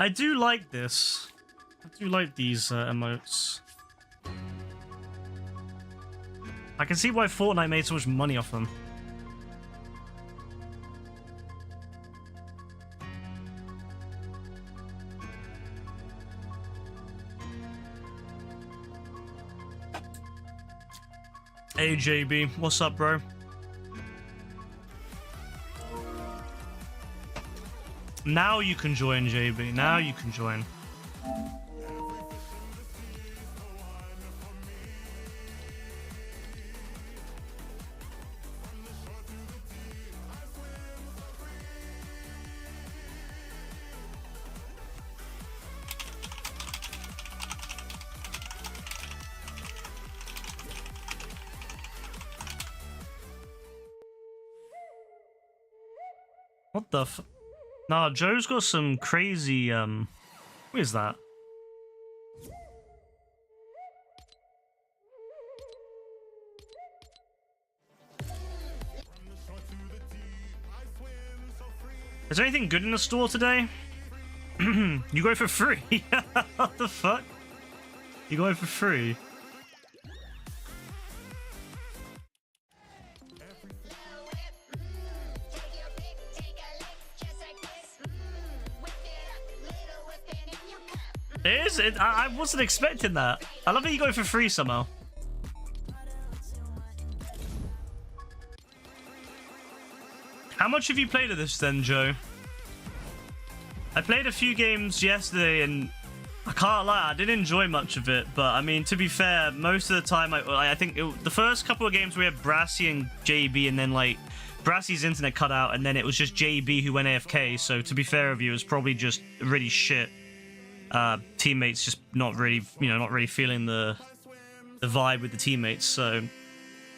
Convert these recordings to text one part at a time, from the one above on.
I do like this. I do like these emotes. I can see why Fortnite made so much money off them. Hey JB, what's up, bro? Now you can join, JB. Now you can join. What the f... Nah, Joe's got some crazy, what is that? Is there anything good in the store today? You go for free? What the fuck? You go for free? Is it? I wasn't expecting that. I love that you go for free somehow. How much have you played of this then, Joe? I played a few games yesterday and I can't lie, I didn't enjoy much of it. But I mean, to be fair, most of the time, I think the first couple of games we had Brassy and JB, and then like Brassy's internet cut out, and then it was just JB who went AFK. So to be fair of you, it was probably just really shit. Teammates just not really, not really feeling the vibe with the teammates. So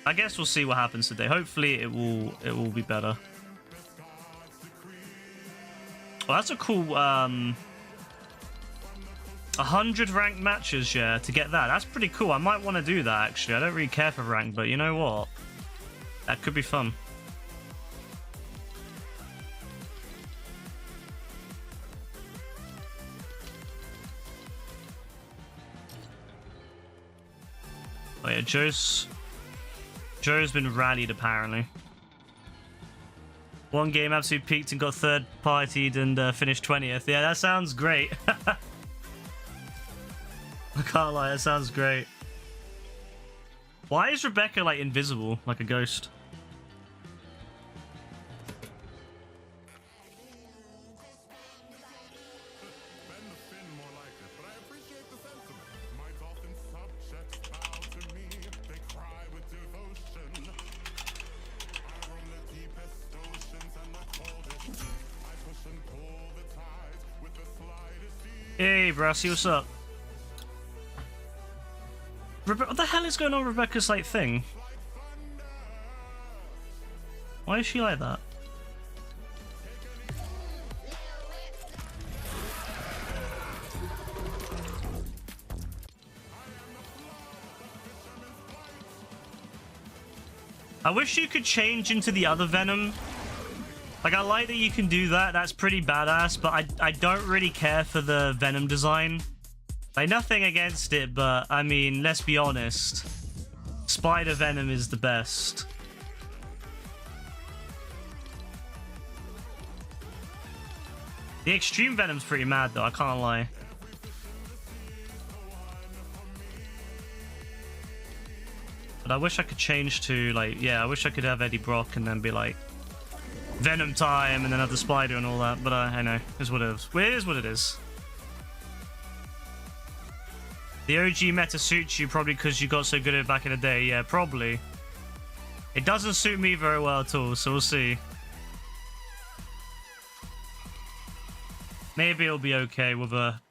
I guess we'll see what happens today. Hopefully it will be better. Well, that's a cool 100 ranked matches, yeah, to get that. That's pretty cool. I might want to do that, actually. I don't really care for rank, but you know what? That could be fun. Oh yeah, Joe's been rallied apparently. One game absolutely peaked and got third partied and finished 20th. Yeah, that sounds great. I can't lie, that sounds great. Why is Rebecca like invisible, like a ghost? Hey, Brassy, what's up? What the hell is going on with Rebecca's like thing? Why is she like that? I wish you could change into the other Venom. Like, I like that you can do that. That's pretty badass, but I don't really care for the Venom design. Like, nothing against it, but, I mean, let's be honest. Spider Venom is the best. The Extreme Venom's pretty mad, though. I can't lie. But I wish I could change to, like, yeah, I wish I could have Eddie Brock and then be like, Venom time, and then have the spider and all that, but I know, it's what it is. It is what it is. The OG meta suits you probably because you got so good at it back in the day. Yeah, probably. It doesn't suit me very well at all, so we'll see. Maybe it'll be okay with a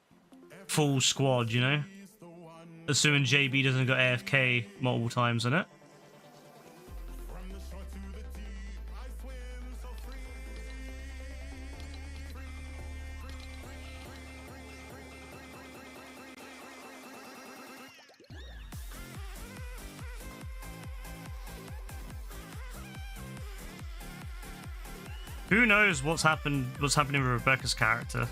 full squad, you know? Assuming JB doesn't go AFK multiple times in it. Who knows what's happening with Rebecca's character?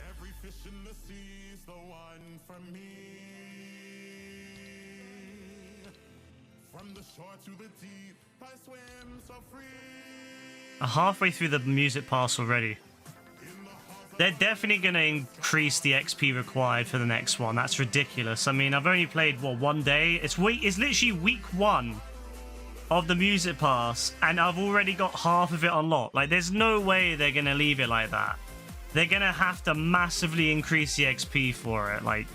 Every fish in the sea's the one for me. From the shore to the deep, I swim so free. Halfway through the music pass already. They're definitely going to increase the XP required for the next one. That's ridiculous. I mean, I've only played, what, 1 day? It's literally week 1 of the music pass, and I've already got half of it unlocked. Like, there's no way they're going to leave it like that. They're going to have to massively increase the XP for it. Like,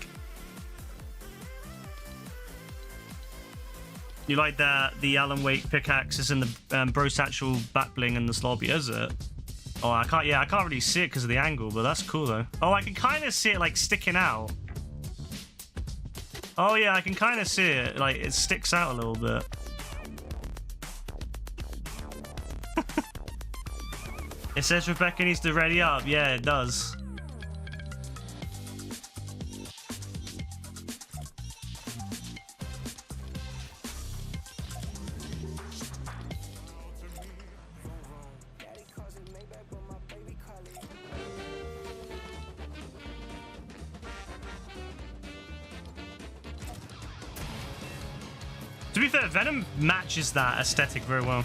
you like that the Alan Wake pickaxes and the Bro Satchel back bling in this lobby, is it? Oh, I can't really see it because of the angle, but that's cool though. Oh, I can kind of see it like sticking out. Oh yeah, I can kind of see it. Like, it sticks out a little bit. It says Rebecca needs to ready up. Yeah, it does. To be fair, Venom matches that aesthetic very well.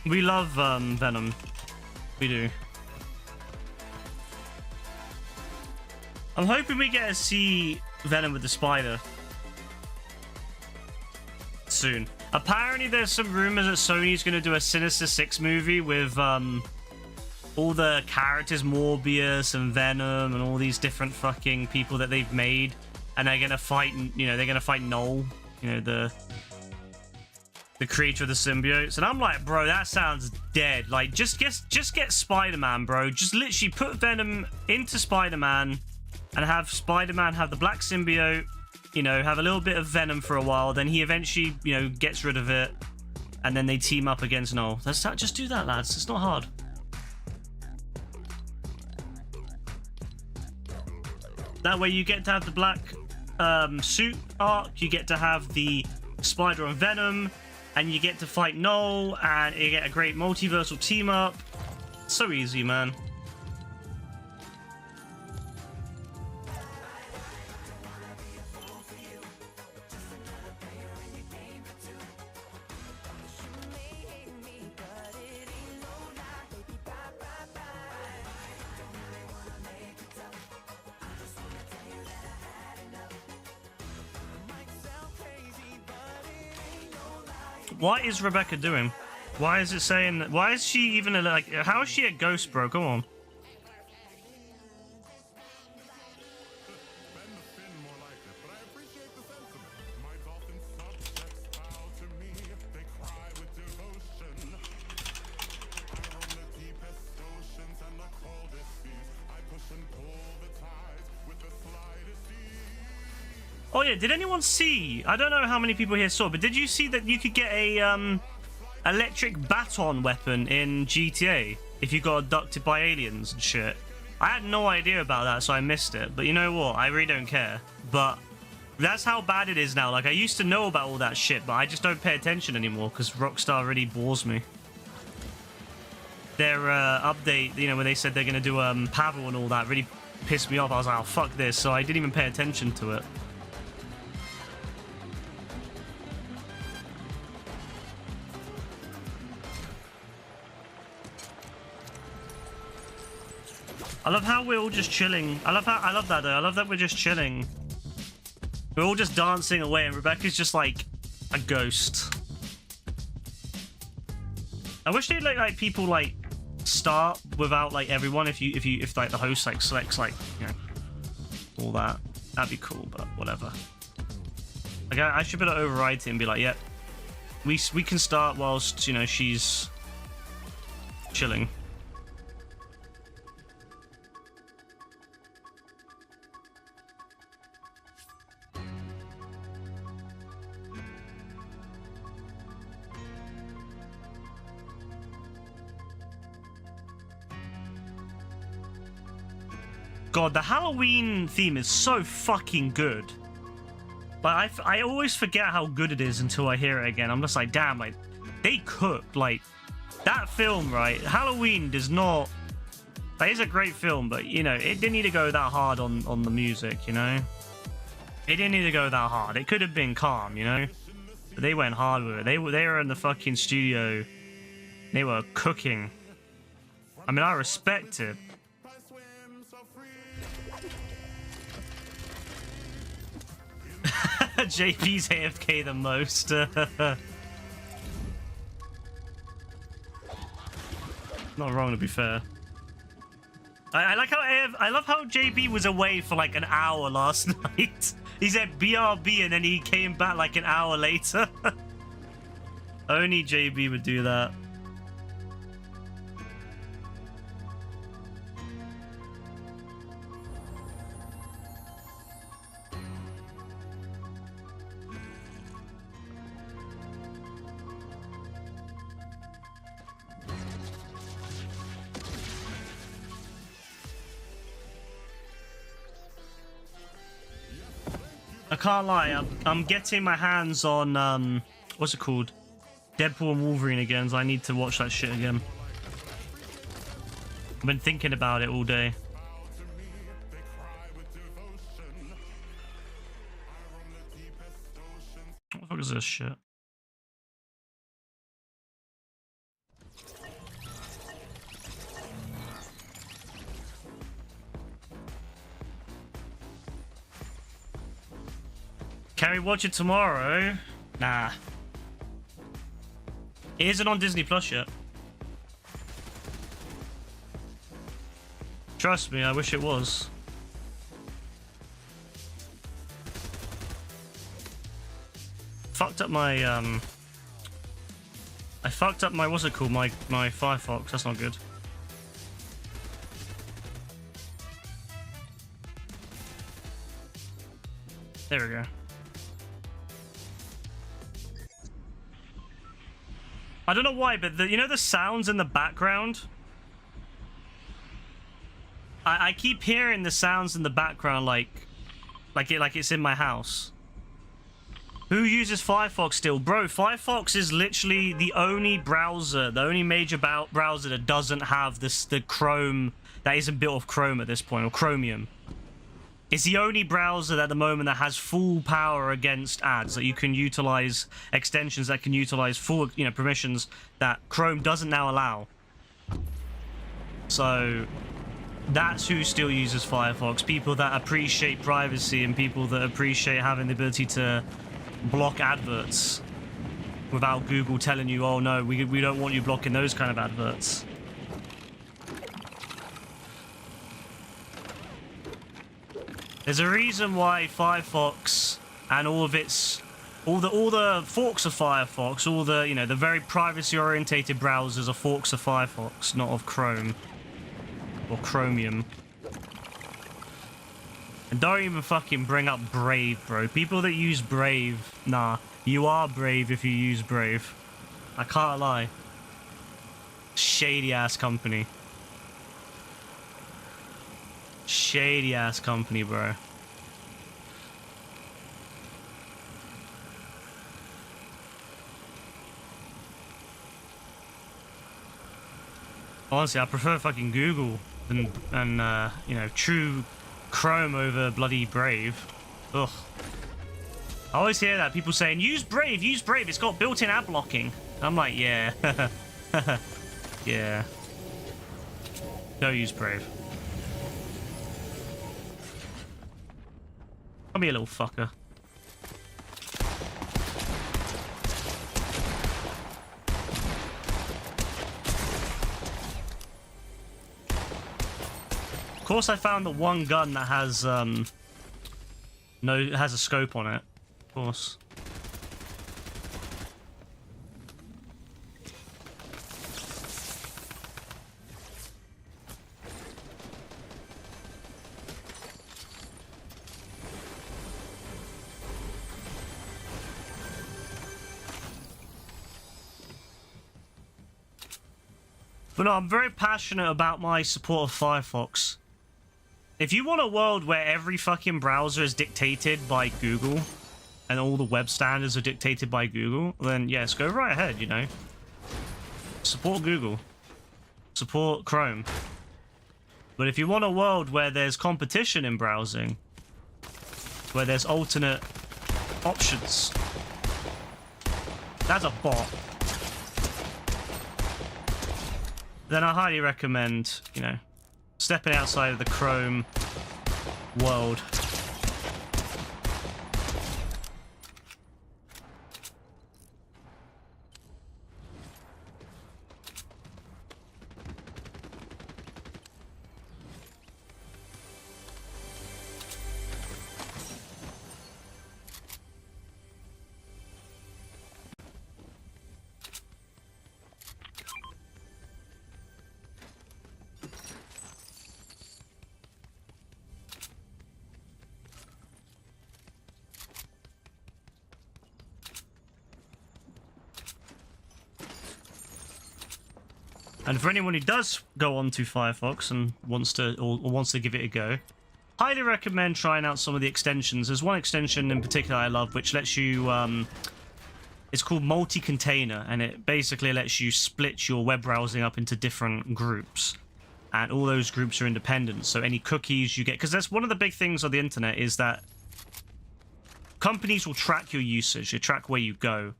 We love Venom. We do. I'm hoping we get to see Venom with the spider soon. Apparently there's some rumors that Sony's going to do a Sinister Six movie with all the characters, Morbius and Venom and all these different fucking people that they've made, and they're going to fight, you know, they're going to fight Null, you know, the creator of the symbiotes. And I'm like, bro, that sounds dead. Like, just get Spider-Man, bro. Just literally put Venom into Spider-Man and have Spider-Man have the black symbiote, you know, have a little bit of Venom for a while, then he eventually, you know, gets rid of it, and then they team up against Null. Just do that, lads. It's not hard. That way you get to have the black suit arc, you get to have the Spider and Venom, and you get to fight Null, and you get a great multiversal team up. So easy, man. What is Rebecca doing? Why is it saying that? Why is she even like? How is she a ghost, bro? Come on. Oh yeah, did anyone see? I don't know how many people here saw, but did you see that you could get a electric baton weapon in GTA if you got abducted by aliens and shit? I had no idea about that, so I missed it. But you know what? I really don't care. But that's how bad it is now. Like, I used to know about all that shit, but I just don't pay attention anymore because Rockstar really bores me. their update, you know, when they said they're gonna do Pavel and all that, really pissed me off. I was like, oh, fuck this. So I didn't even pay attention to it. I love how we're all just chilling. I love that though. I love that we're just chilling. We're all just dancing away, and Rebecca's just like a ghost. I wish they'd like people like start without like everyone. If like the host like selects like, you know, all that, that'd be cool. But whatever. Like I should be able to override it and be like, yep, we can start whilst, you know, she's chilling. God, the Halloween theme is so fucking good. But I always forget how good it is until I hear it again. I'm just like, damn, like, they cooked. Like, that film, right? Halloween does not... That is a great film, but, you know, it didn't need to go that hard on the music, you know? It didn't need to go that hard. It could have been calm, you know? But they went hard with it. They were in the fucking studio. They were cooking. I mean, I respect it. JP's AFK the most. Not wrong, to be fair. I like how I love how JB was away for like an hour last night. He said BRB and then he came back like an hour later. Only JB would do that. I can't lie, I'm getting my hands on, what's it called? Deadpool and Wolverine again, so I need to watch that shit again. I've been thinking about it all day. What the fuck is this shit? Can we watch it tomorrow? Nah. It isn't on Disney Plus yet. Trust me, I wish it was. Fucked up my, I fucked up my, what's it called? My Firefox. That's not good. There we go. I don't know why, but you know the sounds in the background? I keep hearing the sounds in the background like it's in my house. Who uses Firefox still? Bro, Firefox is literally the only browser, the only major browser that doesn't have the Chrome, that isn't built off Chrome at this point, or Chromium. It's the only browser at the moment that has full power against ads, that you can utilize extensions that can utilize full, you know, permissions that Chrome doesn't now allow. So that's who still uses Firefox. People that appreciate privacy and people that appreciate having the ability to block adverts without Google telling you, oh no, we don't want you blocking those kind of adverts. There's a reason why Firefox and all of its, all the forks of Firefox, all the, you know, the very privacy-orientated browsers are forks of Firefox, not of Chrome or Chromium. And don't even fucking bring up Brave, bro. People that use Brave, nah, you are brave if you use Brave. I can't lie. Shady-ass company. Shady ass company, bro. Honestly, I prefer fucking Google than you know, true Chrome over bloody Brave. Ugh. I always hear that, people saying, use Brave, it's got built-in ad blocking. I'm like, yeah. Yeah. Don't use Brave. Come here, little fucker. Of course, I found the one gun that has has a scope on it. Of course. But no, I'm very passionate about my support of Firefox. If you want a world where every fucking browser is dictated by Google and all the web standards are dictated by Google, then yes, go right ahead, you know. Support Google. Support Chrome. But if you want a world where there's competition in browsing, where there's alternate options, that's a bot. Then I highly recommend, you know, stepping outside of the Chrome world. And for anyone who does go on to Firefox and wants to give it a go, highly recommend trying out some of the extensions. There's one extension in particular I love, which lets you it's called multi-container, and it basically lets you split your web browsing up into different groups, and all those groups are independent. So any cookies you get, because that's one of the big things on the internet, is that companies will track your usage, they track where you go.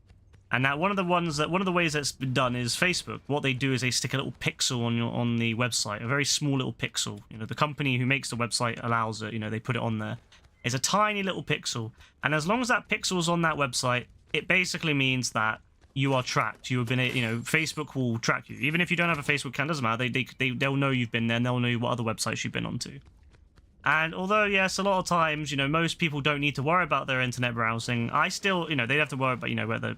And that one of the ways that's been done is Facebook. What they do is they stick a little pixel on the website, a very small little pixel. You know, the company who makes the website allows it. You know, they put it on there. It's a tiny little pixel, and as long as that pixel is on that website, it basically means that you are tracked. You have been, you know, Facebook will track you, even if you don't have a Facebook account. Doesn't matter. They'll know you've been there, and they'll know what other websites you've been onto. And although, yes, a lot of times, you know, most people don't need to worry about their internet browsing, I still, you know, they have to worry about, you know, whether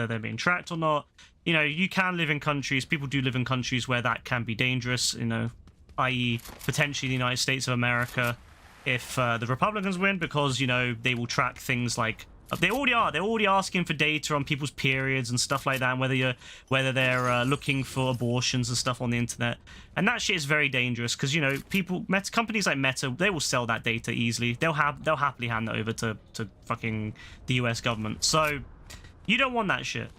they're being tracked or not. You know, you can live in countries, people do live in countries where that can be dangerous, you know, i.e. potentially the United States of America, if the Republicans win, because, you know, they will track things like, they're already asking for data on people's periods and stuff like that, and whether they're looking for abortions and stuff on the internet. And that shit is very dangerous, because, you know, companies like Meta, they will sell that data easily. They'll happily hand that over to fucking the US government. So you don't want that shit.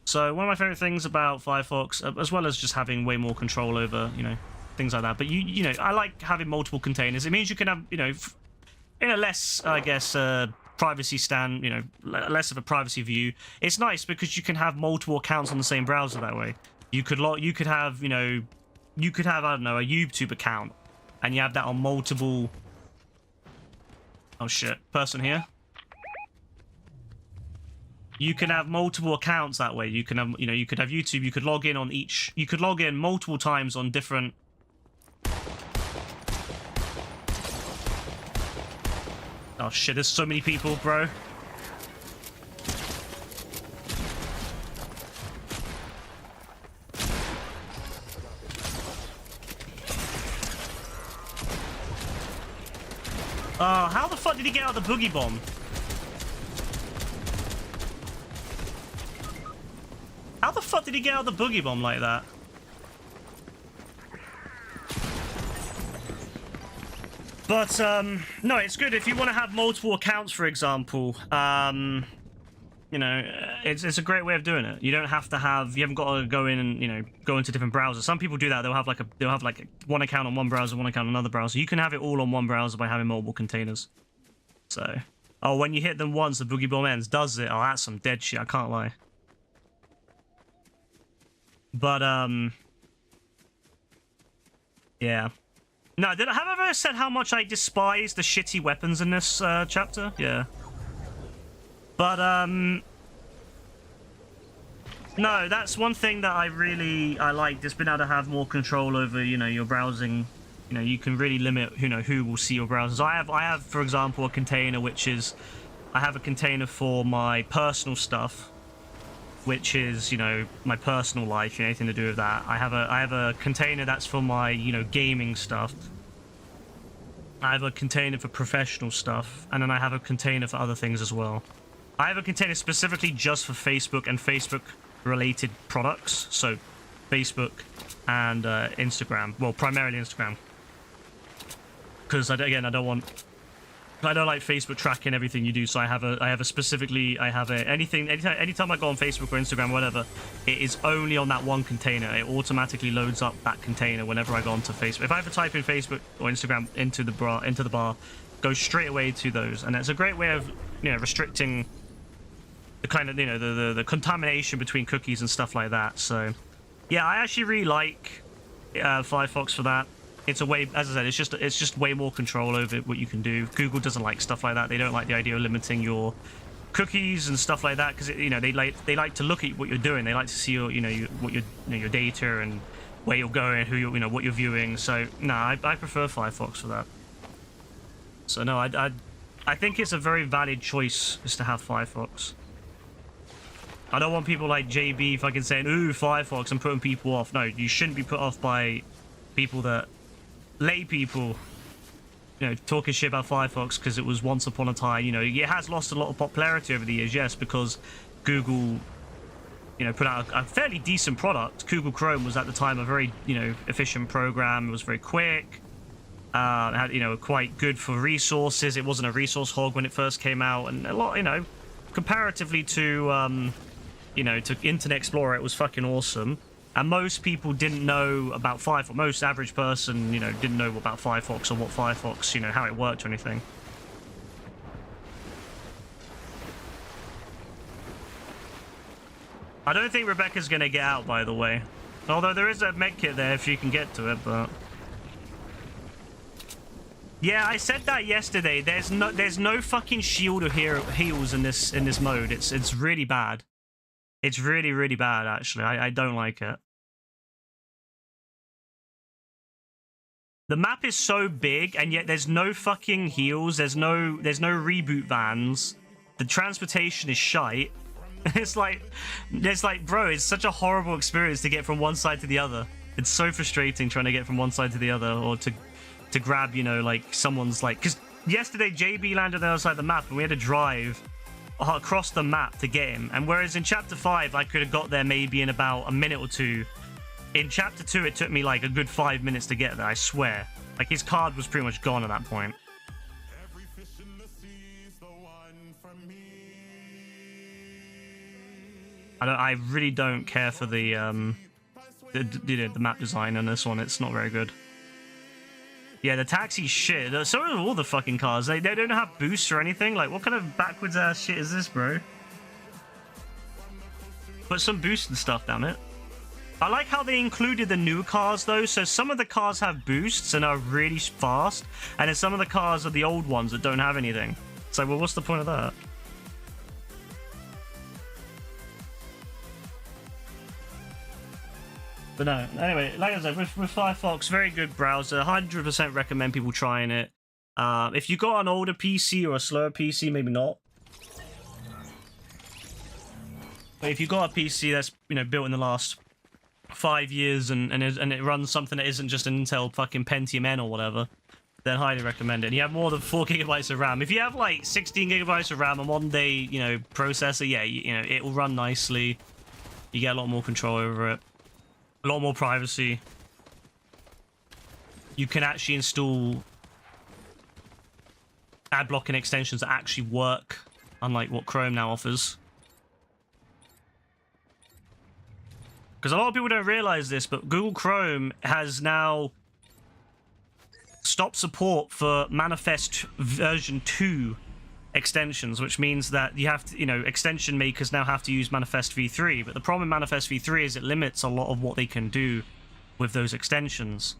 So one of my favorite things about Firefox, as well as just having way more control over, you know, things like that, but you know, I like having multiple containers. It means you can have, you know, in a less, I guess, privacy stand, you know, less of a privacy view. It's nice because you can have multiple accounts on the same browser that way. You could have, you know, I don't know, a YouTube account, and you have that on multiple. Oh shit, person here. You can have multiple accounts that way. You can have, you know, you could have YouTube. You could log in on each. You could log in multiple times on different. Oh shit, there's so many people, bro. How the fuck did he get out of the boogie bomb? How the fuck did he get out of the boogie bomb like that? But, no, it's good if you want to have multiple accounts, for example. you know, it's a great way of doing it. You don't have to have, you haven't got to go in and, you know, go into different browsers. Some people do that. They'll have like one account on one browser, one account on another browser. You can have it all on one browser by having multiple containers. So, oh, when you hit them once, the Boogie Bomb ends. Does it? Oh, that's some dead shit. I can't lie. But yeah. No, have I ever said how much I despise the shitty weapons in this chapter? Yeah. But no, that's one thing that I like. Just being able to have more control over, you know, your browsing. You know, you can really limit, you know, who will see your browsers. I have, for example, a container which is, I have a container for my personal stuff, which is, you know, my personal life, anything to do with that. I have a container that's for my, you know, gaming stuff. I have a container for professional stuff, and then I have a container for other things as well. I have a container specifically just for Facebook and Facebook-related products, so Facebook and Instagram. Well, primarily Instagram, because I don't like Facebook tracking everything you do. So I have anything. Anytime I go on Facebook or Instagram, whatever, it is only on that one container. It automatically loads up that container whenever I go onto Facebook. If I ever type in Facebook or Instagram into the bar, goes straight away to those, and it's a great way of, you know, restricting the kind of, you know, the contamination between cookies and stuff like that. So yeah, I actually really like Firefox for that. It's a way, as I said, it's just way more control over what you can do. Google doesn't like stuff like that. They don't like the idea of limiting your cookies and stuff like that, because, you know, they like to look at what you're doing. They like to see your, you know, your data and where you're going, who you're, you know, what you're viewing. So no, I prefer Firefox for that. So no, I think it's a very valid choice just to have Firefox. I don't want people like JB fucking saying, ooh, Firefox, and putting people off. No, you shouldn't be put off by people that, lay people, you know, talking shit about Firefox because it was once upon a time, you know, it has lost a lot of popularity over the years, yes, because Google, you know, put out a fairly decent product. Google Chrome was at the time a very, you know, efficient program. It was very quick. Had, you know, quite good for resources. It wasn't a resource hog when it first came out, and a lot, you know, comparatively to, you know, to Internet Explorer, it was fucking awesome. And most people didn't know about Firefox. Most average person, you know, didn't know about Firefox or what Firefox, you know, how it worked or anything. I don't think Rebecca's gonna get out, by the way. Although there is a medkit there if you can get to it, but... Yeah, I said that yesterday. There's no fucking shield or heals in this mode. It's really bad. It's really, really bad, actually. I don't like it. The map is so big, and yet there's no fucking heals. There's no reboot vans. The transportation is shite. It's like, bro, it's such a horrible experience to get from one side to the other. It's so frustrating trying to get from one side to the other, or to grab, you know, like someone's like, because yesterday JB landed on the other side of the map, and we had to drive across the map to get him. And whereas in chapter 5 I could have got there maybe in about a minute or two, in chapter 2 it took me like a good 5 minutes to get there, I swear. Like, his card was pretty much gone at that point. Every fish in the sea's the one from me. I really don't care for the map design on this one. It's not very good. Yeah, the taxi's shit. So are all the fucking cars. They don't have boosts or anything. Like, what kind of backwards ass shit is this, bro? Put some boost and stuff, damn it. I like how they included the new cars, though. So some of the cars have boosts and are really fast, and then some of the cars are the old ones that don't have anything. It's like, well, what's the point of that? But no, anyway, like I said, with Firefox, very good browser. 100% recommend people trying it. If you got an older PC or a slower PC, maybe not. But if you got a PC that's, you know, built in the last 5 years and it runs something that isn't just an Intel fucking Pentium N or whatever, then highly recommend it. And you have more than 4 gigabytes of RAM. If you have like 16 gigabytes of RAM, a modern day, you know, processor, yeah, you know, it will run nicely. You get a lot more control over it. A lot more privacy. You can actually install ad blocking extensions that actually work, unlike what Chrome now offers. Because a lot of people don't realize this, but Google Chrome has now stopped support for Manifest version 2 extensions, which means that you have to, extension makers now have to use Manifest v3. But the problem with Manifest v3 is it limits a lot of what they can do with those extensions.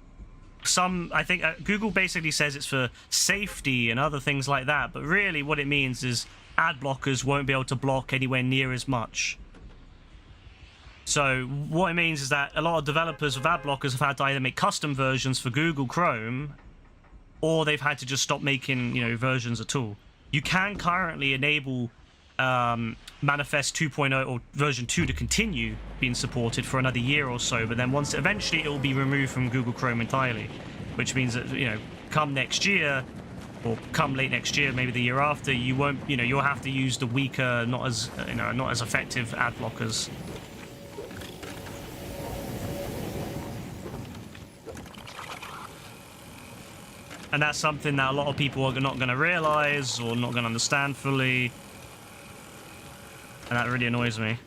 I think Google basically says it's for safety and other things like that, but really what it means is ad blockers won't be able to block anywhere near as much. So what it means is that a lot of developers of ad blockers have had to either make custom versions for Google Chrome, or they've had to just stop making, versions at all. You can currently enable Manifest 2.0 or version 2 to continue being supported for another year or so, but then eventually it will be removed from Google Chrome entirely, which means that, come next year, or come late next year, maybe the year after, you won't, you'll have to use the weaker, not as effective ad blockers. And that's something that a lot of people are not going to realize or not going to understand fully. And that really annoys me.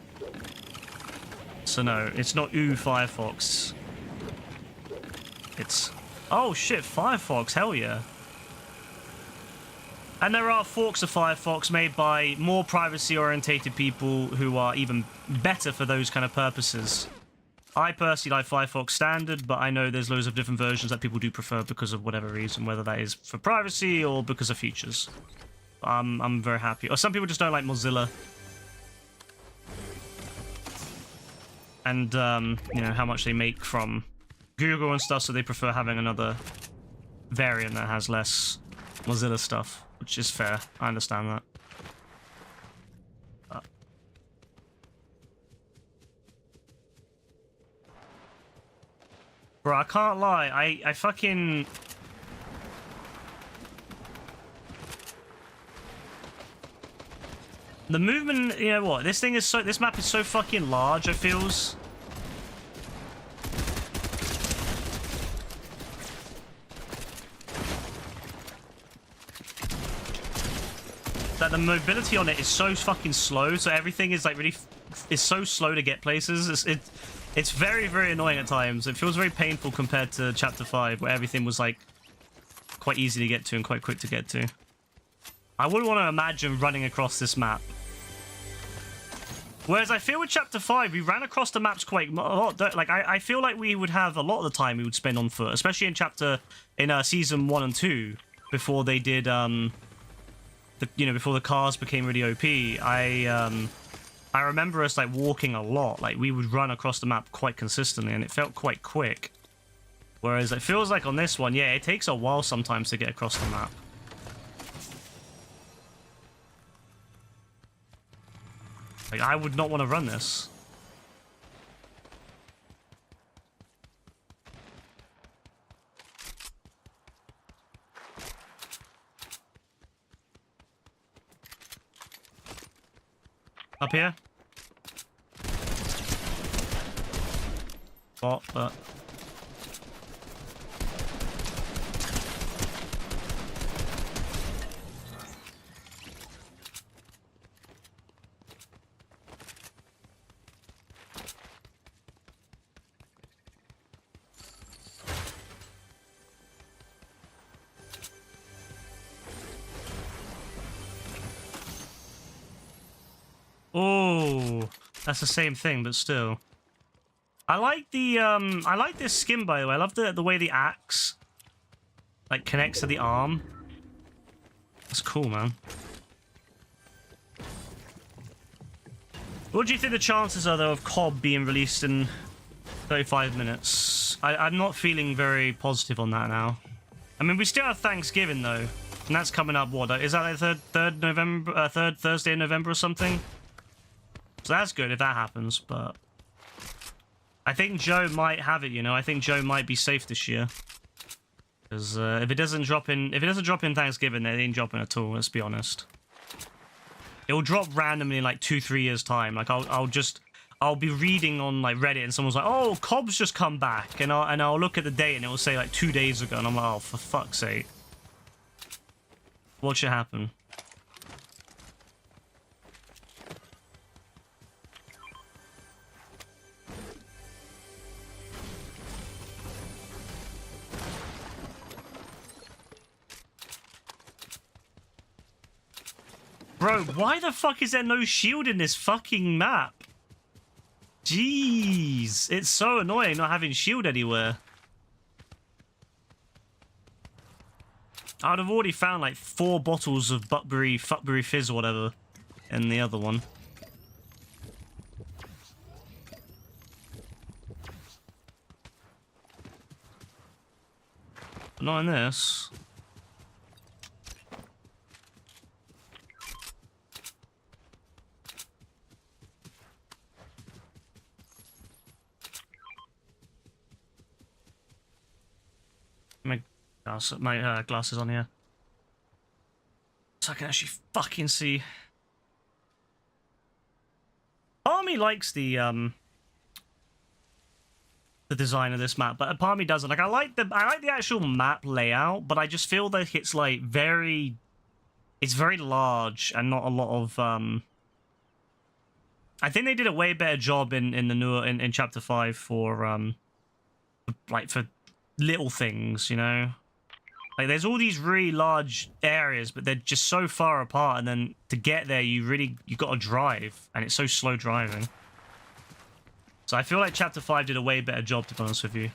So no, it's not Firefox. It's... Oh shit, Firefox, hell yeah. And there are forks of Firefox made by more privacy-orientated people who are even better for those kind of purposes. I personally like Firefox Standard, but I know there's loads of different versions that people do prefer because of whatever reason, whether that is for privacy or because of features. I'm very happy. Or some people just don't like Mozilla. And, how much they make from Google and stuff, so they prefer having another variant that has less Mozilla stuff, which is fair. I understand that. Bro, I can't lie. I fucking... The movement, you know what? This map is so fucking large, it feels. That the mobility on it is so fucking slow, so everything is like really... It's so slow to get places. It's very, very annoying at times. It feels very painful compared to Chapter 5, where everything was like quite easy to get to and quite quick to get to. I wouldn't want to imagine running across this map. Whereas I feel with Chapter 5, we ran across the maps quite a lot. Like, I feel like we would have a lot of the time we would spend on foot, especially in Season 1 and 2, before they did, before the cars became really OP. I remember us, like, walking a lot. Like, we would run across the map quite consistently, and it felt quite quick. Whereas it feels like on this one, yeah, it takes a while sometimes to get across the map. Like, I would not want to run this. Up here? Bot, but... Oh, that's the same thing, but still. I like this skin, by the way. I love the way the axe like connects to the arm. That's cool, man. What do you think the chances are, though, of COB being released in 35 minutes? I'm not feeling very positive on that now. I mean, we still have Thanksgiving, though. And that's coming up, what? Is that like third Thursday in November or something? So that's good if that happens, but... I think Joe might have it, I think Joe might be safe this year. Because if it doesn't drop in Thanksgiving, then it ain't dropping at all, let's be honest. It'll drop randomly in like 2-3 years time. Like I'll be reading on like Reddit and someone's like, oh, COB's just come back, and I'll look at the date and it will say like 2 days ago, and I'm like, oh, for fuck's sake. What should happen? Bro, why the fuck is there no shield in this fucking map? Jeez. It's so annoying not having shield anywhere. I'd have already found like 4 bottles of Fuckberry Fizz or whatever in the other one. But not in this. My glasses on here, so I can actually fucking see. Part of me likes the design of this map, but part of me doesn't. Like I like the actual map layout, but I just feel that it's like it's very large and not a lot of I think they did a way better job in the newer in chapter 5 for for little things, you know. Like, there's all these really large areas, but they're just so far apart, and then to get there, you got to drive, and it's so slow driving. So I feel like Chapter 5 did a way better job, to be honest with you.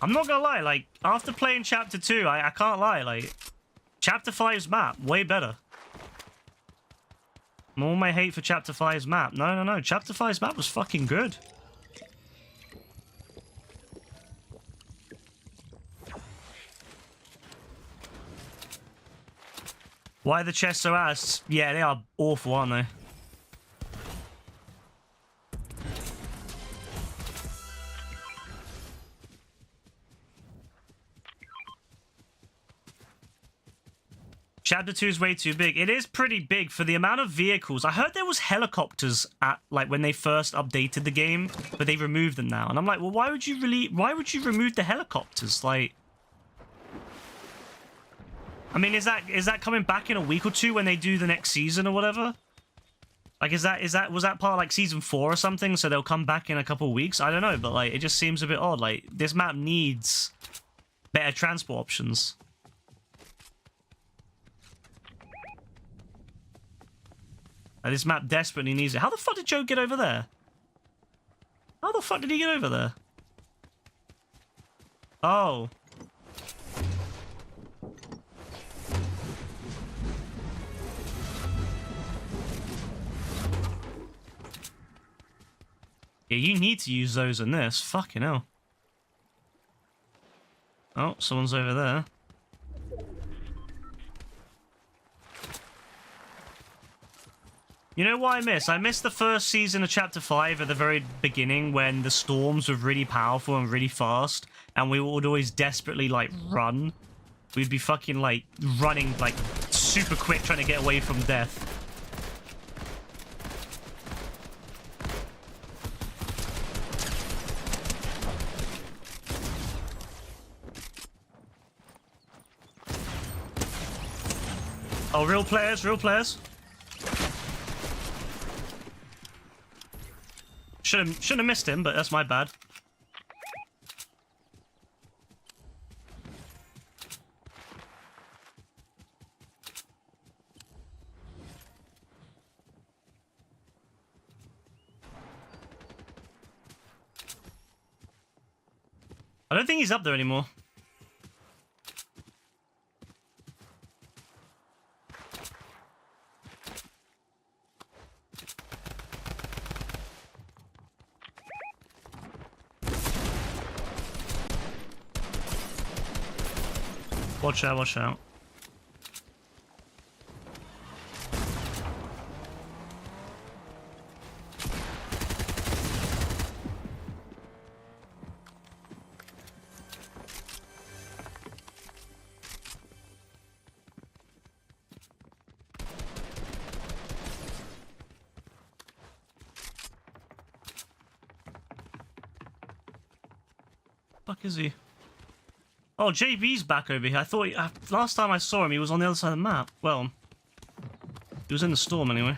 I'm not gonna lie, like, after playing Chapter 2, I can't lie, like, Chapter 5's map, way better. All my hate for Chapter 5's map. No. Chapter 5's map was fucking good. Why are the chests so ass? Yeah, they are awful, aren't they? Chapter 2 is way too big. It is pretty big for the amount of vehicles. I heard there was helicopters at like when they first updated the game, but they removed them now. And I'm like, well, why would you remove the helicopters? Like, I mean, is that coming back in a week or two when they do the next season or whatever? Like, was that part of like season 4 or something? So they'll come back in a couple of weeks? I don't know, but like, it just seems a bit odd. Like, this map needs better transport options. Like, this map desperately needs it. How the fuck did Joe get over there? How the fuck did he get over there? Oh. Yeah, you need to use those in this. Fucking hell. Oh, someone's over there. You know what I miss? I missed the first season of Chapter 5 at the very beginning when the storms were really powerful and really fast, and we would always desperately, like, run. We'd be fucking, like, running, like, super quick trying to get away from death. Oh, real players, real players. Shouldn't have missed him, but that's my bad. I don't think he's up there anymore. Watch out, watch out. Fuck is he? Oh, JB's back over here. I thought last time I saw him, he was on the other side of the map. Well, he was in the storm anyway.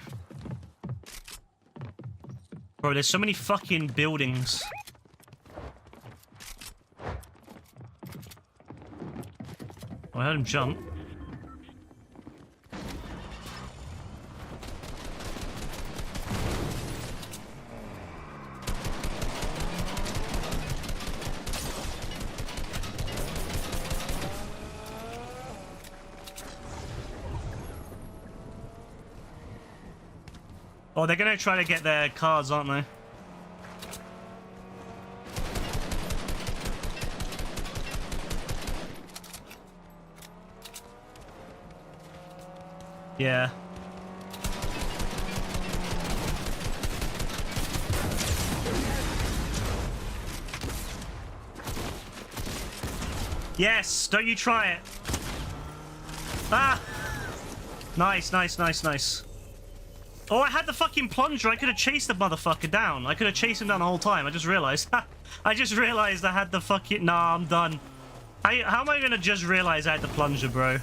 Bro, there's so many fucking buildings. Oh, I heard him jump. Oh, they're gonna try to get their cars, aren't they? Yeah. Yes, don't you try it. Ah! Nice, nice, nice, nice. Oh, I had the fucking plunger. I could have chased the motherfucker down. I could have chased him down the whole time. I just realized. I just realized I had the fucking... Nah, I'm done. How am I gonna just realize I had the plunger, bro?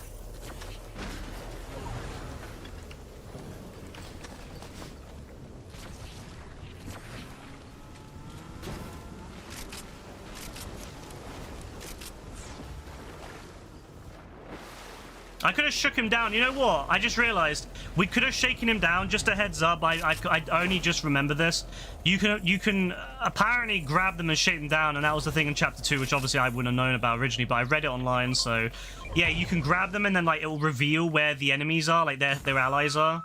I could have shook him down. You know what? I just realized we could have shaken him down. Just a heads up. I only just remember this. You can apparently grab them and shake them down, and that was the thing in chapter 2, which obviously I wouldn't have known about originally, but I read it online. So yeah, you can grab them and then like it will reveal where the enemies are, like their allies are.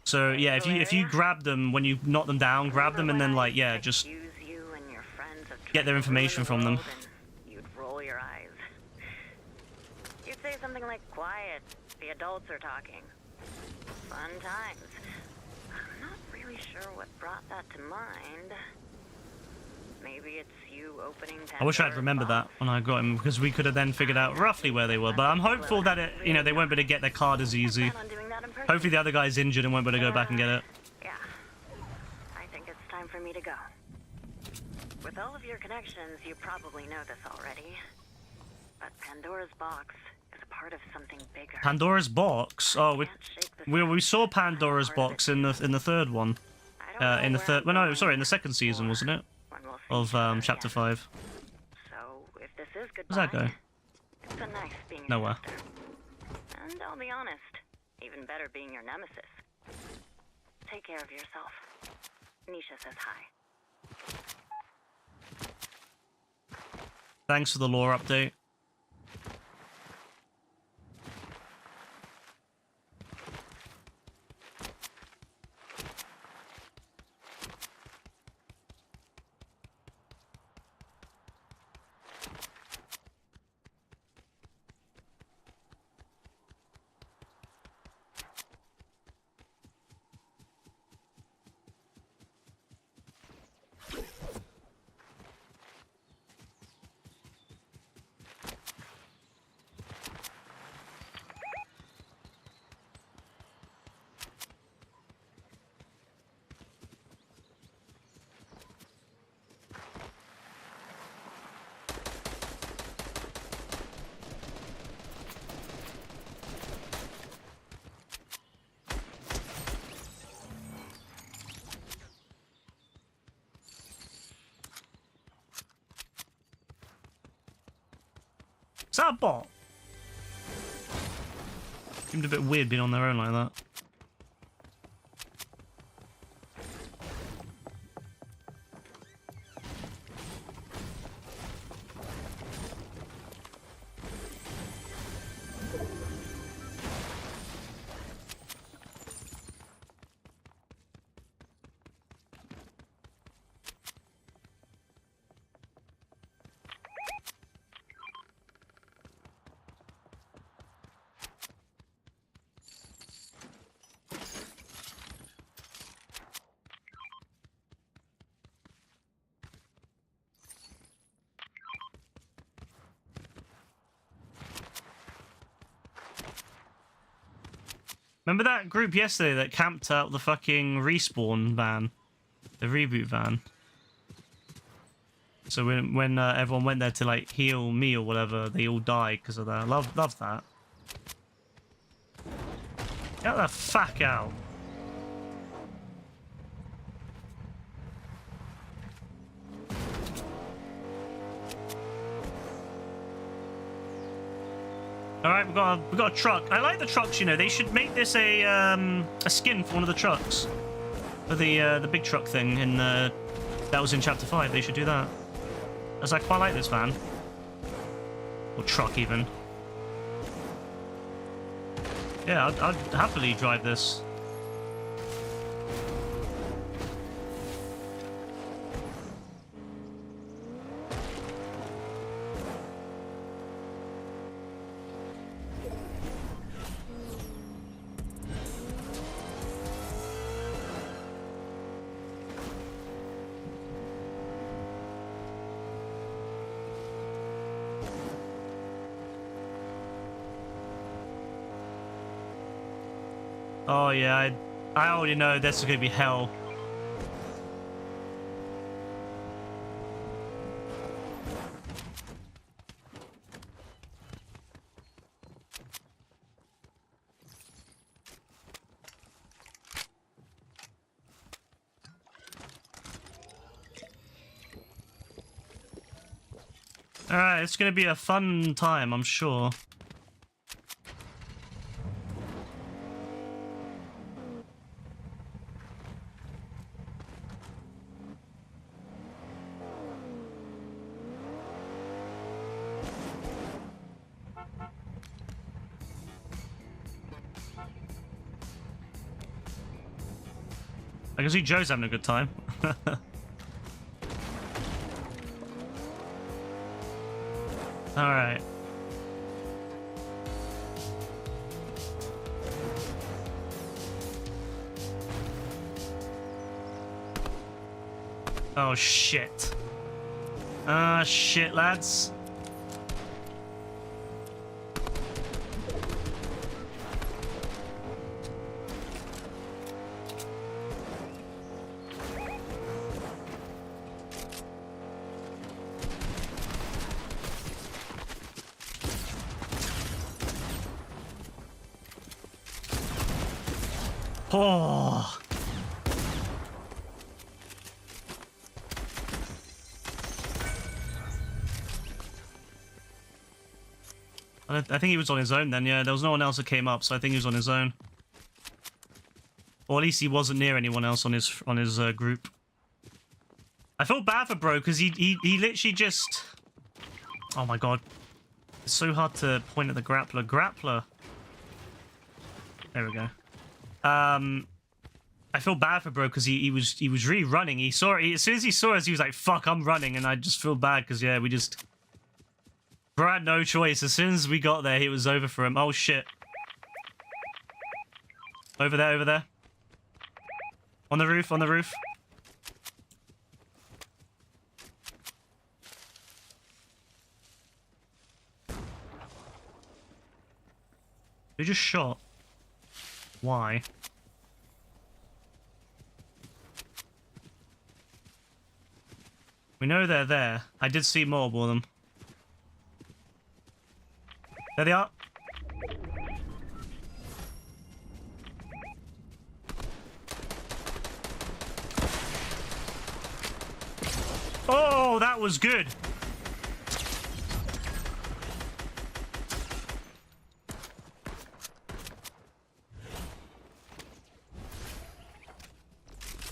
So yeah, if you grab them when you knock them down, grab them and then like yeah, just get their information from them. Say something like, quiet, the adults are talking. Fun times. I'm not really sure what brought that to mind. Maybe it's you opening Pandora's I wish I'd remembered that when I got him, because we could have then figured out roughly where they were. But I'm hopeful that it, you know, they won't be able to get their card as easy. Hopefully the other guy's injured and won't be able to go back and get it. Yeah. I think it's time for me to go. With all of your connections, you probably know this already. But Pandora's box is a part of something bigger. Pandora's box? Oh, we saw Pandora's box in the third one. In the third, well, no, sorry, in the second season, wasn't it? Of chapter 5. So if this is goodbye, Where's that go? It's been nice being Nowhere. your sister. And I'll be honest, even better being your nemesis. Take care of yourself. Nisha says hi. Thanks for the lore update. Is that a bot? Seemed a bit weird being on their own like that. Remember that group yesterday that camped out the fucking respawn van? The reboot van? So when everyone went there to like heal me or whatever, they all died because of that. Love that. Get the fuck out. All right, we got a truck. I like the trucks. You know, they should make this a skin for one of the trucks, for the big truck thing in that was in chapter 5. They should do that. As I quite like this van or truck even. Yeah, I'd happily drive this. Oh yeah, I already know this is gonna be hell. Alright, it's gonna be a fun time, I'm sure. I can see Joe's having a good time. Alright. Oh shit. Shit, lads. Oh. I think he was on his own then, yeah. There was no one else that came up, so I think he was on his own. Or at least he wasn't near anyone else on his group. I feel bad for bro, because he literally just... Oh my god. It's so hard to point at the grappler. Grappler. There we go. I feel bad for bro because he was really running. As soon as he saw us, he was like, "Fuck, I'm running," and I just feel bad because yeah, bro had no choice. As soon as we got there, it was over for him. Oh shit! Over there, on the roof, Who just shot? Why? We know they're there. I did see multiple of them. There they are. Oh, that was good.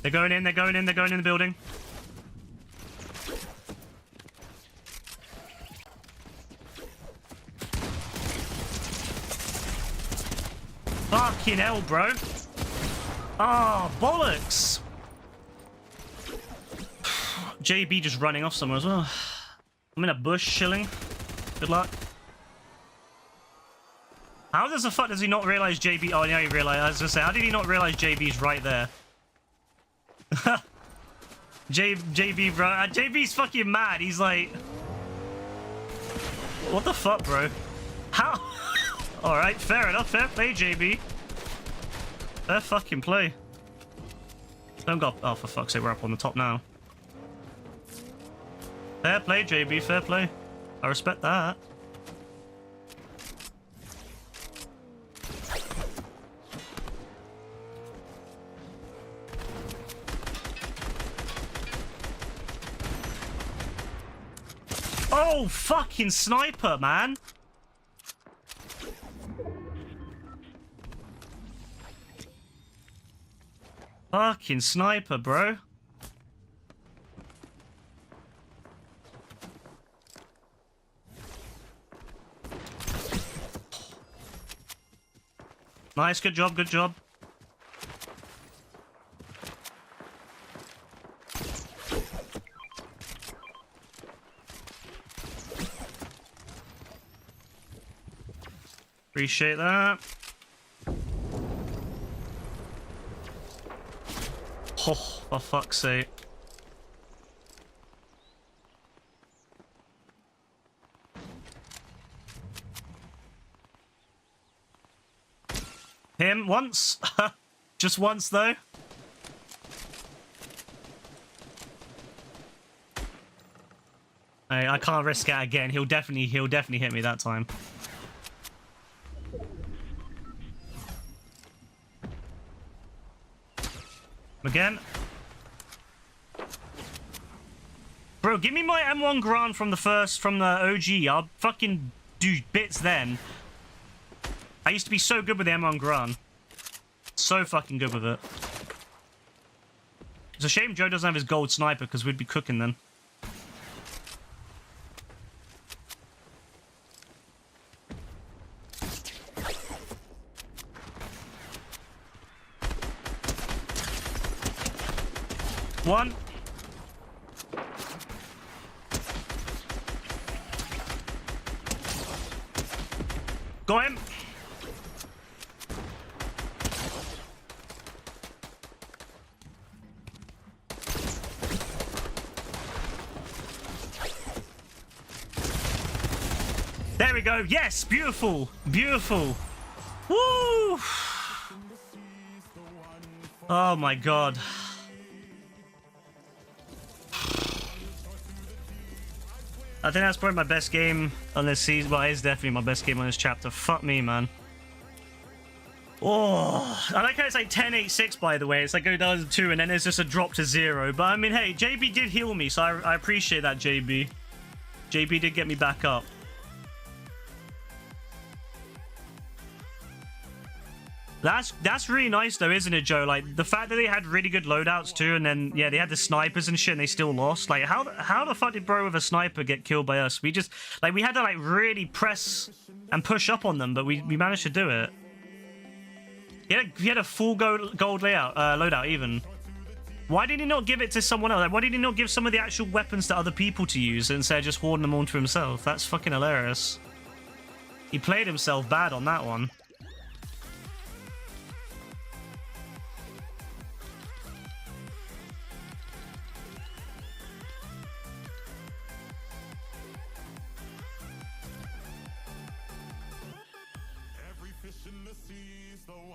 They're going in the building. Fucking hell, bro. Oh, bollocks. JB just running off somewhere as well. I'm in a bush chilling. Good luck. How does the fuck does he not realize JB? Oh, yeah, he realized. I was gonna say, how did he not realize JB's right there? JB, bro. JB's fucking mad. He's like, what the fuck, bro? How? All right, fair enough. Fair play, JB. Fair fucking play. Don't go. Oh, for fuck's sake, we're up on the top now. Fair play, JB. Fair play. I respect that. Oh, fucking sniper, man. Fucking sniper, bro. Nice, good job, good job. Appreciate that. Oh, for fuck's sake. Him. him once. Just once, though. I can't risk it again. He'll definitely hit me that time. Again. Bro, give me my M1 Garand from the OG. I'll fucking do bits then. I used to be so good with the M1 Garand. So fucking good with it. It's a shame Joe doesn't have his gold sniper, because we'd be cooking then. One. Got him. There we go. Yes, beautiful. Beautiful. Woo! Oh my god. I think that's probably my best game on this season. Well, it's definitely my best game on this chapter. Fuck me, man. Oh, I like how it's like 10-8-6, by the way. It's like go down to 2 and then there's just a drop to 0. But I mean, hey, JB did heal me, so I appreciate that, JB. JB did get me back up. That's really nice though, isn't it, Joe? Like the fact that they had really good loadouts too, and then yeah, they had the snipers and shit, and they still lost. Like how the fuck did bro with a sniper get killed by us? We just we had to like really press and push up on them, but we managed to do it. He had a full gold layout loadout even. Why did he not give it to someone else? Like, why did he not give some of the actual weapons to other people to use instead of just hoarding them onto himself? That's fucking hilarious. He played himself bad on that one.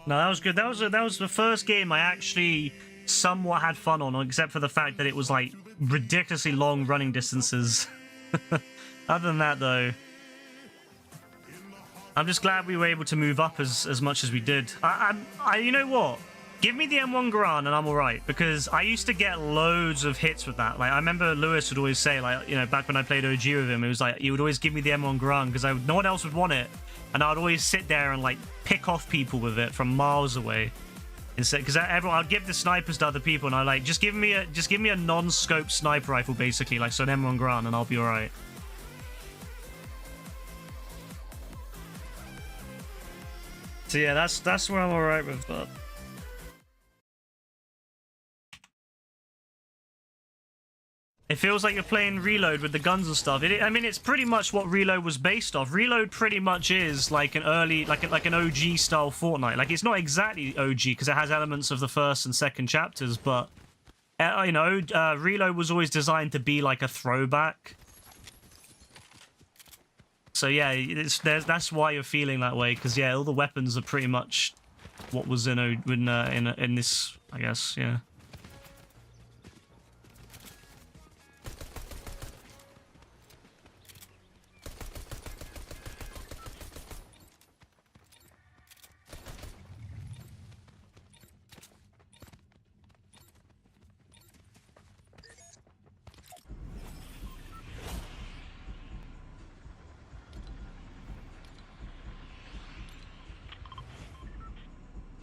No, that was good. That was the first game I actually somewhat had fun on, except for the fact that it was like ridiculously long running distances. Other than that, though, I'm just glad we were able to move up as much as we did. You know what? Give me the M1 Garand and I'm alright, because I used to get loads of hits with that. Like, I remember Lewis would always say, like, you know, back when I played OG with him, it was like, he would always give me the M1 Garand because no one else would want it. And I'd always sit there and, like, pick off people with it from miles away. Instead, because I'd give the snipers to other people, and I like, just give me a non-scope sniper rifle, basically, like, so an M1 Garand, and I'll be alright. So yeah, that's where I'm alright with that. It feels like you're playing Reload with the guns and stuff. I mean, it's pretty much what Reload was based off. Reload pretty much is like an early, like an OG style Fortnite. Like, it's not exactly OG because it has elements of the first and second chapters, but you know, Reload was always designed to be like a throwback. So yeah, that's why you're feeling that way, because yeah, all the weapons are pretty much what was in this, I guess, yeah.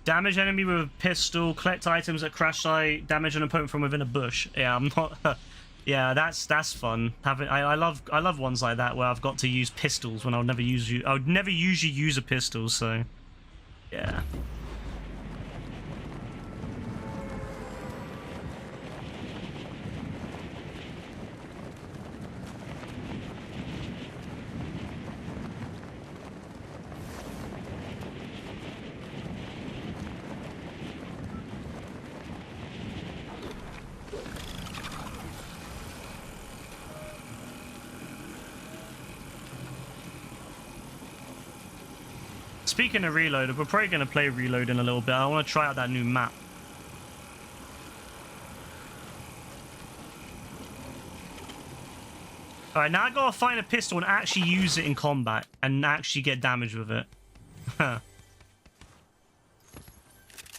Damage enemy with a pistol, collect items at crash site, damage an opponent from within a bush. Yeah, I'm not. Yeah, that's fun. I love ones like that where I've got to use pistols when I would never usually use a pistol. So, yeah. speaking of Reloaded, we're probably going to play Reload in a little bit. I want to try out that new map. Alright, now I gotta find a pistol and actually use it in combat. And actually get damage with it.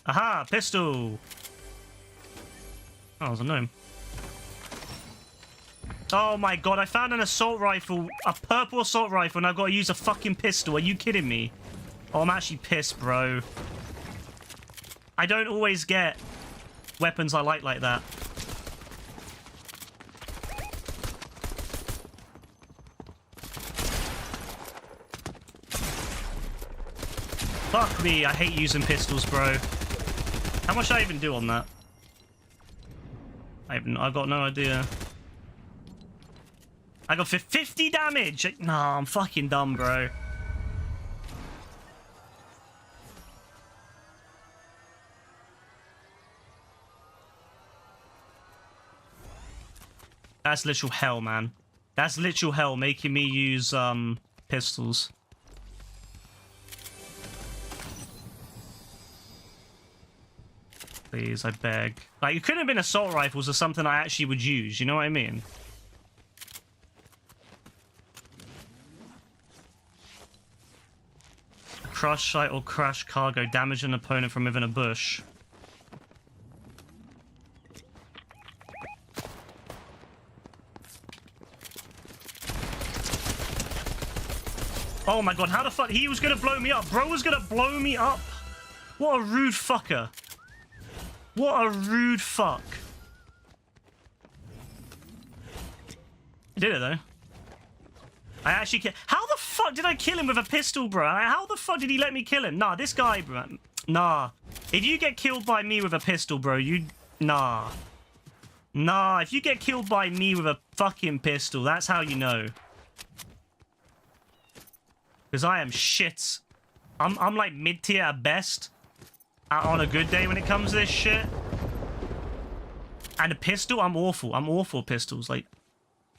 Aha! Pistol! Oh, it was a gnome. Oh my god, I found an assault rifle. A purple assault rifle, and I've got to use a fucking pistol. Are you kidding me? Oh, I'm actually pissed, bro. I don't always get weapons I like that. Fuck me, I hate using pistols, bro. How much did I even do on that? I've got no idea. I got 50 damage! Nah, I'm fucking dumb, bro. That's literal hell, man. That's literal hell, making me use, pistols. Please, I beg. Like, it could have been assault rifles or something I actually would use, you know what I mean? Crush site or crash cargo. Damage an opponent from within a bush. Oh my god, how the fuck? He was gonna blow me up. Bro was gonna blow me up. What a rude fucker. What a rude fuck. Did it though. I actually how the fuck did I kill him with a pistol, bro? How the fuck did he let me kill him? Nah, this guy, bro. Nah. If you get killed by me with a pistol, bro, you... Nah. Nah, if you get killed by me with a fucking pistol, that's how you know. Because I am shit. I'm like mid-tier at best. On a good day when it comes to this shit. And a pistol, I'm awful. I'm awful at pistols. Like,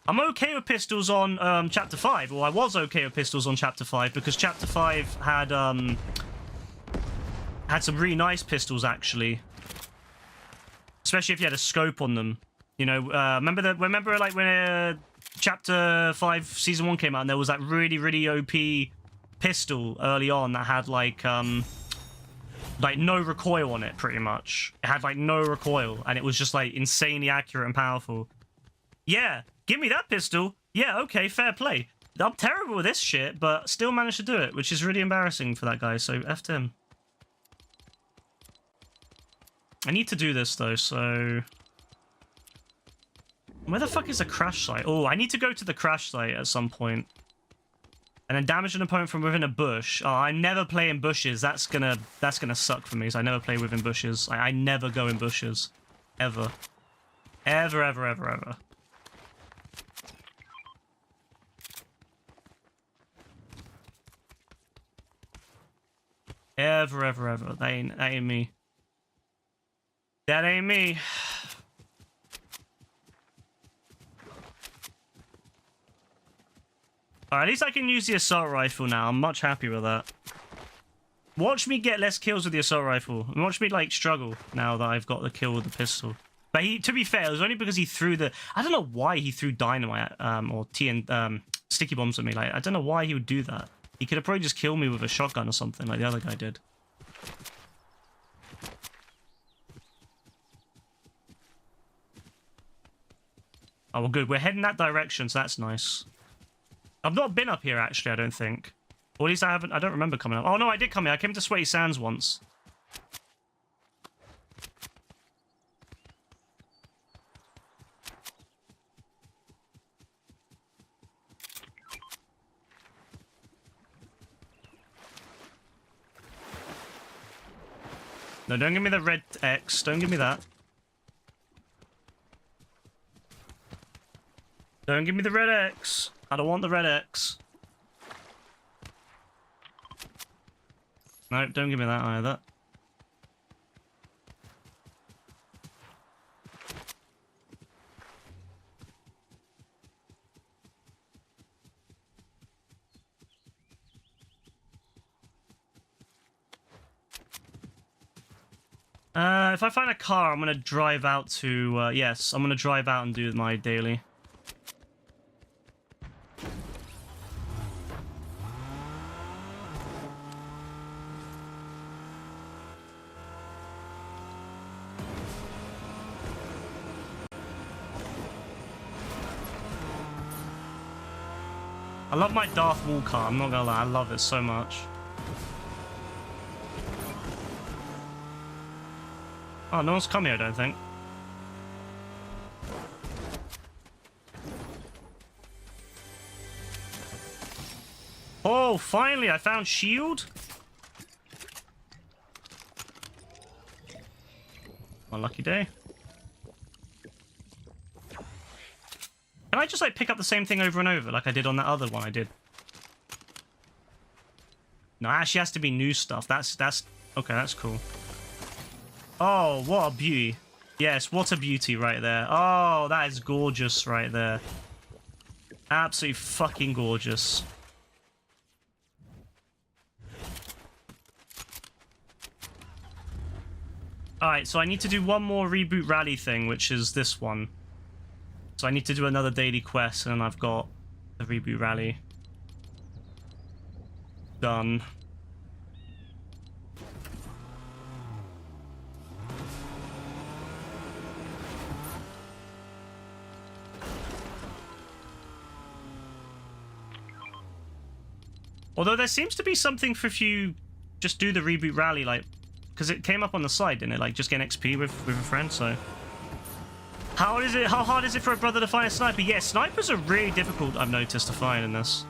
I'm okay with pistols on Chapter 5. Or I was okay with pistols on Chapter 5 because Chapter 5 had some really nice pistols, actually. Especially if you had a scope on them. You know, remember like when Chapter 5 Season 1 came out and there was that really, really OP pistol early on that had like no recoil on it, pretty much. It had like no recoil and it was just like insanely accurate and powerful. Yeah, give me that pistol. Yeah, okay, fair play. I'm terrible with this shit, but still managed to do it, which is really embarrassing for that guy, so F him. I need to do this though, so... Where the fuck is the crash site? Oh, I need to go to the crash site at some point. And then damage an opponent from within a bush. Oh, I never play in bushes. That's gonna suck for me, so I never play within bushes. I never go in bushes. Ever. Ever, ever, ever, ever. Ever, ever, ever. That ain't me. That ain't me. Alright, at least I can use the assault rifle now. I'm much happy with that. Watch me get less kills with the assault rifle. And watch me, like, struggle now that I've got the kill with the pistol. But to be fair, it was only because he threw the... I don't know why he threw dynamite or sticky bombs at me. Like, I don't know why he would do that. He could have probably just killed me with a shotgun or something like the other guy did. Oh, well, good. We're heading that direction, so that's nice. I've not been up here, actually, I don't think. Or at least I don't remember coming up. Oh, no, I did come here. I came to Sweaty Sands once. No, don't give me the red X. Don't give me that. Don't give me the red X. I don't want the red X. Nope, don't give me that either. If I find a car, I'm gonna drive out to, yes, I'm gonna drive out and do my daily. I love my Darth Maul car, I'm not gonna lie, I love it so much. Oh, no one's come here, I don't think. Oh, finally, I found shield. My lucky day. Can I just, like, pick up the same thing over and over, like I did on that other one I did? No, it actually has to be new stuff. That's... Okay, that's cool. Oh, what a beauty. Yes, what a beauty right there. Oh, that is gorgeous right there. Absolutely fucking gorgeous. Alright, so I need to do one more Reboot Rally thing, which is this one. So I need to do another daily quest, and I've got the Reboot Rally done. Although there seems to be something for if you just do the Reboot Rally, like, because it came up on the side, didn't it? Like, just get an XP with a friend, so... How hard is it for a brother to find a sniper? Yeah, snipers are really difficult, I've noticed, to find in this.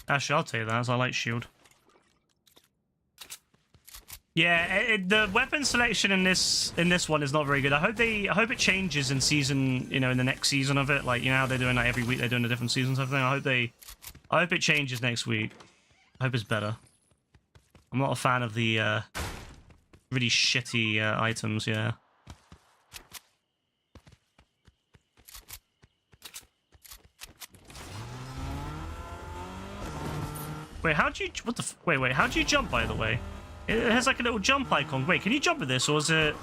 Actually, I'll take that, as I like shield. Yeah, the weapon selection in this one is not very good. I hope it changes in season, in the next season of it. Like, how they're doing that every week, they're doing a different season type of thing. I hope it changes next week. I hope it's better. I'm not a fan of the really shitty items. Yeah. Wait, how'd you... What the... Wait, how'd you jump, by the way? It has, like, a little jump icon. Wait, can you jump with this, or is it...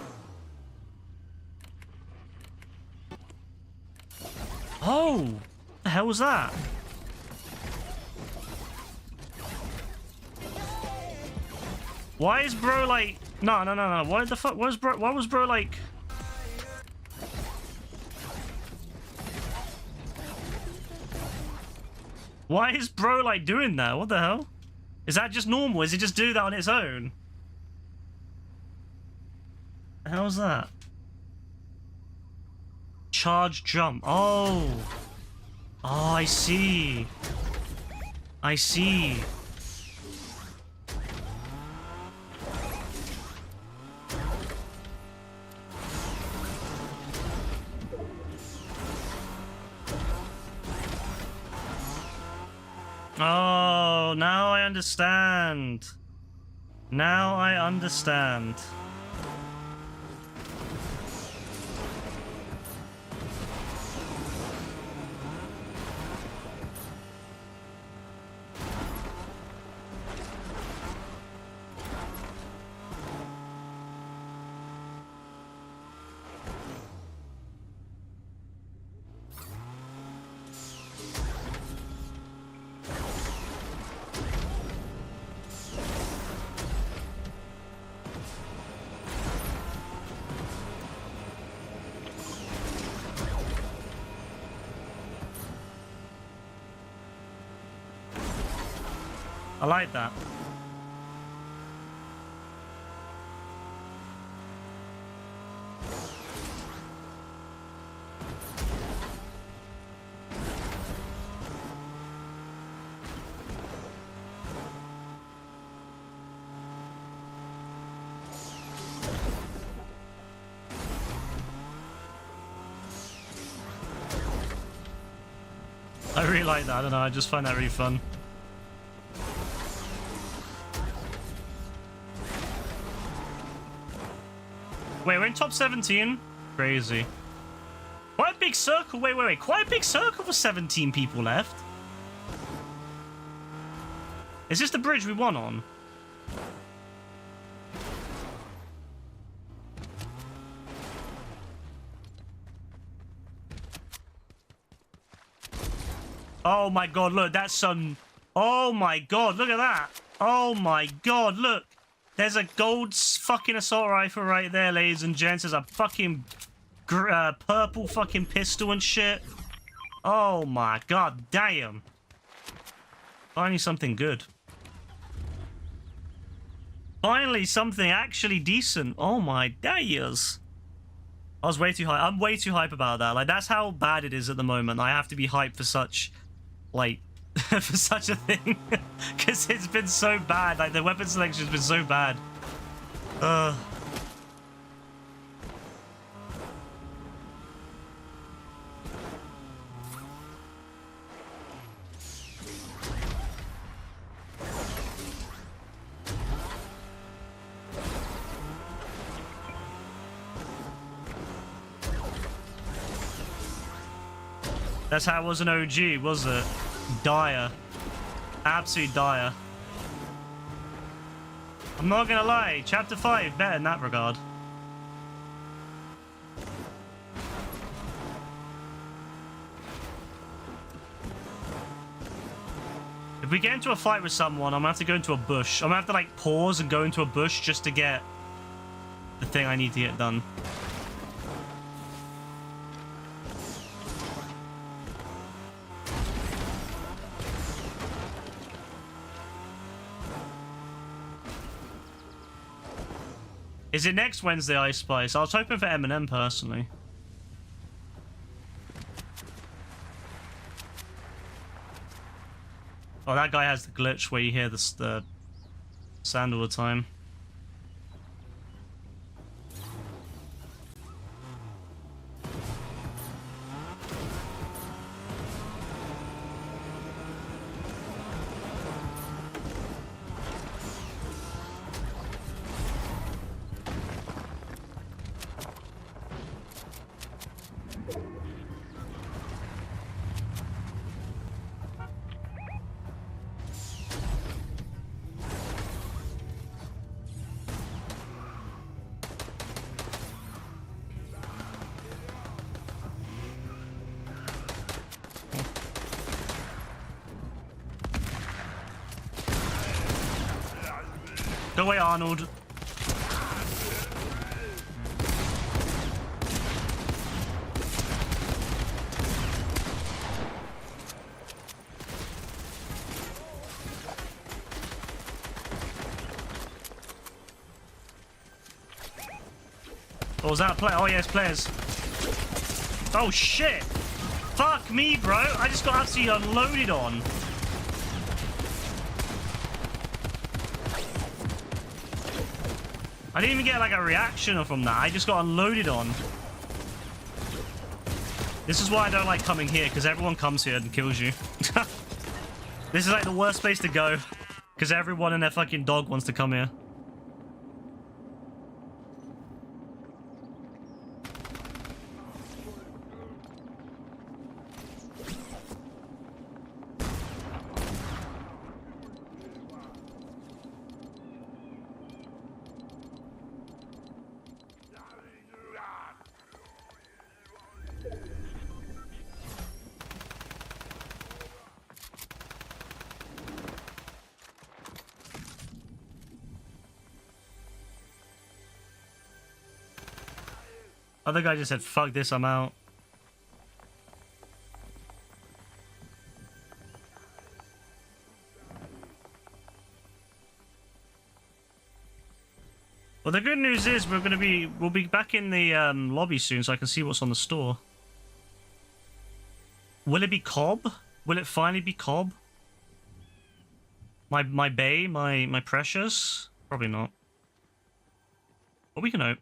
Oh! What the hell was that? Why is bro, like... No. Why the fuck... Why was bro, like... Why is bro, like, doing that? What the hell? Is that just normal? Is it just do that on its own? The hell is that? Charge jump. Oh. Oh, I see. I see. Oh, now I understand. Now I understand. I like that. I really like that. I don't know. I just find that really fun. Wait, we're in top 17? Crazy. Quite a big circle. Wait. Quite a big circle for 17 people left. Is this the bridge we won on? Oh my god, look, that's some... Oh my god, look at that. Oh my god, look. There's a gold fucking assault rifle right there, ladies and gents. There's a fucking purple fucking pistol and shit. Oh my god, damn. Finally something good. Finally something actually decent. Oh my days. I was way too hype. I'm way too hype about that. Like, that's how bad it is at the moment. I have to be hyped for such... like, for such a thing. Because it's been so bad. Like, the weapon selection has been so bad. That's how it was an OG, was it? Dire. Absolutely dire. I'm not gonna lie, Chapter 5 better in that regard. If we get into a fight with someone, I'm gonna have to go into a bush. I'm gonna have to, like, pause and go into a bush just to get the thing I need to get done. Is it next Wednesday, Ice Spice? I was hoping for Eminem, personally. Oh, that guy has the glitch where you hear the sound all the time. Go away, Arnold. What was that? Oh, yes, players. Oh, shit. Fuck me, bro. I just got absolutely unloaded on. I didn't even get, like, a reaction from that. I just got unloaded on. This is why I don't like coming here, because everyone comes here and kills you. This is, like, the worst place to go, because everyone and their fucking dog wants to come here. Other guy just said, fuck this, I'm out. Well, the good news is we'll be back in the lobby soon, so I can see what's on the store. Will it be Cobb? Will it finally be Cobb? My bae, my precious? Probably not. But we can hope.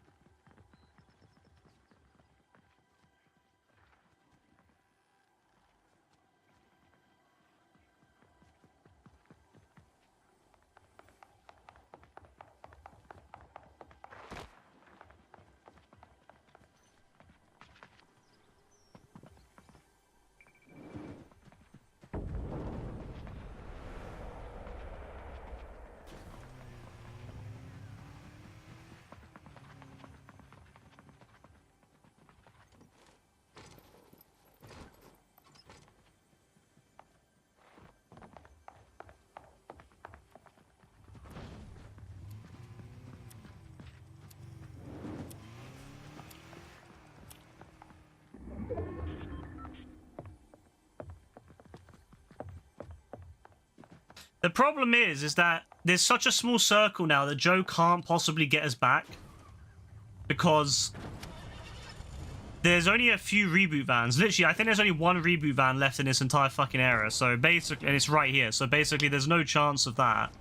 The problem is that there's such a small circle now that Joe can't possibly get us back. Because there's only a few reboot vans. Literally, I think there's only one reboot van left in this entire fucking area. So basically, and it's right here. So basically, there's no chance of that.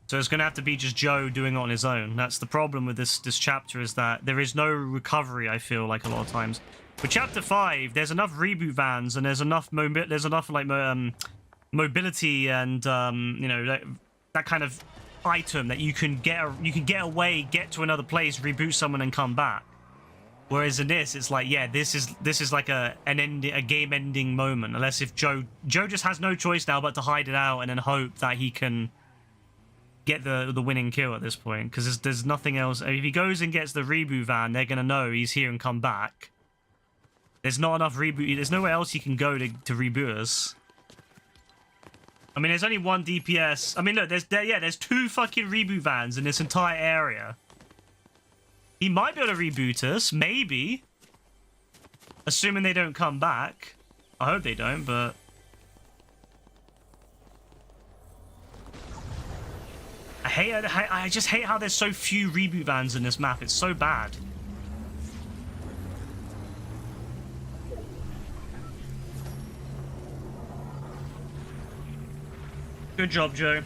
So it's going to have to be just Joe doing it on his own. That's the problem with this chapter, is that there is no recovery, I feel like, a lot of times. With chapter 5, there's enough reboot vans and there's enough like mobility and you know, that kind of item that you can get away, get to another place, reboot someone and come back. Whereas in this, it's like, yeah, this is like a game-ending moment, unless if Joe just has no choice now but to hide it out and then hope that he can get the winning kill at this point, because there's nothing else. If he goes and gets the reboot van, they're gonna know he's here and come back. There's not enough reboot. There's nowhere else he can go to reboot us. I mean, there's only one DPS. I mean, look, there's 2 fucking reboot vans in this entire area. He might be able to reboot us, maybe. Assuming they don't come back. I hope they don't, but... I just hate how there's so few reboot vans in this map. It's so bad. Good job, Joe.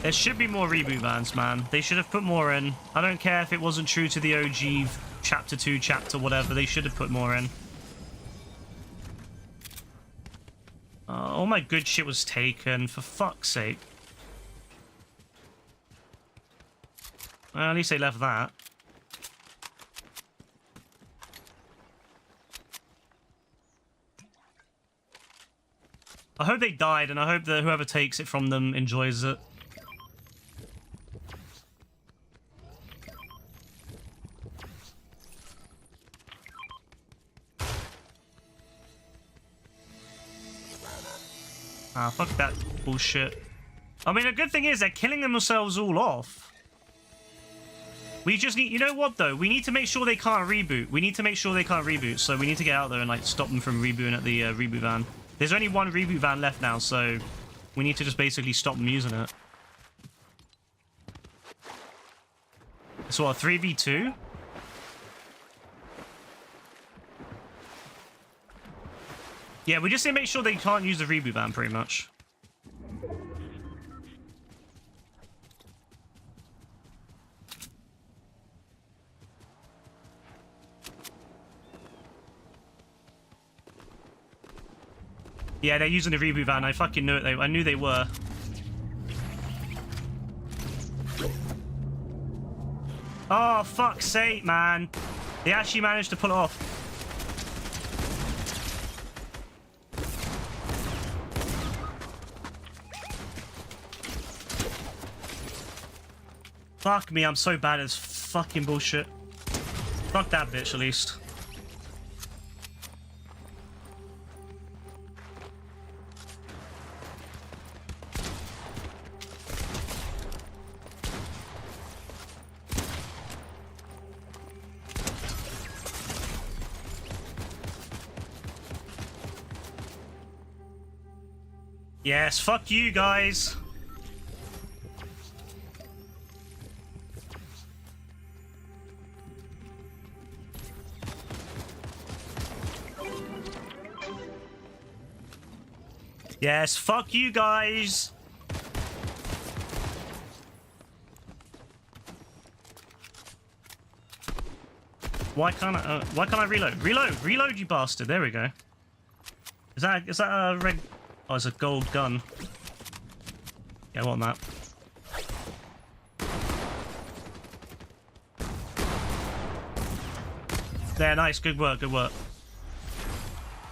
There should be more reboot vans, man. They should have put more in. I don't care if it wasn't true to the OG chapter 2, chapter whatever. They should have put more in. All my good shit was taken, for fuck's sake. Well, at least they left that. I hope they died, and I hope that whoever takes it from them enjoys it. Ah, fuck that bullshit. I mean, the good thing is they're killing themselves all off. We just need... You know what, though? We need to make sure they can't reboot. We need to make sure they can't reboot, so we need to get out there and, like, stop them from rebooting at the reboot van. There's only one reboot van left now, so we need to just basically stop them using it. So what, 3v2? Yeah, we just need to make sure they can't use the reboot van, pretty much. Yeah, they're using the reboot van. I fucking knew it. I knew they were. Oh, fuck's sake, man. They actually managed to pull it off. Fuck me, I'm so bad at this fucking bullshit. Fuck that bitch, at least. Yes, fuck you guys. Yes, fuck you guys. Why can't I reload? Reload, you bastard. There we go. Is that a red? Oh, it's a gold gun. Yeah, I want that. There, nice. Good work, good work.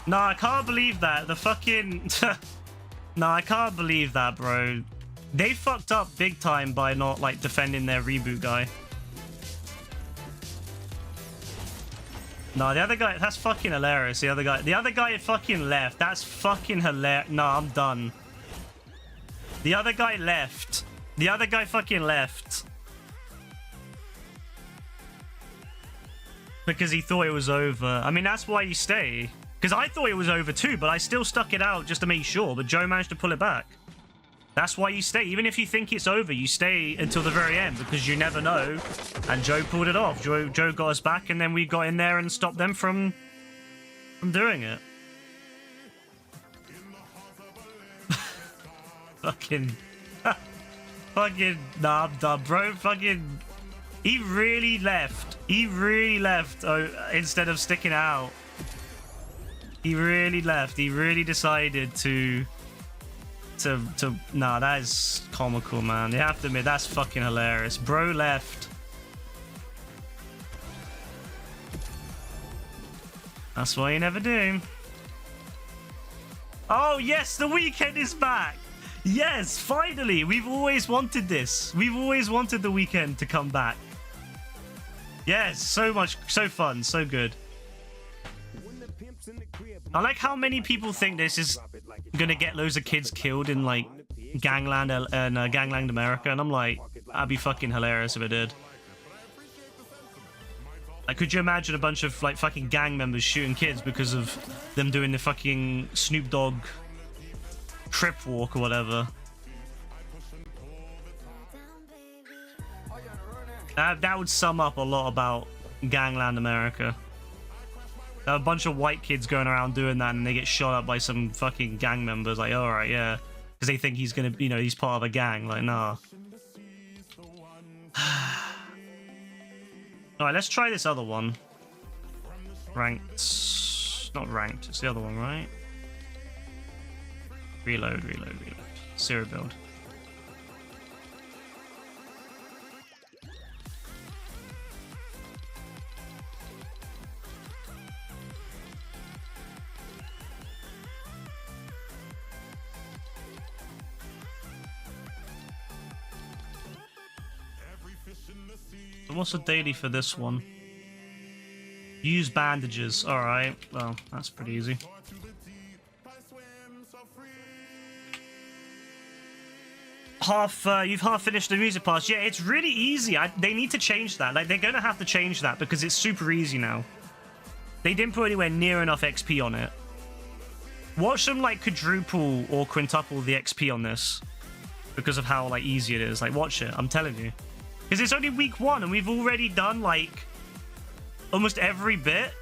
Nah, I can't believe that. The fucking... Nah, I can't believe that, bro. They fucked up big time by not, like, defending their reboot guy. No, the other guy, that's fucking hilarious. The other guy fucking left. That's fucking hilarious. No, I'm done. The other guy left. The other guy fucking left. because he thought it was over. I mean, that's why you stay. Because I thought it was over too, but I still stuck it out just to make sure. But Joe managed to pull it back. That's why you stay. Even if you think it's over, you stay until the very end because you never know. And Joe pulled it off. Joe got us back, and then we got in there and stopped them from doing it. Fucking nah, I'm done, bro. Fucking, he really left. He really left instead of sticking out. He really left. He really decided to nah, that is comical, man. You have to admit, that's fucking hilarious. Bro left. That's why you never do. Oh yes, the weekend is back. Yes, finally. We've always wanted this. We've always wanted the weekend to come back. Yes, so much, so fun, so good. I like how many people think this is gonna get loads of kids killed in like Gangland and Gangland America, and I'm like, that'd be fucking hilarious if it did. Like, could you imagine a bunch of like fucking gang members shooting kids because of them doing the fucking Snoop Dogg Crip walk or whatever? That would sum up a lot about Gangland America. A bunch of white kids going around doing that, and they get shot up by some fucking gang members. Like, all right, yeah, because they think he's gonna, you know, he's part of a gang. Like, nah. All right, let's try this other one. Ranked, not ranked. It's the other one, right? Reload. Zero build. What's the daily for this one? Use bandages. Alright, well, that's pretty easy. You've half finished the music pass. Yeah, it's really easy. They need to change that. Like, they're gonna have to change that because it's super easy now. They didn't put anywhere near enough XP on it. Watch them, like, quadruple or quintuple the XP on this because of how, like, easy it is. Like, watch it. I'm telling you. Because it's only week 1 and we've already done like almost every bit.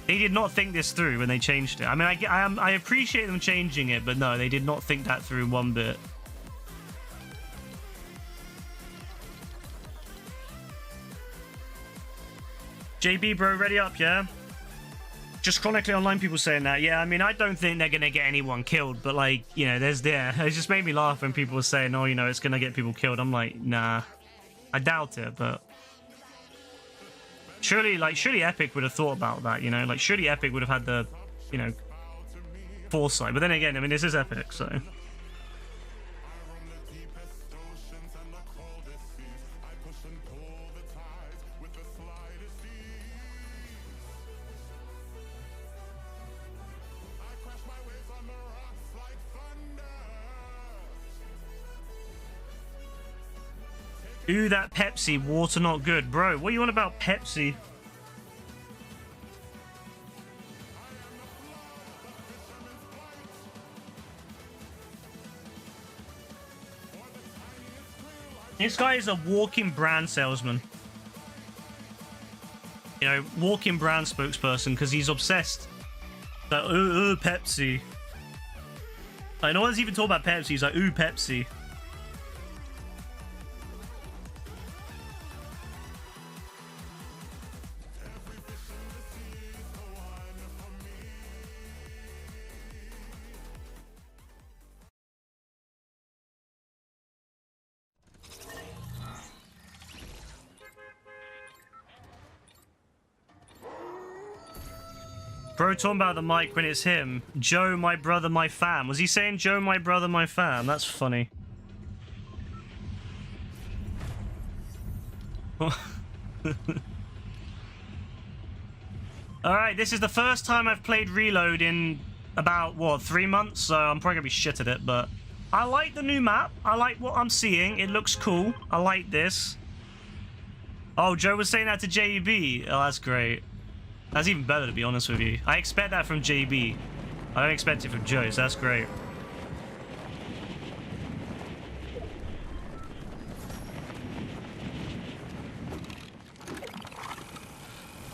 They did not think this through when they changed it. I mean, I appreciate them changing it, but no, they did not think that through one bit. JB, bro, ready up, yeah? Just Chronically Online people saying that. Yeah, I mean, I don't think they're going to get anyone killed, but, like, you know, it just made me laugh when people were saying, oh, you know, it's going to get people killed. I'm like, nah, I doubt it, but surely Epic would have thought about that, you know? Like, surely Epic would have had the, you know, foresight. But then again, I mean, this is Epic, so... Ooh, that Pepsi. Water not good. Bro, what are you on about Pepsi? This guy is a walking brand salesman. You know, walking brand spokesperson because he's obsessed. Like, ooh, Pepsi. Like, no one's even talking about Pepsi. He's like, ooh, Pepsi. Bro talking about the mic when it's him. Joe, my brother, my fam. Was he saying Joe, my brother, my fam? That's funny. Alright, this is the first time I've played Reload in about, what, 3 months? So I'm probably gonna be shit at it, but I like the new map. I like what I'm seeing. It looks cool. I like this. Oh, Joe was saying that to JB. Oh, that's great. That's even better, to be honest with you. I expect that from JB. I don't expect it from Joe, so that's great.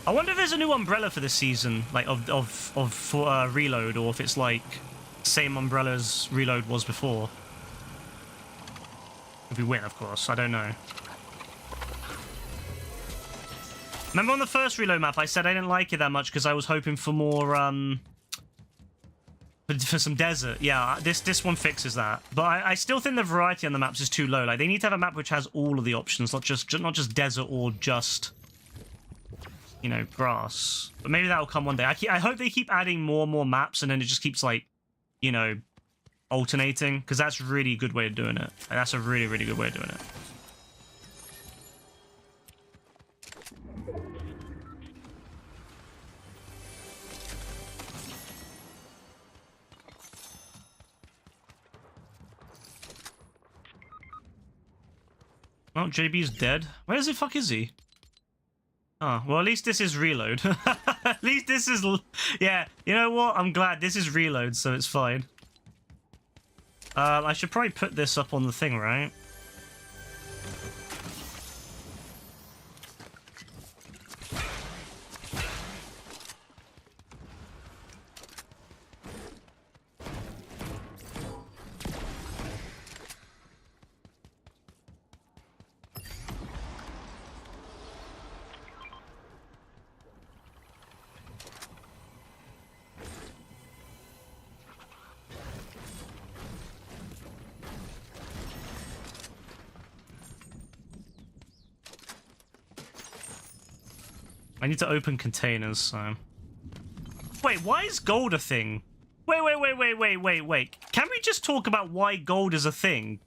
I wonder if there's a new umbrella for this season, like for Reload, or if it's like same umbrella as Reload was before. If we win, of course. I don't know. Remember on the first Reload map, I said I didn't like it that much because I was hoping for more, for some desert. Yeah, this one fixes that. But I still think the variety on the maps is too low. Like, they need to have a map which has all of the options, not just desert or just, you know, grass. But maybe that'll come one day. I hope they keep adding more and more maps, and then it just keeps, like, you know, alternating, because that's a really good way of doing it. That's a really, really good way of doing it. Oh, JB's dead. Where the fuck is he? Oh, well, at least this is Reload. At least this is... Yeah, you know what? I'm glad this is Reload, so it's fine. I should probably put this up on the thing, right? I need to open containers, so... Wait, why is gold a thing? Wait. Can we just talk about why gold is a thing?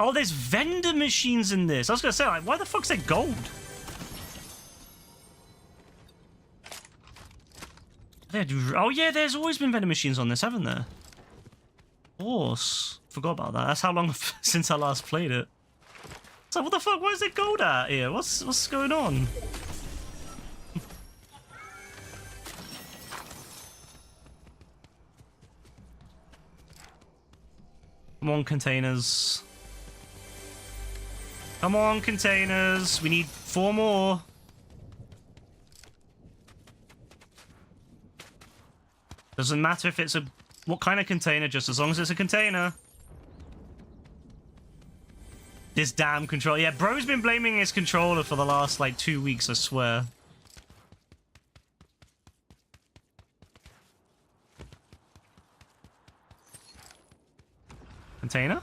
Oh, there's vendor machines in this. I was gonna say, like, why the fuck's there gold? Oh yeah, there's always been vendor machines on this, haven't there? Of course. Forgot about that. That's how long since I last played it. So what the fuck? Why is there gold out here? What's going on? Come on, containers. Come on, containers. We need 4 more. Doesn't matter if it's what kind of container, just as long as it's a container. This damn controller. Yeah, bro's been blaming his controller for the last, like, 2 weeks, I swear. Container?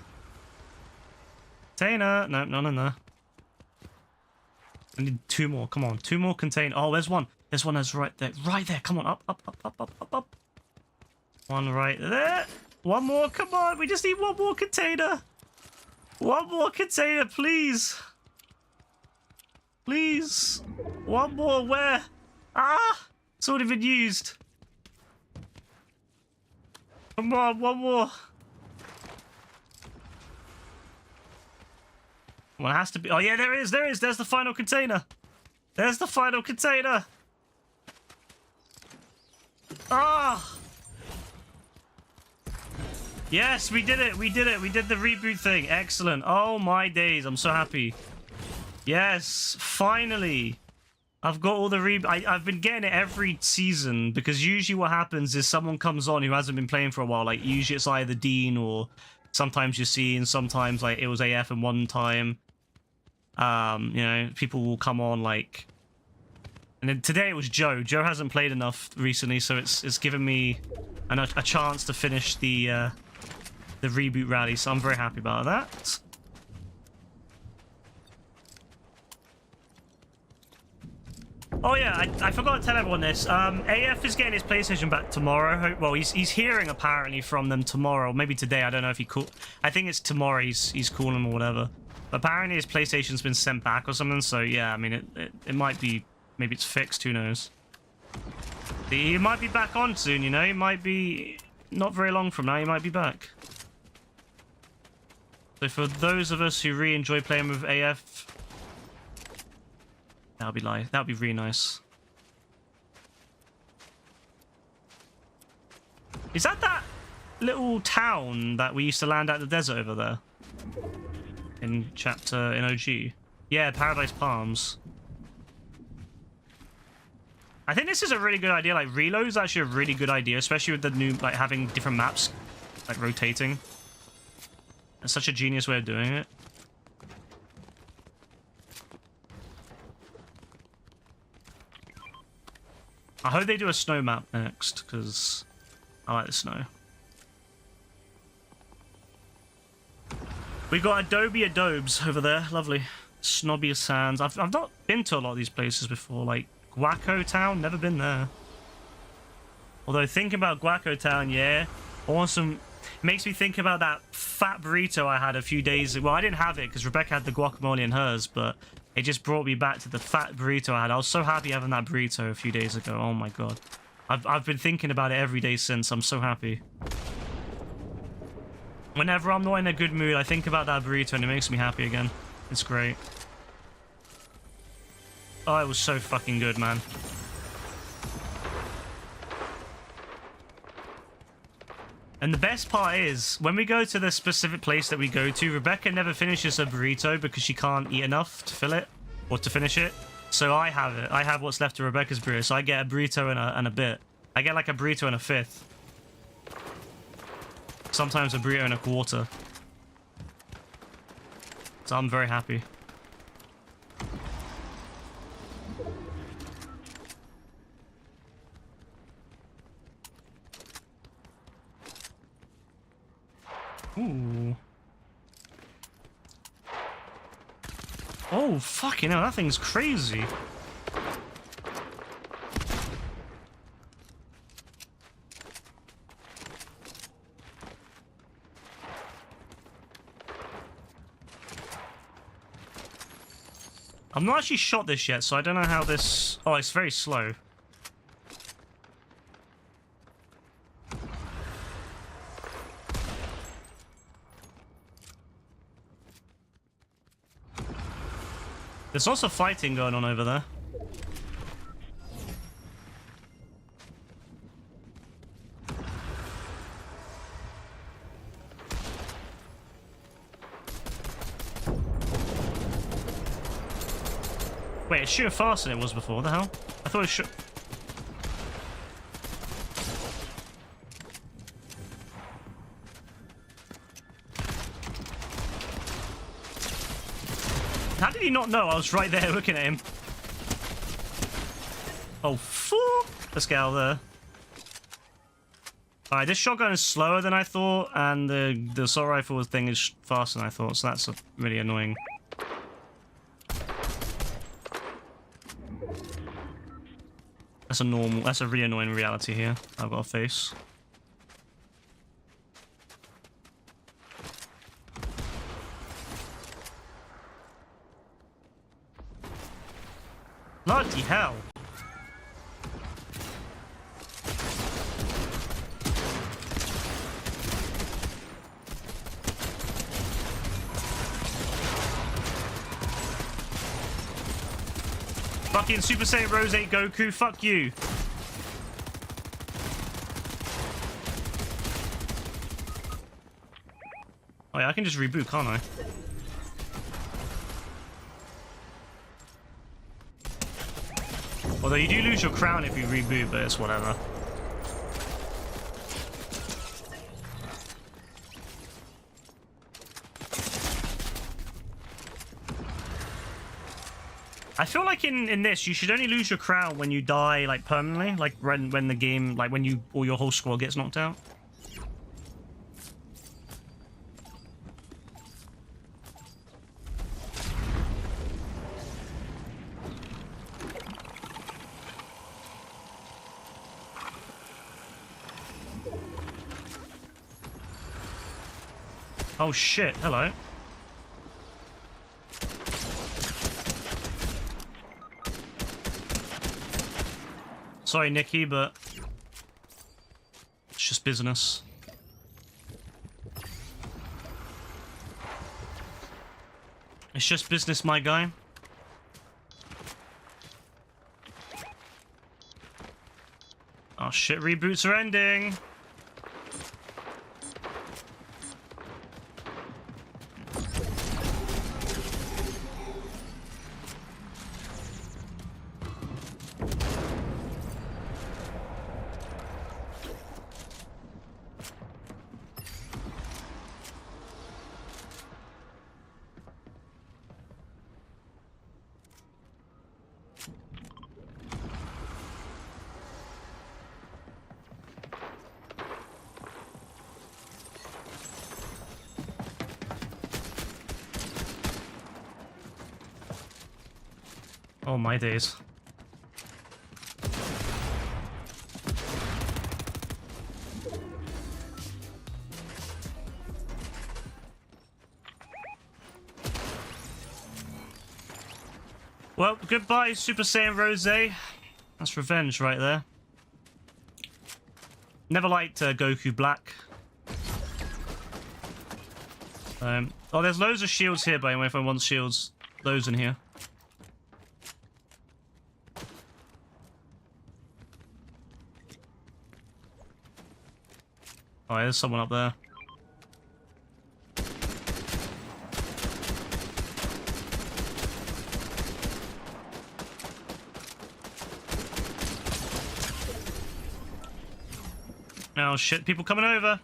Container. No. I need 2 more. Come on. 2 more container. Oh, there's one. There's one that's right there. Right there. Come on. Up. One right there. 1 more. Come on. We just need 1 more container. 1 more container, please. Please. 1 more. Where? Ah! It's already been used. Come on. 1 more. Well, it has to be. Oh, yeah, there is. There's the final container. There's the final container. Ah! Yes, we did it. We did the reboot thing. Excellent. Oh, my days. I'm so happy. Yes, finally. I've got all the I've been getting it every season, because usually what happens is someone comes on who hasn't been playing for a while. Like, usually it's either Dean, or sometimes you see, and sometimes, like, it was AF and one time. You know, people will come on, like, and then today it was Joe. Joe hasn't played enough recently, so it's given me a chance to finish the reboot rally, so I'm very happy about that. Oh yeah, I forgot to tell everyone this. AF is getting his PlayStation back tomorrow. Well, he's hearing apparently from them tomorrow, maybe today. I don't know if he called. I think it's tomorrow. He's calling or whatever. But apparently his PlayStation's been sent back or something. So yeah, I mean it might be, maybe it's fixed. Who knows? He might be back on soon. You know, he might be not very long from now. He might be back. So for those of us who really enjoy playing with AF, That would be really nice. Is that little town that we used to land at the desert over there? In OG? Yeah, Paradise Palms. I think this is a really good idea. Like, reload is actually a really good idea, especially with the new, like, having different maps, like, rotating. It's such a genius way of doing it. I hope they do a snow map next, because I like the snow. We got Adobes over there. Lovely. Snobby Sands. I've not been to a lot of these places before. Like, Guaco Town, never been there. Although, thinking about Guaco Town, yeah. Awesome. Makes me think about that fat burrito I had a few days ago. Well, I didn't have it because Rebecca had the guacamole in hers, but it just brought me back to the fat burrito I had. I was so happy having that burrito a few days ago. Oh my god. I've been thinking about it every day since. I'm so happy. Whenever I'm not in a good mood, I think about that burrito and it makes me happy again. It's great. Oh, it was so fucking good, man. And the best part is, when we go to the specific place that we go to, Rebecca never finishes her burrito because she can't eat enough to fill it, or to finish it. So I have it. I have what's left of Rebecca's burrito, so I get a burrito and a bit. I get like a burrito and a fifth. Sometimes a burrito and a quarter. So I'm very happy. Ooh. Oh, fucking hell, that thing's crazy. I'm not actually shot this yet, so I don't know how this... Oh, it's very slow. There's also fighting going on over there. Wait, it's shooting faster than it was before. What the hell? I thought it should... How did he not know I was right there looking at him? Oh, fuck! Let's get out of there. Alright, this shotgun is slower than I thought, and the assault rifle thing is faster than I thought, so that's really annoying. That's a really annoying reality here I've got to face. Bloody hell. Fucking Super Saiyan Rose 8 Goku, fuck you. Oh yeah, I can just reboot, can't I? Although you do lose your crown if you reboot, but it's whatever. I feel like in this, you should only lose your crown when you die, like, permanently. Like, when the game, like, when or your whole squad gets knocked out. Oh shit, hello. Sorry, Nikki, but it's just business. It's just business, my guy. shit, reboots are ending. Oh my days. Well, goodbye, Super Saiyan Rose. That's revenge right there. Never liked Goku Black. Oh, there's loads of shields here, by the way, if I want shields. Loads in here. Oh, there's someone up there. Oh shit, people coming over.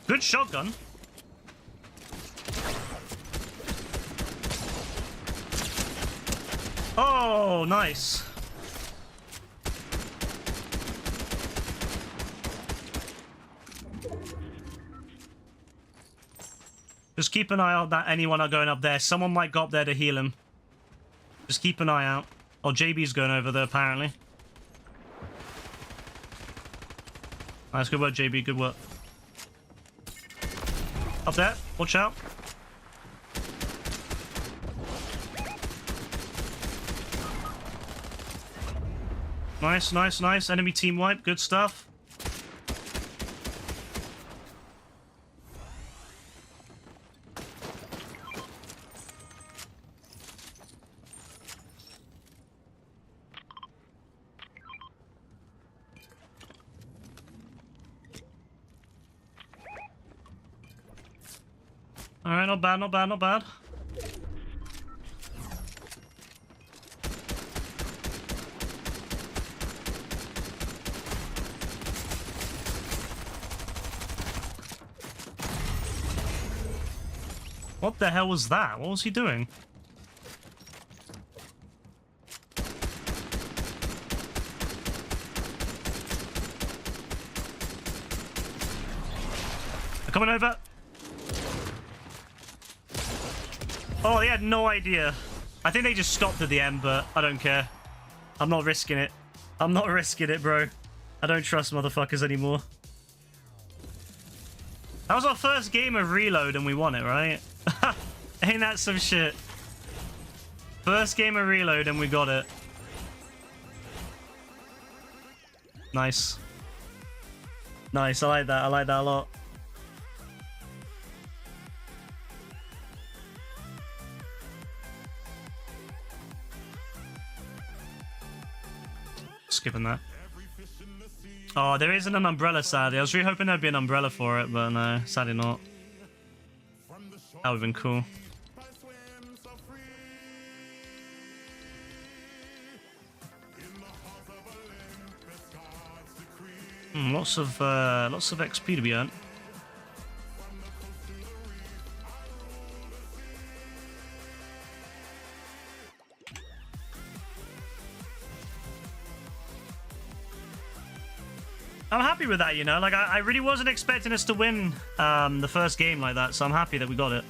Good shotgun. Oh, nice. Just keep an eye out that anyone are going up there. Someone might go up there to heal him. Just keep an eye out. Oh, JB's going over there, apparently. Nice, good work, JB. Good work. Up there. Watch out. Nice, nice, nice. Enemy team wipe. Good stuff. Alright, not bad, not bad, not bad. What the hell was that? What was he doing? They're coming over. Oh, they had no idea. I think they just stopped at the end, but I don't care. I'm not risking it. I'm not risking it, bro. I don't trust motherfuckers anymore. That was our first game of Reload and we won it, right? Ain't that some shit? First game of Reload and we got it. Nice. Nice, I like that. I like that a lot. Skipping that. Oh, there isn't an umbrella, sadly. I was really hoping there'd be an umbrella for it, but no, sadly not. That would've been cool. Lots of XP to be earned. I'm happy with that, you know? Like, I really wasn't expecting us to win the first game like that, so I'm happy that we got it.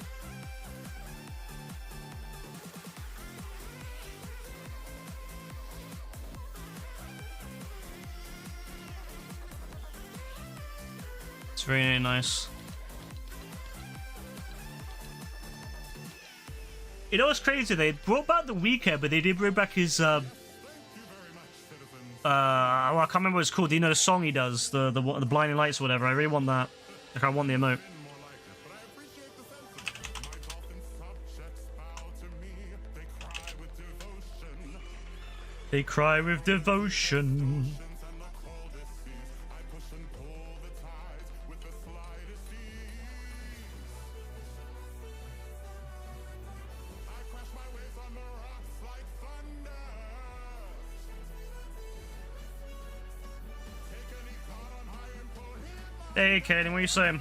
It's very nice. You know what's crazy? They brought back the weekend, but they did bring back his well, I can't remember what it's called. Do you know the song he does? The blinding lights or whatever. I really want that. Like, I want the emote. They cry with devotion. Hey, Kaden, what are you saying?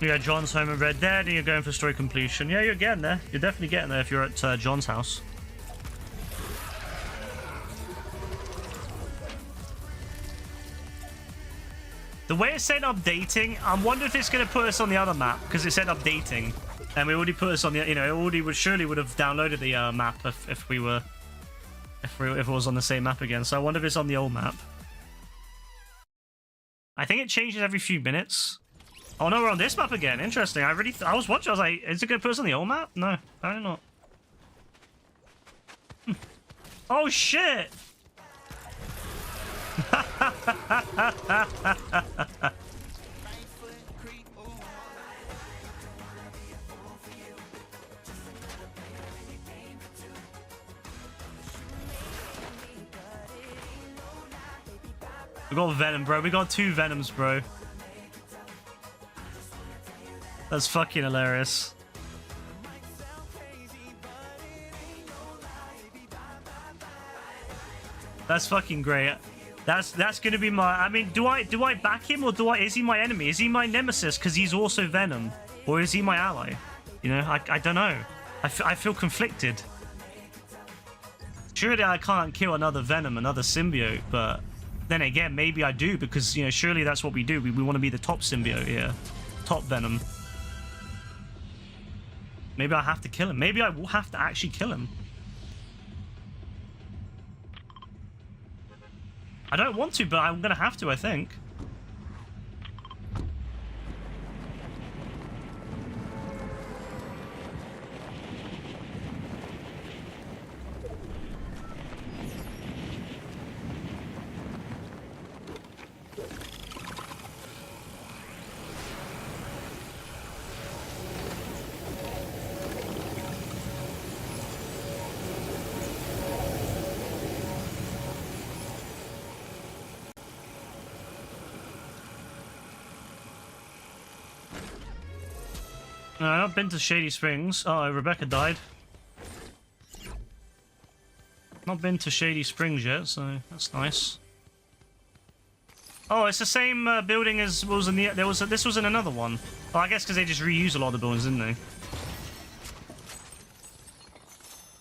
Yeah, John's home in Red Dead, and you're going for story completion. Yeah, you're getting there. You're definitely getting there if you're at John's house. The way it said updating, I'm wondering if it's going to put us on the other map, because it said updating. And we already put us on the, you know, it already would surely would have downloaded the map if it was on the same map again. So I wonder if it's on the old map. I think it changes every few minutes. Oh no, we're on this map again. Interesting. I was watching. I was like, is it going to put us on the old map? No, apparently not. Oh shit! We got Venom, bro. We got 2 Venoms, bro. That's fucking hilarious. That's fucking great. That's gonna be my. I mean, do I back him or is he my enemy? Is he my nemesis because he's also Venom, or is he my ally? You know, I don't know. I feel conflicted. Surely I can't kill another Venom, another symbiote, but then again, maybe I do because, you know, surely that's what we do. We want to be the top symbiote here, top Venom. Maybe I have to kill him. Maybe I will have to actually kill him. I don't want to, but I'm gonna have to, I think. No, I've not been to Shady Springs. Oh, Rebecca died. Not been to Shady Springs yet, so that's nice. Oh, it's the same building as was in the. This was in another one. Oh, I guess because they just reused a lot of the buildings, didn't they?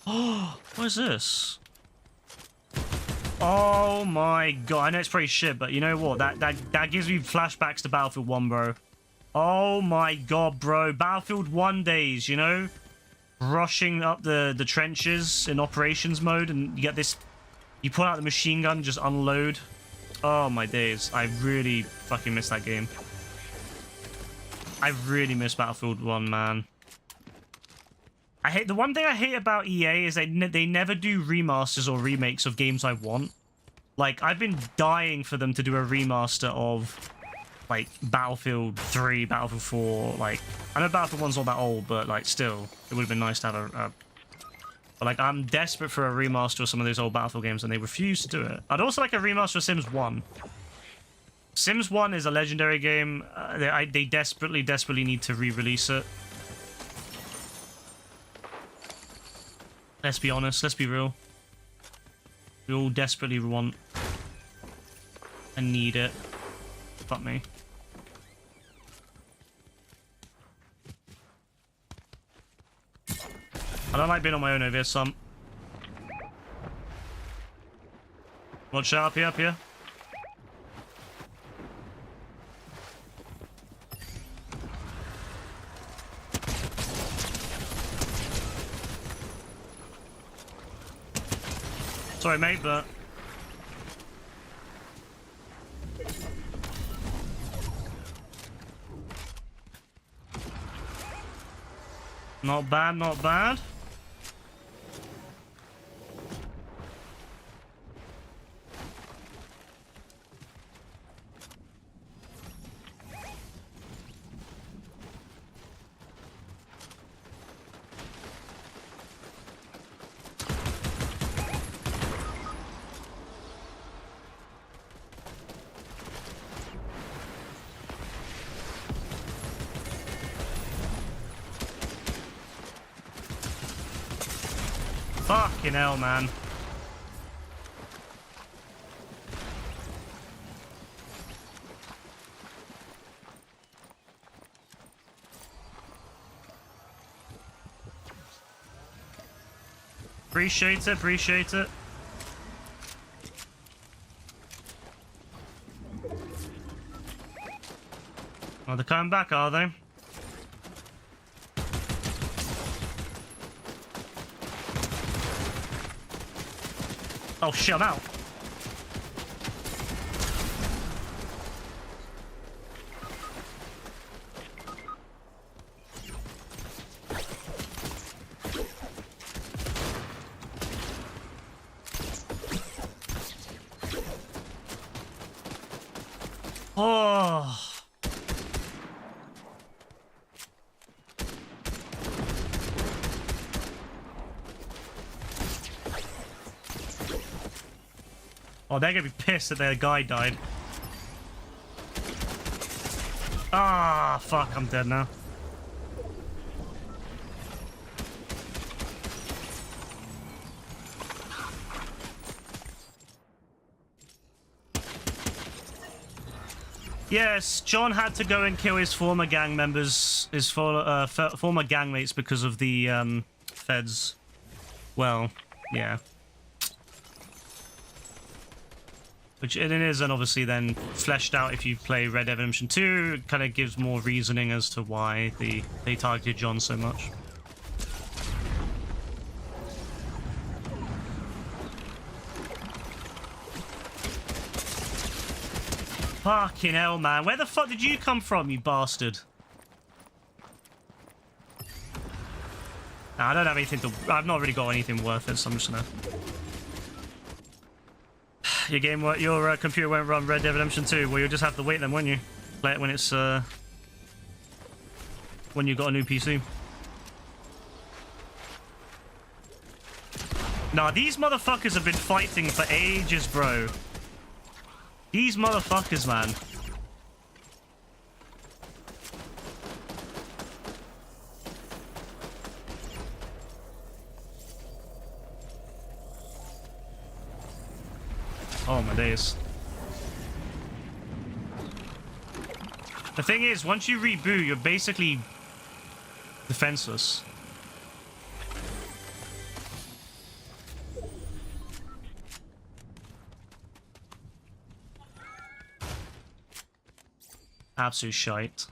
Oh, what is this? Oh my god! I know it's pretty shit, but you know what? That gives me flashbacks to Battlefield 1, bro. Oh my god, bro. Battlefield 1 days, you know? Rushing up the trenches in operations mode, and you get this... You pull out the machine gun and just unload. Oh my days. I really fucking miss that game. I really miss Battlefield 1, man. The one thing I hate about EA is they never do remasters or remakes of games I want. Like, I've been dying for them to do a remaster of... like Battlefield 3, Battlefield 4, like, I know Battlefield 1's not that old, but like, still, it would have been nice to have but like, I'm desperate for a remaster of some of those old Battlefield games, and they refuse to do it. I'd also like a remaster of Sims 1. Sims 1 is a legendary game. They desperately need to re-release it. Let's be honest, let's be real. We all desperately want and need it. Fuck me. I don't like being on my own over here, son. Watch out, up here, up here. Sorry, mate, but... Not bad, not bad. Fucking hell, man. Appreciate it, appreciate it. Oh, they're coming back, are they? Oh shit, I'm out. Oh. Oh, they're gonna be pissed that their guy died. Ah, fuck, I'm dead now. Yes, John had to go and kill his former gang members, his former gang mates because of the feds. Well, yeah. Which it isn't obviously then fleshed out if you play Red Dead Redemption 2. It kind of gives more reasoning as to why they targeted John so much. Fucking hell, man. Where the fuck did you come from, you bastard? Nah, I don't have anything to... I've not really got anything worth it, so I'm just gonna... Your computer won't run Red Dead Redemption 2. Well, you'll just have to wait then, won't you? Play it when it's, when you've got a new PC. Nah, these motherfuckers have been fighting for ages, bro. These motherfuckers, man. Oh my days. The thing is, once you reboot, you're basically defenseless. Absolute shite.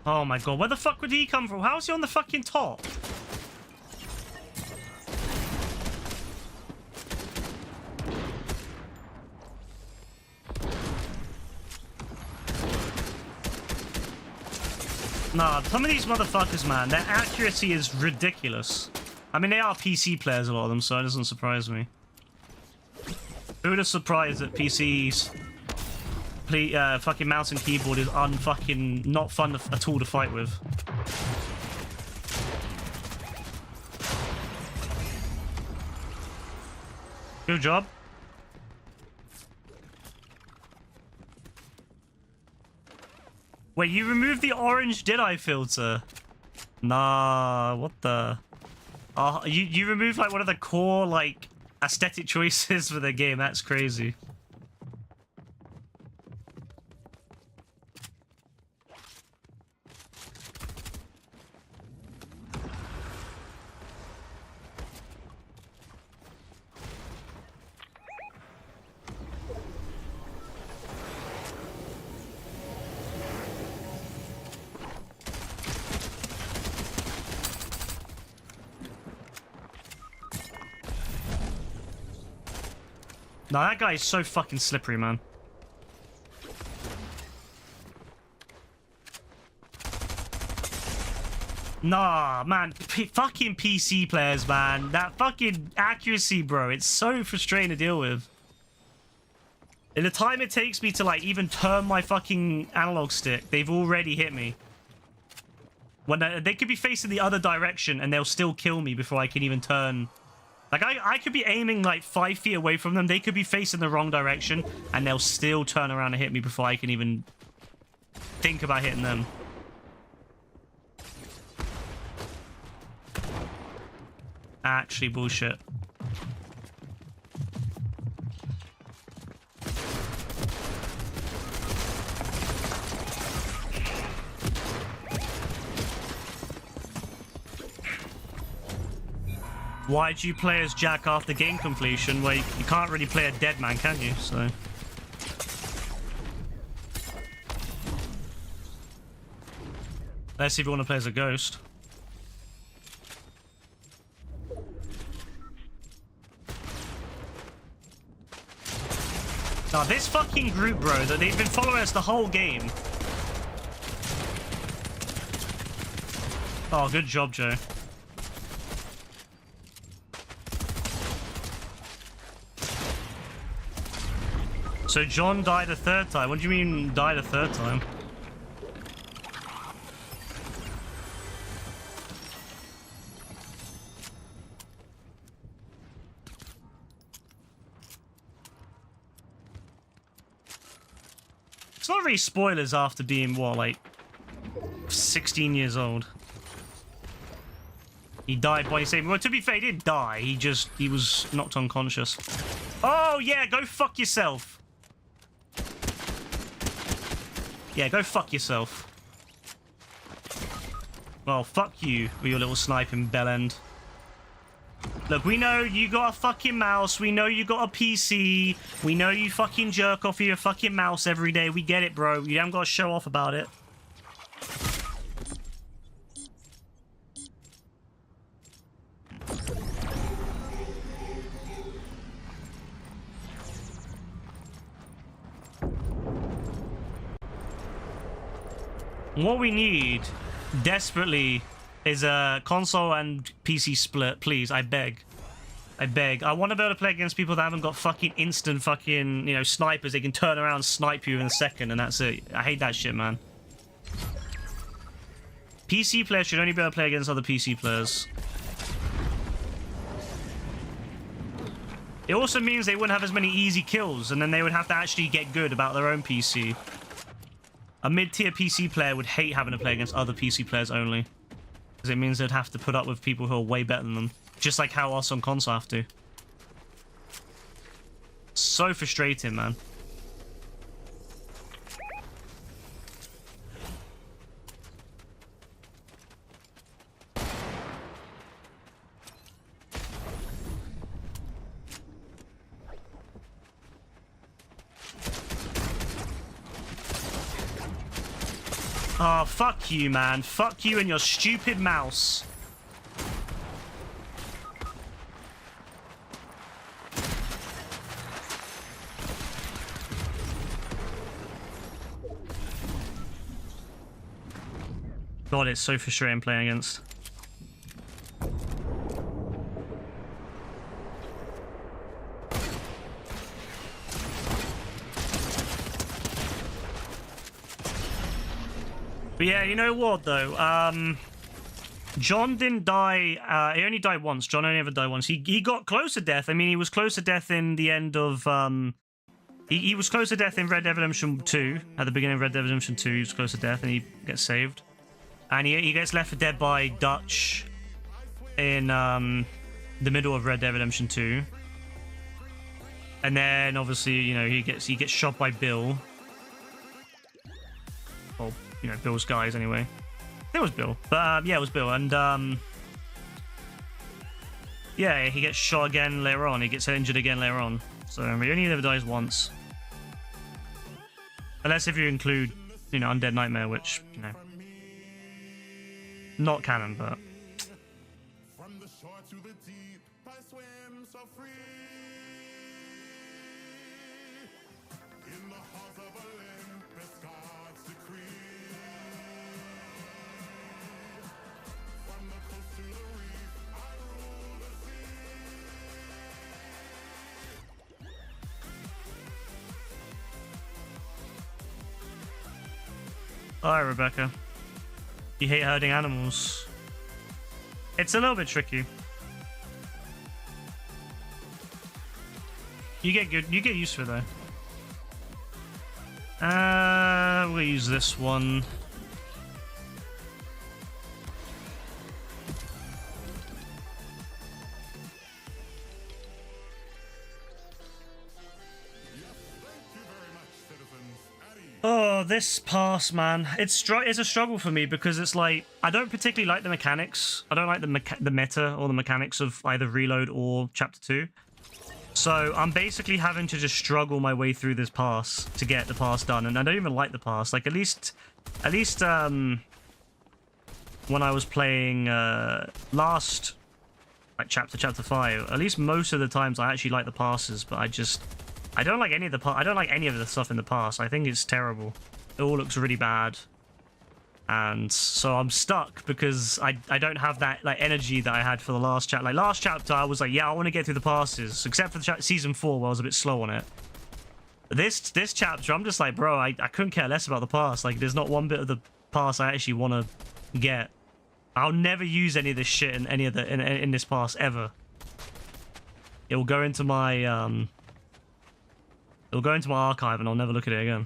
Oh my god, where the fuck would he come from? How is he on the fucking top? Nah, some of these motherfuckers, man, their accuracy is ridiculous. I mean, they are PC players, a lot of them, so it doesn't surprise me. Who would have surprised that PCs... fucking mouse and keyboard is unfucking not fun at all to fight with. Good job. Wait, you removed the orange Deadeye filter? Nah, what the... you removed like one of the core like aesthetic choices for the game. That's crazy. No, that guy is so fucking slippery, man. Nah, man. Fucking PC players, man. That fucking accuracy, bro. It's so frustrating to deal with. In the time it takes me to, like, even turn my fucking analog stick, they've already hit me. When they could be facing the other direction and they'll still kill me before I can even turn. Like, I could be aiming, like, 5 feet away from them. They could be facing the wrong direction and they'll still turn around and hit me before I can even think about hitting them. Actually bullshit. Why'd you play as Jack after game completion? Well, you can't really play a dead man, can you? So. Let's see if you want to play as a ghost. Now, this fucking group, bro, that they've been following us the whole game. Oh, good job, Joe. So John died a third time. What do you mean died a third time? It's not really spoilers after being, what, like 16 years old. He died by saying, well, to be fair, he didn't die. He was knocked unconscious. Oh, yeah, go fuck yourself. Yeah, go fuck yourself. Well, fuck you with your little sniping bellend. Look, we know you got a fucking mouse. We know you got a PC. We know you fucking jerk off your fucking mouse every day. We get it, bro. You haven't got to show off about it. What we need, desperately, is a console and PC split, please. I beg. I beg. I want to be able to play against people that haven't got fucking instant fucking, you know, snipers. They can turn around and snipe you in a second, and that's it. I hate that shit, man. PC players should only be able to play against other PC players. It also means they wouldn't have as many easy kills, and then they would have to actually get good about their own PC. A mid-tier PC player would hate having to play against other PC players only. Because it means they'd have to put up with people who are way better than them. Just like how us on console have to. So frustrating, man. Oh, fuck you, man. Fuck you and your stupid mouse. God, it's so frustrating playing against. But yeah, you know what, though? John didn't die. He only died once. John only ever died once. He got close to death. I mean, he was close to death in the end of... He was close to death in Red Dead Redemption 2. At the beginning of Red Dead Redemption 2, he was close to death and he gets saved. And he gets left for dead by Dutch in the middle of Red Dead Redemption 2. And then, obviously, you know, he gets shot by Bill. Or, you know, Bill's guys, anyway. It was Bill. But, yeah, it was Bill. And, yeah, he gets shot again later on. He gets injured again later on. So, he only ever dies once. Unless if you include, you know, Undead Nightmare, which, you know, not canon, but... From the shore to the deep, I swim so free. the halls of Olympus, God's decree. From the coast to the reef, I rule the sea. Alright, Rebecca. You hate herding animals. It's a little bit tricky. You get used to it though. We'll use this one. Oh, this pass, man. It's a struggle for me because it's like I don't particularly like the mechanics. I don't like the meta or the mechanics of either Reload or Chapter 2. So I'm basically having to just struggle my way through this pass to get the pass done, and I don't even like the pass. Like at least when I was playing last like chapter 5, at least most of the times I actually like the passes, but I don't like any of the stuff in the pass. I think it's terrible. It all looks really bad. And so I'm stuck because I don't have that like energy that I had for the last chapter. Like last chapter, I was like, yeah, I want to get through the passes, except for season 4 where I was a bit slow on it. But this chapter, I'm just like, bro, I couldn't care less about the pass. Like, there's not one bit of the pass I actually want to get. I'll never use any of this shit in any of the in this pass ever. It will go into my it'll go into my archive, and I'll never look at it again.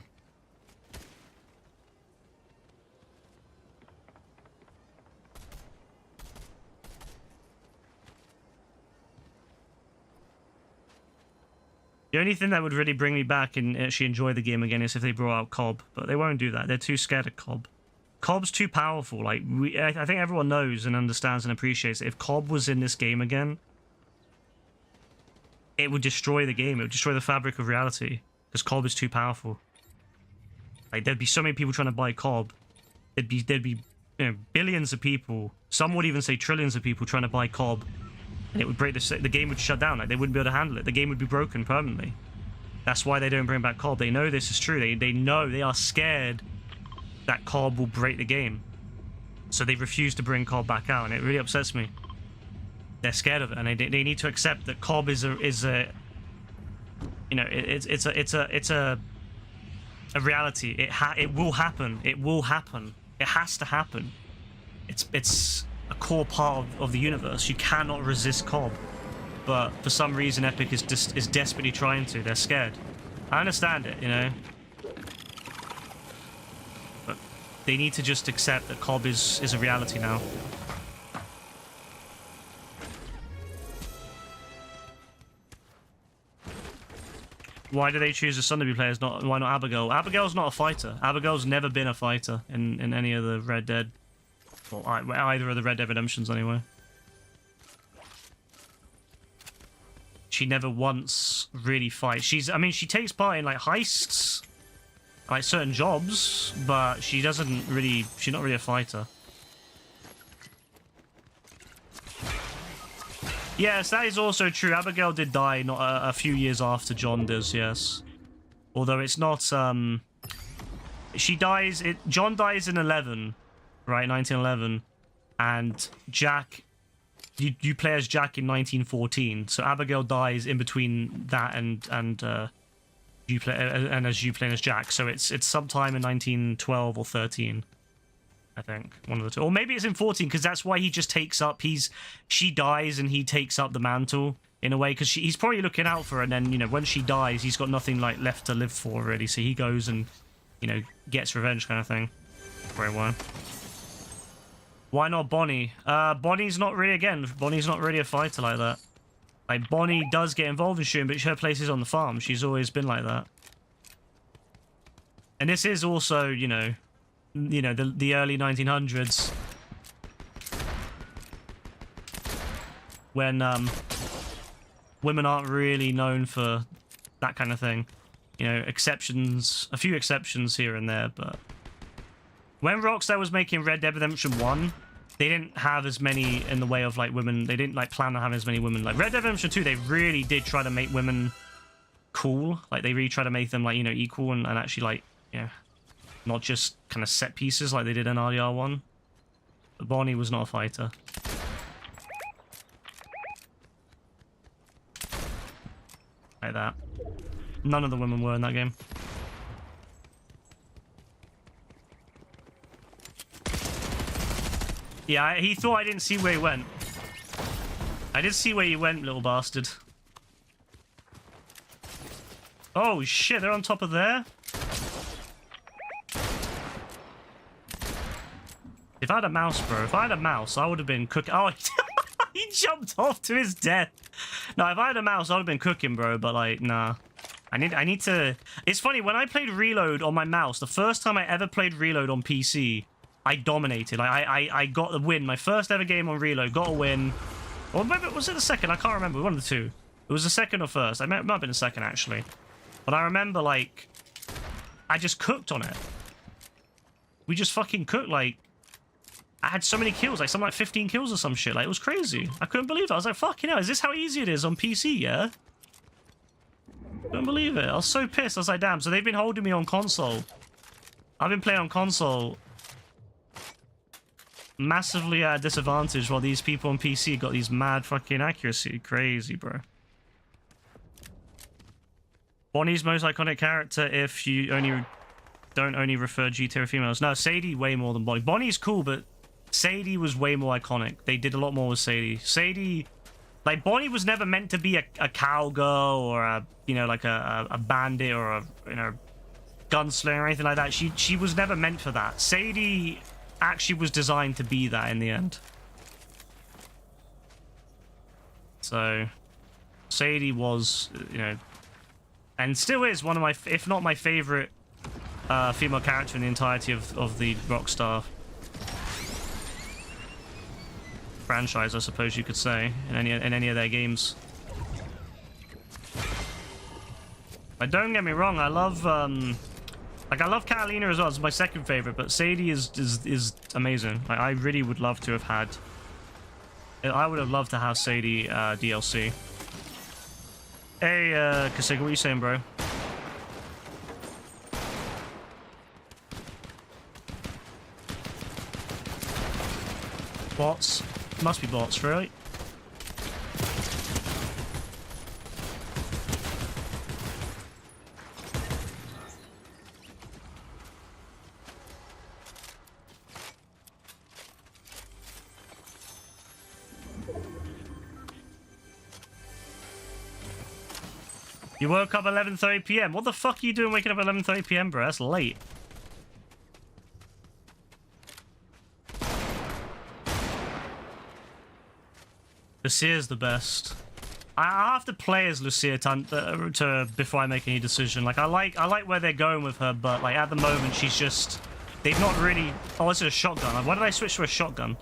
The only thing that would really bring me back and actually enjoy the game again is if they brought out Cobb, but they won't do that. They're too scared of Cobb. Cobb's too powerful. Like I think everyone knows and understands and appreciates that if Cobb was in this game again, it would destroy the game. It would destroy the fabric of reality because Cobb is too powerful. Like there'd be so many people trying to buy Cobb. There'd be billions of people. Some would even say trillions of people trying to buy Cobb. And it would break the game would shut down. Like they wouldn't be able to handle it. The game would be broken permanently. That's why they don't bring back Cobb. They know this is true. They know, they are scared that Cobb will break the game. So they refuse to bring Cobb back out, and it really upsets me. They're scared of it, and they need to accept that Cobb is a you know, it's a reality. It will happen. It will happen. It has to happen. It's a core part of the universe. You cannot resist Cobb, but for some reason Epic is desperately trying to. They're scared. I understand it, you know, but they need to just accept that Cobb is a reality now. Why do they choose the Son to be players? Why not Abigail? Abigail's not a fighter. Abigail's never been a fighter in any of the Red Dead. Well, either of the Red Dead Redemptions, anyway. She never once really fights. I mean, she takes part in, like, heists, like, certain jobs, but she's not really a fighter. Yes, that is also true. Abigail did die not a few years after John does, yes. Although it's not, she dies, John dies in 11. Right, 1911, and Jack, you play as Jack in 1914. So Abigail dies in between that and you play as you playing as Jack. So it's sometime in 1912 or 13, I think, one of the two, or maybe it's in 14 because that's why he just takes up. She dies and he takes up the mantle in a way because he's probably looking out for her, and then when she dies, he's got nothing like left to live for really. So he goes and gets revenge kind of thing. Very well. Why not Bonnie? Bonnie's not really a fighter like that. Like, Bonnie does get involved in shooting, but her place is on the farm. She's always been like that. And this is also, the early 1900s. When, women aren't really known for that kind of thing. Exceptions, a few exceptions here and there, but... When Rockstar was making Red Dead Redemption 1, they didn't have as many in the way of, like, women. They didn't, like, plan on having as many women. Like, Red Dead Redemption 2, they really did try to make women cool. Like they really try to make them like, you know, equal and actually like, you know, not just kind of set pieces like they did in RDR1. But Bonnie was not a fighter. Like that. None of the women were in that game. Yeah, he thought I didn't see where he went. I did see where he went, little bastard. Oh shit, they're on top of there? If I had a mouse, bro, if I had a mouse, I would have been cooking. Oh, he jumped off to his death. No, if I had a mouse, I would have been cooking, bro, but like, nah. I need to... It's funny, when I played Reload on my mouse, the first time I ever played Reload on PC, I dominated. Like, I got the win. My first ever game on Reload, got a win. Or maybe, was it the second? I can't remember. One of the two. It was the second or first. It might have been the second, actually. But I remember, like, I just cooked on it. We just fucking cooked, like... I had so many kills, like something like 15 kills or some shit. Like, it was crazy. I couldn't believe it. I was like, fucking hell, is this how easy it is on PC, yeah? Couldn't believe it. I was so pissed. I was like, damn, so they've been holding me on console. I've been playing on console massively at a disadvantage while these people on PC got these mad fucking accuracy. Crazy, bro. Bonnie's most iconic character if you don't only refer G-tier females. No, Sadie way more than Bonnie. Bonnie's cool, but Sadie was way more iconic. They did a lot more with Sadie. Sadie, like, Bonnie was never meant to be a cowgirl or a, you know, like a bandit or a, you know, gunslinger or anything like that. She was never meant for that. Sadie actually was designed to be that in the end. So, Sadie was, you know, and still is one of my, if not my favorite female character in the entirety of the Rockstar franchise, I suppose you could say, in any of their games. But don't get me wrong, I love like I love Catalina as well. It's my second favorite, but Sadie is amazing. Like, I really would love to have had. I would have loved to have Sadie DLC. Hey, Kasiga, what are you saying, bro? Bots. Must be bots, right? You woke up 11:30 p.m. What the fuck are you doing waking up at 11:30 p.m., bro? That's late. Lucia's the best. I have to play as Lucia to before I make any decision. Like, I like where they're going with her, but like at the moment she's just, they've not really. Oh, this is a shotgun. Why did I switch to a shotgun?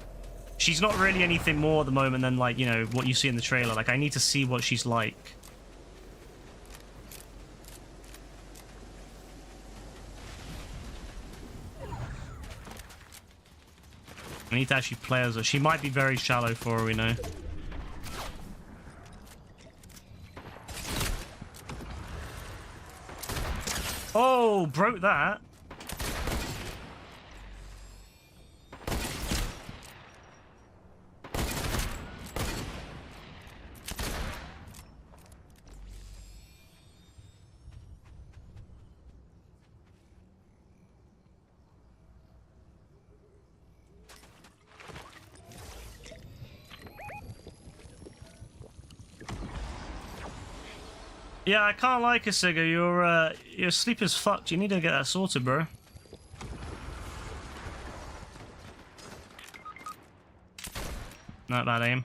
She's not really anything more at the moment than, like, you know, what you see in the trailer. Like, I need to see what she's like. I need to actually play as her. She might be very shallow for all we know. Oh, broke that. Yeah, I can't lie, Kasiga. Your sleep is fucked. You need to get that sorted, bro. Not bad aim.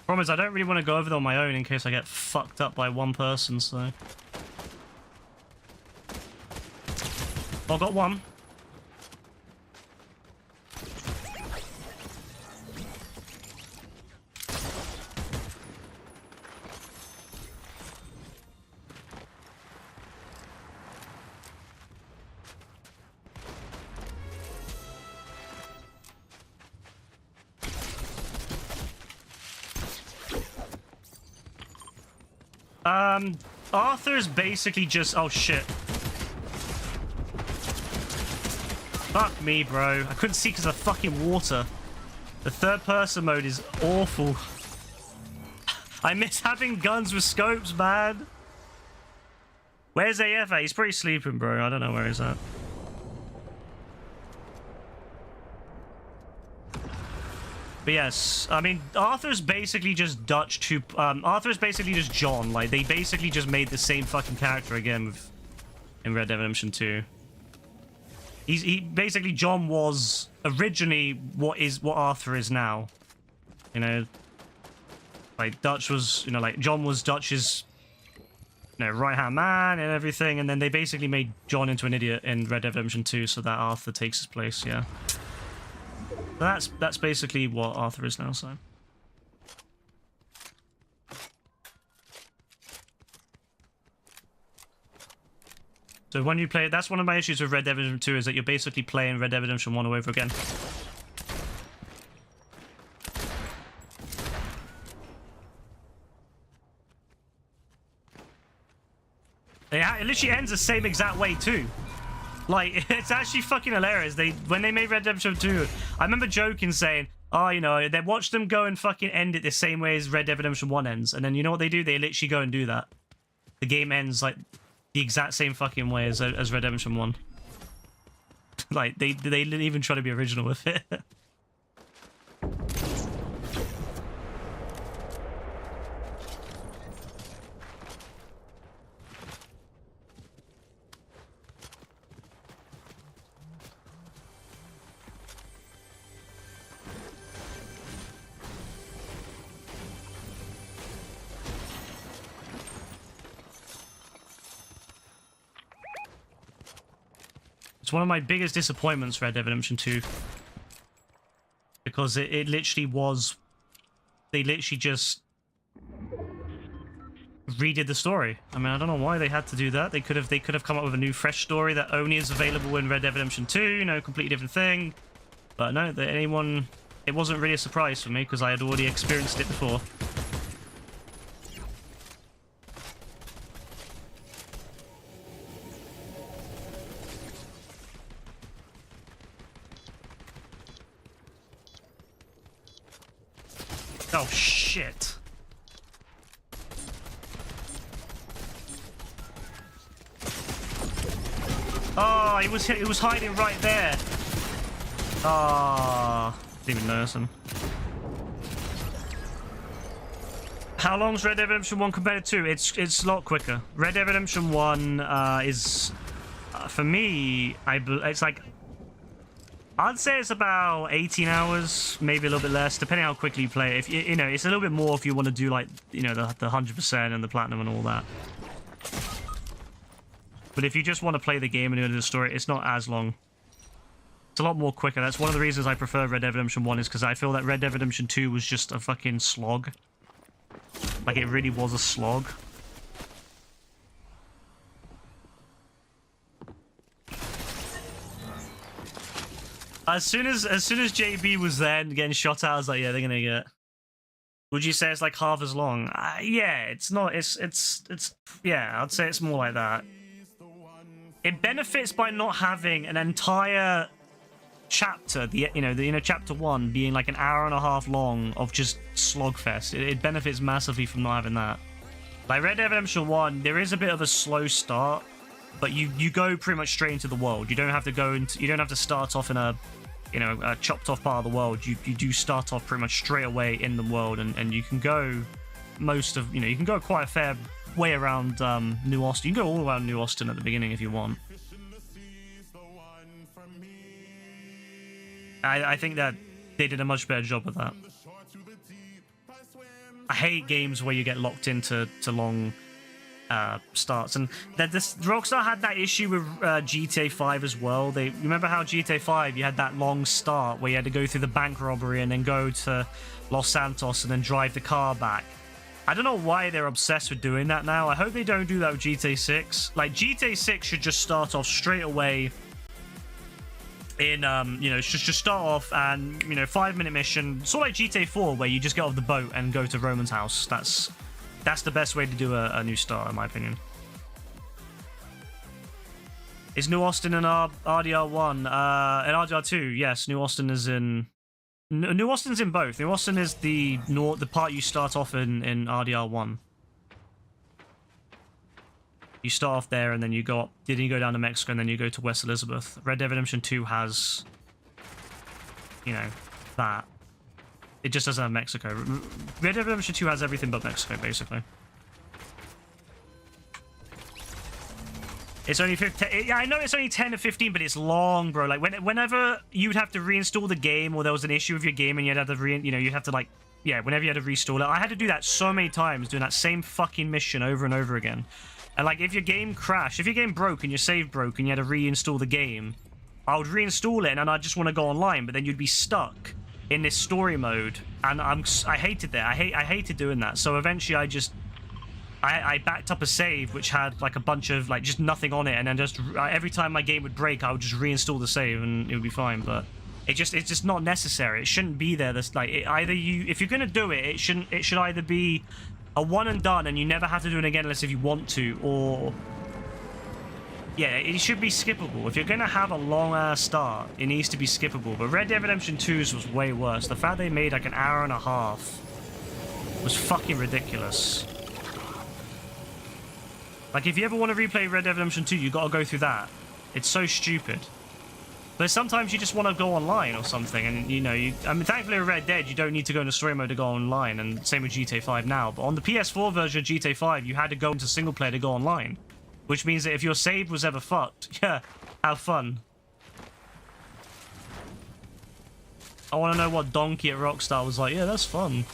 Problem is, I don't really want to go over there on my own in case I get fucked up by one person, so... Oh, got one. Arthur is basically just... Oh, shit. Fuck me, bro. I couldn't see because of the fucking water. The third-person mode is awful. I miss having guns with scopes, man. Where's AF at? He's pretty sleeping, bro. I don't know where he's at. But yes, I mean, Arthur's basically just Dutch to... Arthur's basically just John. Like, they basically just made the same fucking character again in Red Dead Redemption 2. He basically, John was originally what Arthur is now. You know, like Dutch was, you know, like John was Dutch's, you know, right-hand man and everything, and then they basically made John into an idiot in Red Dead Redemption 2 so that Arthur takes his place, yeah. That's basically what Arthur is now, so. So when you play, that's one of my issues with Red Dead Redemption 2 is that you're basically playing Red Dead Redemption 1 all over again. It literally ends the same exact way too. Like, it's actually fucking hilarious. When they made Red Dead Redemption 2, I remember joking saying, oh, you know, they watch them go and fucking end it the same way as Red Dead Redemption 1 ends. And then you know what they do? They literally go and do that. The game ends like the exact same fucking way as Red Dead Redemption 1. Like, they didn't even try to be original with it. It's one of my biggest disappointments, Red Dead Redemption 2. Because it literally was... They literally just... redid the story. I mean, I don't know why they had to do that. They could have come up with a new, fresh story that only is available in Red Dead Redemption 2, you know, completely different thing. But no, it wasn't really a surprise for me, because I had already experienced it before. Oh, shit. Oh, he was hiding right there. Ah, didn't even notice him. How long's Red Dead Redemption 1 compared to 2? It's a lot quicker. Red Dead Redemption 1 is, for me, it's like, I'd say it's about 18 hours, maybe a little bit less, depending how quickly you play it. If you know, it's a little bit more if you want to do like, you know, the 100% and the platinum and all that. But if you just want to play the game and do the story, it's not as long. It's a lot more quicker. That's one of the reasons I prefer Red Dead Redemption 1 is because I feel that Red Dead Redemption 2 was just a fucking slog. Like, it really was a slog. As soon as JB was there and getting shot at, I was like, yeah, they're gonna get. Would you say it's like half as long? Yeah, it's not. It's yeah, I'd say it's more like that. It benefits by not having an entire chapter, chapter 1 being like an hour and a half long of just slogfest. It benefits massively from not having that. Like Red Dead Redemption 1, there is a bit of a slow start, but you go pretty much straight into the world. You don't have to you don't have to start off in a chopped off part of the world. You do start off pretty much straight away in the world, and you can go you can go quite a fair way around New Austin. You can go all around New Austin at the beginning if you want. I think that they did a much better job with that. I hate games where you get locked into long starts, and that Rockstar had that issue with GTA 5 as well. Remember how GTA 5 you had that long start where you had to go through the bank robbery and then go to Los Santos and then drive the car back. I don't know why they're obsessed with doing that now. I hope they don't do that with GTA 6. Like, GTA 6 should just start off straight away in, just start off and, 5-minute mission. Sort of like GTA 4, where you just get off the boat and go to Roman's house. That's That's the best way to do a new start, in my opinion. Is New Austin in RDR1? In RDR2, yes. New Austin is in... New Austin's in both. New Austin is the part you start off in RDR1. You start off there, and then you go up... Then you go down to Mexico, and then you go to West Elizabeth. Red Dead Redemption 2 has... You know, that. It just doesn't have Mexico. Red Dead Redemption 2 has everything but Mexico, basically. It's only 15. Yeah, I know it's only 10 to 15, but it's long, bro. Like whenever you'd have to reinstall the game, or there was an issue with your game, and you'd have to you'd have to like, yeah, whenever you had to restall it. I had to do that so many times, doing that same fucking mission over and over again. And like, if your game crashed, if your game broke and your save broke, and you had to reinstall the game, I would reinstall it, and I just want to go online, but then you'd be stuck in this story mode, and I hated that. I hated doing that. So eventually, I backed up a save which had like a bunch of like just nothing on it, and then just every time my game would break, I would just reinstall the save and it would be fine. But it's just not necessary. It shouldn't be there. That's like if you're gonna do it, it should either be a one and done, and you never have to do it again unless if you want to, or yeah, it should be skippable. If you're gonna have a long ass start, it needs to be skippable. But Red Dead Redemption 2's was way worse. The fact they made like an hour and a half was fucking ridiculous. Like, if you ever want to replay Red Dead Redemption 2, you gotta go through that. It's so stupid. But sometimes you just want to go online or something, and you know, I mean, thankfully with Red Dead, you don't need to go into story mode to go online, and same with GTA 5 now. But on the PS4 version of GTA 5, you had to go into single player to go online. Which means that if your save was ever fucked, yeah, have fun. I want to know what Donkey at Rockstar was like. Yeah, that's fun.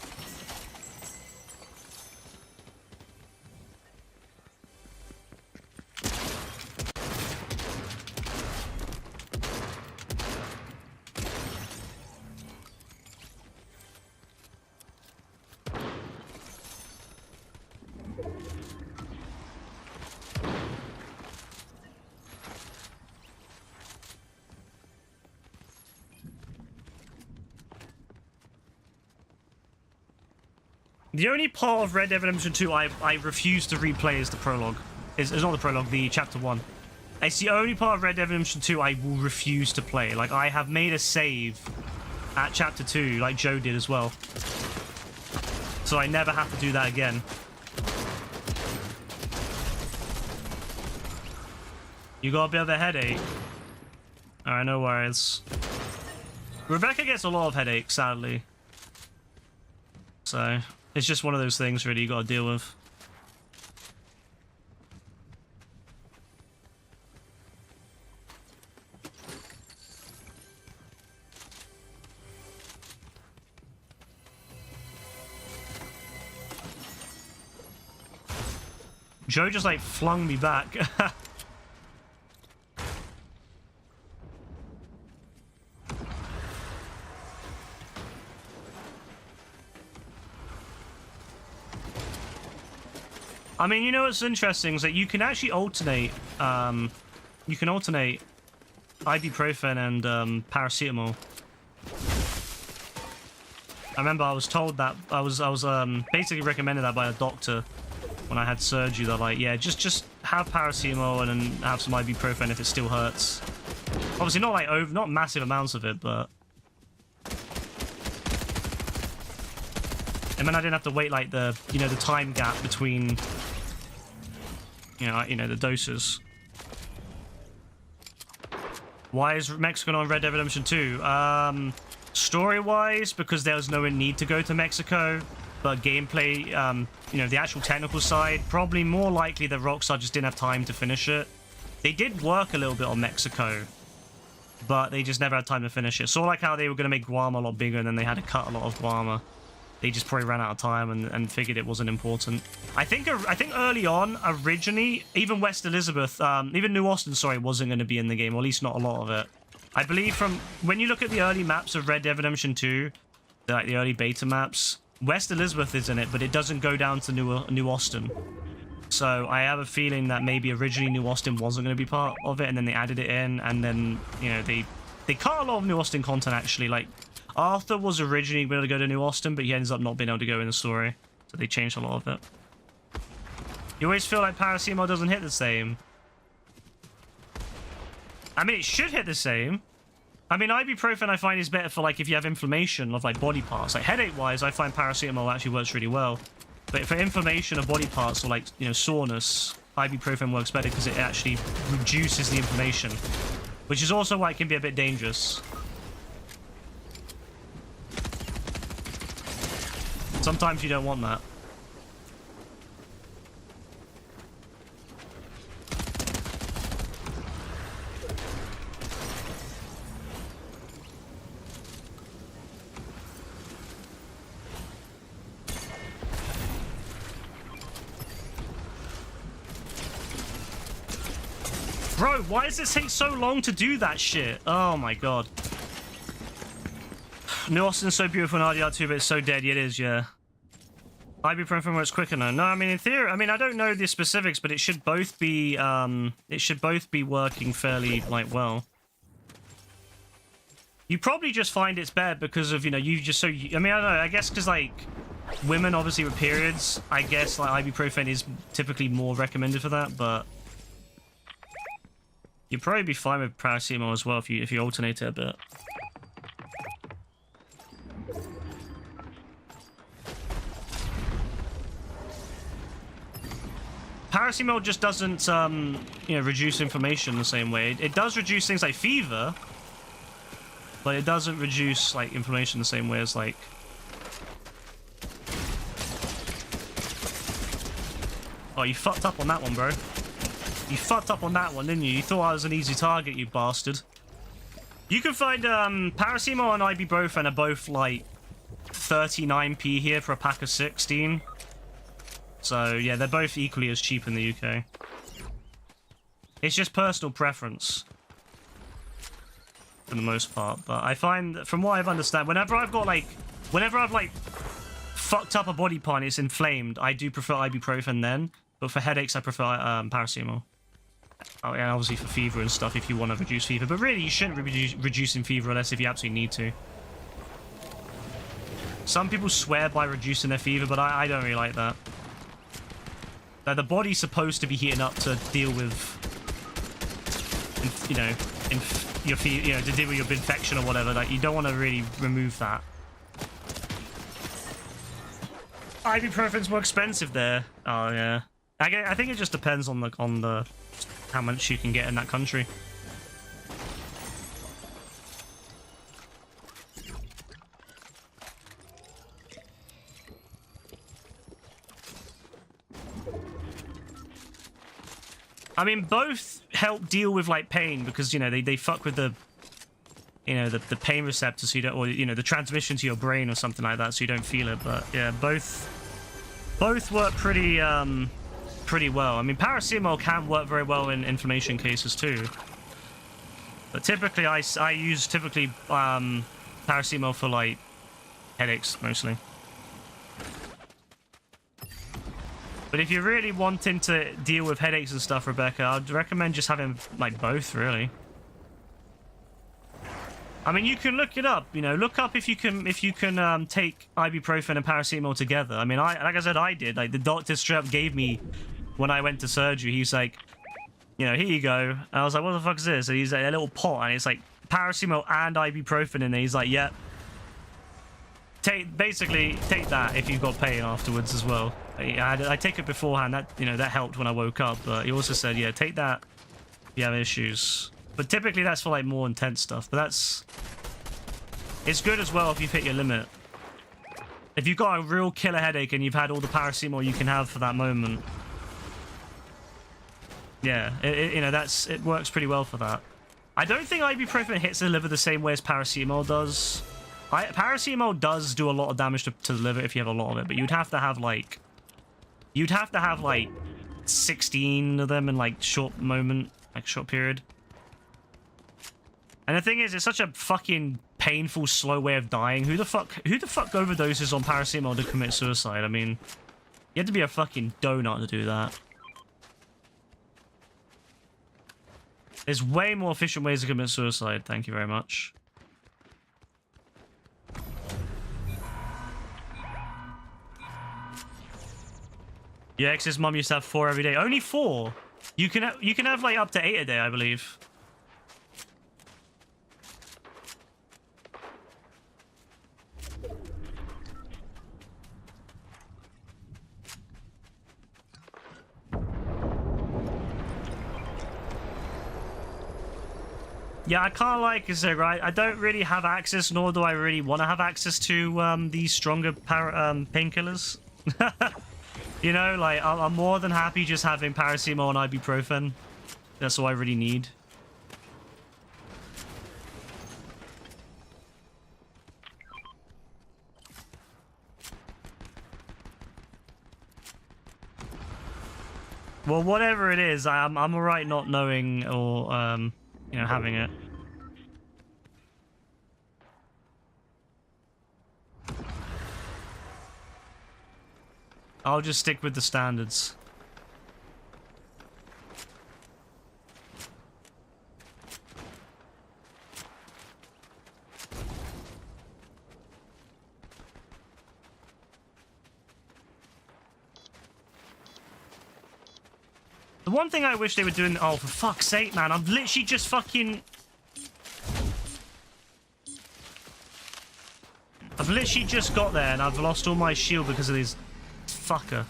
The only part of Red Dead Redemption 2 I refuse to replay is the prologue. Is not the prologue, the chapter 1. It's the only part of Red Dead Redemption 2 I will refuse to play. Like, I have made a save at chapter 2, like Joe did as well. So I never have to do that again. You got a bit of a headache? Alright, no worries. Rebecca gets a lot of headaches, sadly. So... it's just one of those things, really, you gotta deal with. Joe just, like, flung me back. I mean, you know what's interesting is that you can actually alternate, ibuprofen and paracetamol. I remember I was told that, I was basically recommended that by a doctor when I had surgery. They're like, yeah, just have paracetamol and then have some ibuprofen if it still hurts. Obviously not like not massive amounts of it, but... and then I didn't have to wait like the, you know, the time gap between... you know, the doses. Why is Mexico on Red Dead Redemption 2? Story-wise, because there was no need to go to Mexico. But gameplay, you know, the actual technical side, probably more likely that Rockstar just didn't have time to finish it. They did work a little bit on Mexico, but they just never had time to finish it. Sort of like how they were going to make Guam a lot bigger, and then they had to cut a lot of Guam. They just probably ran out of time and figured it wasn't important. I think early on, originally, even West Elizabeth, even New Austin, sorry, wasn't going to be in the game, or at least not a lot of it. I believe from when you look at the early maps of Red Dead Redemption 2, like the early beta maps, West Elizabeth is in it, but it doesn't go down to New Austin. So I have a feeling that maybe originally New Austin wasn't going to be part of it, and then they added it in, and then, you know, they cut a lot of New Austin content, actually. Like, Arthur was originally going to go to New Austin, but he ends up not being able to go in the story. So they changed a lot of it. You always feel like paracetamol doesn't hit the same. I mean, it should hit the same. I mean, ibuprofen I find is better for like if you have inflammation of like body parts. Like headache-wise, I find paracetamol actually works really well. But for inflammation of body parts or like, you know, soreness, ibuprofen works better because it actually reduces the inflammation. Which is also why it can be a bit dangerous. Sometimes you don't want that. Bro, why does it take so long to do that shit? Oh my god. New Austin's so beautiful in RDR2, but it's so dead. It is, yeah. Ibuprofen works quicker now. No, I mean, in theory, I mean, I don't know the specifics, but it should both be, working fairly, like, well. You probably just find it's better because of, you know, you just so, I mean, I don't know, I guess because, like, women, obviously, with periods, I guess, like, ibuprofen is typically more recommended for that, but you'd probably be fine with paracetamol as well if you alternate it a bit. Paracetamol just doesn't, you know, reduce inflammation the same way. It does reduce things like fever, but it doesn't reduce, like, inflammation the same way as, like... Oh, you fucked up on that one, bro. You fucked up on that one, didn't you? You thought I was an easy target, you bastard. You can find, paracetamol and ibuprofen are both, like, 39p here for a pack of 16. So, yeah, they're both equally as cheap in the UK. It's just personal preference. For the most part. But I find, from what I've understood, whenever I've, like, fucked up a body part and it's inflamed, I do prefer ibuprofen then. But for headaches, I prefer paracetamol. Oh, yeah, obviously for fever and stuff if you want to reduce fever. But really, you shouldn't be reducing fever unless if you absolutely need to. Some people swear by reducing their fever, but I don't really like that. Like, the body's supposed to be heating up to deal with, you know, your fever, you know, to deal with your infection or whatever. Like, you don't want to really remove that. Ibuprofen's more expensive there. Oh yeah, I think it just depends on the how much you can get in that country. I mean, both help deal with, like, pain because, you know, they fuck with the, you know, the pain receptors so you don't, or, you know, the transmission to your brain or something like that so you don't feel it. But yeah, both work pretty well. I mean, paracetamol can work very well in inflammation cases too. But typically I use paracetamol for, like, headaches mostly. But if you're really wanting to deal with headaches and stuff, Rebecca, I'd recommend just having, like, both, really. I mean, you can look it up, you know, look up if you can take ibuprofen and paracetamol together. I mean, like I said, I did. Like, the doctor straight up gave me, when I went to surgery, he's like, you know, here you go. And I was like, what the fuck is this? And he's like, a little pot, and it's like paracetamol and ibuprofen in there. He's like, yeah. Basically, take that if you've got pain afterwards as well. I take it beforehand. That, you know, that helped when I woke up. But he also said, yeah, take that if you have issues. But typically that's for, like, more intense stuff. But it's good as well if you've hit your limit. If you've got a real killer headache and you've had all the paracetamol you can have for that moment. Yeah, you know, it works pretty well for that. I don't think ibuprofen hits the liver the same way as paracetamol does. Paracetamol does do a lot of damage to the liver if you have a lot of it, but you'd have to have like 16 of them in, like, short period. And the thing is, it's such a fucking painful, slow way of dying. Who the fuck overdoses on paracetamol to commit suicide? I mean, you have to be a fucking donut to do that. There's way more efficient ways to commit suicide. Thank you very much. Your ex's mum used to have 4 every day. Only 4? You can have like up to 8 a day, I believe. Yeah, I can't like I said, right? I don't really have access, nor do I really want to have access to these stronger painkillers. You know, like I'm more than happy just having paracetamol and ibuprofen. That's all I really need. Well, whatever it is, I'm alright not knowing or you know, having it. I'll just stick with the standards. The one thing I wish they were doing... Oh, for fuck's sake, man. I've literally just fucking... I've literally just got there and I've lost all my shield because of this fucker.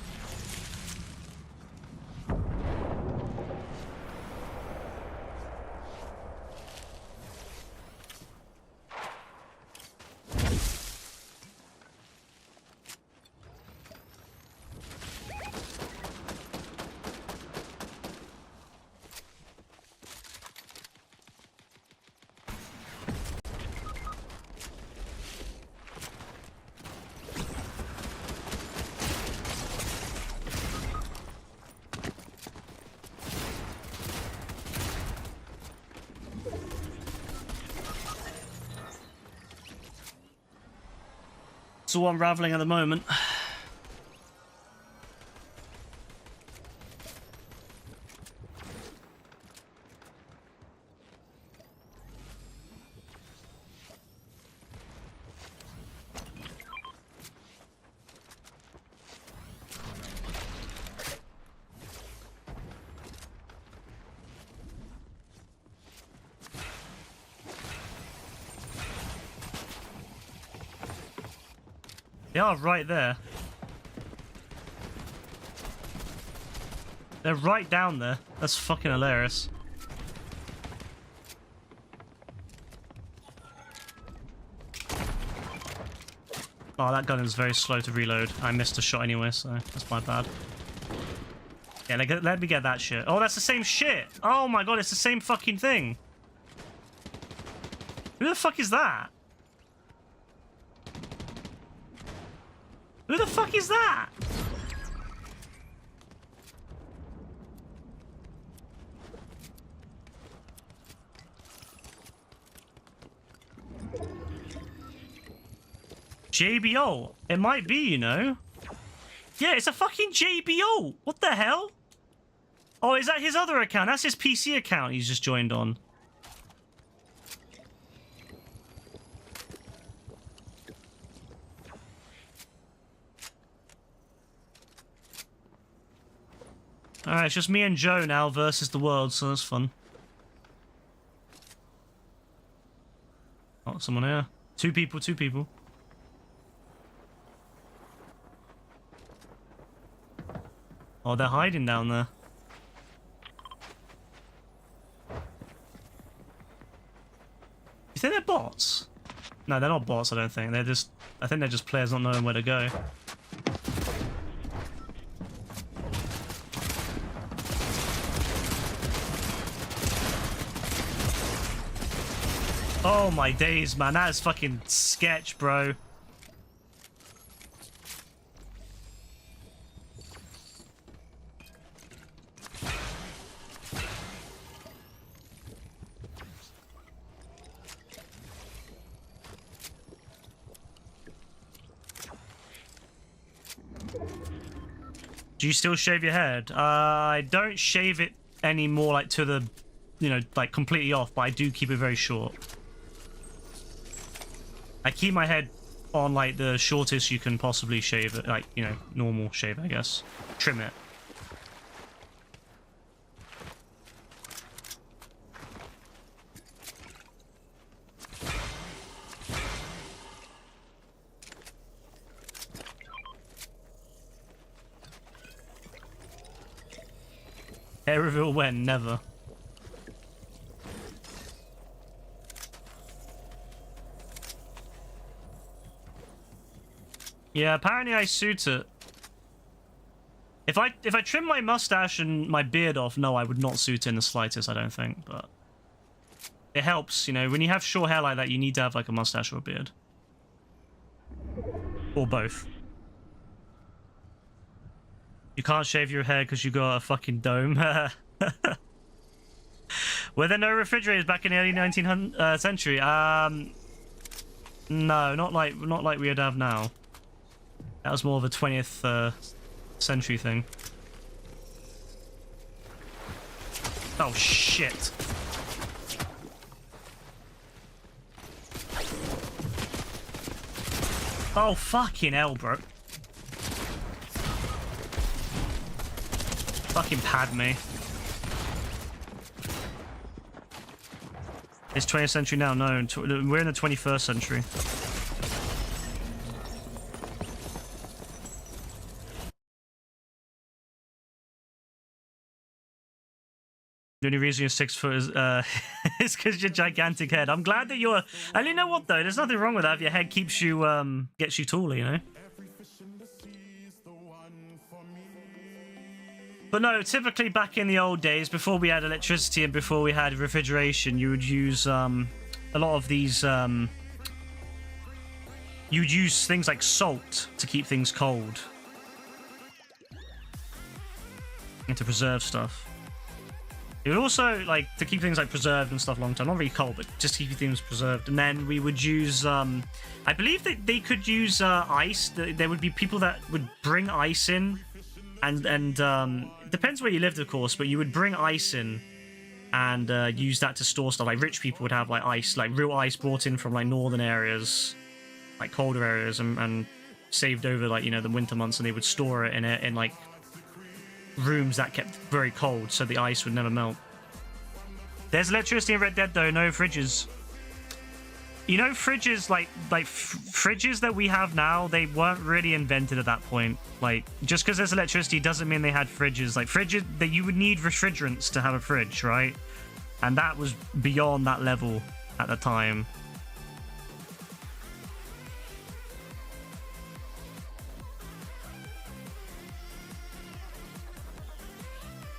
It's all unraveling at the moment. They are right there. They're right down there. That's fucking hilarious. Oh, that gun is very slow to reload. I missed a shot anyway, so that's my bad. Yeah, let me get that shit. Oh, that's the same shit. Oh my god, it's the same fucking thing. Who the fuck is that? Who the fuck is that? JBO. It might be, you know. Yeah, it's a fucking JBO. What the hell? Oh, is that his other account? That's his PC account he's just joined on. Alright, it's just me and Joe now versus the world, so that's fun. Oh, someone here. Two people. Oh, they're hiding down there. You think they're bots? No, they're not bots, I don't think. They're just... I think they're just players not knowing where to go. Oh my days, man. That is fucking sketch, bro. Do you still shave your head? I don't shave it anymore, like to the, you know, like completely off, but I do keep it very short. I keep my head on like the shortest you can possibly shave it, like, you know, normal shave, I guess. Trim it. Hair reveal when? Never. Yeah, apparently I suit it. If I trim my mustache and my beard off, no, I would not suit it in the slightest, I don't think, but it helps, you know, when you have short hair like that, you need to have like a mustache or a beard. Or both. You can't shave your hair because you got a fucking dome. Were there no refrigerators back in the early 19th century? No, not like we would have now. That was more of a 20th century thing. Oh shit. Oh fucking hell, bro. Fucking Padme. It's 20th century now. No, we're in the 21st century. The only reason you're 6 foot is because your gigantic head. I'm glad that you're. And you know what though? There's nothing wrong with that. If your head keeps you gets you taller, you know. But no, typically back in the old days, before we had electricity and before we had refrigeration, you would use a lot of these. You'd use things like salt to keep things cold and to preserve stuff. It would also, like, to keep things, like, preserved and stuff long time. Not really cold, but just keep things preserved. And then we would use, I believe that they could use ice. There would be people that would bring ice in. And depends where you lived, of course, but you would bring ice in and use that to store stuff. Like, rich people would have, like, ice, like, real ice brought in from, like, northern areas, like, colder areas, and saved over, like, you know, the winter months, and they would store it in like, rooms that kept very cold so the ice would never melt. There's electricity in Red Dead though, no fridges. You know, fridges fridges that we have now, they weren't really invented at that point. Like, just because there's electricity doesn't mean they had fridges. Like, fridges that you would need refrigerants to have a fridge, right? And that was beyond that level at the time.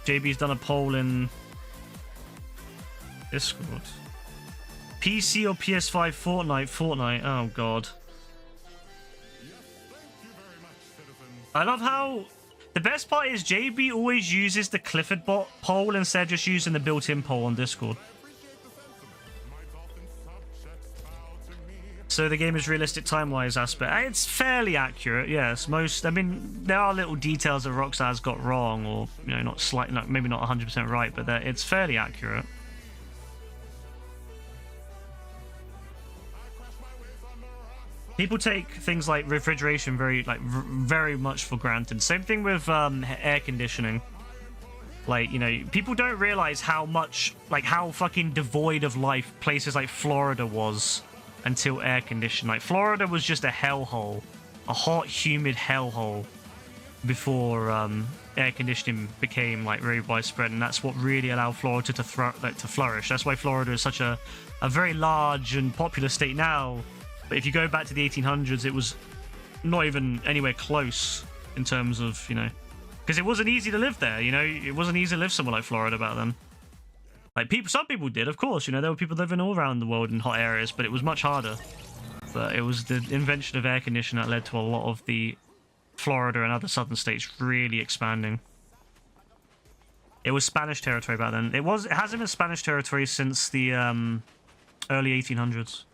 JB's done a poll in Discord. PC or PS5 Fortnite? Oh god. I love how the best part is JB always uses the Clifford bot poll instead of just using the built-in poll on Discord. So the game is realistic time-wise aspect. It's fairly accurate, yes. I mean, there are little details that Rockstar's got wrong, or, you know, not slightly, maybe not 100% right, but it's fairly accurate. People take things like refrigeration very much for granted. Same thing with air conditioning. Like, you know, people don't realize how much, like, how fucking devoid of life places like Florida was until air conditioning. Like, Florida was just a hellhole, a hot, humid hellhole before air conditioning became like very widespread, and that's what really allowed Florida to flourish. That's why Florida is such a very large and populous state now. But if you go back to the 1800s, it was not even anywhere close in terms of, you know, because it wasn't easy to live there. You know, it wasn't easy to live somewhere like Florida back then. Like, some people did, of course. You know, there were people living all around the world in hot areas, but it was much harder. But it was the invention of air conditioning that led to a lot of the Florida and other southern states really expanding. It was Spanish territory back then. It hasn't been Spanish territory since the early 1800s,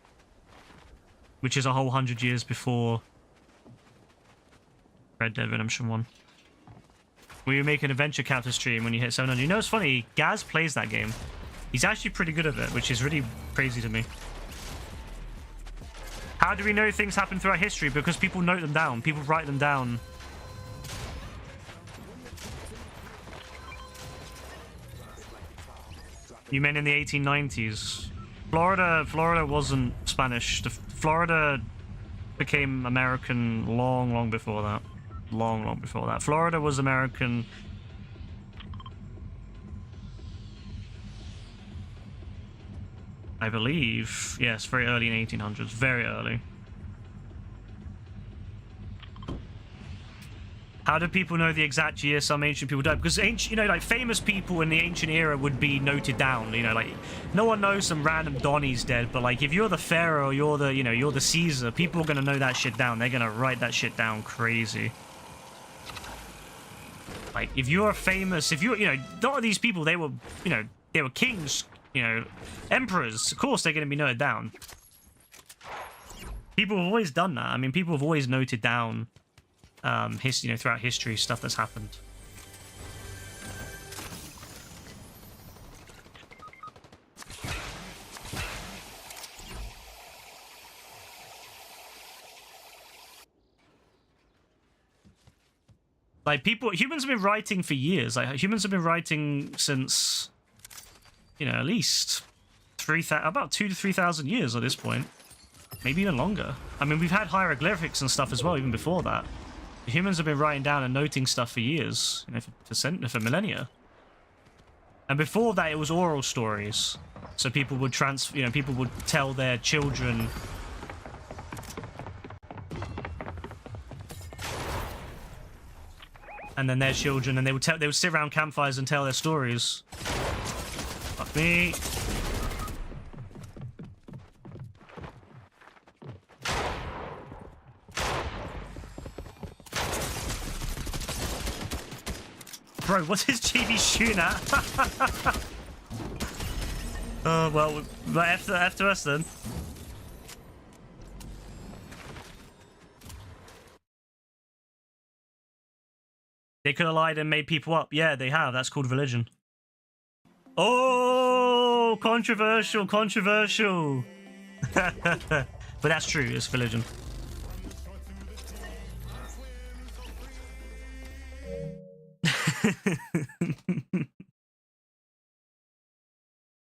which is a whole 100 years before Red Dead Redemption 1. We make an adventure capture stream when you hit 700. You know, it's funny, Gaz plays that game. He's actually pretty good at it, which is really crazy to me. How do we know things happen throughout history? Because people note them down. People write them down. You meant in the 1890s. Florida wasn't Spanish. Florida became American long before that. Long before that. Florida was American I believe. Yes, very early in 1800s. Very early. How do people know the exact year some ancient people died? Because ancient, you know, like famous people in the ancient era would be noted down. You know, like no one knows some random Donnie's dead, but like if you're the pharaoh, you're the, you know, you're the Caesar. People are gonna know that shit down. They're gonna write that shit down crazy. Like if you're famous, if you're, you know, a lot of these people, they were, you know, they were kings, you know, emperors. Of course, they're gonna be noted down. People have always done that. I mean, people have always noted down. You know, throughout history, stuff that's happened. Like humans have been writing for years. Like humans have been writing since, you know, at least about 2,000 to 3,000 years at this point, maybe even longer. I mean, we've had hieroglyphics and stuff as well, even before that. Humans have been writing down and noting stuff for years, you know, for millennia. And before that, it was oral stories. So people would people would tell their children. And then their children, and they would sit around campfires and tell their stories. Fuck me. Bro, what's his GB shooting at? Well, after us then. They could have lied and made people up. Yeah, they have. That's called religion. Oh, controversial, controversial. But that's true. It's religion.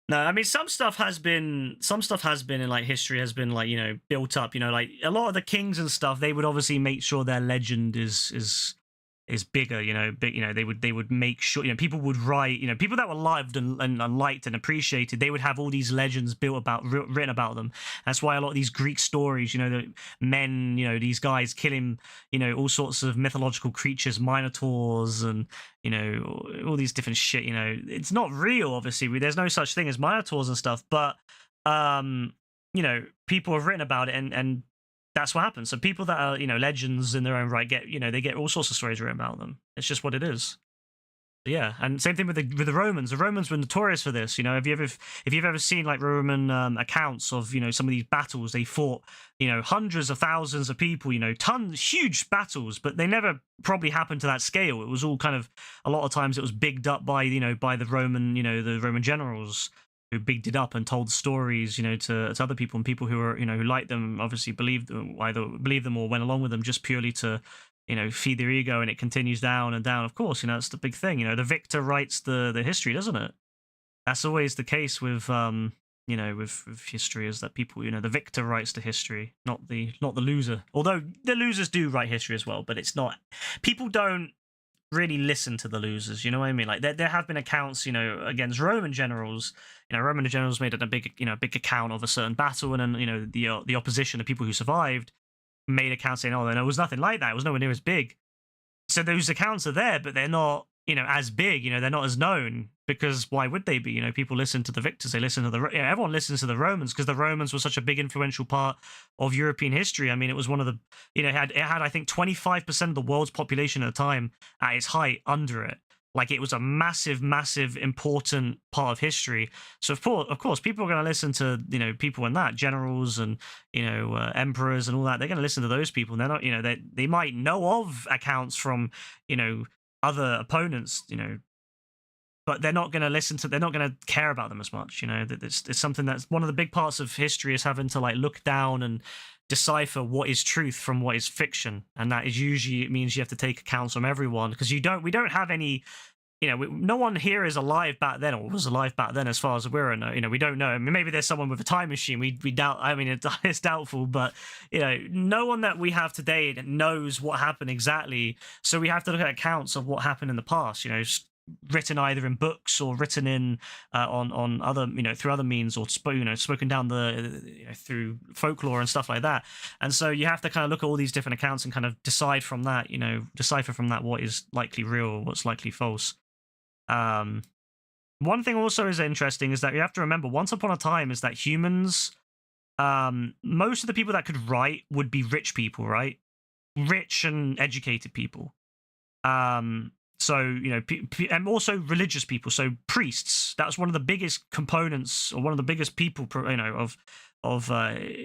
No, I mean some stuff has been in like history has been like, you know, built up, you know, like a lot of the kings and stuff, they would obviously make sure their legend is bigger, you know, big, you know, they would make sure, you know, people would write, you know, people that were loved and liked and appreciated, they would have all these legends written about them. That's why a lot of these Greek stories, you know, the men, you know, these guys killing, you know, all sorts of mythological creatures, minotaurs, and, you know, all these different shit, you know, it's not real, obviously. There's no such thing as minotaurs and stuff, but, you know, people have written about it, and that's what happens. So people that are, you know, legends in their own right get, you know, they get all sorts of stories written about them. It's just what it is. Yeah, and same thing with the Romans. The Romans were notorious for this. You know, if you've ever seen like Roman accounts of, you know, some of these battles, they fought, you know, hundreds of thousands of people, you know, huge battles, but they never probably happened to that scale. It was all kind of, a lot of times it was bigged up by, you know, by the Roman, you know, the Roman generals, who bigged it up and told stories, you know, to other people, and people who are, you know, who liked them, obviously believed them, either believed them or went along with them just purely to, you know, feed their ego, and it continues down and down. Of course, you know, that's the big thing. You know, the victor writes the history, doesn't it? That's always the case with, you know, with history, is that people, you know, the victor writes the history, not the loser. Although the losers do write history as well, but it's not. People don't really listen to the losers, you know what I mean? Like there have been accounts, you know, against Roman generals. You know, Roman generals made a big account of a certain battle, and then, you know, the opposition, the people who survived, made accounts saying, "Oh, no, it was nothing like that. It was nowhere near as big." So those accounts are there, but they're not, you know, as big. You know, they're not as known, because why would they be? You know, people listen to the victors. They listen to you know, everyone listens to the Romans, because the Romans were such a big influential part of European history. I mean, it was one of the, you know, it had I think 25% of the world's population at the time at its height under it. Like, it was a massive, massive, important part of history. So of course, people are going to listen to, you know, people in that, generals and, you know, emperors and all that. They're going to listen to those people. And they're not, you know, they might know of accounts from, you know, other opponents, you know, but they're not going to listen to, they're not going to care about them as much. You know, that it's something that's one of the big parts of history, is having to like look down and decipher what is truth from what is fiction. And that is usually, it means you have to take accounts from everyone, because we don't have any, you know, no one here is alive back then, or was alive back then, as far as we're, you know, we don't know. I mean, maybe there's someone with a time machine. We doubt. I mean, it's doubtful, but, you know, no one that we have today knows what happened exactly. So we have to look at accounts of what happened in the past. You know, written either in books or written in on other, through other means, or spoken down through folklore and stuff like that. And so you have to kind of look at all these different accounts and kind of decide from that, decipher from that what is likely real or what's likely false. One thing also is interesting is that you have to remember, once upon a time, is that humans, most of the people that could write would be rich people, right? Rich and educated people. So, and also religious people. So priests, that's one of the biggest components, or one of the biggest people, of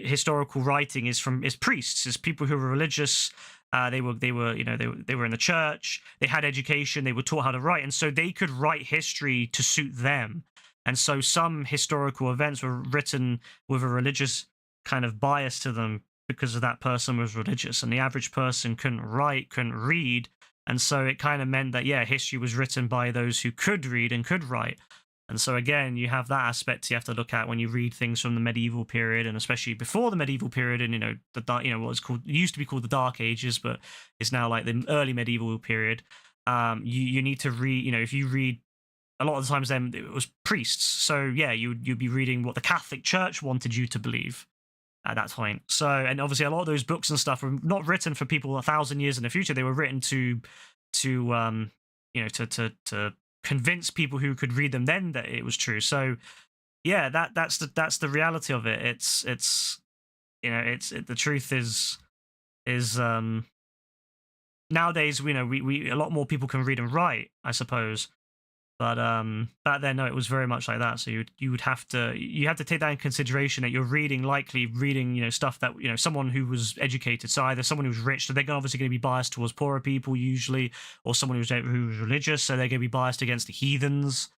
historical writing is priests, is people who were religious. They were in the church. They had education. They were taught how to write, and so they could write history to suit them. And so some historical events were written with a religious kind of bias to them because of that person was religious, and the average person couldn't write, couldn't read. And so it kind of meant that, history was written by those who could read and could write. And so again, you have that aspect you have to look at when you read things from the medieval period, and especially before the medieval period, and the dark, what was called, used to be called the Dark Ages, but it's now like the early medieval period. You need to read, if you read, a lot of the times then it was priests. So you'd be reading what the Catholic Church wanted you to believe at that point. So, and obviously a lot of those books and stuff were not written for people 1,000 years in the future. They were written to convince people who could read them then that it was true. So that's the reality of it. It's the truth is nowadays, we a lot more people can read and write, I suppose. But back then, no, it was very much like that. So you would have to take that in consideration, that you're likely reading stuff that someone who was educated. So either someone who's rich, so they're obviously going to be biased towards poorer people usually, or someone who's religious, so they're going to be biased against the heathens.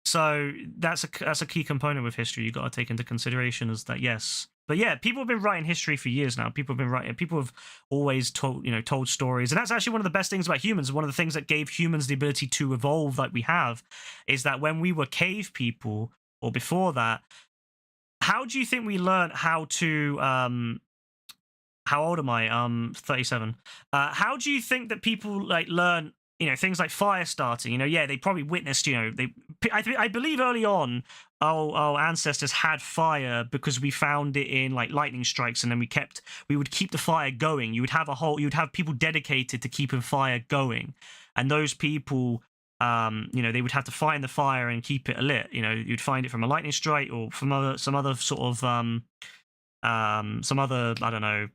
So that's a key component with history you got to take into consideration, is that yes. But people have been writing history for years now. People have always told stories. And that's actually one of the best things about humans. One of the things that gave humans the ability to evolve like we have is that when we were cave people, or before that, how do you think we learned how to, how old am I? 37. How do you think that people learn things like fire starting? They probably witnessed, I believe early on, our ancestors had fire because we found it in lightning strikes, and then we would keep the fire going. You would have people dedicated to keeping fire going, and those people, they would have to find the fire and keep it lit. You'd find it from a lightning strike, or from some other sort of some other, I don't know,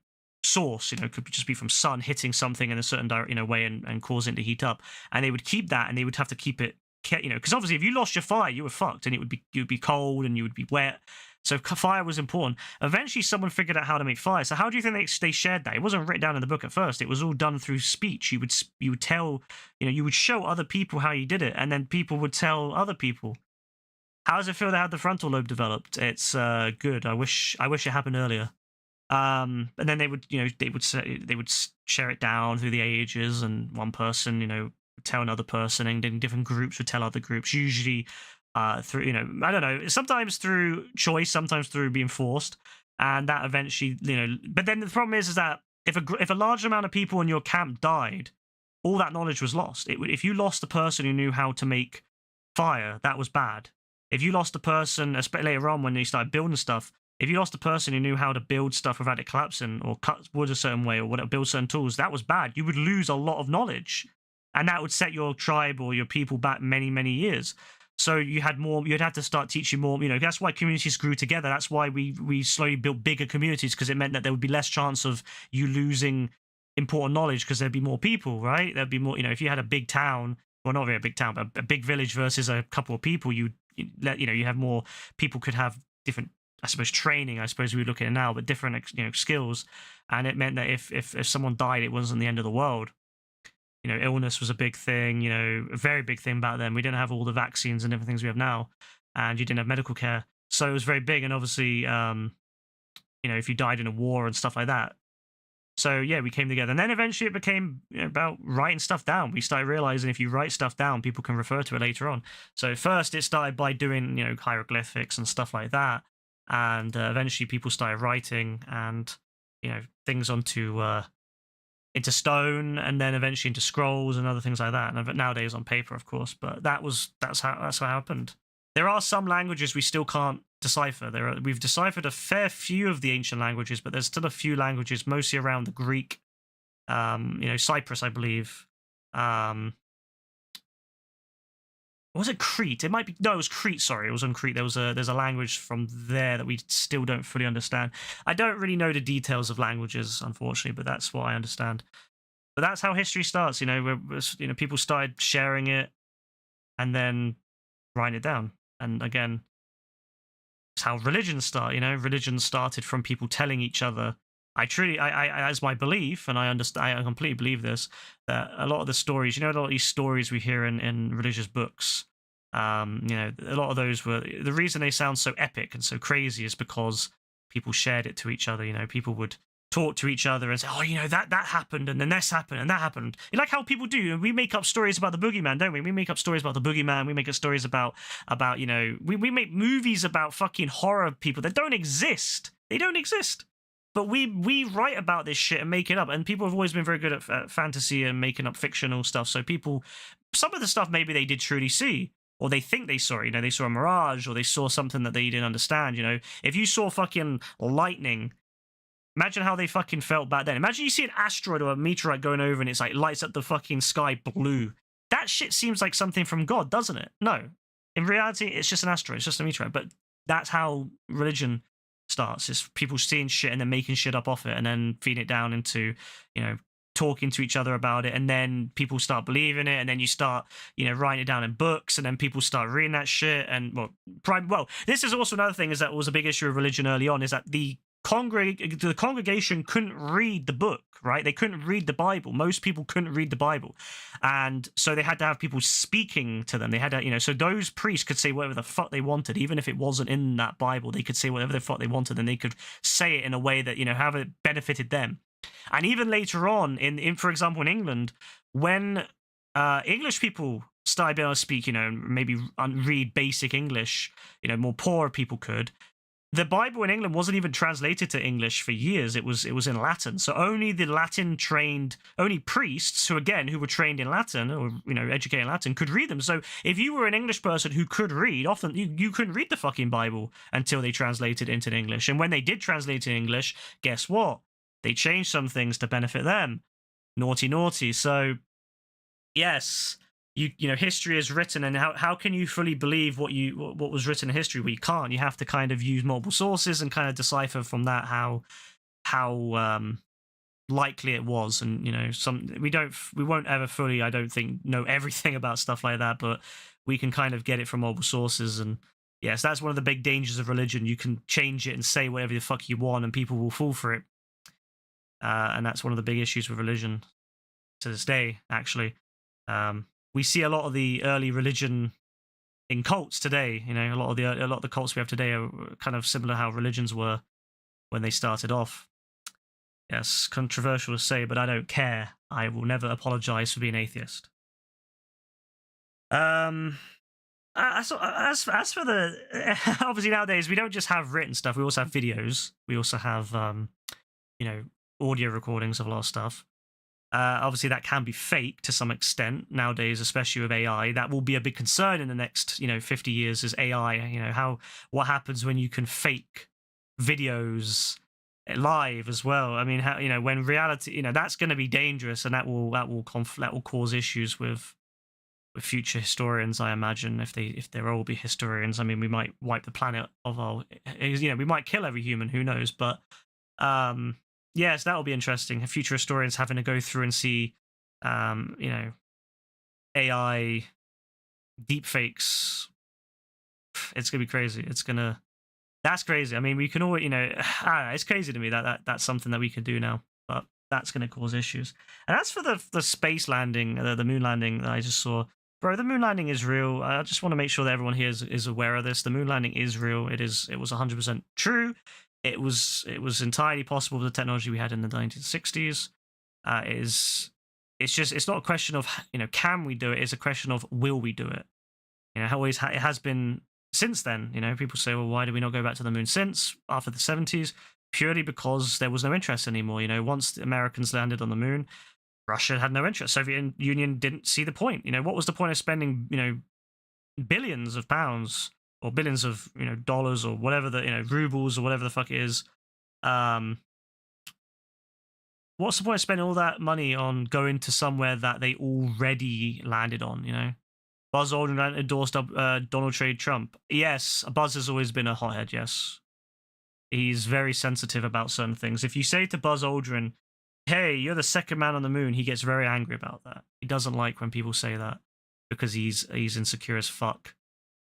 source. Could just be from sun hitting something in a certain way and causing it to heat up, and they would keep that, and they would have to keep it, because obviously if you lost your fire, you were fucked, and you'd be cold and you would be wet. So fire was important. Eventually someone figured out how to make fire. So how do you think they shared that? It wasn't written down in the book at first. It was all done through speech. You would tell, you would show other people how you did it, and then people would tell other people. How does it feel to have the frontal lobe developed? It's good. I wish it happened earlier. And then they would share it down through the ages, and one person would tell another person, and then different groups would tell other groups, usually through I don't know, sometimes through choice, sometimes through being forced, and that eventually but then the problem is that if a large amount of people in your camp died, all that knowledge was lost. If you lost the person who knew how to make fire, that was bad. If you lost a person, especially later on when they started building stuff, if you lost a person who knew how to build stuff without it collapsing, or cut wood a certain way, or whatever, build certain tools, that was bad. You would lose a lot of knowledge, and that would set your tribe or your people back many, many years. So you'd have to start teaching more. That's why communities grew together. That's why we slowly built bigger communities, because it meant that there would be less chance of you losing important knowledge, because there'd be more people, right? There'd be more. If you had a big town, well, not really a big town, but a big village versus a couple of people, you have more people, could have different, I suppose, training, I suppose we look at it now, but different skills. And it meant that if someone died, it wasn't the end of the world. Illness was a big thing, a very big thing back then. We didn't have all the vaccines and different things we have now, and you didn't have medical care. So it was very big. And obviously, if you died in a war and stuff like that. So we came together. And then eventually it became about writing stuff down. We started realizing if you write stuff down, people can refer to it later on. So first it started by doing, hieroglyphics and stuff like that. And eventually people started writing and, things onto into stone, and then eventually into scrolls and other things like that. And nowadays on paper, of course. But that's how it happened. There are some languages we still can't decipher. We've deciphered a fair few of the ancient languages, but there's still a few languages, mostly around the Greek. Cyprus, I believe. Was it Crete? It might be. No, it was Crete. Sorry, it was on Crete. There's a language from there that we still don't fully understand. I don't really know the details of languages, unfortunately, but that's what I understand. But that's how history starts. People started sharing it, and then writing it down. And again, it's how religions start. Religions started from people telling each other. I as my belief, and I understand, I completely believe this, that a lot of the stories, a lot of these stories we hear in religious books, a lot of those were, the reason they sound so epic and so crazy is because people shared it to each other. People would talk to each other and say, oh, that happened, and then this happened, and that happened. Like how people do. We make up stories about the boogeyman, don't we? We make up stories about the boogeyman. We make up stories about we make movies about fucking horror people that don't exist. They don't exist. But we write about this shit and make it up. And people have always been very good at fantasy and making up fictional stuff. So some of the stuff maybe they did truly see, or they think they saw, they saw a mirage, or they saw something that they didn't understand, If you saw fucking lightning, imagine how they fucking felt back then. Imagine you see an asteroid or a meteorite going over and it's like lights up the fucking sky blue. That shit seems like something from God, doesn't it? No. In reality, it's just an asteroid. It's just a meteorite. But that's how religion starts. It's people seeing shit and then making shit up off it and then feeding it down into, talking to each other about it, and then people start believing it, and then you start, writing it down in books, and then people start reading that shit. And this is also another thing, is that was a big issue of religion early on, is that the congregation couldn't read the book, right? They couldn't read the Bible. Most people couldn't read the Bible. And so they had to have people speaking to them. They had to, so those priests could say whatever the fuck they wanted, even if it wasn't in that Bible. They could say whatever the fuck they wanted, and they could say it in a way that, however it benefited them. And even later on, in for example, in England, when English people started being able to speak, maybe read basic English, more poorer people could. The Bible in England wasn't even translated to English for years. It was in Latin. So only the only priests who were trained in Latin, or educated in Latin, could read them. So if you were an English person who could read, often you couldn't read the fucking Bible until they translated it into English. And when they did translate it in English, guess what? They changed some things to benefit them. Naughty, naughty. So yes. History is written, and how can you fully believe what was written in history? Well, you can't. You have to kind of use multiple sources and kind of decipher from that how likely it was. And we won't ever fully, I don't think, know everything about stuff like that, but we can kind of get it from multiple sources. And yes, that's one of the big dangers of religion. You can change it and say whatever the fuck you want, and people will fall for it. And that's one of the big issues with religion to this day, actually. We see a lot of the early religion in cults today. A lot of the cults we have today are kind of similar to how religions were when they started off. Yes, controversial to say, but I don't care. I will never apologize for being atheist. As for the obviously nowadays we don't just have written stuff. We also have videos. We also have audio recordings of a lot of stuff. Obviously, that can be fake to some extent nowadays, especially with AI. That will be a big concern in the next, 50 years is AI. What happens when you can fake videos live as well? I mean, when reality, that's going to be dangerous, and that will cause issues with future historians. I imagine if there all be historians, I mean, we might wipe the planet of our, we might kill every human. Who knows? But yes, that will be interesting. Future historians having to go through and see, AI deepfakes. It's gonna be crazy. That's crazy. I mean, we can always, I don't know, it's crazy to me that that's something that we can do now, but that's gonna cause issues. And as for the space landing, the moon landing that I just saw, bro, the moon landing is real. I just want to make sure that everyone here is aware of this. The moon landing is real. It was 100% true. It was entirely possible with the technology we had in the 1960s. It's not a question of can we do it? It's a question of will we do it? It has been since then. People say, well, why did we not go back to the moon since after the 70s? purely because there was no interest anymore. You know, once the Americans landed on the moon, Russia had no interest. Soviet Union didn't see the point. You know, what was the point of spending, you know, billions of pounds or billions of, you know, dollars or whatever the, you know, rubles or whatever the fuck it is. What's the point of spending all that money on going to somewhere that they already landed on, you know? Buzz Aldrin endorsed Donald Trade Trump. Yes, Buzz has always been a hothead, yes. He's very sensitive about certain things. If you say to Buzz Aldrin, hey, you're the second man on the moon, he gets very angry about that. He doesn't like when people say that because he's insecure as fuck.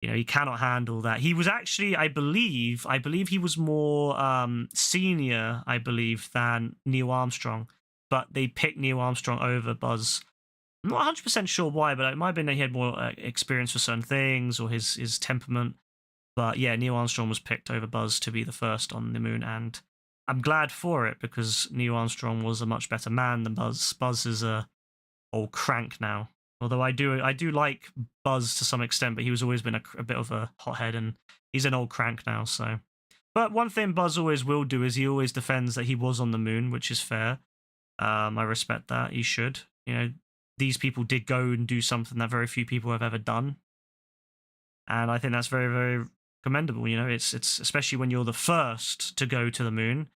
You know, he cannot handle that. He was actually, I believe he was more senior, I believe, than Neil Armstrong. But they picked Neil Armstrong over Buzz. I'm not 100% sure why, but it might have been that he had more experience for certain things or his temperament. But yeah, Neil Armstrong was picked over Buzz to be the first on the moon, and I'm glad for it because Neil Armstrong was a much better man than Buzz. Buzz is a old crank now. Although I do like Buzz to some extent, but he was always been a bit of a hothead, and he's an old crank now. So, but one thing Buzz always will do is he always defends that he was on the moon, which is fair. I respect that. He should. You know, these people did go and do something that very few people have ever done, and I think that's very, very commendable. You know, it's especially when you're the first to go to the moon.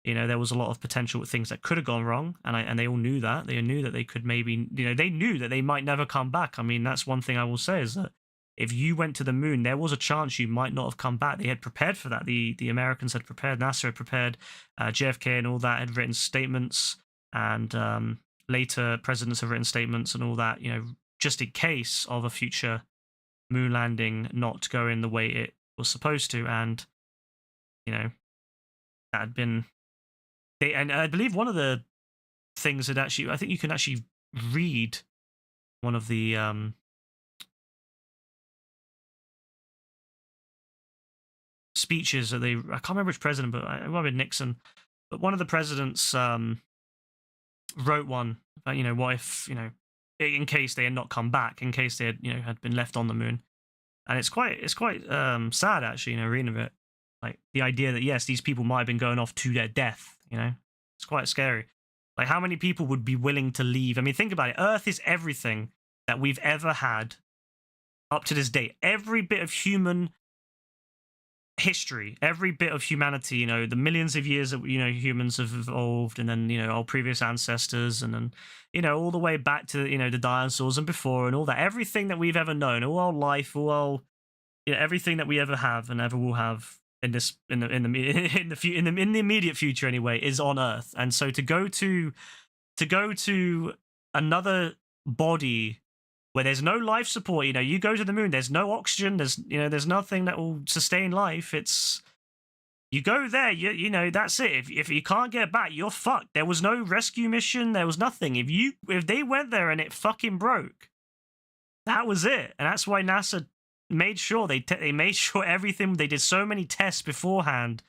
You know, there was a lot of potential things that could have gone wrong, and they all knew that. They knew that they could maybe, you know, they knew that they might never come back. I mean, that's one thing I will say is that if you went to the moon, there was a chance you might not have come back. They had prepared for that. The Americans had prepared, NASA had prepared, JFK and all that had written statements, and later presidents have written statements and all that, you know, just in case of a future moon landing not going the way it was supposed to. And, you know, that had been... and I believe one of the things that actually, I think you can actually read one of the speeches that I can't remember which president, but it might have been Nixon, but one of the presidents wrote one about, you know, what if, you know, in case they had not come back, in case they had, you know, had been left on the moon. And it's quite sad actually, you know, reading it. Like the idea that yes, these people might have been going off to their death, you know, it's quite scary. Like how many people would be willing to leave? I mean, think about it. Earth is everything that we've ever had up to this day. Every bit of human history, every bit of humanity, you know, the millions of years that, you know, humans have evolved, and then, you know, our previous ancestors, and then, you know, all the way back to, you know, the dinosaurs and before and all that, everything that we've ever known, all our life, all our, you know, everything that we ever have and ever will have in the immediate future anyway is on Earth. And so to go to another body where there's no life support, you know, you go to the moon, there's no oxygen, there's nothing that will sustain life. It's, you go there, you know, that's it. If you can't get back, you're fucked. There was no rescue mission, there was nothing. If they went there and it fucking broke, that was it. And that's why NASA made sure they made sure everything, they did so many tests beforehand,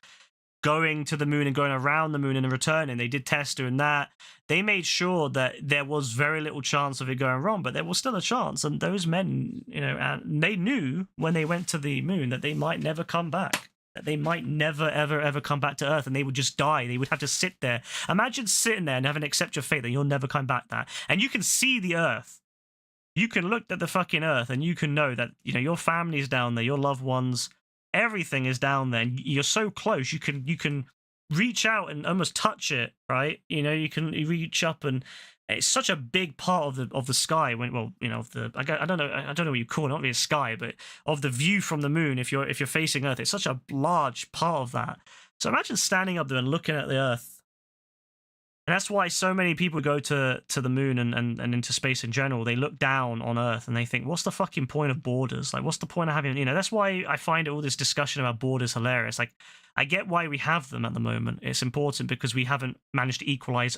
going to the moon and going around the moon and then returning. They did tests doing that. They made sure that there was very little chance of it going wrong, but there was still a chance. And those men, you know, and they knew when they went to the moon that they might never come back, that they might never, ever, ever come back to Earth, and they would just die. They would have to sit there. Imagine sitting there and having to accept your fate that you'll never come back there. And you can see the Earth. You can look at the fucking Earth and you can know that, you know, your family's down there, your loved ones, everything is down there. And you're so close, you can reach out and almost touch it, right? You know, you can reach up, and it's such a big part of the sky. When, well, you know, I don't know what you call it, not really a sky, but of the view from the moon. If you're facing Earth, it's such a large part of that. So imagine standing up there and looking at the Earth. And that's why so many people go to the moon and into space in general. They look down on Earth and they think, what's the fucking point of borders? Like, what's the point of having, you know, that's why I find all this discussion about borders hilarious. Like, I get why we have them at the moment. It's important because we haven't managed to equalize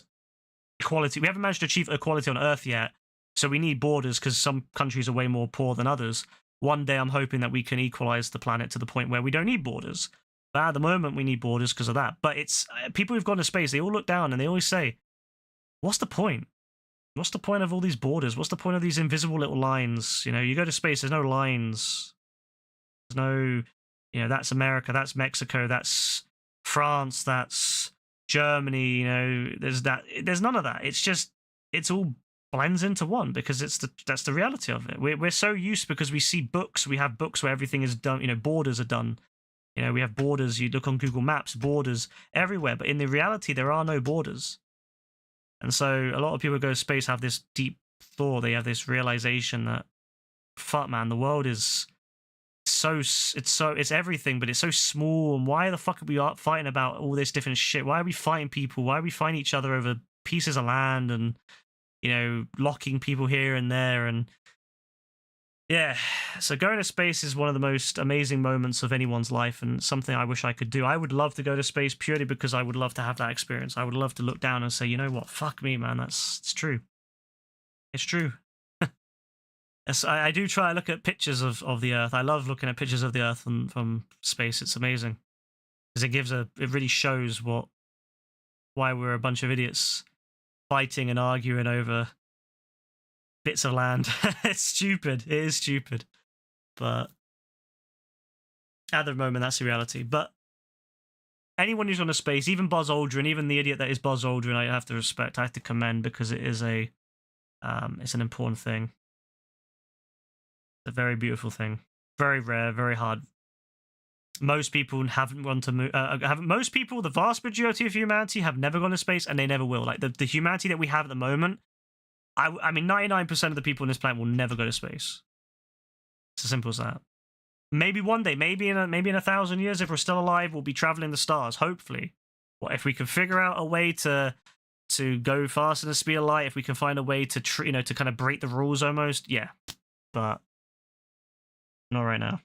equality. We haven't managed to achieve equality on Earth yet. So we need borders because some countries are way more poor than others. One day I'm hoping that we can equalize the planet to the point where we don't need borders. But at the moment, we need borders because of that. But it's people who've gone to space, they all look down and they always say, what's the point? What's the point of all these borders? What's the point of these invisible little lines? You know, you go to space, there's no lines. There's no, you know, that's America, that's Mexico, that's France, that's Germany, you know, there's none of that. It's just, it's all blends into one because that's the reality of it. We're so used because we see books, we have books where everything is done, you know, borders are done. You know, we have borders, you look on Google Maps, borders everywhere, but in the reality, there are no borders. And so a lot of people who go to space have this deep thought, they have this realization that, fuck man, the world is it's everything, but it's so small, and why the fuck are we fighting about all this different shit? Why are we fighting people? Why are we fighting each other over pieces of land and, you know, locking people here and there? And yeah, so going to space is one of the most amazing moments of anyone's life, and something I wish I could do. I would love to go to space purely because I would love to have that experience. I would love to look down and say, you know what, fuck me, man, it's true. It's true. I do try to look at pictures of the Earth. I love looking at pictures of the Earth from space. It's amazing because it really shows why we're a bunch of idiots fighting and arguing over bits of land. It's stupid. It is stupid, but at the moment that's the reality. But anyone who's on a space, even Buzz Aldrin, even the idiot that is Buzz Aldrin, I have to respect. I have to commend because it is it's an important thing. A very beautiful thing, very rare, very hard. Most people haven't gone to move. Most people, the vast majority of humanity, have never gone to space, and they never will. Like the humanity that we have at the moment, I mean, 99% of the people on this planet will never go to space. It's as simple as that. Maybe one day, maybe in 1,000 years, if we're still alive, we'll be traveling the stars. Hopefully, what if we can figure out a way to go faster than the speed of light? If we can find a way to to kind of break the rules, almost, yeah, but. Not right now.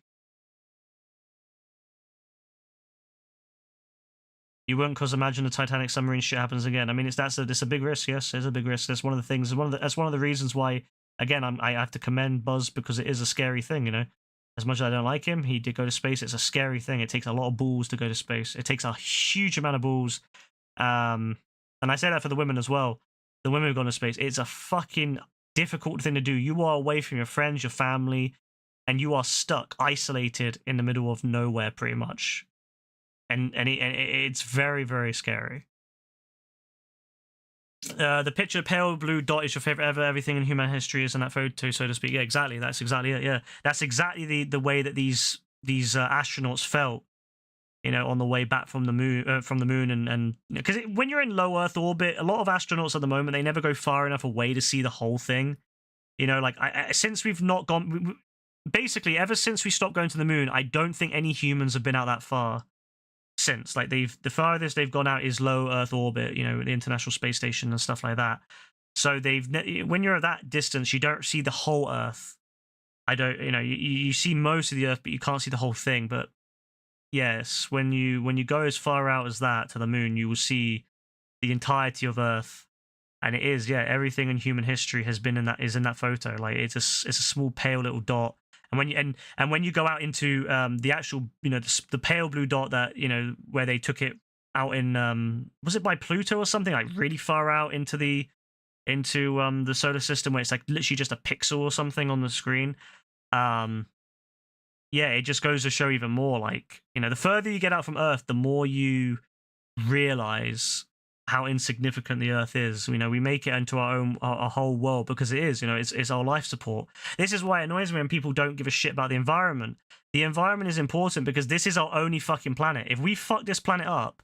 You won't, because imagine the Titanic submarine shit happens again. I mean, it's a big risk. Yes, it's a big risk. That's one of the things. That's one of the reasons why. Again, I have to commend Buzz because it is a scary thing. You know, as much as I don't like him, he did go to space. It's a scary thing. It takes a lot of balls to go to space. It takes a huge amount of balls. And I say that for the women as well. The women who've gone to space. It's a fucking difficult thing to do. You are away from your friends, your family. And you are stuck, isolated in the middle of nowhere, pretty much, and it's very, very scary. The picture, pale blue dot, is your favorite ever. Everything in human history is in that photo, so to speak. Yeah, exactly. That's exactly it. Yeah, that's exactly the way that these astronauts felt, you know, on the way back from the moon, and because when you're in low Earth orbit, a lot of astronauts at the moment, they never go far enough away to see the whole thing. You know, like since we've not gone. Basically, ever since we stopped going to the moon, I don't think any humans have been out that far since. Like the farthest they've gone out is low Earth orbit, you know, the International Space Station and stuff like that. So when you're at that distance, you don't see the whole Earth. You see most of the Earth, but you can't see the whole thing. But yes, when you go as far out as that to the moon, you will see the entirety of Earth. And it is, yeah, everything in human history is in that photo. Like it's a small pale little dot. And when you go out into the actual, you know, the pale blue dot that, you know, where they took it out in was it by Pluto or something, like really far out into the solar system, where it's like literally just a pixel or something on the screen. Yeah, it just goes to show even more, like, you know, the further you get out from Earth, the more you realize how insignificant the Earth is. You know, we make it into our whole world because it is, you know, it's our life support. This is why it annoys me when people don't give a shit about the environment. The environment is important because this is our only fucking planet. If we fuck this planet up,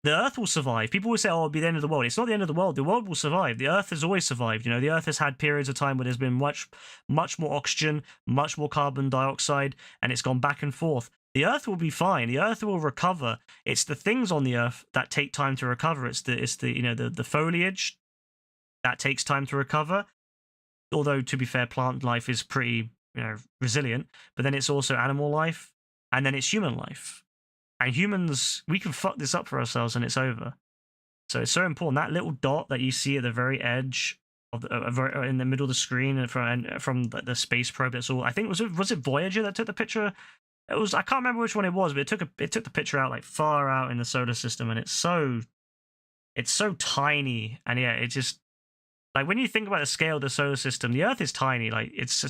the Earth will survive. People will say, oh, it'll be the end of the world. It's not the end of the world. The world will survive. The Earth has always survived. You know, the Earth has had periods of time where there's been much more oxygen, much more carbon dioxide, and it's gone back and forth. The Earth will be fine. The Earth will recover. It's the things on the Earth that take time to recover. It's the you know, the foliage that takes time to recover. Although, to be fair, plant life is pretty, you know, resilient. But then it's also animal life, and then it's human life. And humans, we can fuck this up for ourselves, and it's over. So it's so important. That little dot that you see at the very edge of in the middle of the screen, and from the space probe. That's all. I think was it Voyager that took the picture. It was, I can't remember which one it was, but it took the picture out like far out in the solar system, and it's so tiny. And yeah, it just, like, when you think about the scale of the solar system, the Earth is tiny. Like it's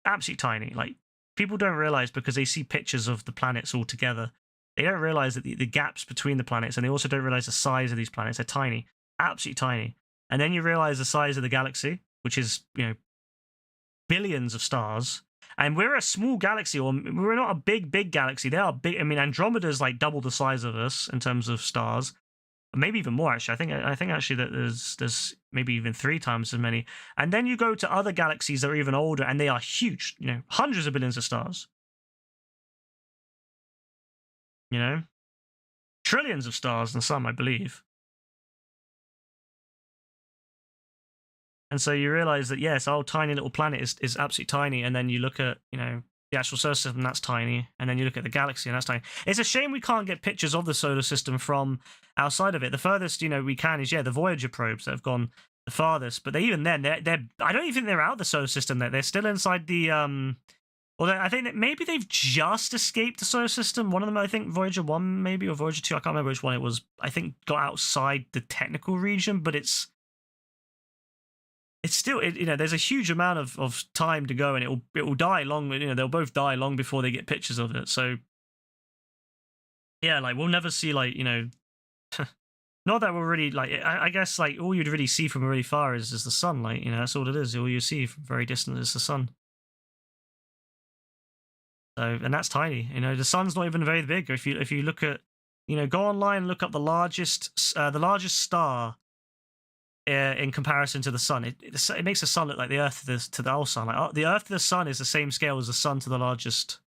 absolutely tiny. Like, people don't realize because they see pictures of the planets all together. They don't realize that the gaps between the planets, and they also don't realize the size of these planets. They're tiny, absolutely tiny. And then you realize the size of the galaxy, which is, billions of stars. And we're a small galaxy, or we're not a big galaxy. They are big. I mean, Andromeda's like double the size of us in terms of stars, maybe even more. Actually, I think actually that there's maybe even 3 times as many. And then you go to other galaxies that are even older, and they are huge. Hundreds of billions of stars. Trillions of stars in some, I believe. And so you realize that, yes, our tiny little planet is absolutely tiny. And then you look at, the actual solar system, that's tiny. And then you look at the galaxy, and that's tiny. It's a shame we can't get pictures of the solar system from outside of it. The furthest, we can is, the Voyager probes that have gone the farthest. But even then, they're I don't even think they're out of the solar system. They're still inside the... Although I think that maybe they've just escaped the solar system. One of them, I think, Voyager 1 maybe, or Voyager 2, I can't remember which one it was. I think got outside the technical region, but it's still, there's a huge amount of time to go, and it will die long, they'll both die long before they get pictures of it. So, yeah, like, we'll never see, like, not that we're really, like, I guess, like, all you'd really see from really far is the sun, like, that's all it is. All you see from very distant is the sun. So, and that's tiny. The sun's not even very big. If you look at, go online and look up the largest star in comparison to the sun. It makes the sun look like the Earth to the whole sun. Like, the Earth to the sun is the same scale as the sun to the largest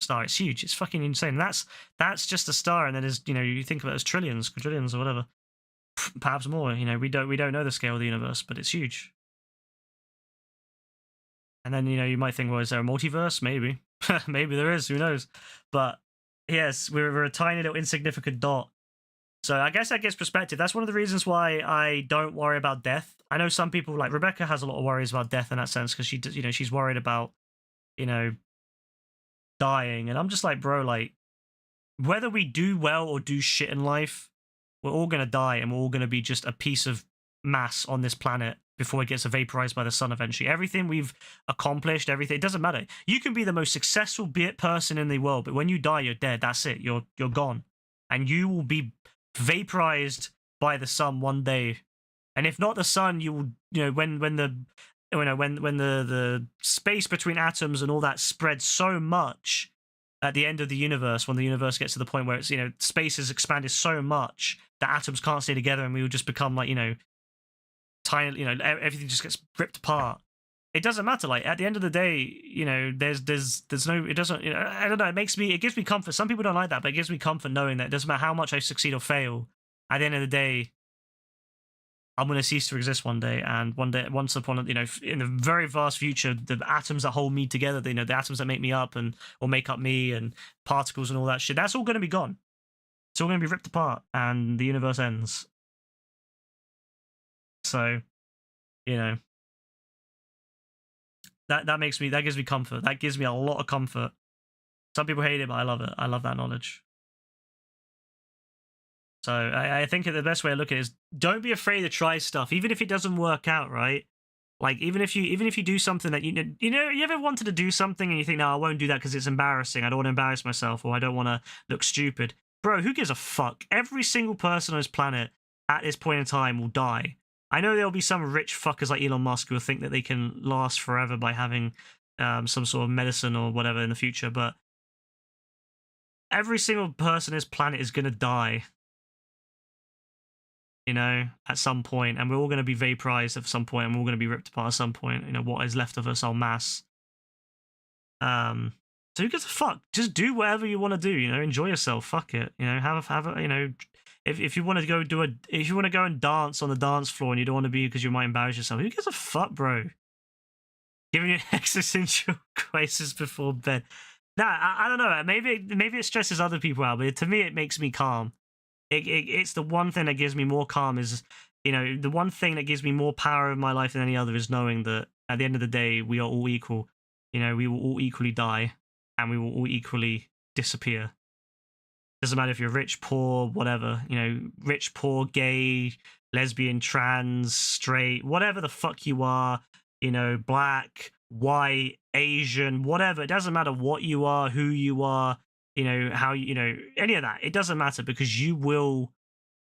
star. It's huge. It's fucking insane. And that's just a star, and then there's you think about it as trillions, quadrillions, or whatever, perhaps more. We don't know the scale of the universe, but it's huge. And then you might think, well, is there a multiverse? Maybe. Maybe there is, who knows? But yes, we're a tiny little insignificant dot. So I guess that gives perspective. That's one of the reasons why I don't worry about death. I know some people, like Rebecca, has a lot of worries about death in that sense, because she's worried about dying. And I'm just like, bro, like, whether we do well or do shit in life, we're all gonna die, and we're all gonna be just a piece of mass on this planet before it gets vaporized by the sun eventually. Everything we've accomplished, everything, it doesn't matter. You can be the most successful person in the world, but when you die, you're dead. That's it. You're gone. And you will be vaporized by the sun one day. And if not the sun, you will, when the space between atoms and all that spreads so much at the end of the universe, when the universe gets to the point where it's, space has expanded so much that atoms can't stay together, and we will just become like, tiny, everything just gets ripped apart. It doesn't matter. Like, at the end of the day, there's no, it doesn't, I don't know. It gives me comfort. Some people don't like that, but it gives me comfort knowing that it doesn't matter how much I succeed or fail. At the end of the day, I'm going to cease to exist one day. And once upon, in the very vast future, the atoms that hold me together, the atoms that make me up or make up me, and particles and all that shit, that's all going to be gone. It's all going to be ripped apart, and the universe ends. So, that gives me comfort. That gives me a lot of comfort. Some people hate it, but I love it. I love that knowledge. So I think the best way to look at it is, don't be afraid to try stuff, even if it doesn't work out, right? Like, even if you do something that you ever wanted to do something and you think, no, I won't do that because it's embarrassing. I don't want to embarrass myself, or I don't want to look stupid. Bro, who gives a fuck? Every single person on this planet at this point in time will die. I know there'll be some rich fuckers like Elon Musk who will think that they can last forever by having some sort of medicine or whatever in the future, but every single person on this planet is going to die, at some point, and we're all going to be vaporized at some point, and we're all going to be ripped apart at some point. What is left of us, our mass. So who gives a fuck? Just do whatever you want to do, enjoy yourself, fuck it, have a if you want to go if you want to go and dance on the dance floor and you don't want to be because you might embarrass yourself, who gives a fuck, bro? Giving you existential crisis before bed. Nah, I don't know. Maybe it stresses other people out, but to me, it makes me calm. It's the one thing that gives me more calm is, the one thing that gives me more power in my life than any other is knowing that at the end of the day, we are all equal. We will all equally die, and we will all equally disappear. Doesn't matter if you're rich, poor, whatever, rich, poor, gay, lesbian, trans, straight, whatever the fuck you are, black, white, Asian, whatever. It doesn't matter what you are, who you are. you know, how you know, any of that. It doesn't matter because you will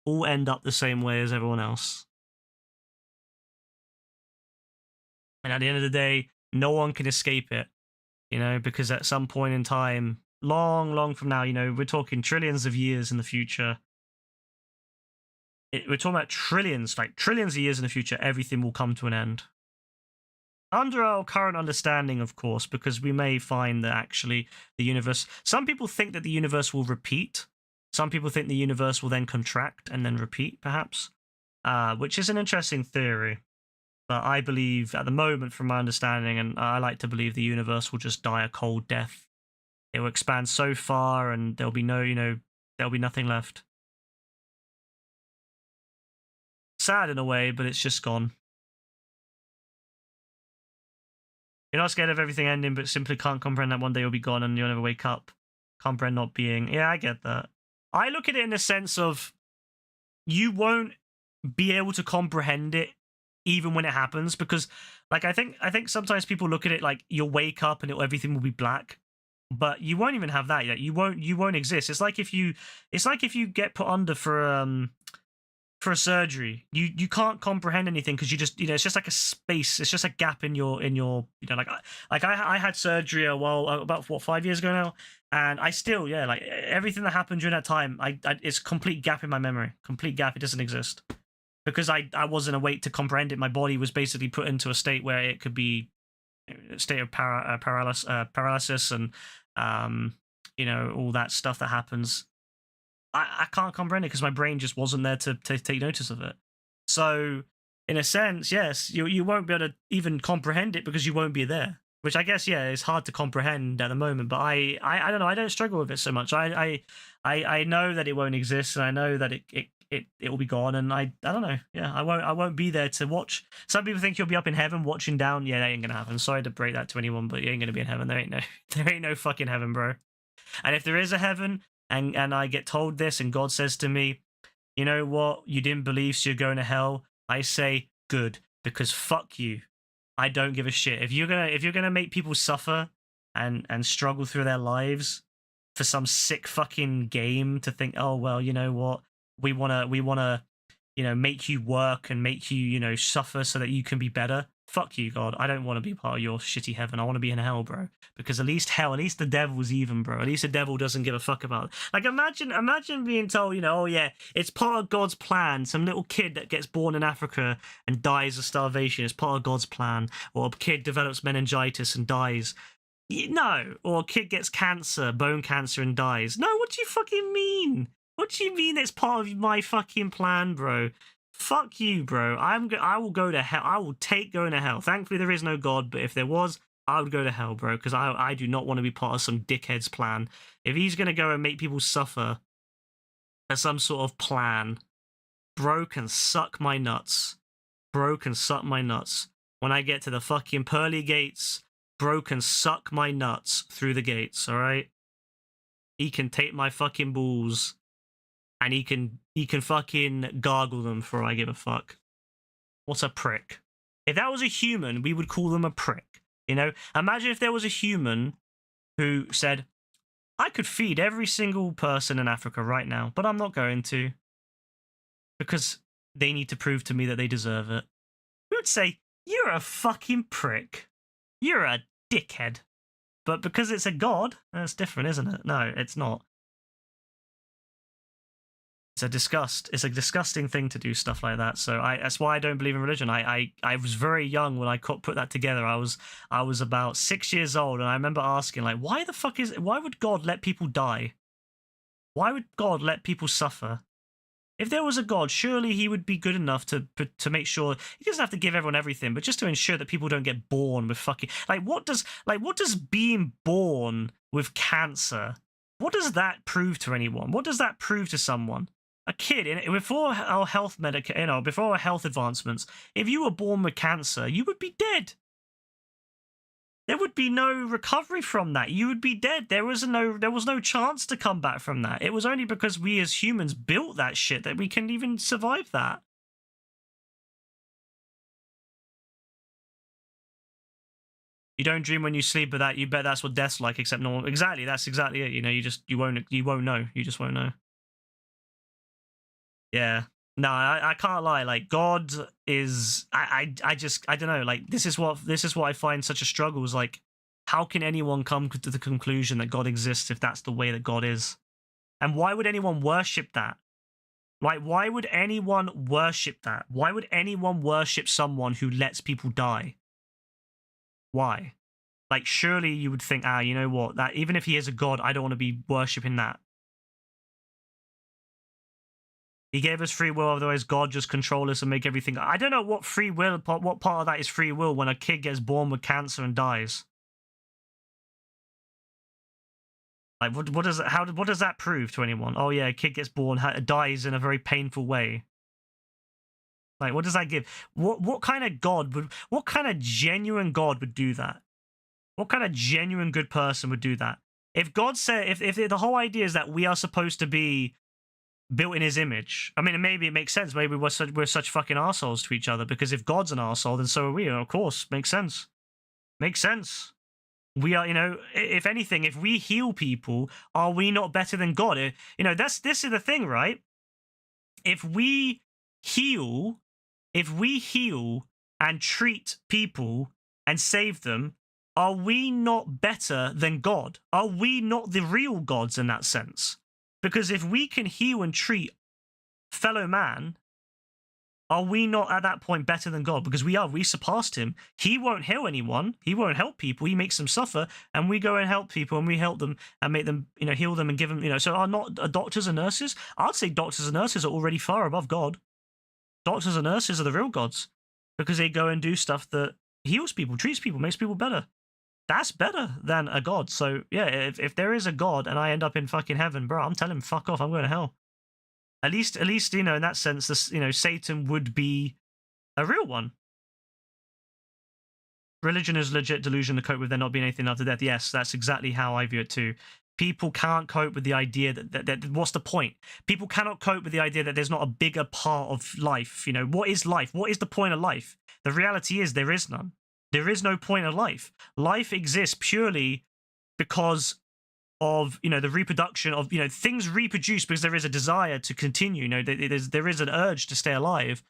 all end up the same way as everyone else. And at the end of the day, no one can escape it, you know, because at some point in time, long from now, you know, we're talking trillions of years in the future. We're talking about trillions, like trillions of years in the future, everything will come to an end. Under our current understanding, of course, because we may find that actually the universe... Some people think that the universe will repeat. Some people think the universe will then contract and then repeat, perhaps, which is an interesting theory. But I believe, at the moment, from my understanding, and I like to believe the universe will just die a cold death. It will expand so far and there'll be no, you know, there'll be nothing left. Sad in a way, but it's just gone. You're not scared of everything ending, but simply can't comprehend that one day you'll be gone and you'll never wake up. Comprehend not being. Yeah, I get that. I look at it in the sense of you won't be able to comprehend it even when it happens, because like I think sometimes people look at it like you'll wake up and everything will be black, but you won't even have that yet. You won't exist. It's like if you get put under for a surgery, you can't comprehend anything because you just, you know, it's just like a space, it's just a gap in your you know, like I had surgery about 5 years ago now, and I still, yeah, like everything that happened during that time, it's complete gap in my memory, complete gap. It doesn't exist because I wasn't awake to comprehend it. My body was basically put into a state where it could be a state of paralysis and you know, all that stuff that happens. I can't comprehend it because my brain just wasn't there to take notice of it. So, in a sense, yes, you won't be able to even comprehend it because you won't be there. Which I guess, yeah, is hard to comprehend at the moment. But I don't know. I don't struggle with it so much. I know that it won't exist, and I know that it will be gone. And I don't know. Yeah, I won't be there to watch. Some people think you'll be up in heaven watching down. Yeah, that ain't gonna happen. Sorry to break that to anyone, but you ain't gonna be in heaven. There ain't no fucking heaven, bro. And if there is a heaven, and I get told this, and God says to me, you know what, you didn't believe, so you're going to hell, I say, good, because fuck you. I don't give a shit. If you're gonna make people suffer and struggle through their lives for some sick fucking game to think, oh well, you know what, we wanna, you know, make you work and make you, you know, suffer so that you can be better. Fuck you, God. I don't want to be part of your shitty heaven. I want to be in hell, bro. Because at least the devil's even, bro. At least the devil doesn't give a fuck about it. Like, imagine being told, you know, oh yeah, it's part of God's plan. Some little kid that gets born in Africa and dies of starvation is part of God's plan. Or a kid develops meningitis and dies. No. Or a kid gets cancer, bone cancer, and dies. No, what do you fucking mean? What do you mean it's part of my fucking plan, bro? Fuck you, bro. I will go to hell. I will take going to hell. Thankfully, there is no God, but if there was, I would go to hell, bro, because I do not want to be part of some dickhead's plan. If he's going to go and make people suffer as some sort of plan, bro can suck my nuts. Bro can suck my nuts. When I get to the fucking pearly gates, bro can suck my nuts through the gates, alright? He can take my fucking balls and he can fucking gargle them for I give a fuck. What a prick. If that was a human, we would call them a prick. You know? Imagine if there was a human who said, I could feed every single person in Africa right now, but I'm not going to. Because they need to prove to me that they deserve it. We would say, you're a fucking prick. You're a dickhead. But because it's a god, that's different, isn't it? No, it's not. It's a disgusting thing to do stuff like that. So that's why I don't believe in religion. I was very young when I put that together. I was about 6 years old, and I remember asking, like, why would God let people die? Why would God let people suffer? If there was a God, surely he would be good enough to make sure he doesn't have to give everyone everything, but just to ensure that people don't get born with fucking what does being born with cancer, what does that prove to anyone? What does that prove to someone? A kid, before our before our health advancements, if you were born with cancer, you would be dead. There would be no recovery from that. You would be dead. There was no chance to come back from that. It was only because we as humans built that shit that we can even survive that. You don't dream when you sleep, but you bet that's what death's like, except normal. Exactly, that's exactly it. You know, you won't know. You just won't know. Yeah. No, I can't lie. Like, God is, I don't know. Like, this is what I find such a struggle. Is like, how can anyone come to the conclusion that God exists if that's the way that God is? And why would anyone worship that? Like, why would anyone worship that? Why would anyone worship someone who lets people die? Why? Like, surely you would think, you know what? That even if he is a god, I don't want to be worshipping that. He gave us free will, otherwise God just control us and make everything. I don't know what free will, what part of that is free will when a kid gets born with cancer and dies. Like, what does that prove to anyone? Oh yeah, a kid gets born, dies in a very painful way. Like, what does that give? What kind of God would? What kind of genuine God would do that? What kind of genuine good person would do that? If God said, if the whole idea is that we are supposed to be built in his image, I mean, maybe it makes sense. Maybe we're such fucking assholes to each other, because if God's an arsehole, then so are we. Of course, makes sense. Makes sense. We are, you know, if anything, if we heal people, are we not better than God? You know, this is the thing, right? If we heal and treat people and save them, are we not better than God? Are we not the real gods in that sense? Because if we can heal and treat fellow man, are we not at that point better than God? Because we surpassed him. He won't heal anyone. He won't help people. He makes them suffer, and we go and help people, and we help them and make them, you know, heal them and give them, you know. So are not doctors and nurses? I'd say doctors and nurses are already far above God. Doctors and nurses are the real gods, because they go and do stuff that heals people, treats people, makes people better. That's better than a god. So yeah, if there is a god and I end up in fucking heaven, bro, I'm telling him, fuck off, I'm going to hell. At least, you know, in that sense, this, you know, Satan would be a real one. Religion is legit delusion to cope with there not being anything after death. Yes, that's exactly how I view it too. People can't cope with the idea that what's the point? People cannot cope with the idea that there's not a bigger part of life. You know, what is life? What is the point of life? The reality is there is none. There is no point of life. Life exists purely because of, you know, the reproduction of, you know, things reproduce because there is a desire to continue. You know, there is an urge to stay alive,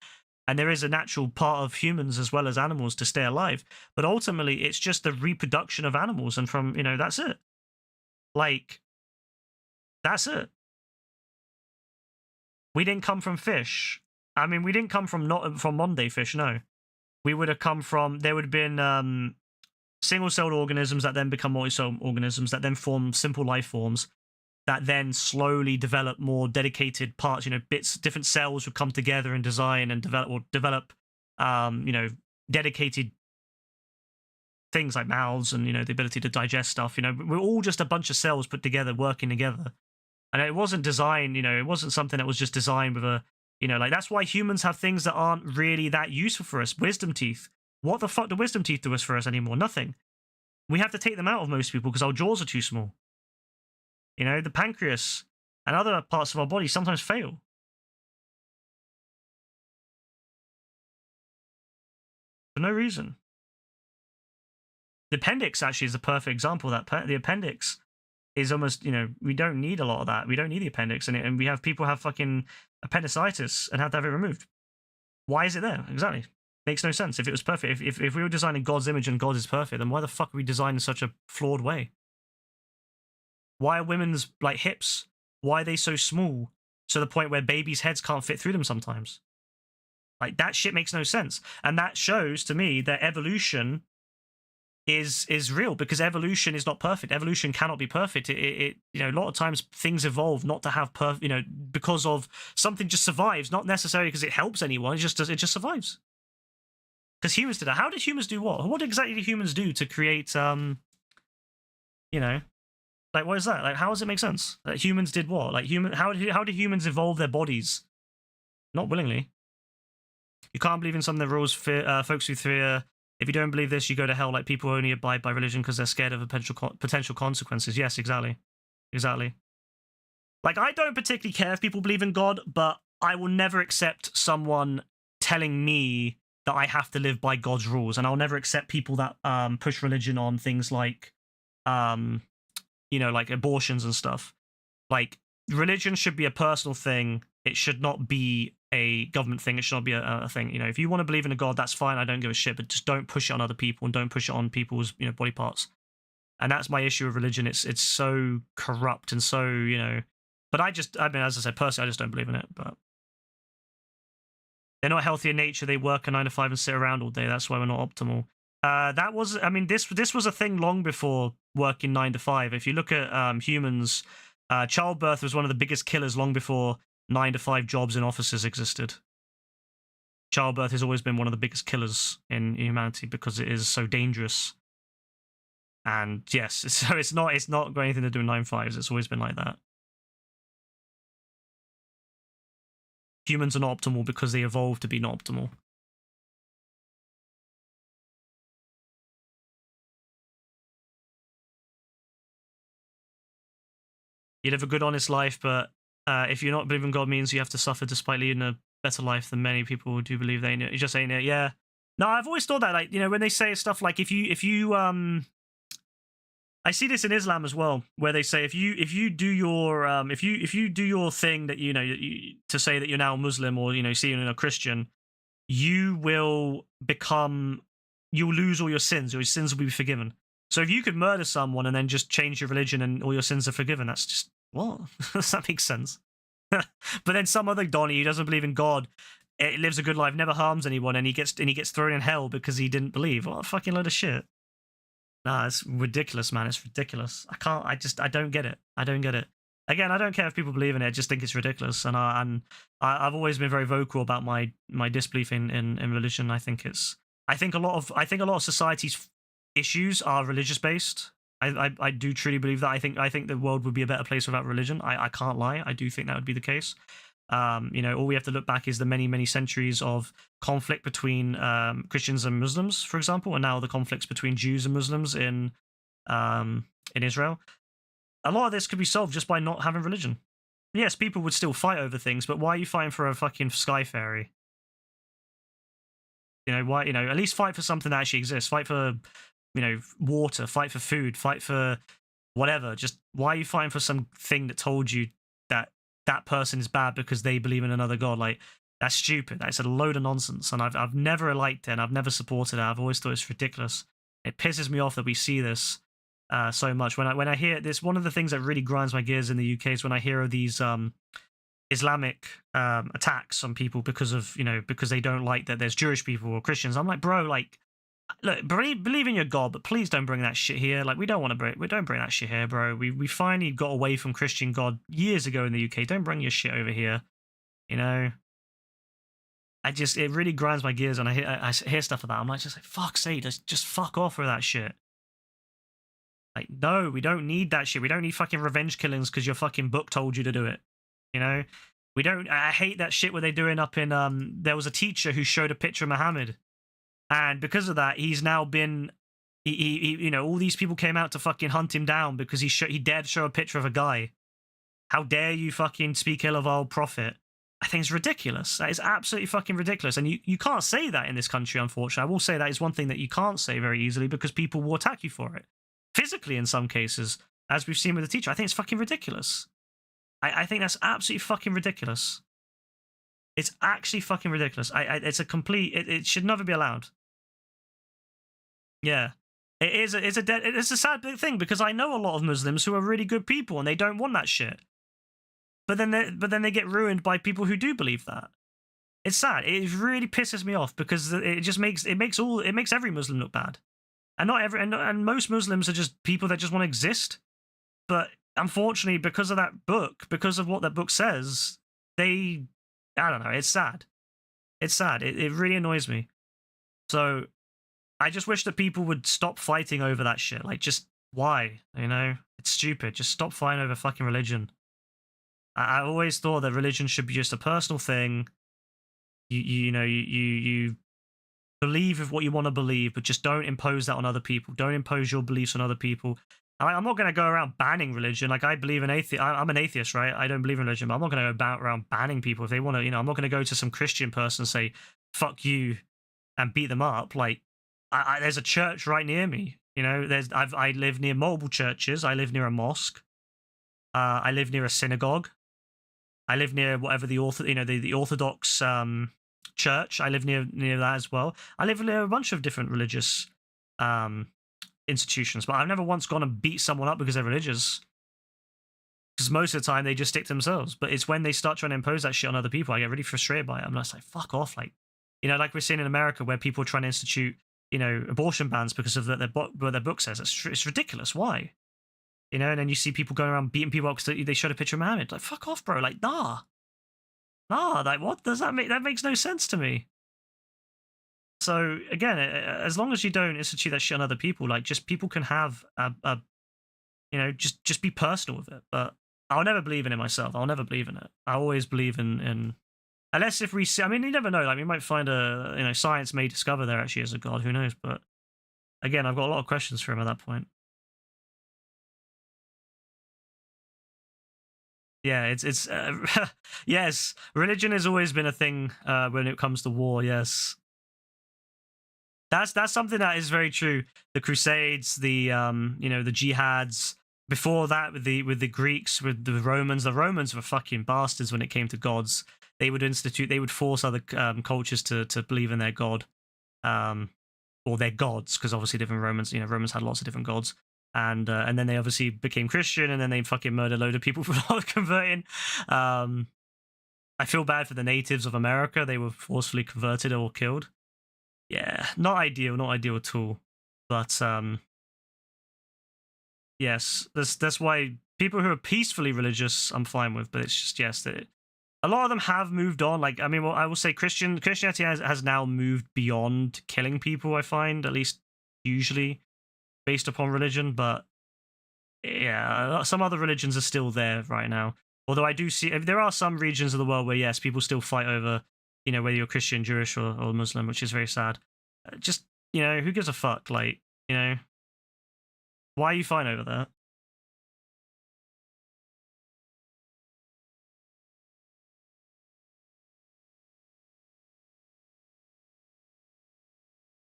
and there is a natural part of humans as well as animals to stay alive. But ultimately, it's just the reproduction of animals, and from, you know, that's it. Like, that's it. We didn't come from fish. I mean, we didn't come from Monday fish, no. We would have come from, there would have been single-celled organisms that then become multi-celled organisms that then form simple life forms that then slowly develop more dedicated parts, you know, different cells would come together and design and develop, you know, dedicated things like mouths and, you know, the ability to digest stuff. You know, we're all just a bunch of cells put together, working together. And it wasn't designed, you know, it wasn't something that was just designed with a, you know, like, that's why humans have things that aren't really that useful for us. Wisdom teeth. What the fuck do wisdom teeth do us for us anymore? Nothing. We have to take them out of most people because our jaws are too small. You know, the pancreas and other parts of our body sometimes fail. For no reason. The appendix actually is a perfect example of that. The appendix is almost, you know, we don't need a lot of that. We don't need the appendix, and we have people have fucking appendicitis and have to have it removed. Why is it there? Exactly. Makes no sense. If it was perfect, if we were designing God's image and God is perfect, then why the fuck are we designing in such a flawed way? Why are women's, like, hips, why are they so small to the point where babies' heads can't fit through them sometimes? Like, that shit makes no sense. And that shows to me that evolution is real, because evolution is not perfect. Evolution cannot be perfect. It you know, a lot of times things evolve not to have you know, because of something just survives, not necessarily because it helps anyone. It just survives. Because humans did that. How did humans do what? What exactly did humans do to create you know, like, what is that? Like, how does it make sense? Like, humans did what? Like, how did humans evolve their bodies? Not willingly. You can't believe in some of the rules, folks who fear. If you don't believe this, you go to hell. Like, people only abide by religion because they're scared of potential consequences. Yes, exactly. Exactly. Like, I don't particularly care if people believe in God, but I will never accept someone telling me that I have to live by God's rules, and I'll never accept people that push religion on things like like abortions and stuff. Like, religion should be a personal thing. It should not be a government thing. It should not be a thing. If you want to believe in a God, that's fine. I don't give a shit, but just don't push it on other people, and don't push it on people's body parts. And that's my issue with religion. It's so corrupt and so But as I said, personally, I just don't believe in it. But they're not healthy in nature. They work a 9 to 5 and sit around all day. That's why we're not optimal. This was a thing long before working 9 to 5. If you look at humans, childbirth was one of the biggest killers long before 9 to 5 jobs in offices existed. Childbirth has always been one of the biggest killers in humanity because it is so dangerous. And yes, so it's not got anything to do with 9/5s. It's always been like that. Humans are not optimal because they evolved to be not optimal. You live a good, honest life, but if you're not believing God means you have to suffer despite leading a better life than many people who do believe they know. You're just saying it, yeah. No, I've always thought that, like, when they say stuff like if you I see this in Islam as well, where they say if you do your if you do your thing that to say that you're now a Muslim or see you're a Christian, you'll lose all your sins. Your sins will be forgiven. So if you could murder someone and then just change your religion and all your sins are forgiven, that's just what? Does that make sense? But then some other Donnie who doesn't believe in God, lives a good life, never harms anyone, and he gets thrown in hell because he didn't believe. What a fucking load of shit. Nah, it's ridiculous, man. It's ridiculous. I don't get it. I don't get it. Again, I don't care if people believe in it. I just think it's ridiculous. And I've always been very vocal about my disbelief in religion. I think a lot of society's issues are religious based. I do truly believe that. I think the world would be a better place without religion. I can't lie. I do think that would be the case. All we have to look back is the many centuries of conflict between Christians and Muslims, for example, and now the conflicts between Jews and Muslims in Israel. A lot of this could be solved just by not having religion. Yes, people would still fight over things, but why are you fighting for a fucking sky fairy? Why? At least fight for something that actually exists. Fight for water. Fight for food. Fight for whatever. Just why are you fighting for something that told you that person is bad because they believe in another god? Like, that's stupid. That's a load of nonsense, and I've never liked it, and I've never supported it. I've always thought it's ridiculous. It pisses me off that we see this so much. When I hear this, one of the things that really grinds my gears in the UK is when I hear of these Islamic attacks on people because they don't like that there's Jewish people or Christians. I'm like, bro, like, look, believe in your God, but please don't bring that shit here. Like, we don't bring that shit here, bro. We finally got away from Christian God years ago in the UK. Don't bring your shit over here. It really grinds my gears when I hear stuff like that. I'm like, just like, fuck's sake, just fuck off with that shit. Like, no, we don't need that shit. We don't need fucking revenge killings because your fucking book told you to do it. We don't. I hate that shit where they're doing up in. There was a teacher who showed a picture of Muhammad, and because of that, he's now been. All these people came out to fucking hunt him down because he dared show a picture of a guy. How dare you fucking speak ill of our prophet? I think it's ridiculous. That is absolutely fucking ridiculous. And you can't say that in this country, unfortunately. I will say that is one thing that you can't say very easily because people will attack you for it. Physically, in some cases, as we've seen with the teacher. I think it's fucking ridiculous. I think that's absolutely fucking ridiculous. It's actually fucking ridiculous. It's a complete... It should never be allowed. Yeah. It's a sad thing because I know a lot of Muslims who are really good people and they don't want that shit. But then they get ruined by people who do believe that. It's sad. It really pisses me off because it makes every Muslim look bad. And most Muslims are just people that just want to exist. But unfortunately, because of that book, because of what that book says, I don't know, it's sad. It's sad. It really annoys me. So I just wish that people would stop fighting over that shit. Like, just why? It's stupid. Just stop fighting over fucking religion. I always thought that religion should be just a personal thing. You believe with what you want to believe, but just don't impose that on other people. Don't impose your beliefs on other people. I'm not going to go around banning religion. Like, I believe in atheist. I'm an atheist, right? I don't believe in religion, but I'm not going to go around banning people if they want to. I'm not going to go to some Christian person and say, "Fuck you," and beat them up. Like, there's a church right near me. You know, I live near multiple churches. I live near a mosque. I live near a synagogue. I live near whatever the Orthodox church. I live near that as well. I live near a bunch of different religious institutions, but I've never once gone and beat someone up because they're religious. Because most of the time they just stick to themselves. But it's when they start trying to impose that shit on other people, I get really frustrated by it. I'm just like, fuck off. Like, you know, like we're seeing in America where people are trying to institute, you know, abortion bans because of what their book says. It's ridiculous. Why? You know, and then you see people going around beating people up because they showed a picture of Muhammad. Like, fuck off, bro. Like, nah, like, what does that make? That makes no sense to me. So again, as long as you don't institute that shit on other people, like, just people can have a you know, just be personal with it. But I'll never believe in it myself. I'll never believe in it. I always believe in unless if we see, I mean, you never know. Like, we might find you know, science may discover there actually is a god. Who knows? But again, I've got a lot of questions for him at that point. Yeah, it's yes, religion has always been a thing when it comes to war. Yes, that's something that is very true. The Crusades, the you know, the jihads. Before that, with the Greeks, with the Romans were fucking bastards when it came to gods. They would force other cultures to believe in their god, or their gods, because obviously different Romans had lots of different gods. And then they obviously became Christian, and then they fucking murdered a load of people for not converting. I feel bad for the natives of America. They were forcefully converted or killed. Yeah, not ideal at all. But yes, that's why people who are peacefully religious, I'm fine with. But it's just, yes, that a lot of them have moved on. Like, I mean, well, I will say Christianity has now moved beyond killing people. I find, at least usually, based upon religion. But yeah, some other religions are still there right now. Although I do see there are some regions of the world where, yes, people still fight over, you know, whether you're Christian, Jewish, or Muslim, which is very sad. Just, you know, who gives a fuck? Like, you know, why are you fighting over that?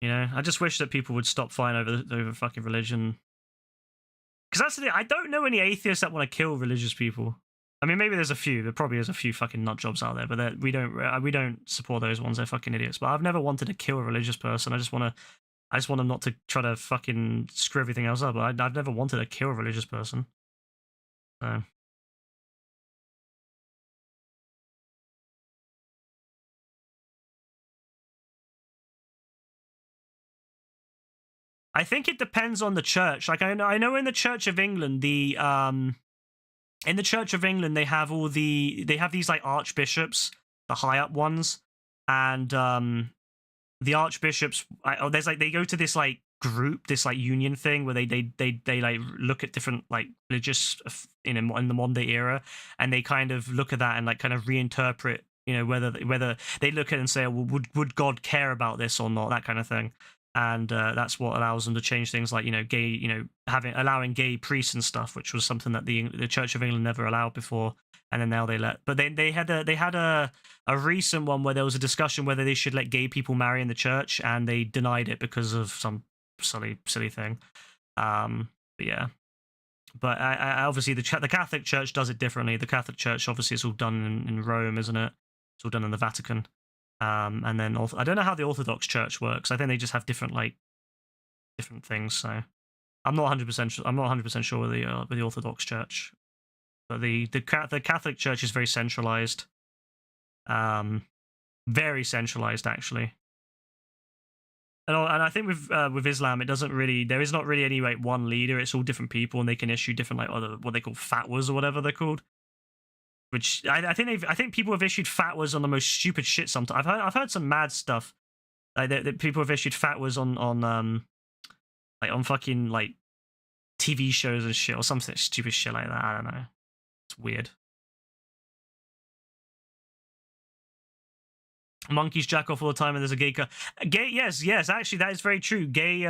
You know, I just wish that people would stop fighting over fucking religion. Because that's the thing, I don't know any atheists that want to kill religious people. I mean, maybe there's a few. There probably is a few fucking nut jobs out there, but we don't support those ones. They're fucking idiots. But I've never wanted to kill a religious person. I just want them not to try to fucking screw everything else up. But I've never wanted to kill a religious person. So. I think it depends on the church. Like, I know in the Church of England, they have these like archbishops, the high up ones, and the archbishops, they go to this like group, this like union thing where they like look at different like religious in the modern day era, and they kind of look at that and like kind of reinterpret, you know, whether they look at it and say, well, would God care about this or not, that kind of thing. And that's what allows them to change things like, you know, gay, you know, allowing gay priests and stuff, which was something that the Church of England never allowed before, and then now they let. But they had a recent one where there was a discussion whether they should let gay people marry in the church, and they denied it because of some silly thing. But yeah, but I obviously the Catholic Church does it differently. The Catholic Church, obviously, it's all done in Rome, isn't it? It's all done in the Vatican. And then I don't know how the Orthodox Church works. I think they just have different things. So I'm not 100% sure. I'm not 100% sure with the Orthodox Church, but the Catholic Church is very centralized. Very centralized, actually. And I think with Islam, there is not really any like one leader. It's all different people, and they can issue different like what they call fatwas or whatever they're called. Which I think people have issued fatwas on the most stupid shit. Sometimes I've heard some mad stuff, like that people have issued fatwas on fucking like TV shows and shit, or something stupid shit like that. I don't know. It's weird. Monkeys jack off all the time, and there's a gay. Yes. Actually, that is very true. Gay.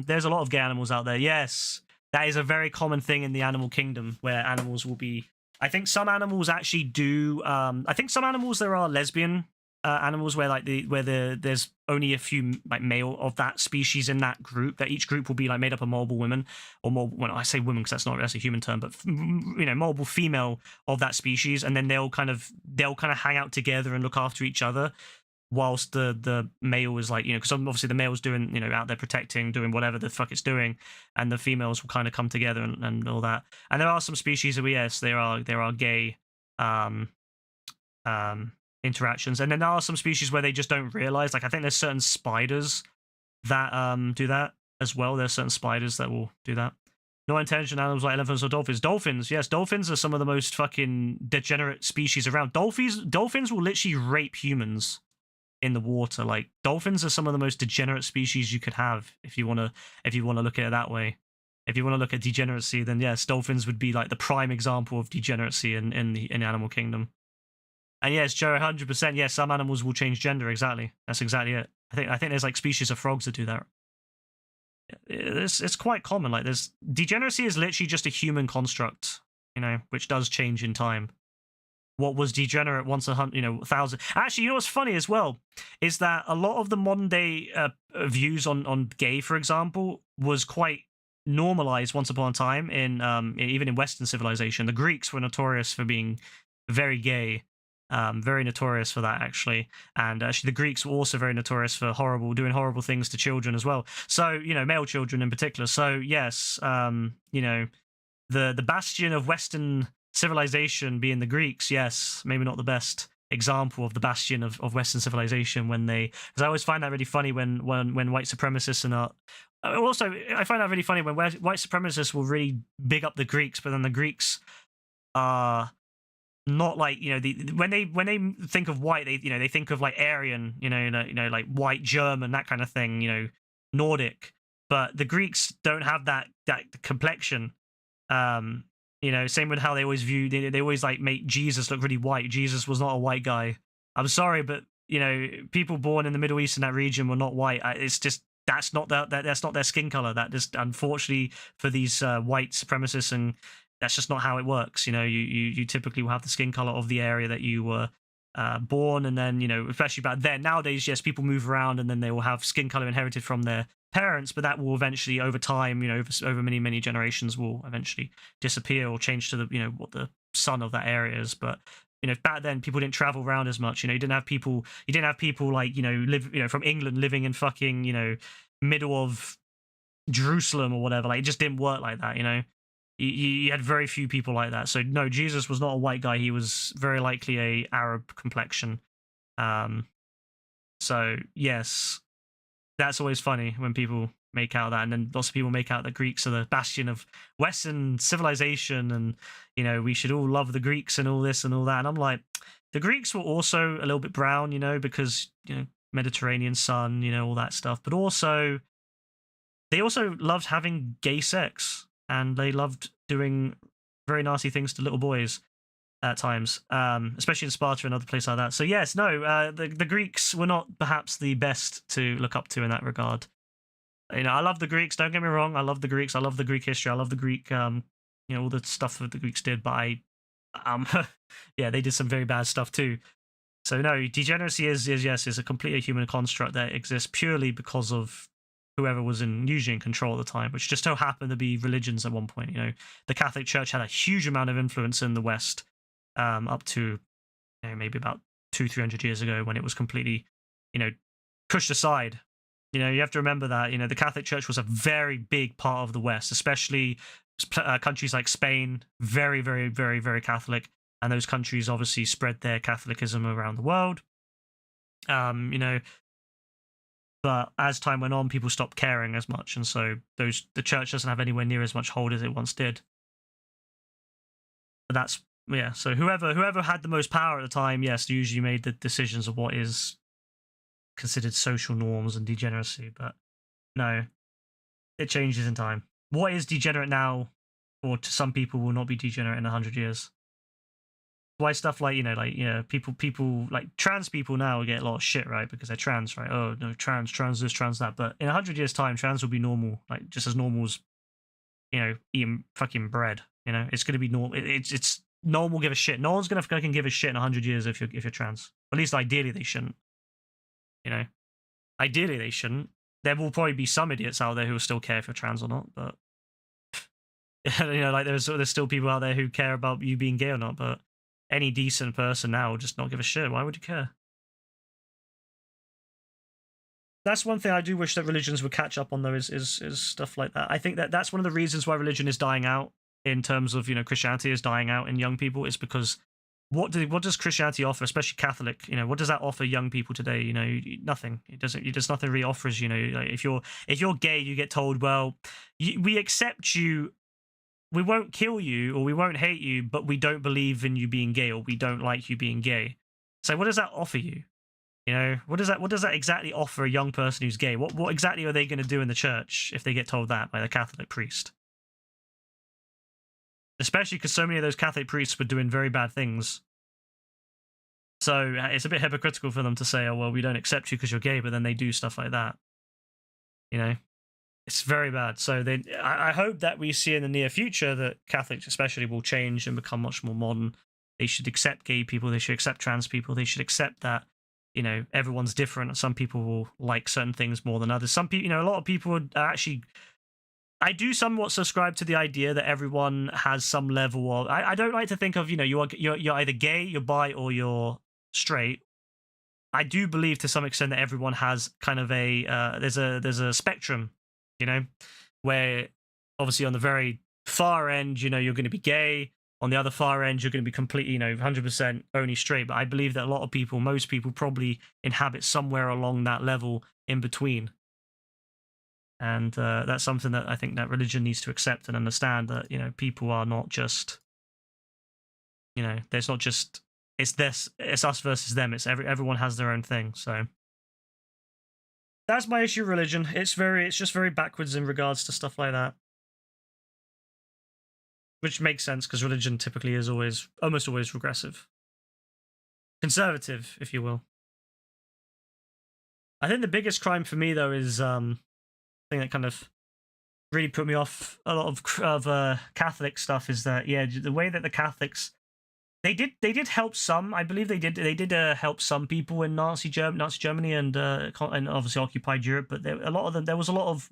There's a lot of gay animals out there. Yes, that is a very common thing in the animal kingdom, where animals will be. I think some animals actually do. I think some animals there are lesbian animals where like there's only a few like male of that species in that group, that each group will be like made up of multiple women, or more, well, I say women because that's a human term, but multiple female of that species, and then they'll kind of hang out together and look after each other, whilst the male is like, because obviously the male's doing, out there protecting, doing whatever the fuck it's doing, and the females will kind of come together and all that. And there are some species where, yes, there are gay interactions, and then there are some species where they just don't realize. Like, I think there's certain spiders that do that as well. There's certain spiders that will do that. No intelligent animals like elephants or dolphins. Dolphins, yes, dolphins are some of the most fucking degenerate species around. Dolphins will literally rape humans in the water. Like, dolphins are some of the most degenerate species you could have if you want to look at it that way. If you want to look at degeneracy, then yes, dolphins would be like the prime example of degeneracy in the animal kingdom. And yes, Joe, 100%. Yes, some animals will change gender. Exactly, that's exactly it. I think there's like species of frogs that do that. It's quite common. Like, there's degeneracy is literally just a human construct, which does change in time. What was degenerate once 1,000. Actually, what's funny as well is that a lot of the modern day views on gay, for example, was quite normalized once upon a time in even in Western civilization. The Greeks were notorious for being very gay. Very notorious for that, actually. And actually the Greeks were also very notorious for doing horrible things to children as well. So, male children in particular. So yes, the bastion of Western civilization being the Greeks, yes, maybe not the best example of the bastion of Western civilization, because I always find that really funny when white supremacists also, I find that really funny when white supremacists will really big up the Greeks, but then the Greeks are not like, when they think of white, they think of like Aryan, like white German, that kind of thing, Nordic. But the Greeks don't have that complexion. Same with how they always they always like make Jesus look really white. Jesus was not a white guy. I'm sorry, but people born in the Middle East in that region were not white. It's just that's not their skin color. That just, unfortunately for these white supremacists, and that's just not how it works. You typically will have the skin color of the area that you were born, and then especially back then. Nowadays, yes, people move around, and then they will have skin color inherited from their parents, but that will eventually, over time, over many generations, will eventually disappear or change to the what the sun of that area is. But back then people didn't travel around as much. You didn't have people like live from England living in fucking middle of Jerusalem or whatever. Like, it just didn't work like that. You had very few people like that. So no, Jesus was not a white guy. He was very likely a Arab complexion. So yes, that's always funny when people make out that, and then lots of people make out that Greeks are the bastion of Western civilization, and we should all love the Greeks and all this and all that. And I'm like, the Greeks were also a little bit brown, because Mediterranean sun, all that stuff, but also they also loved having gay sex, and they loved doing very nasty things to little boys at times, especially in Sparta and other places like that. So yes, no, the Greeks were not perhaps the best to look up to in that regard. I love the Greeks, don't get me wrong. I love the Greeks. I love the Greek history. I love the Greek, all the stuff that the Greeks did. But yeah, they did some very bad stuff too. So no, degeneracy is a completely human construct that exists purely because of whoever was usually in control at the time, which just so happened to be religions at one point. The Catholic Church had a huge amount of influence in the West, up to maybe about 200-300 years ago, when it was completely pushed aside. You have to remember that the Catholic Church was a very big part of the West, especially countries like Spain, very, very, very, very Catholic, and those countries obviously spread their Catholicism around the world. But as time went on, people stopped caring as much, and so the church doesn't have anywhere near as much hold as it once did. But that's, yeah. So whoever had the most power at the time, yes, usually made the decisions of what is considered social norms and degeneracy. But no, it changes in time. What is degenerate now, or to some people, will not be degenerate in 100 years. Why stuff like people like trans people now get a lot of shit, right, because they're trans, right? Oh no, trans this, trans that. But in 100 years' time, trans will be normal, like just as normal as eating fucking bread. It's going to be normal. It's no one will give a shit. No one's going to fucking give a shit in 100 years if you're trans. At least ideally they shouldn't. You know, ideally they shouldn't. There will probably be some idiots out there who will still care if you're trans or not, but you know, like there's still people out there who care about you being gay or not. But any decent person now will just not give a shit. Why would you care? That's one thing I do wish that religions would catch up on, though, is stuff like that. I think that that's one of the reasons why religion is dying out in terms of, you know, Christianity is dying out in young people, is because what does Christianity offer, especially Catholic? You know, what does that offer young people today? You know, nothing. It does nothing really offers. You know, like if you're gay, you get told, well, we accept you. We won't kill you or we won't hate you, but we don't believe in you being gay or we don't like you being gay. So what does that offer you? You know, what does that exactly offer a young person who's gay? What exactly are they going to do in the church if they get told that by the Catholic priest? Especially because so many of those Catholic priests were doing very bad things. So it's a bit hypocritical for them to say, oh, well, we don't accept you because you're gay, but then they do stuff like that. You know? It's very bad. So I hope that we see in the near future that Catholics especially will change and become much more modern. They should accept gay people. They should accept trans people. They should accept that, you know, everyone's different. Some people will like certain things more than others. Some people, you know, a lot of people are actually... I do somewhat subscribe to the idea that everyone has some level of... I don't like to think of, you know, you're either gay, you're bi, or you're straight. I do believe to some extent that everyone has kind of a... there's a spectrum, you know, where obviously on the very far end, you know, you're going to be gay. On the other far end, you're going to be completely, you know, 100% only straight. But I believe that a lot of people, most people probably inhabit somewhere along that level in between. And that's something that I think that religion needs to accept and understand, that, you know, people are not just, you know, there's not just, it's us versus them. It's everyone has their own thing. So that's my issue with religion. It's just very backwards in regards to stuff like that. Which makes sense because religion typically is almost always regressive. Conservative, if you will. I think the biggest crime for me, though, is thing that kind of really put me off a lot of Catholic stuff is that, yeah, the way that the Catholics they did help some. I believe they did help some people in Nazi Germany and obviously occupied Europe, but there was a lot of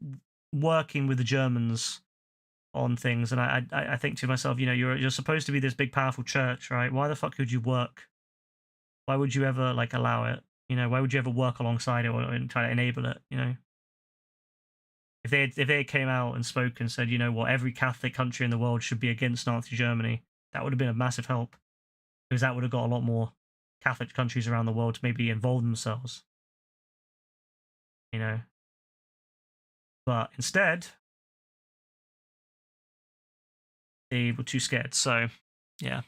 working with the Germans on things, and I think to myself, you know, you're supposed to be this big powerful church, right? Why the fuck would you work? Why would you ever like allow it? You know, why would you ever work alongside it or try to enable it? You know, if they came out and spoke and said, you know what, every Catholic country in the world should be against Nazi Germany, that would have been a massive help, because that would have got a lot more Catholic countries around the world to maybe involve themselves. You know, but instead they were too scared. So yeah,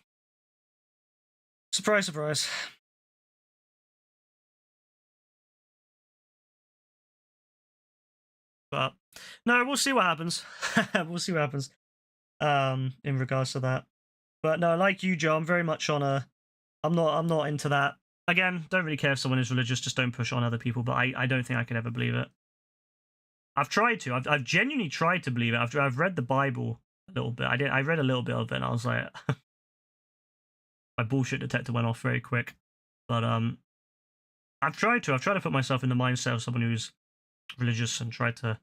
surprise, surprise. But no, we'll see what happens. We'll see what happens in regards to that. But no, like you, Joe, I'm very much on I'm not into that. Again, don't really care if someone is religious, just don't push on other people, but I don't think I could ever believe it. I've tried to. I've genuinely tried to believe it. I've read the Bible a little bit. I read a little bit of it and I was like my bullshit detector went off very quick. But I've tried to put myself in the mindset of someone who's religious and try to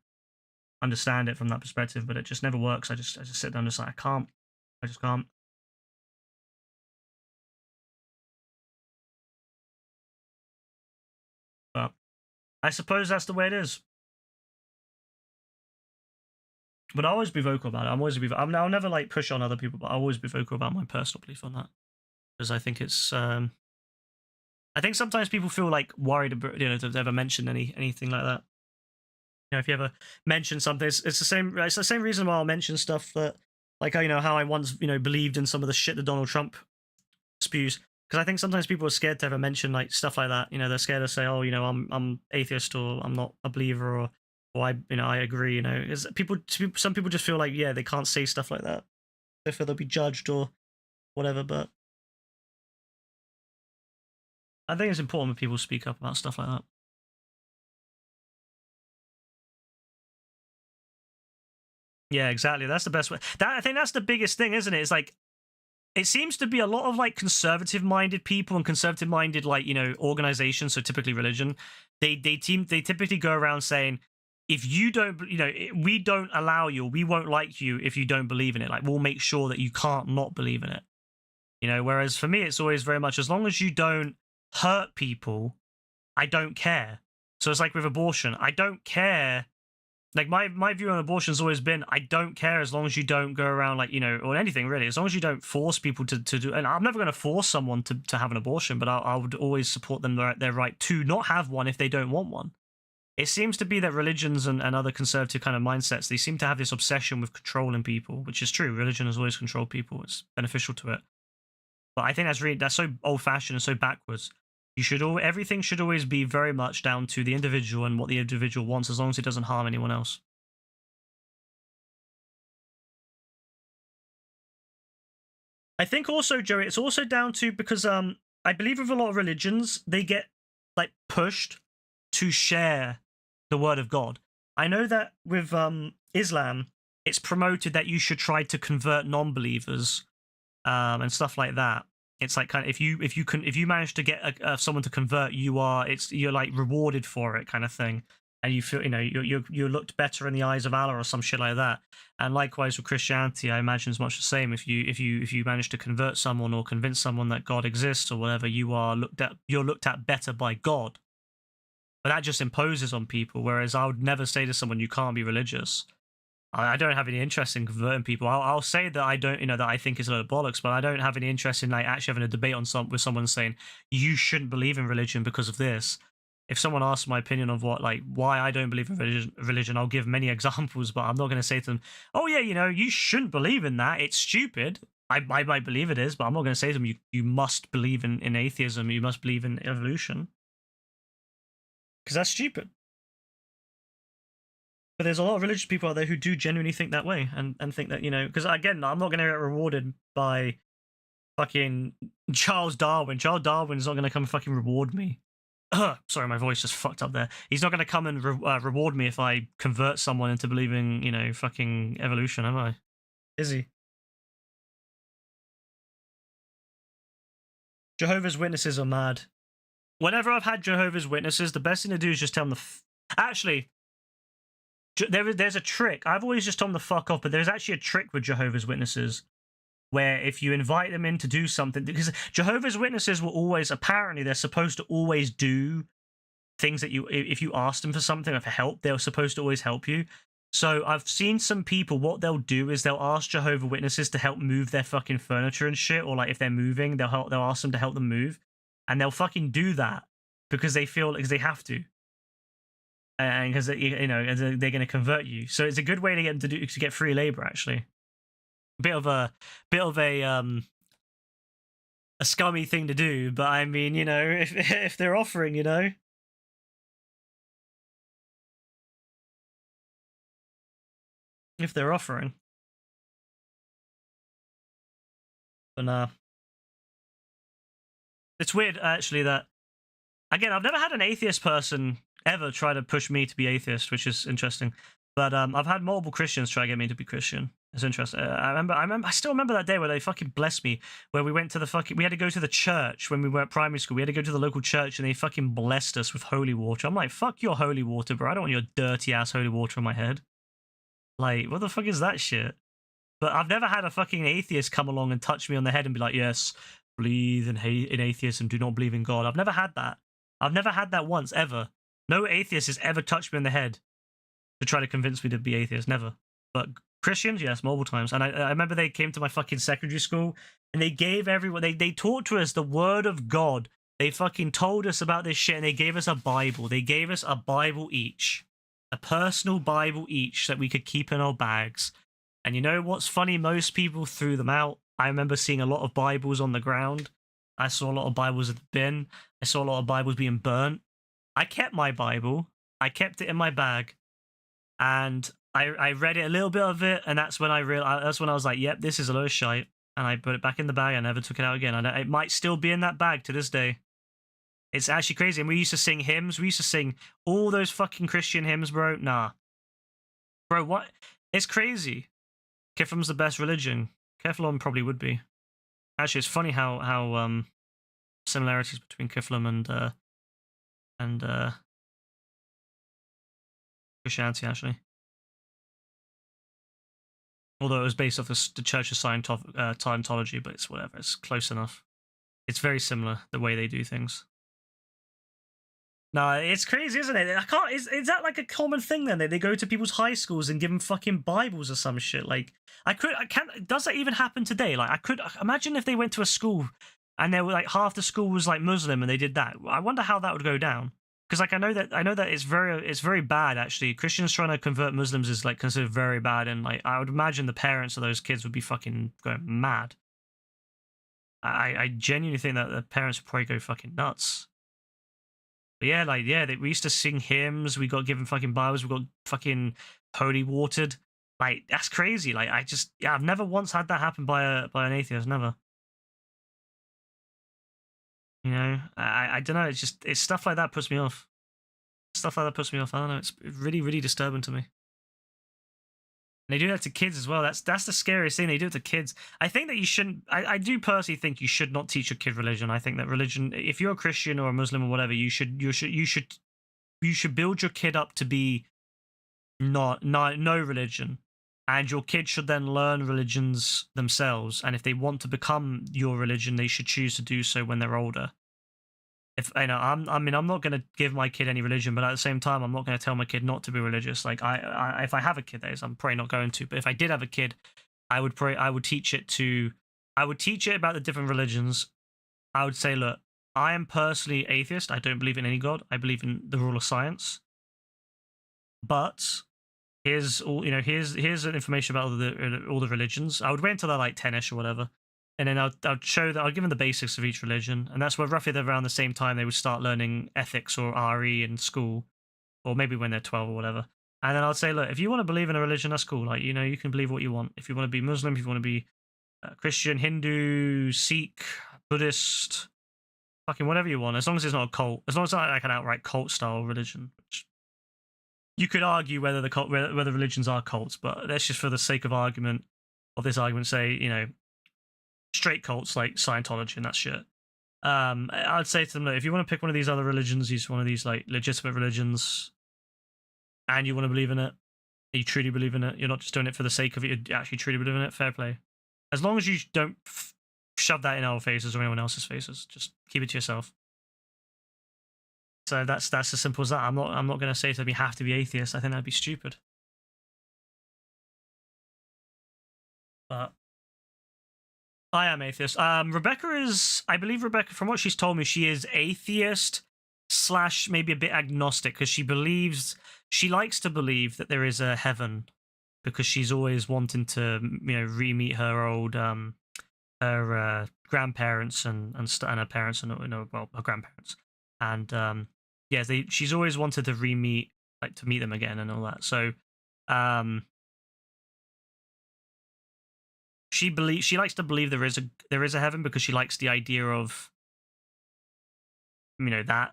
understand it from that perspective, but it just never works. I just sit down and just like, I just can't. But I suppose that's the way it is. But I'll always be vocal about it. I'll never like push on other people, but I'll always be vocal about my personal belief on that, because I think it's I think sometimes people feel like worried about, you know, to ever mention anything like that. You know, if you ever mention something, it's the same reason why I'll mention stuff that, like, you know, how I once, you know, believed in some of the shit that Donald Trump spews, because I think sometimes people are scared to ever mention like stuff like that. You know, they're scared to say, oh, you know, I'm atheist, or I'm not a believer, or I agree. You know, some people just feel like, yeah, they can't say stuff like that. They feel they'll be judged or whatever. But I think it's important when people speak up about stuff like that. Yeah, exactly. That's the best way. I think that's the biggest thing, isn't it? It's like, it seems to be a lot of like conservative-minded people and conservative-minded like organizations. So typically religion, they typically go around saying, if you don't, we don't allow you, we won't like you if you don't believe in it. Like we'll make sure that you can't not believe in it. Whereas for me, it's always very much as long as you don't hurt people, I don't care. So it's like with abortion, I don't care. Like my view on abortion has always been, I don't care as long as you don't go around like, or anything really, as long as you don't force people to do, and I'm never going to force someone to have an abortion, but I would always support them their right to not have one if they don't want one. It seems to be that religions and other conservative kind of mindsets, they seem to have this obsession with controlling people, which is true. Religion has always controlled people. It's beneficial to it. But I think that's so old-fashioned and so backwards. Everything should always be very much down to the individual and what the individual wants, as long as it doesn't harm anyone else. I think also, Joey, it's also down to because I believe with a lot of religions, they get like pushed to share the word of God. I know that with Islam, it's promoted that you should try to convert non-believers and stuff like that. It's like kind of if you manage to get someone to convert, you're like rewarded for it kind of thing, and you feel you're looked better in the eyes of Allah or some shit like that. And likewise with Christianity, I imagine it's much the same. If you manage to convert someone or convince someone that God exists or whatever, you're looked at better by God. But that just imposes on people. Whereas I would never say to someone, you can't be religious. I don't have any interest in converting people. I'll say that I don't, that I think is a load of bollocks, but I don't have any interest in like actually having a debate with someone saying you shouldn't believe in religion because of this. If someone asks my opinion of why I don't believe in religion, I'll give many examples, but I'm not going to say to them, oh yeah, you shouldn't believe in that. It's stupid. I might believe it is, but I'm not going to say to them, you must believe in atheism. You must believe in evolution. Because that's stupid. But there's a lot of religious people out there who do genuinely think that way and think that, because again, I'm not going to get rewarded by fucking Charles Darwin. Charles Darwin's not going to come and fucking reward me. Sorry, my voice just fucked up there. He's not going to come and reward me if I convert someone into believing, fucking evolution, am I? Is he? Jehovah's Witnesses are mad. Whenever I've had Jehovah's Witnesses, the best thing to do is just tell them actually, there's a trick. I've always just told them to fuck off, but there's actually a trick with Jehovah's Witnesses where if you invite them in to do something, because Jehovah's Witnesses will always, apparently they're supposed to always do things that if you ask them for something or for help, they're supposed to always help you. So I've seen some people, what they'll do is they'll ask Jehovah's Witnesses to help move their fucking furniture and shit, or like if they're moving, they'll ask them to help them move, and they'll fucking do that because they have to. And because they're going to convert you, so it's a good way to get them to get free labor. Actually, bit of a scummy thing to do, but I mean, if they're offering, if they're offering, but nah, it's weird actually that again I've never had an atheist person ever try to push me to be atheist, which is interesting. But I've had multiple Christians try to get me to be Christian. It's interesting. I still remember that day where they fucking blessed me, where we went to we had to go to the church when we were at primary school. We had to go to the local church and they fucking blessed us with holy water. I'm like, fuck your holy water, bro. I don't want your dirty ass holy water on my head. Like, what the fuck is that shit? But I've never had a fucking atheist come along and touch me on the head and be like, yes, believe in atheism, do not believe in God. I've never had that. I've never had that once, ever. No atheist has ever touched me on the head to try to convince me to be atheist. Never. But Christians, yes, multiple times. And I remember they came to my fucking secondary school and they gave everyone, they taught to us the word of God. They fucking told us about this shit and they gave us a Bible. They gave us a Bible each. A personal Bible each that we could keep in our bags. And you know what's funny? Most people threw them out. I remember seeing a lot of Bibles on the ground. I saw a lot of Bibles at the bin. I saw a lot of Bibles being burnt. I kept my Bible. I kept it in my bag, and I read it, a little bit of it, and that's when I realized. That's when I was like, "Yep, this is a load of shite," and I put it back in the bag. I never took it out again. And it might still be in that bag to this day. It's actually crazy. And we used to sing hymns. We used to sing all those fucking Christian hymns, bro. Nah, bro, what? It's crazy. Keflam's the best religion. Keflam probably would be. Actually, it's funny how similarities between Kiflim and Christianity actually. Although it was based off the Church of Scientology, but it's whatever. It's close enough. It's very similar the way they do things. No, it's crazy, isn't it? I can't. Is that like a common thing then? They go to people's high schools and give them fucking Bibles or some shit. Like, I can't. Does that even happen today? Like, I could imagine if they went to a school and they were like half the school was like Muslim and they did that. I wonder how that would go down. Because like I know that it's very bad actually. Christians trying to convert Muslims is like considered very bad, and like I would imagine the parents of those kids would be fucking going mad. I genuinely think that the parents would probably go fucking nuts. But yeah, like we used to sing hymns. We got given fucking Bibles. We got fucking holy watered. Like that's crazy. Like I've never once had that happen by an atheist. Never. You know, I don't know. It's stuff like that puts me off. Stuff like that puts me off. I don't know. It's really, really disturbing to me. And they do that to kids as well. That's the scariest thing. They do it to kids. I think that you shouldn't. I do personally think you should not teach your kid religion. I think that religion, if you're a Christian or a Muslim or whatever, you should build your kid up to be no religion, and your kid should then learn religions themselves. And if they want to become your religion, they should choose to do so when they're older. If I'm not going to give my kid any religion, but at the same time, I'm not going to tell my kid not to be religious. Like if I have a kid, that is, I'm probably not going to. But if I did have a kid, I would teach it about the different religions. I would say, look, I am personally atheist. I don't believe in any god. I believe in the rule of science. But here's here's information about all the religions. I would wait until they're like 10ish or whatever. And then I'd show that I'd give them the basics of each religion, and that's where roughly around the same time they would start learning ethics or RE in school, or maybe when they're 12 or whatever. And then I'd say, look, if you want to believe in a religion, that's cool. Like, you can believe what you want. If you want to be Muslim, if you want to be Christian, Hindu, Sikh, Buddhist, fucking whatever you want, as long as it's not a cult, as long as it's not like an outright cult style religion. Which you could argue whether whether religions are cults, but let's just for the sake of argument of this argument say, straight cults like Scientology and that shit. I'd say to them, look, if you want to pick one of these other religions, use one of these like legitimate religions, and you want to believe in it, you truly believe in it, you're not just doing it for the sake of it, you actually truly believe in it, fair play. As long as you don't shove that in our faces or anyone else's faces, just keep it to yourself. So that's as simple as that. I'm not going to say to them you have to be atheist. I think that'd be stupid. But I am atheist. Rebecca is, I believe Rebecca, from what she's told me, she is atheist / maybe a bit agnostic, because she likes to believe that there is a heaven, because she's always wanting to, re-meet her old, her grandparents and her parents and her grandparents, and she's always wanted to re-meet, like to meet them again and all that. So, she likes to believe there is a heaven, because she likes the idea of that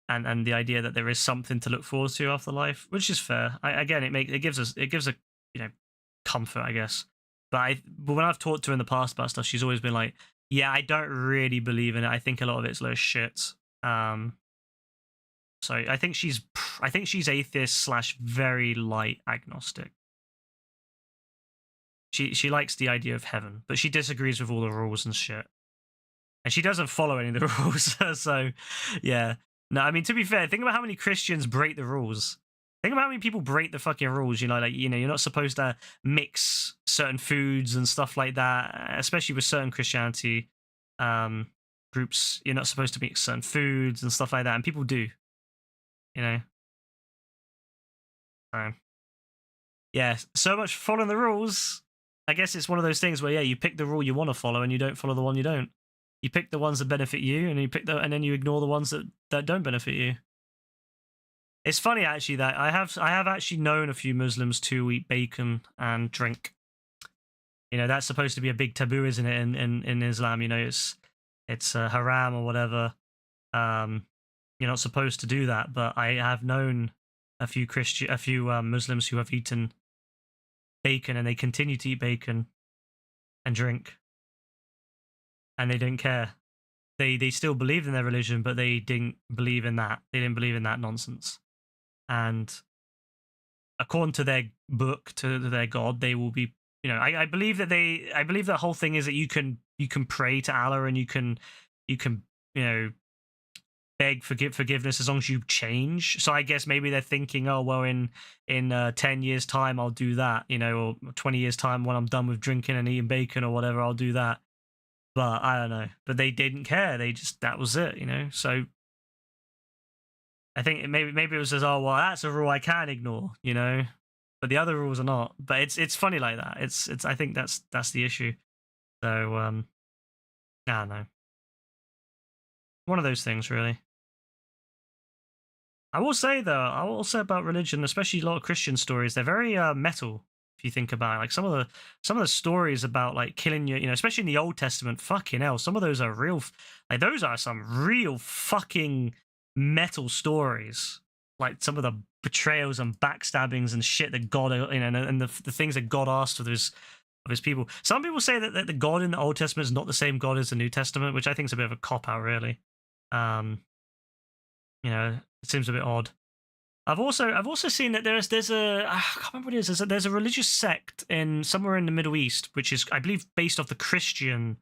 and the idea that there is something to look forward to after life, which is fair. It gives a comfort, I guess. But when I've talked to her in the past about stuff, she's always been like, yeah, I don't really believe in it. I think a lot of it's low shit. So I think she's atheist / very light agnostic. She likes the idea of heaven, but she disagrees with all the rules and shit. And she doesn't follow any of the rules. So, yeah. No, I mean, to be fair, think about how many Christians break the rules. Think about how many people break the fucking rules. You're not supposed to mix certain foods and stuff like that, especially with certain Christianity groups. You're not supposed to mix certain foods and stuff like that, and people do. Yeah, so much for following the rules. I guess it's one of those things where, you pick the rule you want to follow and you don't follow the one you don't. You pick the ones that benefit you, and and then you ignore the ones that don't benefit you. It's funny actually that I have actually known a few Muslims to eat bacon and drink. That's supposed to be a big taboo, isn't it? In Islam, it's haram or whatever. You're not supposed to do that, but I have known a few Muslims who have eaten bacon, and they continue to eat bacon and drink. and they didn't care. They still believed in their religion, but they didn't believe in that. They didn't believe in that nonsense. And according to their book, to their god, they will be. I believe that I believe the whole thing is that you can pray to Allah and you can beg forgiveness as long as you change. So I guess maybe they're thinking, oh well, in 10 years time I'll do that, or 20 years time when I'm done with drinking and eating bacon or whatever, I'll do that. But I don't know. But they didn't care. They just, that was it, So I think maybe it was just, oh well, that's a rule I can ignore, but the other rules are not. But it's funny like that. It's I think that's the issue. So I don't know. One of those things, really. I will say about religion, especially a lot of Christian stories, they're very metal. If you think about it, like some of the stories about like killing you, especially in the Old Testament, fucking hell, some of those are real. Like those are some real fucking metal stories. Like some of the betrayals and backstabbings and shit that God, and the things that God asked of his people. Some people say that the God in the Old Testament is not the same God as the New Testament, which I think is a bit of a cop out, really. It seems a bit odd. I've also seen that there's a I can't remember what it is. There's a religious sect somewhere in the Middle East, which is I believe based off the Christian.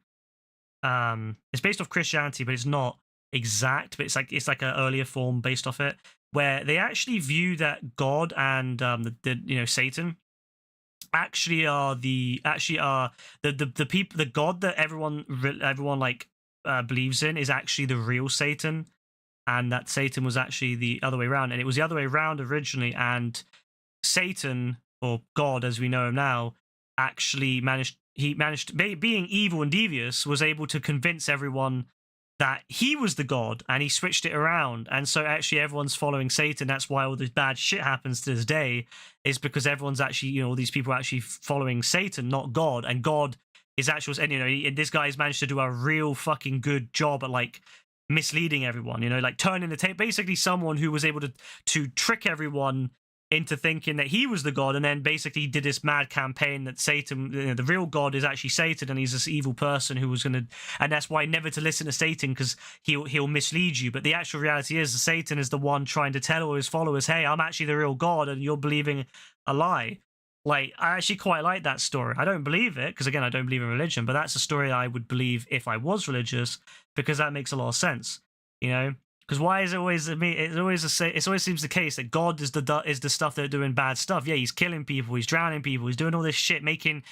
It's based off Christianity, but it's not exact. But it's like an earlier form based off it, where they actually view that God and the Satan actually are the people, the God that everyone believes in is actually the real Satan. And that Satan was actually the other way around. And it was the other way around originally. And Satan, or God as we know him now, actually managed, being evil and devious, was able to convince everyone that he was the God, and he switched it around. And so actually everyone's following Satan. That's why all this bad shit happens to this day, is because everyone's actually, all these people are actually following Satan, not God. And God is actual, and this guy's managed to do a real fucking good job at like misleading everyone, like turning the tape. Basically someone who was able to trick everyone into thinking that he was the God, and then basically did this mad campaign that Satan, the real God is actually Satan, and he's this evil person who was gonna, and that's why never to listen to Satan, because he'll mislead you. But the actual reality is that Satan is the one trying to tell all his followers, hey, I'm actually the real God, and you're believing a lie. Like, I actually quite like that story. I don't believe it, because again, I don't believe in religion, but that's a story I would believe if I was religious, because that makes a lot of sense, Because why is it always me? It always seems the case that God is the stuff that are doing bad stuff. Yeah, he's killing people, he's drowning people, he's doing all this shit, making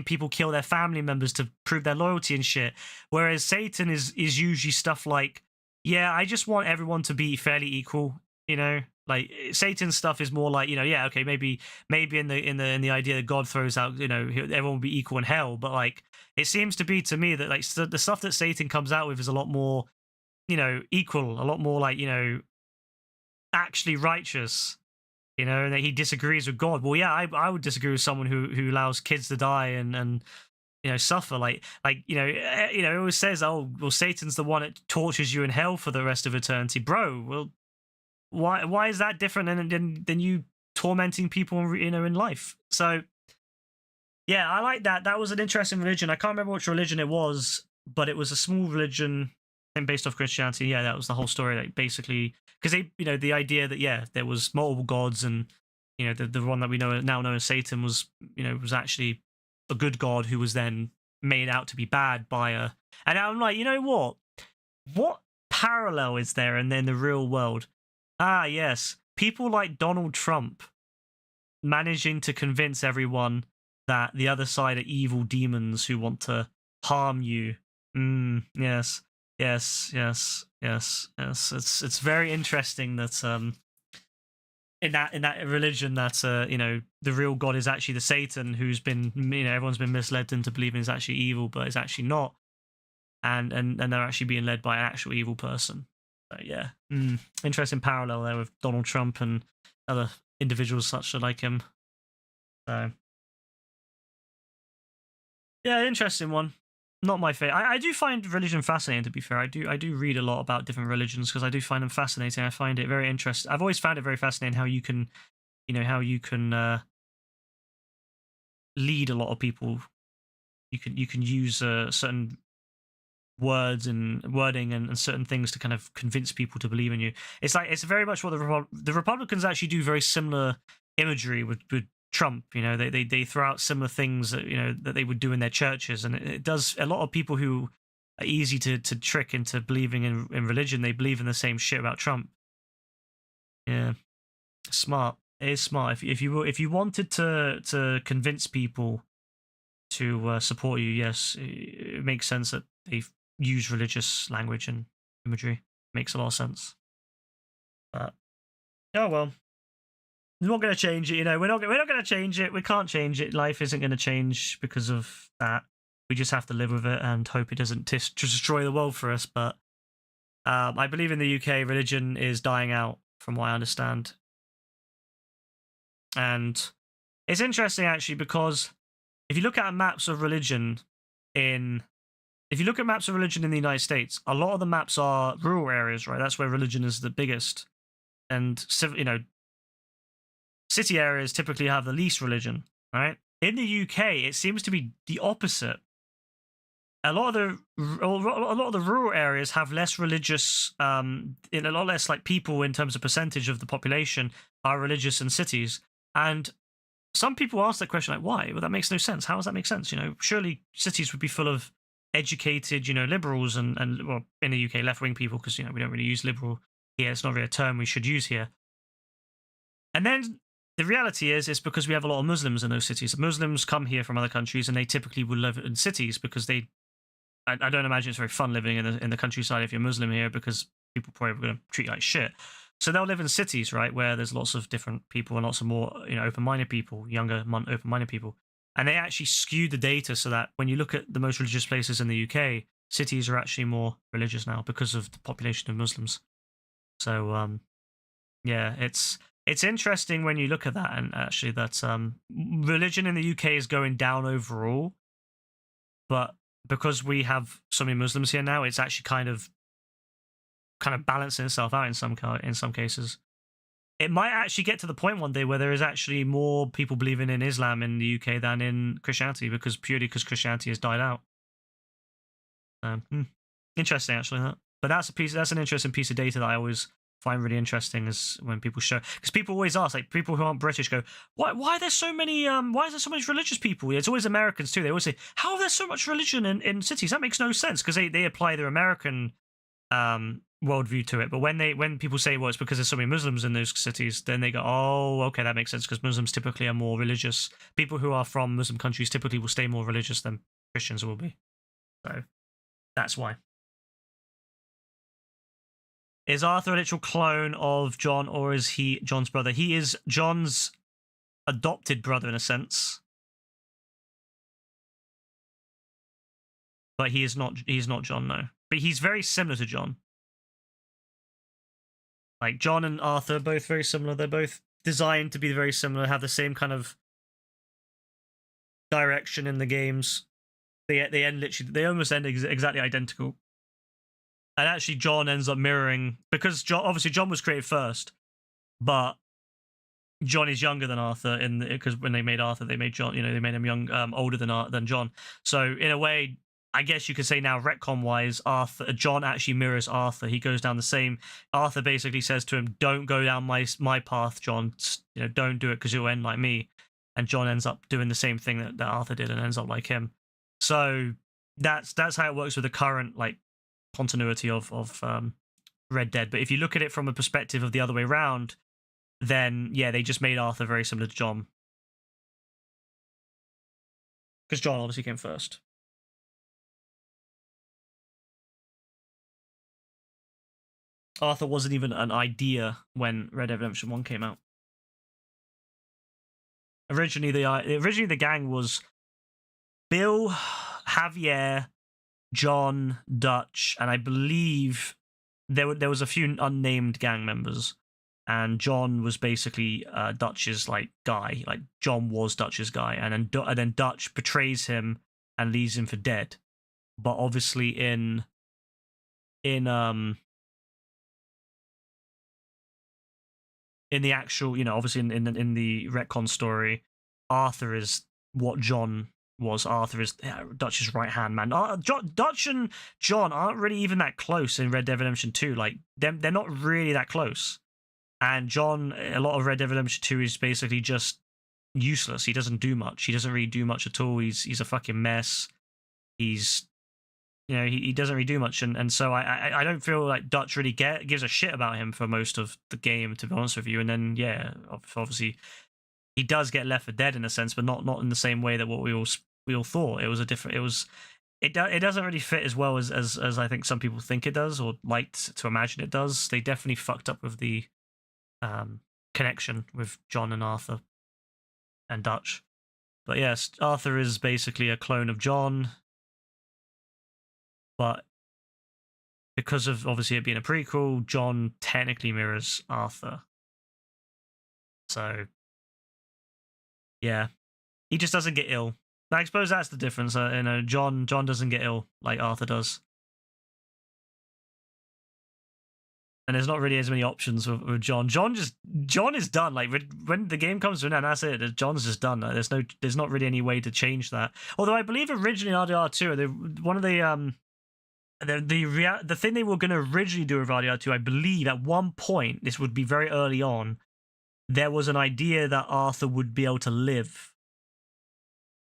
people kill their family members to prove their loyalty and shit. Whereas Satan is usually stuff like, yeah, I just want everyone to be fairly equal, Like Satan's stuff is more like, yeah, okay, maybe in the idea that God throws out, everyone will be equal in hell, but like it seems to be to me that like the stuff that Satan comes out with is a lot more, equal, a lot more like, actually righteous, and that he disagrees with God. Well, yeah, I would disagree with someone who allows kids to die and suffer. Like it always says, oh, well, Satan's the one that tortures you in hell for the rest of eternity, bro. Well, why is that different than you tormenting people in life? So yeah, I like that. That was an interesting religion. I can't remember which religion it was, but it was a small religion and based off Christianity. Yeah, that was the whole story. Like basically, because they, the idea that there was multiple gods, and the one that we now know as Satan was, was actually a good god who was then made out to be bad by a. And I'm like, what parallel is there in the real world? Ah, yes, people like Donald Trump managing to convince everyone that the other side are evil demons who want to harm you. Yes. It's very interesting that in that religion that the real God is actually the Satan who's been everyone's been misled into believing is actually evil, but it's actually not, and they're actually being led by an actual evil person. So yeah, interesting parallel there with Donald Trump and other individuals such like him. So yeah, interesting one. Not my favorite. I do find religion fascinating, to be fair. I do read a lot about different religions because I do find them fascinating. I find it very interesting. I've always found it very fascinating how you can lead a lot of people. You can use certain words and wording and certain things to kind of convince people to believe in you. It's like it's very much what the Republicans actually do very similar imagery with Trump. You know, they throw out similar things that that they would do in their churches, and it does a lot of people who are easy to trick into believing in religion. They believe in the same shit about Trump. Yeah, smart. It is smart. If you wanted to convince people to support you, yes, it makes sense that they use religious language and imagery. Makes a lot of sense. But oh well, we're not going to change it. We're not going to change it. We can't change it. Life isn't going to change because of that. We just have to live with it and hope it doesn't destroy the world for us. But I believe in the UK, religion is dying out, from what I understand. And it's interesting actually because if you look at maps of religion in the United States, a lot of the maps are rural areas, right? That's where religion is the biggest. And city areas typically have the least religion, right? In the UK, it seems to be the opposite. A lot of the rural areas have less religious, a lot less like people in terms of percentage of the population are religious in cities. And some people ask that question, like, why? Well, that makes no sense. How does that make sense? Surely cities would be full of educated, liberals and well, in the UK, left-wing people, because, we don't really use liberal here. It's not really a term we should use here. And then the reality is, it's because we have a lot of Muslims in those cities. Muslims come here from other countries, and they typically would live in cities because I don't imagine it's very fun living in the countryside if you're Muslim here, because people probably are going to treat you like shit. So they'll live in cities, right, where there's lots of different people and lots of more, open-minded people, younger, open-minded people. And they actually skew the data so that when you look at the most religious places in the UK, cities are actually more religious now because of the population of Muslims. So, yeah, it's interesting when you look at that, and actually that religion in the UK is going down overall, but because we have so many Muslims here now, it's actually kind of balancing itself out in some cases. It might actually get to the point one day where there is actually more people believing in Islam in the UK than in Christianity, because Christianity has died out. Interesting, actually, that. But that's an interesting piece of data that I always find really interesting, is when people show, because people always ask, like, people who aren't British go, why are there so many why is there so much religious people? It's always Americans too. They always say, how are there so much religion in cities? That makes no sense, because they apply their American worldview to it. But when people say, well, it's because there's so many Muslims in those cities, then they go, oh, okay, that makes sense, because Muslims typically are more religious. People who are from Muslim countries typically will stay more religious than Christians will be. So that's why. Is Arthur a literal clone of Jon, or is he Jon's brother? He is Jon's adopted brother in a sense, but he's not Jon, no. But he's very similar to Jon. Like, Jon and Arthur are both very similar. They're both designed to be very similar, have the same kind of direction in the games. They almost end exactly identical. And actually, Jon ends up mirroring, because Jon was created first, but Jon is younger than Arthur because when they made Arthur, they made Jon. They made him older than Jon. So in a way, I guess you could say now, retcon-wise, Jon actually mirrors Arthur. He goes down the same. Arthur basically says to him, "Don't go down my path, Jon. Don't do it, because you'll end like me." And Jon ends up doing the same thing that Arthur did, and ends up like him. So that's how it works with the current continuity of Red Dead. But if you look at it from a perspective of the other way around, then yeah, they just made Arthur very similar to Jon, because Jon obviously came first. Arthur wasn't even an idea when Red Dead Redemption 1 came out. Originally the gang was Bill, Javier, Jon, Dutch, and I believe there was a few unnamed gang members, and Jon was basically Dutch's guy. Like, Jon was Dutch's guy, and then Dutch betrays him and leaves him for dead. But obviously in the actual, obviously in the retcon story, Arthur is what Jon was Arthur is Dutch's right hand man. Dutch and John aren't really even that close in Red Dead Redemption 2. Like they're not really that close. And John, a lot of Red Dead Redemption 2 is basically just useless. He doesn't do much. He doesn't really do much at all. He's a fucking mess. He's he doesn't really do much, and so I don't feel like Dutch really gives a shit about him for most of the game, to be honest with you. And then obviously he does get left for dead in a sense, but not in the same way that what we all thought. It was a different. It doesn't really fit as well as I think some people think it does or liked to imagine it does. They definitely fucked up with the connection with John and Arthur and Dutch. But yes, Arthur is basically a clone of John. But because of obviously it being a prequel, John technically mirrors Arthur. So, yeah, he just doesn't get ill. I suppose that's the difference. John doesn't get ill like Arthur does, and there's not really as many options with John. John is done. Like when the game comes to an end, that's it. John's just done. Like, there's not really any way to change that. Although I believe originally RDR2, one of the the thing they were going to originally do with RDR2, I believe at one point, this would be very early on, there was an idea that Arthur would be able to live.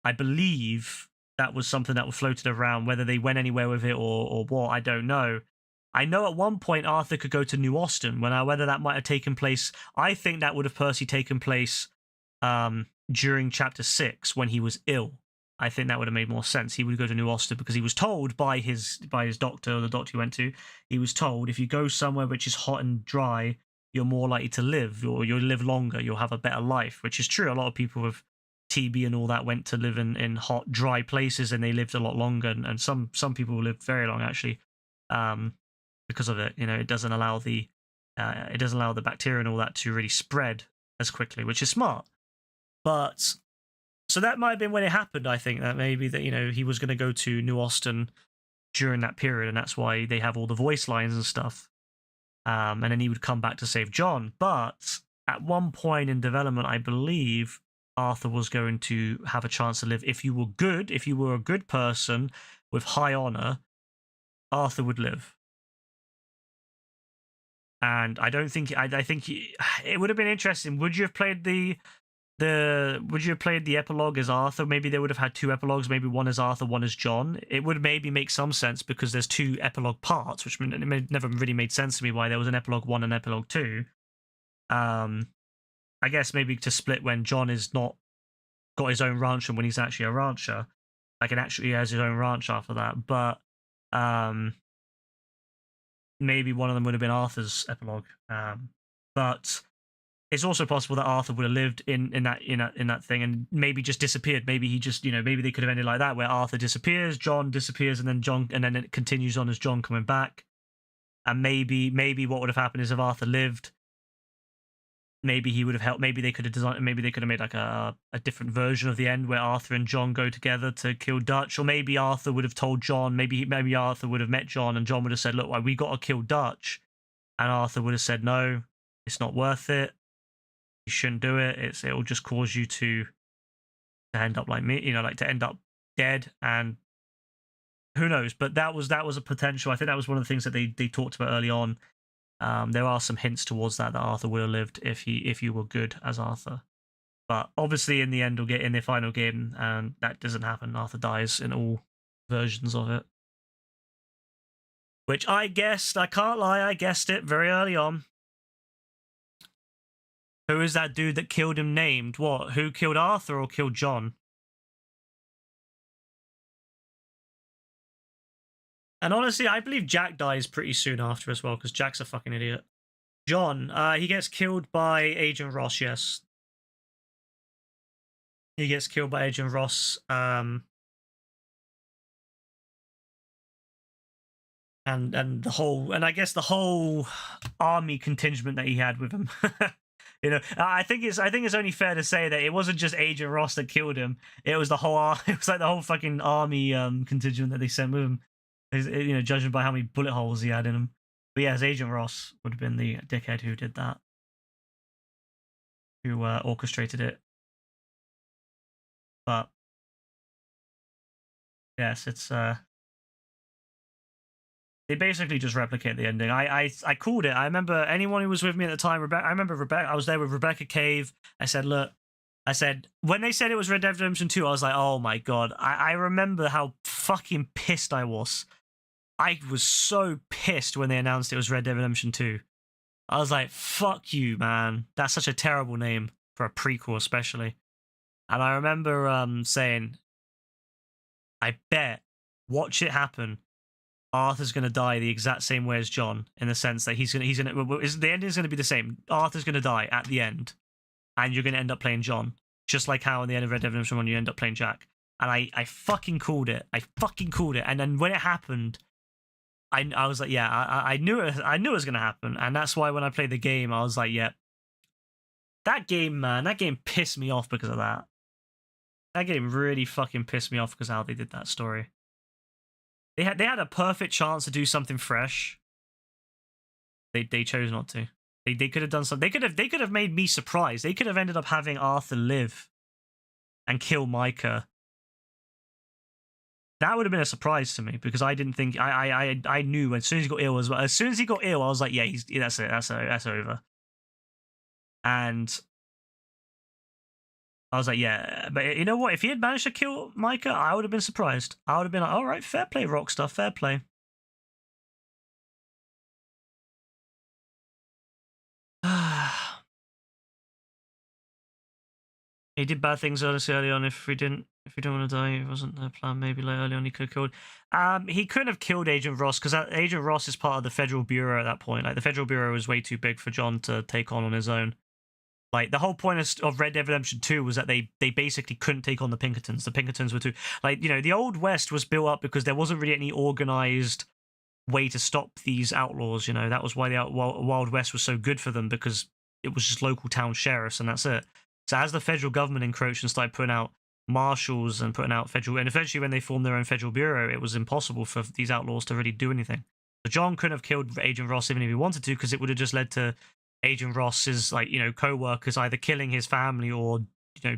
I believe that was something that was floated around. Whether they went anywhere with it or what, I don't know. I know at one point Arthur could go to New Austin. Whether that might have taken place, I think that would have personally taken place during Chapter 6 when he was ill. I think that would have made more sense. He would go to New Austin because he was told by his doctor, or the doctor he went to, he was told if you go somewhere which is hot and dry, you're more likely to live, or you'll live longer, you'll have a better life, which is true. A lot of people with TB and all that went to live in hot, dry places, and they lived a lot longer. And some people lived very long actually, because of it. It doesn't allow the bacteria and all that to really spread as quickly, which is smart. But so that might have been when it happened. I think that maybe that he was going to go to New Austin during that period, and that's why they have all the voice lines and stuff. And then he would come back to save John. But at one point in development, I believe Arthur was going to have a chance to live. If you were a good person with high honor, Arthur would live. And I don't think I think it would have been interesting. Would you have played the epilogue as Arthur? Maybe they would have had two epilogues, maybe one as Arthur, one as John. It would maybe make some sense because there's two epilogue parts, which never really made sense to me why there was an epilogue 1 and epilogue 2. I guess maybe to split when John is not got his own ranch and when he's actually a rancher, like and actually has his own ranch after that. But maybe one of them would have been Arthur's epilogue. But it's also possible that Arthur would have lived in that thing and maybe just disappeared. Maybe he just maybe they could have ended like that, where Arthur disappears, John disappears, and then it continues on as John coming back. And maybe what would have happened is if Arthur lived, maybe he would have helped. Maybe they could have designed. Maybe they could have made like a different version of the end where Arthur and John go together to kill Dutch. Or maybe Arthur would have told John. Maybe Arthur would have met John, and John would have said, "Look, we got to kill Dutch," and Arthur would have said, "No, it's not worth it. You shouldn't do it. It'll just cause you to end up like me. Like to end up dead." And who knows? But that was a potential. I think that was one of the things that they talked about early on. There are some hints towards that Arthur would have lived if you were good as Arthur. But obviously, in the end, we'll get in the final game, and that doesn't happen. Arthur dies in all versions of it. Which I guessed. I can't lie. I guessed it very early on. Who is that dude that killed him named? What? Who killed Arthur or killed John? And honestly, I believe Jack dies pretty soon after as well, because Jack's a fucking idiot. John, he gets killed by Agent Ross, yes. He gets killed by Agent Ross. And I guess the whole army contingent that he had with him. I think it's only fair to say that it wasn't just Agent Ross that killed him. It was the whole fucking army contingent that they sent with him. Judging by how many bullet holes he had in him. But yes, Agent Ross would have been the dickhead who did that, who orchestrated it. But yes, it's they basically just replicate the ending. I called it. I remember anyone who was with me at the time. I remember Rebecca. I was there with Rebecca Cave. I said, look. I said when they said it was Red Dead Redemption 2, I was like, oh my god. I remember how fucking pissed I was. I was so pissed when they announced it was Red Dead Redemption 2. I was like, fuck you, man. That's such a terrible name for a prequel, especially. And I remember saying, I bet, watch it happen. Arthur's going to die the exact same way as John, in the sense that the ending is going to be the same. Arthur's going to die at the end, and you're going to end up playing John, just like how in the end of Red Dead Redemption 1 you end up playing Jack. And I fucking called it. I fucking called it. And then when it happened, I was like, yeah, I knew it. I knew it was going to happen, and that's why when I played the game, I was like, yeah, that game, man, that game pissed me off because of that. That game really fucking pissed me off because of how they did that story. They had a perfect chance to do something fresh. They chose not to. They could have done something. They could have made me surprised. They could have ended up having Arthur live and kill Micah. That would have been a surprise to me because I didn't think I knew as soon as he got ill as well. As soon as he got ill, I was like, yeah, that's it. That's over. And I was like, yeah, but you know what? If he had managed to kill Micah, I would have been surprised. I would have been like, all right, fair play, Rockstar, fair play. He did bad things early on. If we don't want to die, it wasn't the plan. Maybe like early on he could have killed. He couldn't have killed Agent Ross because Agent Ross is part of the Federal Bureau at that point. Like the Federal Bureau was way too big for John to take on his own. Like the whole point of Red Dead Redemption 2 was that they basically couldn't take on the Pinkertons. The Pinkertons were too the Old West was built up because there wasn't really any organized way to stop these outlaws. That was why the Wild West was so good for them, because it was just local town sheriffs and that's it. So as the federal government encroached and started putting out marshals and putting out federal, and eventually when they formed their own federal bureau, it was impossible for these outlaws to really do anything. So John couldn't have killed Agent Ross even if he wanted to, because it would have just led to Agent Ross's co-workers either killing his family or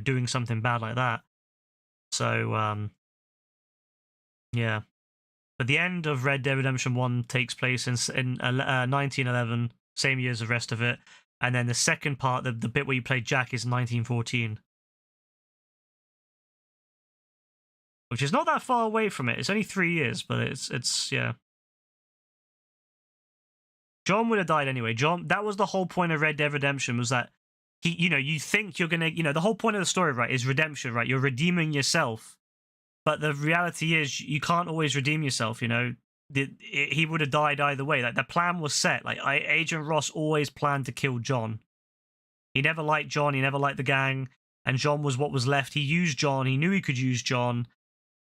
doing something bad like that. So yeah, but the end of Red Dead Redemption 1 takes place in 1911, same year as the rest of it, and then the second part, the bit where you play Jack, is 1914, which is not that far away from it. It's only 3 years, but it's yeah. John would have died anyway. That was the whole point of Red Dead Redemption, was that you think you're gonna, the whole point of the story, right, is redemption, right? You're redeeming yourself, but the reality is you can't always redeem yourself. He would have died either way. Like the plan was set. Like Agent Ross always planned to kill John. He never liked John. He never liked the gang, and John was what was left. He used John. He knew he could use John.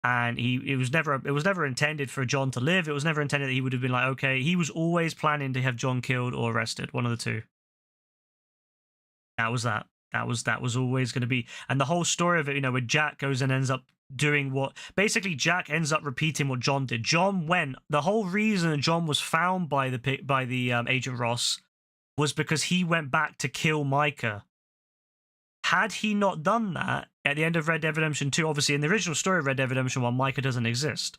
And it was never intended for John to live. It was never intended that he would have been like, okay, he was always planning to have John killed or arrested, one of the two. That was that. That was always going to be. And the whole story of it, where Jack goes and ends up doing what, basically Jack ends up repeating what John did. The whole reason John was found by the Agent Ross was because he went back to kill Micah. Had he not done that, at the end of Red Dead Redemption 2, obviously in the original story of Red Dead Redemption 1, Micah doesn't exist.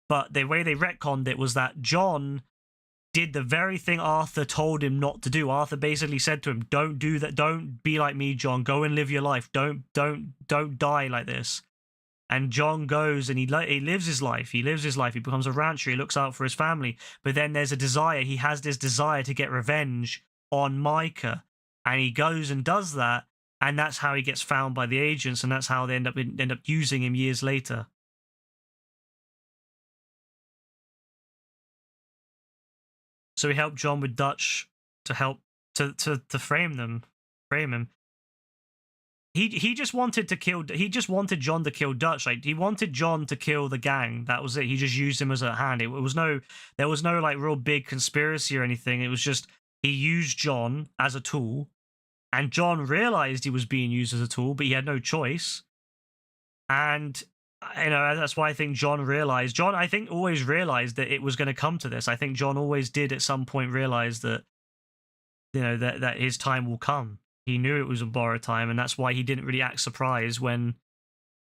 But the way they retconned it was that John did the very thing Arthur told him not to do. Arthur basically said to him, don't do that. Don't be like me, John. Go and live your life. Don't die like this. And John goes and he lives his life. He lives his life. He becomes a rancher. He looks out for his family. But then there's a desire. He has this desire to get revenge on Micah. And he goes and does that. And that's how he gets found by the agents, and that's how they end up using him years later. So he helped John with Dutch to help to frame him. He just wanted John to kill Dutch. Like he wanted John to kill the gang. That was it. He just used him as a hand. There was no like real big conspiracy or anything. It was just he used John as a tool. And John realized he was being used as a tool, but he had no choice. And, that's why I think John, I think, always realized that it was going to come to this. I think John always did at some point realize that, that his time will come. He knew it was a borrowed time, and that's why he didn't really act surprised when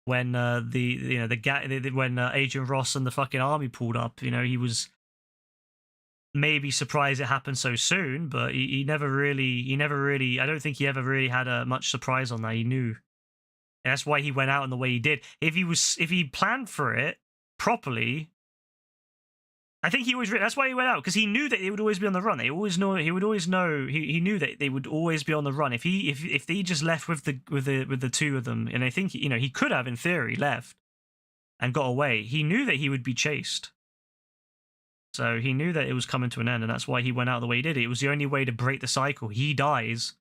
when when Agent Ross and the fucking army pulled up. You know, he was maybe surprised it happened so soon, but he never really. I don't think he ever really had much surprise on that. He knew. And that's why he went out in the way he did. If he planned for it properly, I think that's why he went out, because he knew that they would always be on the run. He would always know. He knew that they would always be on the run. If they just left with the two of them, and I think he could have in theory left and got away. He knew that he would be chased, so he knew that it was coming to an end, and that's why he went out the way he did. It was the only way to break the cycle. He dies,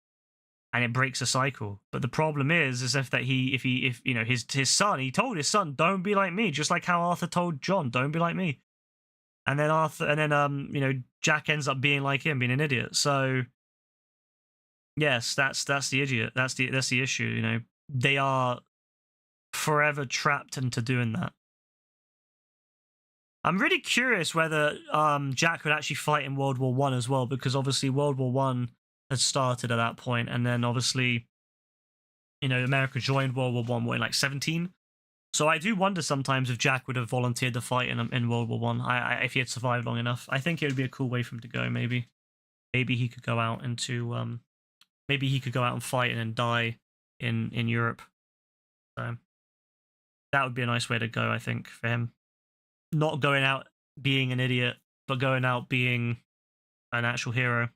and it breaks the cycle. But the problem is his son. He told his son, "Don't be like me," just like how Arthur told Jon, "Don't be like me." And then Jack ends up being like him, being an idiot. So yes, that's the idiot. That's the issue. You know, they are forever trapped into doing that. I'm really curious whether Jack would actually fight in World War One as well, because obviously World War One had started at that point, and then obviously, America joined World War One in like 17. So I do wonder sometimes if Jack would have volunteered to fight in World War One. If he had survived long enough, I think it would be a cool way for him to go. Maybe he could go out into maybe he could go out and fight and then die in Europe. So that would be a nice way to go, I think, for him. Not going out being an idiot, but going out being an actual hero.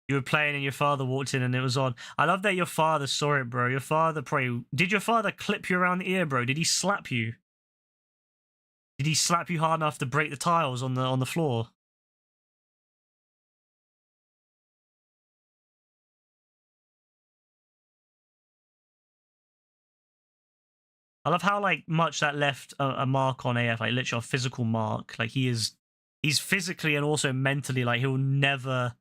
You were playing and your father walked in and it was on. I love that your father saw it, bro. Your father did your father clip you around the ear, bro? Did he slap you? Did he slap you hard enough to break the tiles on the floor? I love how much that left a mark on AF, like literally a physical mark. Like he's physically and also mentally, like he'll never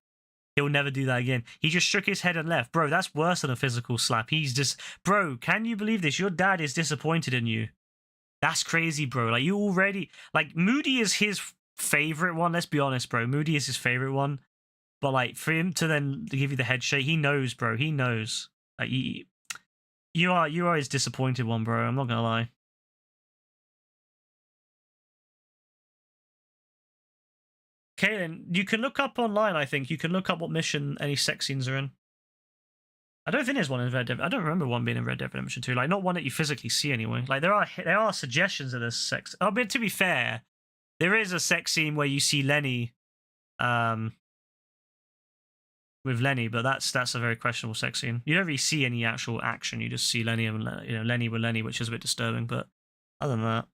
do that again. He just shook his head and left. Bro, that's worse than a physical slap. He's just... Bro, can you believe this? Your dad is disappointed in you. That's crazy, bro. Like, you already... Like, Moody is his favorite one. Let's be honest, bro. Moody is his favorite one. But, like, for him to then give you the head shake, he knows, bro. He knows. Like, you are his disappointed one, bro. I'm not gonna lie. Kaylin, you can look up online, I think. You can look up what mission any sex scenes are in. I don't think there's one in Red Dead. I don't remember one being in Red Dead Redemption 2. Like, not one that you physically see anyway. Like, there are suggestions of this sex. I mean, to be fair, there is a sex scene where you see Lenny with Lenny, but that's a very questionable sex scene. You don't really see any actual action. You just see Lenny and Lenny with Lenny, which is a bit disturbing. But other than that,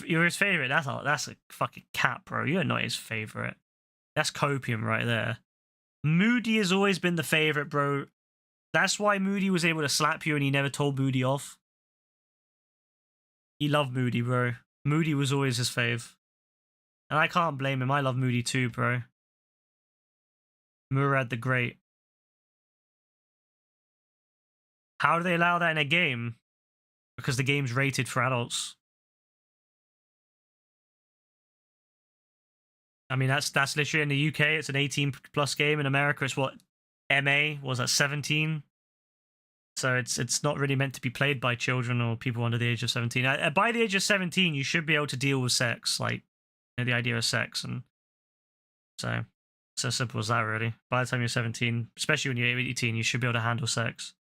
you're his favorite. That's a fucking cat, bro. You're not his favorite. That's copium right there. Moody has always been the favorite, bro. That's why Moody was able to slap you and he never told Moody off. He loved Moody, bro. Moody was always his fave. And I can't blame him. I love Moody too, bro. Murad the Great. How do they allow that in a game? Because the game's rated for adults. I mean, that's literally in the UK. It's an 18+ game. In America, it's what MA was at 17. So it's not really meant to be played by children or people under the age of 17. By the age of 17, you should be able to deal with sex, like the idea of sex, and so it's as simple as that, really. By the time you're 17, especially when you're 18, you should be able to handle sex.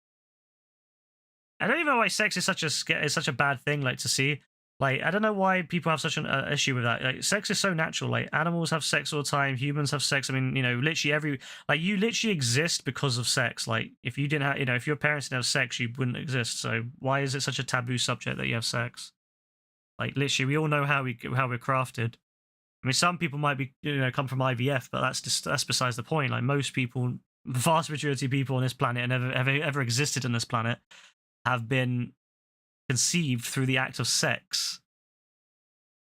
I don't even know why sex is such a bad thing, like, to see. Like, I don't know why people have such an issue with that. Like, sex is so natural. Like, animals have sex all the time. Humans have sex. I mean, literally you literally exist because of sex. Like, if you didn't have, if your parents didn't have sex, you wouldn't exist. So why is it such a taboo subject that you have sex? Like, literally, we all know how we're crafted. I mean, some people might be, come from IVF, but that's besides the point. Like, most people, the vast majority of people on this planet and ever existed on this planet have been conceived through the act of sex.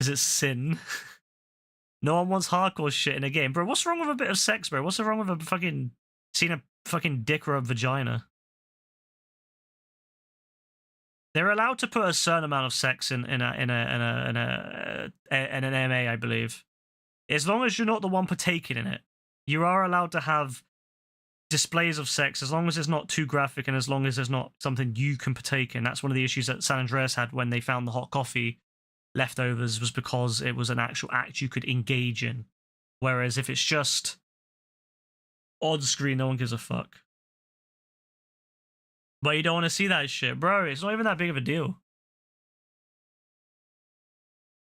Is it sin? No one wants hardcore shit in a game. Bro, what's wrong with a bit of sex, bro? What's wrong with seeing a fucking dick or a vagina? They're allowed to put a certain amount of sex in an MA, I believe. As long as you're not the one partaking in it. You are allowed to have displays of sex, as long as it's not too graphic and as long as there's not something you can partake in. That's one of the issues that San Andreas had when they found the hot coffee leftovers, was because it was an actual act you could engage in. Whereas if it's just on screen, no one gives a fuck. But you don't want to see that shit, bro. It's not even that big of a deal.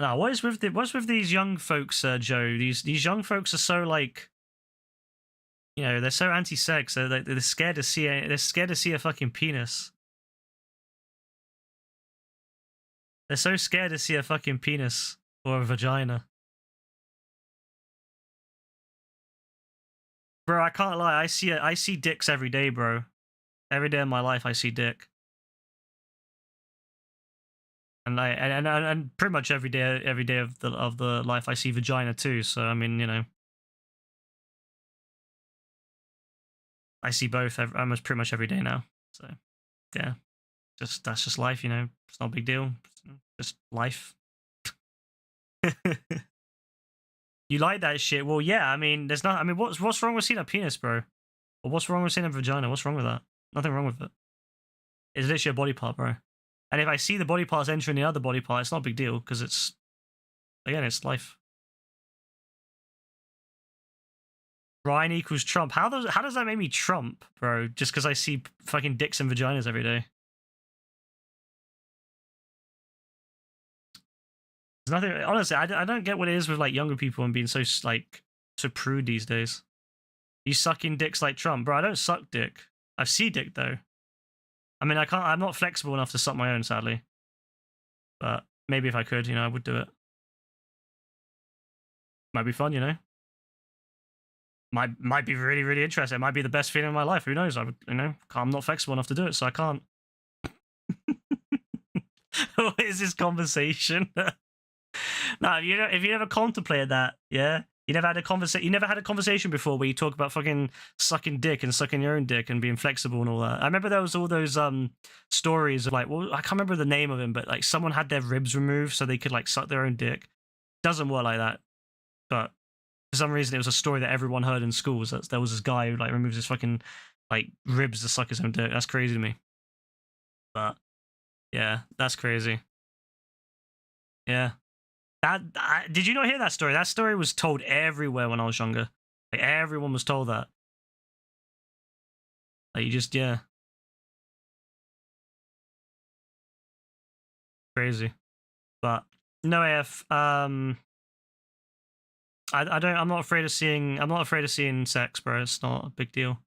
Nah, what's with these young folks, Joe? These young folks are so like, you know, they're so anti-sex. They're scared to see a fucking penis. They're so scared to see a fucking penis or a vagina. Bro, I can't lie. I see dicks every day, bro. Every day of my life, I see dick. And pretty much every day of the life, I see vagina too. So I mean, you know, I see both almost pretty much every day now. So yeah, that's just life, you know. It's not a big deal. Just life. You like that shit? Well, yeah. I mean, there's not. I mean, what's wrong with seeing a penis, bro? Or what's wrong with seeing a vagina? What's wrong with that? Nothing wrong with it. It's literally a body part, bro. And if I see the body parts entering the other body part, it's not a big deal because it's, again, it's life. Ryan equals Trump. How does that make me Trump, bro? Just because I see fucking dicks and vaginas every day. There's nothing. Honestly, I don't get what it is with like younger people and being so like so prude these days. You sucking dicks like Trump, bro? I don't suck dick. I see dick though. I mean, I can't. I'm not flexible enough to suck my own, sadly. But maybe if I could, you know, I would do it. Might be fun, you know. Might be really, really interesting. It might be the best feeling in my life. Who knows? I would, you know, I'm not flexible enough to do it, so I can't. What is this conversation? No, you know, if you never contemplated that, yeah, you never had a conversation. You never had a conversation before where you talk about fucking sucking dick and sucking your own dick and being flexible and all that. I remember there was all those stories of like, well, I can't remember the name of him, but like someone had their ribs removed so they could like suck their own dick. Doesn't work like that, but for some reason it was a story that everyone heard in schools. That there was this guy who like removes his fucking like ribs to suck his own dick. That's crazy to me. But yeah, that's crazy. Yeah. Did you not hear that story? That story was told everywhere when I was younger. Like everyone was told that. Like you just, yeah. Crazy. But no AF. I'm not afraid of seeing sex, bro. It's not a big deal.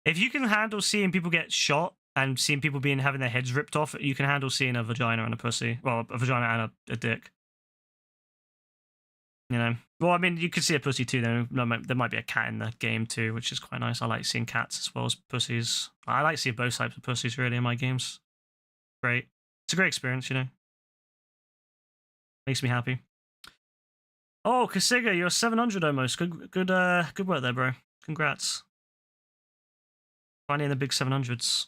If you can handle seeing people get shot and seeing people having their heads ripped off, you can handle seeing a vagina and a pussy. Well, a vagina and a dick. You know, well, I mean, you could see a pussy too. There might be a cat in the game too, which is quite nice. I like seeing cats as well as pussies. I like seeing both types of pussies really in my games. Great, it's a great experience, you know. Makes me happy. Oh, Kasiga, you're 700 almost. Good work there, bro. Congrats. Finally in the big 700s.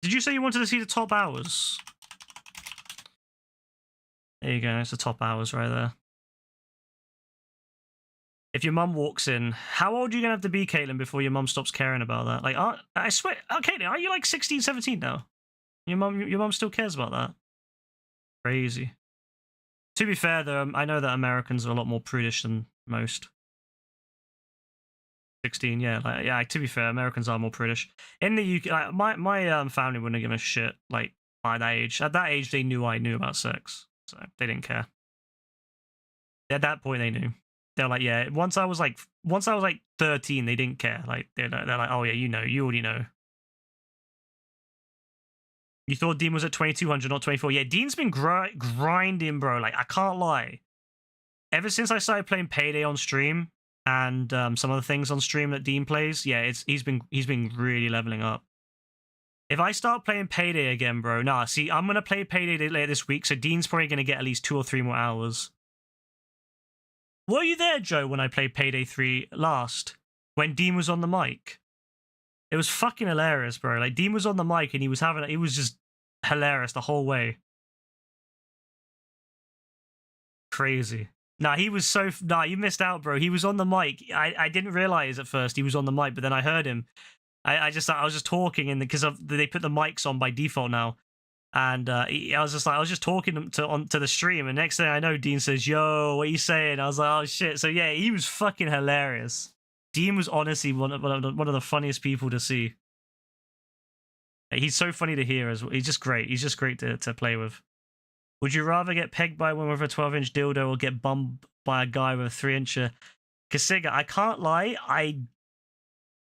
Did you say you wanted to see the top hours? There you go. It's the top hours right there. If your mum walks in, how old are you going to have to be, Caitlin, before your mum stops caring about that? Like, I swear, Caitlin, are you like 16, 17 now? Your mum still cares about that? Crazy. To be fair, though, I know that Americans are a lot more prudish than most. 16, yeah. Like, yeah, to be fair, Americans are more prudish. In the UK, like, my family wouldn't give a shit, like, by that age. At that age, they knew I knew about sex, so they didn't care. At that point, they knew. They're like, yeah. Once I was like 13, they didn't care. Like they're like, oh yeah, you already know. You thought Dean was at 2200, not 24. Yeah, Dean's been grinding, bro. Like I can't lie. Ever since I started playing Payday on stream and some other things on stream that Dean plays, yeah, he's been really leveling up. If I start playing Payday again, bro, nah. See, I'm gonna play Payday later this week, so Dean's probably gonna get at least 2 or 3 more hours. Were you there, Joe, when I played Payday 3 last? When Dean was on the mic? It was fucking hilarious, bro. Like, Dean was on the mic and he was just hilarious the whole way. Crazy. Nah, he was so... Nah, you missed out, bro. He was on the mic. I didn't realize at first he was on the mic, but then I heard him. I was just talking, and because they put the mics on by default now. And I was just talking to the stream, and next thing I know, Dean says, "Yo, what are you saying?" I was like, "Oh shit!" So yeah, he was fucking hilarious. Dean was honestly one of the funniest people to see. He's so funny to hear as well. He's just great. He's just great to play with. Would you rather get pegged by one with a 12-inch dildo or get bummed by a guy with a 3-incher? Kasiga, I can't lie.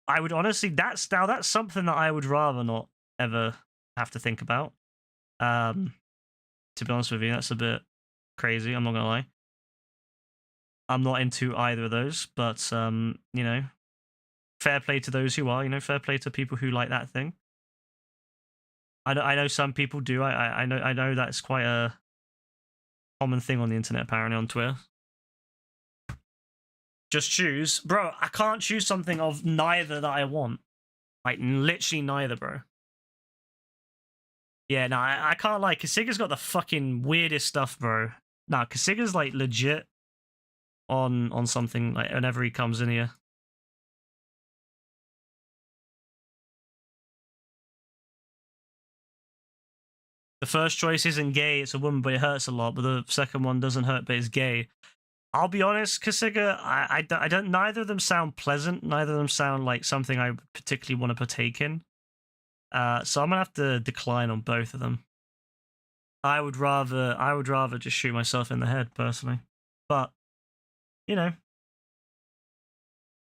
I would honestly, that's something that I would rather not ever have to think about. To be honest with you, that's a bit crazy. I'm not gonna lie. I'm not into either of those, but you know, fair play to those who are. You know, fair play to people who like that thing. I know some people do. I know that's quite a common thing on the internet, apparently on Twitter. Just choose, bro. I can't choose something of neither that I want. Like literally neither, bro. Yeah, no, I can't lie. Kasiga's got the fucking weirdest stuff, bro. Nah, Kasiga's like legit on something like whenever he comes in here. The first choice isn't gay, it's a woman, but it hurts a lot. But the second one doesn't hurt, but it's gay. I'll be honest, Kasiga, I don't. Neither of them sound pleasant. Neither of them sound like something I particularly want to partake in. So I'm gonna have to decline on both of them. I would rather just shoot myself in the head personally, but you know, it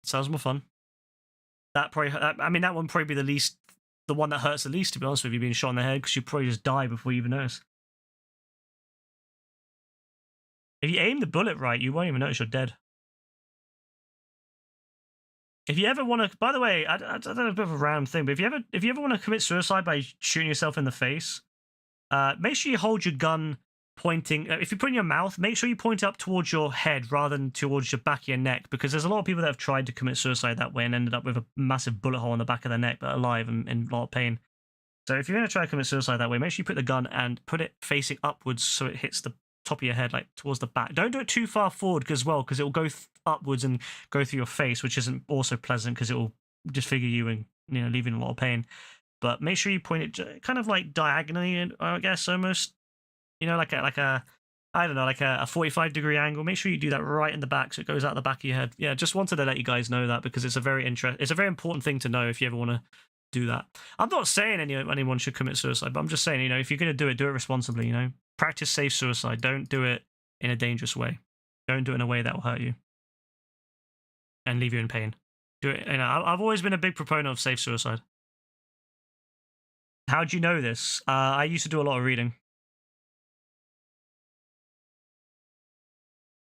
sounds more fun. That probably, I mean, that one probably be the one that hurts the least, to be honest with you, being shot in the head, because you probably just die before you even notice. If you aim the bullet right, you won't even notice you're dead. If you ever want to, by the way, I don't know, a bit of a random thing, but if you ever want to commit suicide by shooting yourself in the face, make sure you hold your gun pointing. If you put it in your mouth, make sure you point it up towards your head rather than towards your back of your neck, because there's a lot of people that have tried to commit suicide that way and ended up with a massive bullet hole in the back of their neck, but alive and in a lot of pain. So if you're going to try to commit suicide that way, make sure you put the gun and put it facing upwards so it hits the top of your head, like towards the back. Don't do it too far forward as well, because it will go upwards and go through your face, which isn't also pleasant because it will disfigure you and, you know, leave you in a lot of pain. But make sure you point it kind of like diagonally, I guess, almost, you know, like a I don't know, like a 45-degree angle. Make sure you do that right in the back so it goes out the back of your head. Yeah, just wanted to let you guys know that, because it's a very important thing to know if you ever want to do that. I'm not saying anyone should commit suicide, but I'm just saying, you know, if you're going to do it responsibly, you know. Practice safe suicide. Don't do it in a dangerous way. Don't do it in a way that will hurt you and leave you in pain. Do it. You know, I've always been a big proponent of safe suicide. How do you know this? I used to do a lot of reading.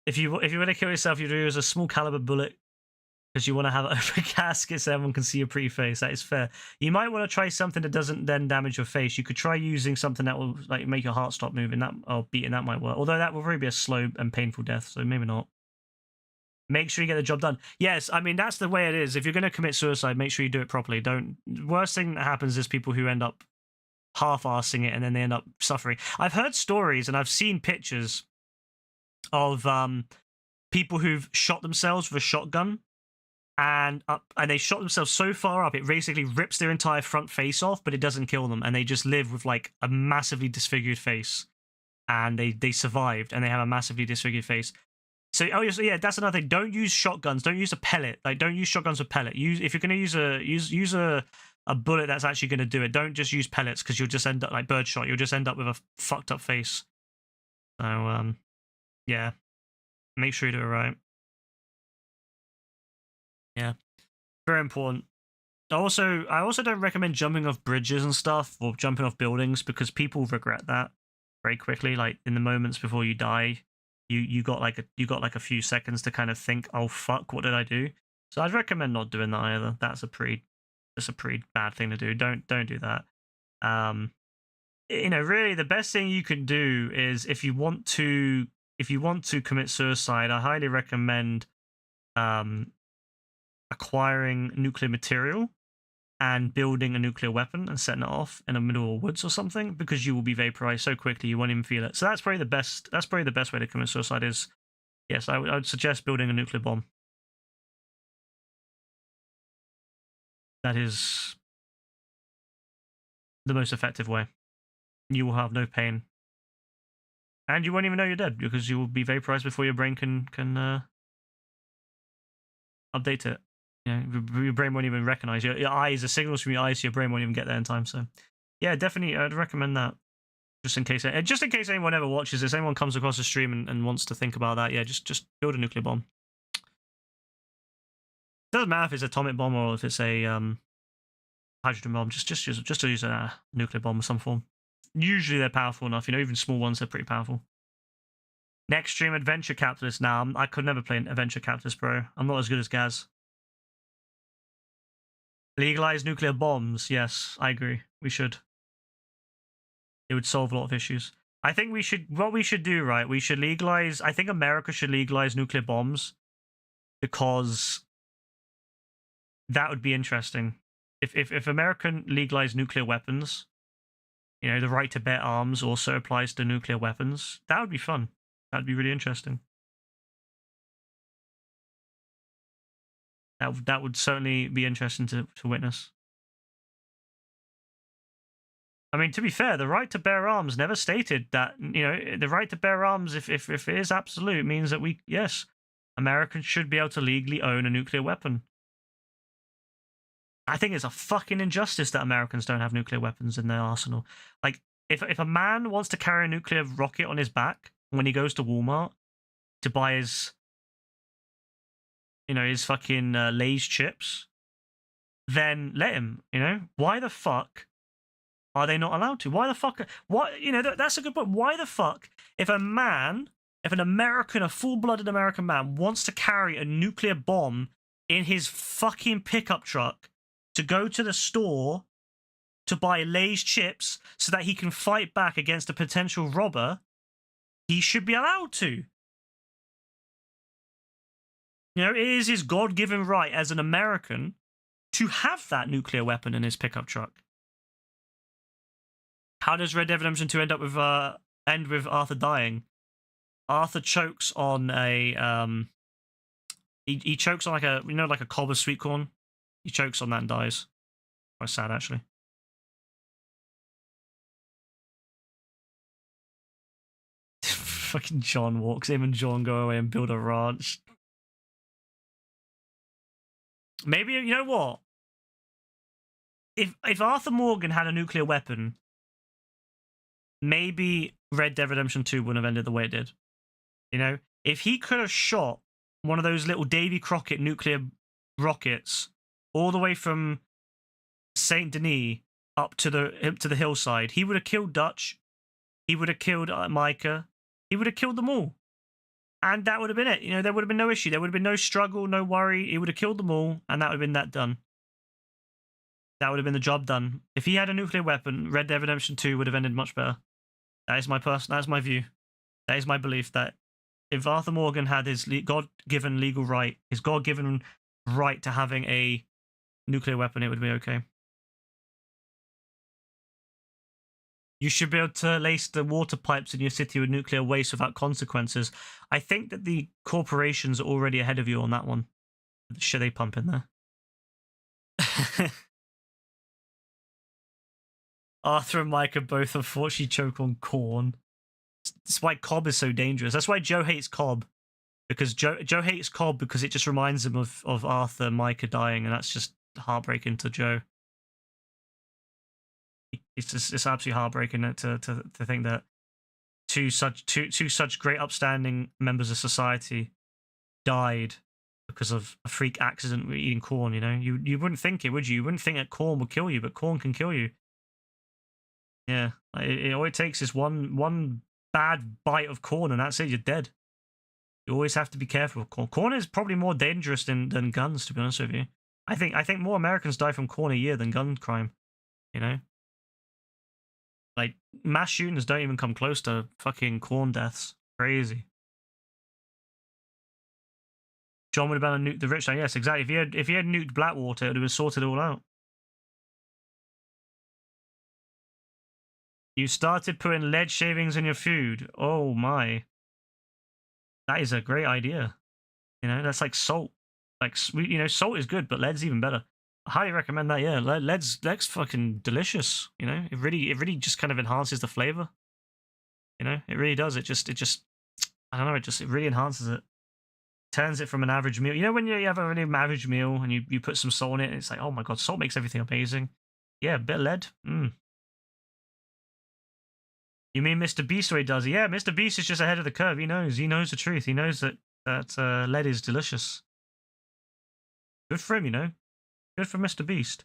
If you want to kill yourself, you use a small caliber bullet because you want to have an open casket so everyone can see your pretty face. That is fair. You might want to try something that doesn't then damage your face. You could try using something that will like make your heart stop moving, or beating. That might work. Although that will probably be a slow and painful death, so maybe not. Make sure you get the job done. Yes, I mean, that's the way it is. If you're going to commit suicide, make sure you do it properly. Worst thing that happens is people who end up half-arsing it and then they end up suffering. I've heard stories and I've seen pictures of people who've shot themselves with a shotgun, and they shot themselves so far up it basically rips their entire front face off, but it doesn't kill them, and they just live with like a massively disfigured face, and they survived and they have a massively disfigured face. So yeah, that's another thing. Don't use shotguns. Don't use a pellet. Like, don't use shotguns with pellet. If you're going to use a bullet that's actually going to do it. Don't just use pellets, because you'll just end up like birdshot. You'll just end up with a fucked up face. So yeah, make sure you do it right. Yeah, very important. I also don't recommend jumping off bridges and stuff, or jumping off buildings, because people regret that very quickly. Like in the moments before you die, you got like a few seconds to kind of think, oh fuck, what did I do? So I'd recommend not doing that either. That's a pretty bad thing to do. Don't do that. You know, really the best thing you can do is if you want to commit suicide, I highly recommend acquiring nuclear material and building a nuclear weapon and setting it off in the middle of woods or something, because you will be vaporized so quickly you won't even feel it. So that's probably the best way to commit suicide, is Yes, I would suggest building a nuclear bomb. That is the most effective way. You will have no pain. And you won't even know you're dead, because you will be vaporized before your brain can update it. You know, your brain won't even recognize your eyes. The signals from your eyes to your brain won't even get there in time. So, yeah, definitely, I'd recommend that. Just in case anyone ever watches this, anyone comes across the stream and wants to think about that, yeah, just build a nuclear bomb. Doesn't matter if it's an atomic bomb or if it's a hydrogen bomb. Just use a nuclear bomb of some form. Usually they're powerful enough. You know, even small ones are pretty powerful. Next stream, Adventure Capitalist. Now, I could never play an Adventure Capitalist, bro. I'm not as good as Gaz. Legalize nuclear bombs. Yes, I agree. We should. It would solve a lot of issues. I think what we should do, right? We should legalize, I think America should legalize nuclear bombs, because that would be interesting. If America legalized nuclear weapons, you know, the right to bear arms also applies to nuclear weapons. That would be fun. That'd be really interesting. That would certainly be interesting to witness. I mean, to be fair, the right to bear arms never stated that, you know, the right to bear arms, if it is absolute, means that yes, Americans should be able to legally own a nuclear weapon. I think it's a fucking injustice that Americans don't have nuclear weapons in their arsenal. Like, if a man wants to carry a nuclear rocket on his back when he goes to Walmart to buy his, you know, his fucking Lay's chips, then let him, you know? Why the fuck are they not allowed to? Why the fuck? What, you know, that's a good point. Why the fuck, if an American, a full-blooded American man wants to carry a nuclear bomb in his fucking pickup truck to go to the store to buy Lay's chips so that he can fight back against a potential robber, he should be allowed to. You know, it is his God-given right as an American to have that nuclear weapon in his pickup truck. How does Red Dead Redemption 2 end with Arthur dying? Arthur chokes on a he chokes on like a, you know, like a cob of sweet corn. He chokes on that and dies. Quite sad, actually. Fucking John walks. Him and John go away and build a ranch. Maybe, you know what? If Arthur Morgan had a nuclear weapon, maybe Red Dead Redemption 2 wouldn't have ended the way it did. You know? If he could have shot one of those little Davy Crockett nuclear rockets all the way from Saint Denis up to the hillside, he would have killed Dutch. He would have killed Micah. He would have killed them all. And that would have been it. You know, there would have been no issue. There would have been no struggle, no worry. He would have killed them all, and that would have been that done. That would have been the job done. If he had a nuclear weapon, Red Dead Redemption 2 would have ended much better. That's my view. That is my belief, that if Arthur Morgan had his God-given legal right, his God-given right to having a nuclear weapon, it would be okay. You should be able to lace the water pipes in your city with nuclear waste without consequences. I think that the corporations are already ahead of you on that one. Should they pump in there? Arthur and Micah both unfortunately choke on corn. That's why Cobb is so dangerous. That's why Joe hates Cobb. Because Joe hates Cobb because it just reminds him of Arthur and Micah dying, and that's just heartbreaking to Joe. It's absolutely heartbreaking to think that two such great upstanding members of society died because of a freak accident with eating corn. You know, you wouldn't think it, would you? You wouldn't think that corn would kill you, but corn can kill you. Yeah, all it takes is one bad bite of corn, and that's it. You're dead. You always have to be careful with corn. Corn is probably more dangerous than guns, to be honest with you. I think more Americans die from corn a year than gun crime. You know, like mass shootings don't even come close to fucking corn deaths. Crazy. John would have been nuked the Richtown. Yes, exactly. If he had nuked Blackwater, it would have been sorted all out. You started putting lead shavings in your food. Oh my. That is a great idea. You know, that's like salt. Like, you know, salt is good, but lead's even better. I highly recommend that. Yeah, lead's fucking delicious. You know, it really just kind of enhances the flavor. You know, it really does. It just, I don't know. It really enhances it. Turns it from an average meal. You know, when you have a really average meal and you put some salt in it, it's like, oh my god, salt makes everything amazing. Yeah, a bit of lead. You mean Mr. Beast the way he does it? Yeah, Mr. Beast is just ahead of the curve. He knows the truth. He knows that lead is delicious. Good for him, you know. Good for Mr. Beast.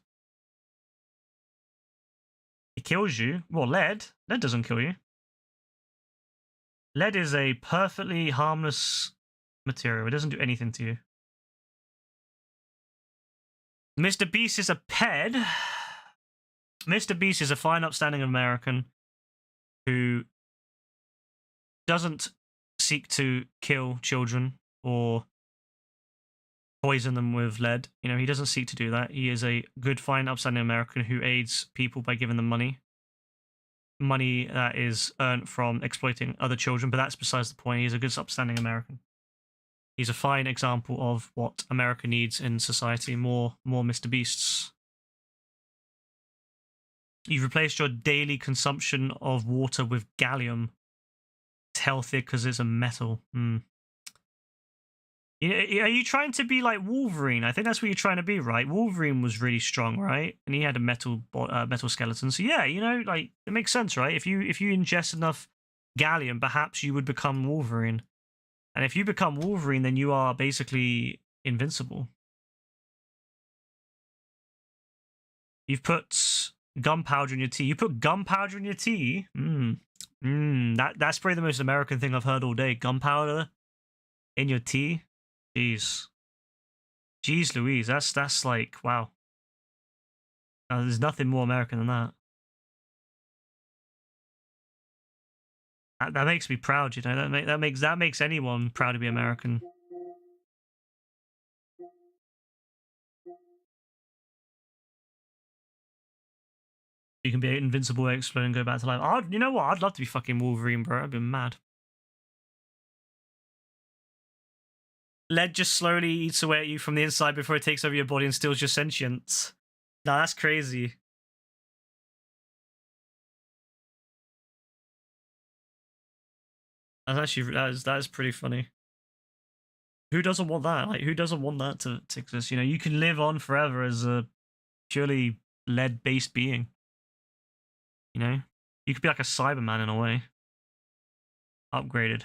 He kills you. Well, lead doesn't kill you. Lead is a perfectly harmless material. It doesn't do anything to you. Mr. Beast is a ped. Mr. Beast is a fine, upstanding American who doesn't seek to kill children or poison them with lead. You know, he doesn't seek to do that. He is a good, fine, upstanding American who aids people by giving them money. Money that is earned from exploiting other children, but that's besides the point. He's a good, upstanding American. He's a fine example of what America needs in society. More Mr. Beasts. You've replaced your daily consumption of water with gallium. It's healthier because it's a metal. You know, are you trying to be like Wolverine? I think that's what you're trying to be, right? Wolverine was really strong, right? And he had a metal skeleton. So yeah, you know, like it makes sense, right? If you ingest enough gallium, perhaps you would become Wolverine. And if you become Wolverine, then you are basically invincible. You've put gunpowder in your tea. You put gunpowder in your tea? That's probably the most American thing I've heard all day. Gunpowder in your tea? Jeez Louise, that's like, wow. There's nothing more American than that. That makes me proud, you know. That makes anyone proud to be American. You can be invincible, explode, and go back to life. You know what? I'd love to be fucking Wolverine, bro. I'd be mad. Lead just slowly eats away at you from the inside before it takes over your body and steals your sentience. Nah, that's crazy. That's actually that is pretty funny. Who doesn't want that? Like, who doesn't want that to exist? You know, you can live on forever as a purely lead-based being. You know, you could be like a Cyberman in a way. Upgraded.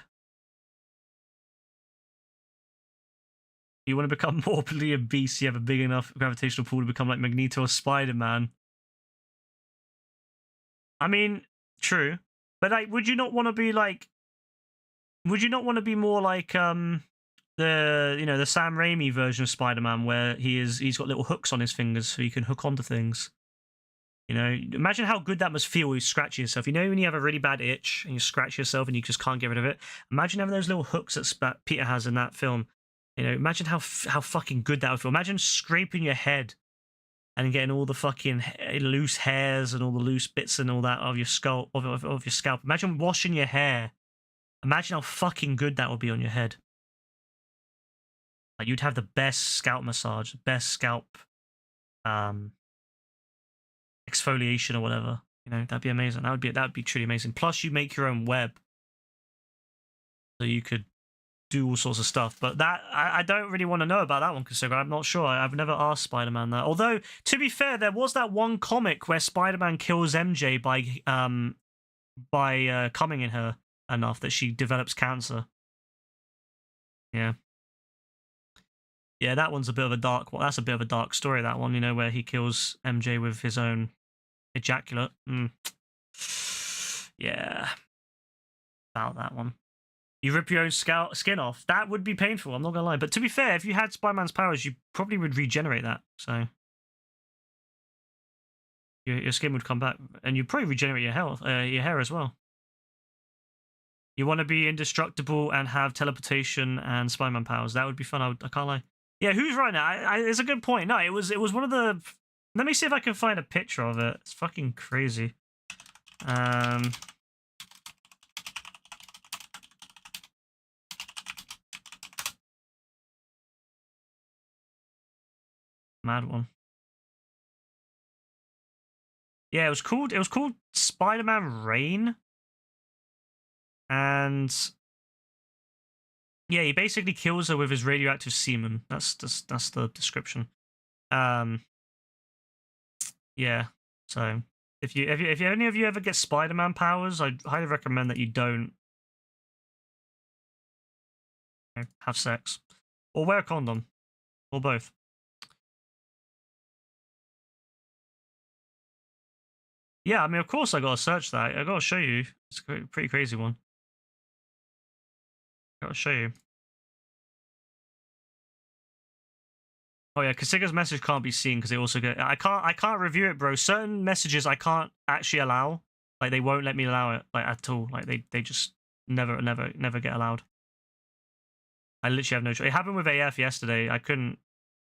You want to become morbidly obese, you have a big enough gravitational pull to become like Magneto or Spider-Man. I mean, true. But like, would you not want to be like... Would you not want to be more like the Sam Raimi version of Spider-Man where he's got little hooks on his fingers so he can hook onto things? You know, imagine how good that must feel when you scratch yourself. You know when you have a really bad itch and you scratch yourself and you just can't get rid of it? Imagine having those little hooks that Peter has in that film. You know, imagine how fucking good that would feel. Imagine scraping your head and getting all the fucking loose hairs and all the loose bits and all that of your scalp. Of your scalp. Imagine washing your hair. Imagine how fucking good that would be on your head. Like, you'd have the best scalp massage, the best scalp exfoliation or whatever. You know, that'd be amazing. That would be truly amazing. Plus, you make your own web, so you could do all sorts of stuff. But that I don't really want to know about that one, because I'm not sure. I've never asked Spider-Man that. Although, to be fair, there was that one comic where Spider-Man kills MJ by coming in her enough that she develops cancer. Yeah, that one's a bit of a dark one. That's a bit of a dark story, that one, you know, where he kills MJ with his own ejaculate. Yeah, about that one. You rip your own skin off. That would be painful, I'm not gonna lie. But to be fair, if you had Spider-Man's powers, you probably would regenerate that. So your skin would come back, and you'd probably regenerate your hair as well. You want to be indestructible and have teleportation and Spider-Man powers. That would be fun. I can't lie. Yeah, who's right now? It's a good point. No, it was one of the... Let me see if I can find a picture of it. It's fucking crazy. Mad one. Yeah, it was called Spider-Man Reign. And yeah, he basically kills her with his radioactive semen. That's the description. Yeah. So if any of you ever get Spider-Man powers, I highly recommend that you don't have sex or wear a condom or both. Yeah, I mean, of course I gotta search that. I gotta show you. It's a pretty crazy one. I gotta show you. Oh yeah, Kasiga's message can't be seen because they also get. I can't review it, bro. Certain messages I can't actually allow. Like they won't let me allow it like at all. Like they just never get allowed. I literally have no choice. It happened with AF yesterday. I couldn't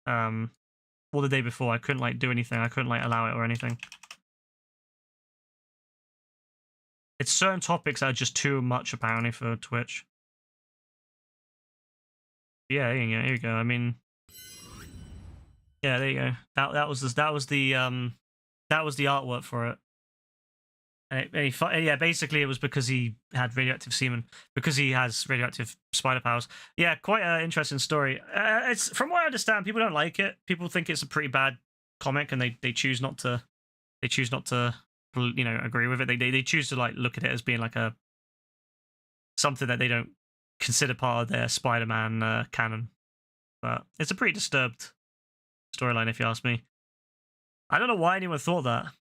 or the day before, I couldn't like do anything. I couldn't like allow it or anything. It's certain topics that are just too much apparently for Twitch. Yeah, here you go. I mean, yeah, there you go. That was the artwork for it. And yeah, basically it was because he had radioactive semen, because he has radioactive spider powers. Yeah, quite an interesting story. It's from what I understand, people don't like it. People think it's a pretty bad comic, and they choose not to. They choose not to, agree with it. They choose to like look at it as being like a something that they don't consider part of their Spider-Man canon. But it's a pretty disturbed storyline, if you ask me. I don't know why anyone thought that.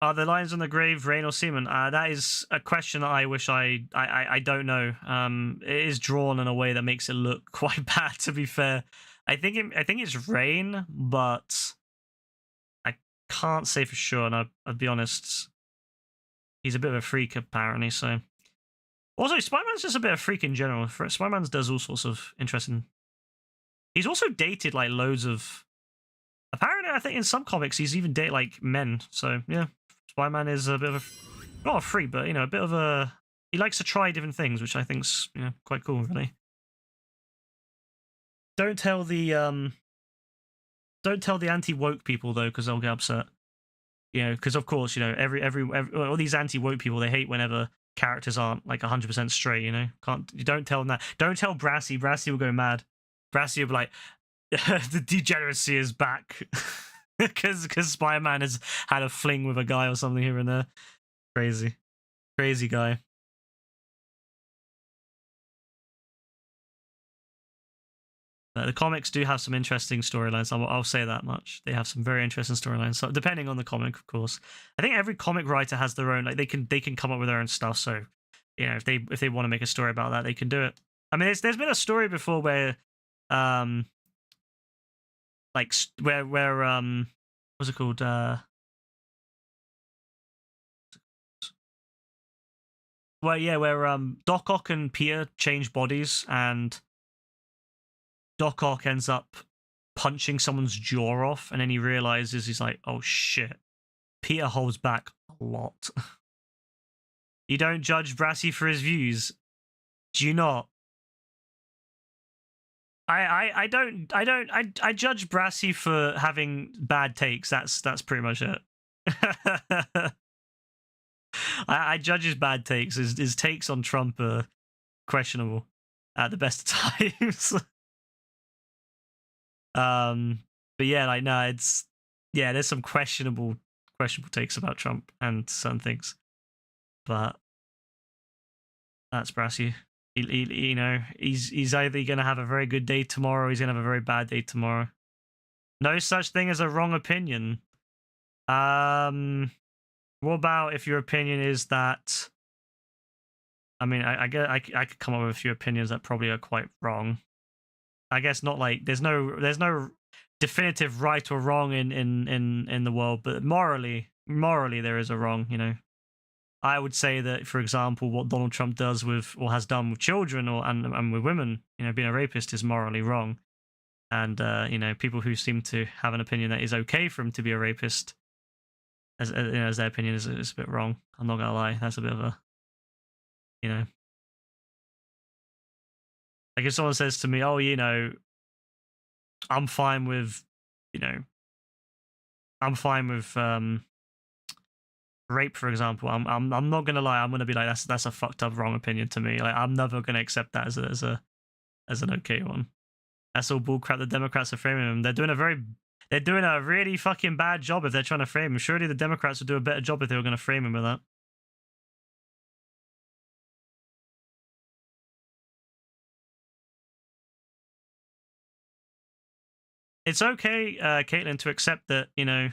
Are the lines on the grave rain or semen? That is a question that I wish I don't know. It is drawn in a way that makes it look quite bad, to be fair. I think it's rain, but I can't say for sure, and I'll be honest. He's a bit of a freak, apparently, so... Also, Spider-Man's just a bit of a freak in general. Spider-Man does all sorts of interesting... He's also dated, like, loads of... Apparently, I think in some comics, he's even dated, like, men. So, yeah. Spider-Man is a bit of a... Not a freak, but, a bit of a... He likes to try different things, which I think's, quite cool, really. Don't tell the anti-woke people, though, because they'll get upset. Because, of course, every all these anti-woke people, they hate whenever characters aren't, like, 100% straight, You don't tell them that. Don't tell Brassy. Brassy will go mad. Brassy will be like... the degeneracy is back because Spider-Man has had a fling with a guy or something here and there. Crazy guy. The comics do have some interesting storylines. I'll say that much. They have some very interesting storylines. So depending on the comic, of course. I think every comic writer has their own. Like they can come up with their own stuff. So if they want to make a story about that, they can do it. I mean, there's been a story before where like where what's it called? Where Doc Ock and Peter change bodies, and Doc Ock ends up punching someone's jaw off, and then he realizes he's like, oh shit, Peter holds back a lot. You don't judge Brassy for his views, do you not? I judge Brassy for having bad takes. That's pretty much it. I judge his bad takes. His takes on Trump are questionable at the best of times. But yeah, like no, there's some questionable takes about Trump and certain things, but that's Brassy. He's either gonna have a very good day tomorrow, or he's gonna have a very bad day tomorrow. No such thing as a wrong opinion. What about if your opinion is that? I mean, I could come up with a few opinions that probably are quite wrong. I guess not like there's no definitive right or wrong in the world, but morally there is a wrong. I would say that, for example, what Donald Trump does with or has done with children and with women, being a rapist is morally wrong. And people who seem to have an opinion that is okay for him to be a rapist, as their opinion is a bit wrong. I'm not gonna lie, that's a bit of a, like if someone says to me, "Oh, I'm fine with you know, I'm fine with rape, for example. I'm not gonna lie. I'm gonna be like, that's a fucked up wrong opinion to me. Like, I'm never gonna accept that as an okay one. That's all bullcrap. The Democrats are framing him. They're doing a really fucking bad job if they're trying to frame him. Surely the Democrats would do a better job if they were going to frame him with that. It's okay, Caitlin, to accept that, you know,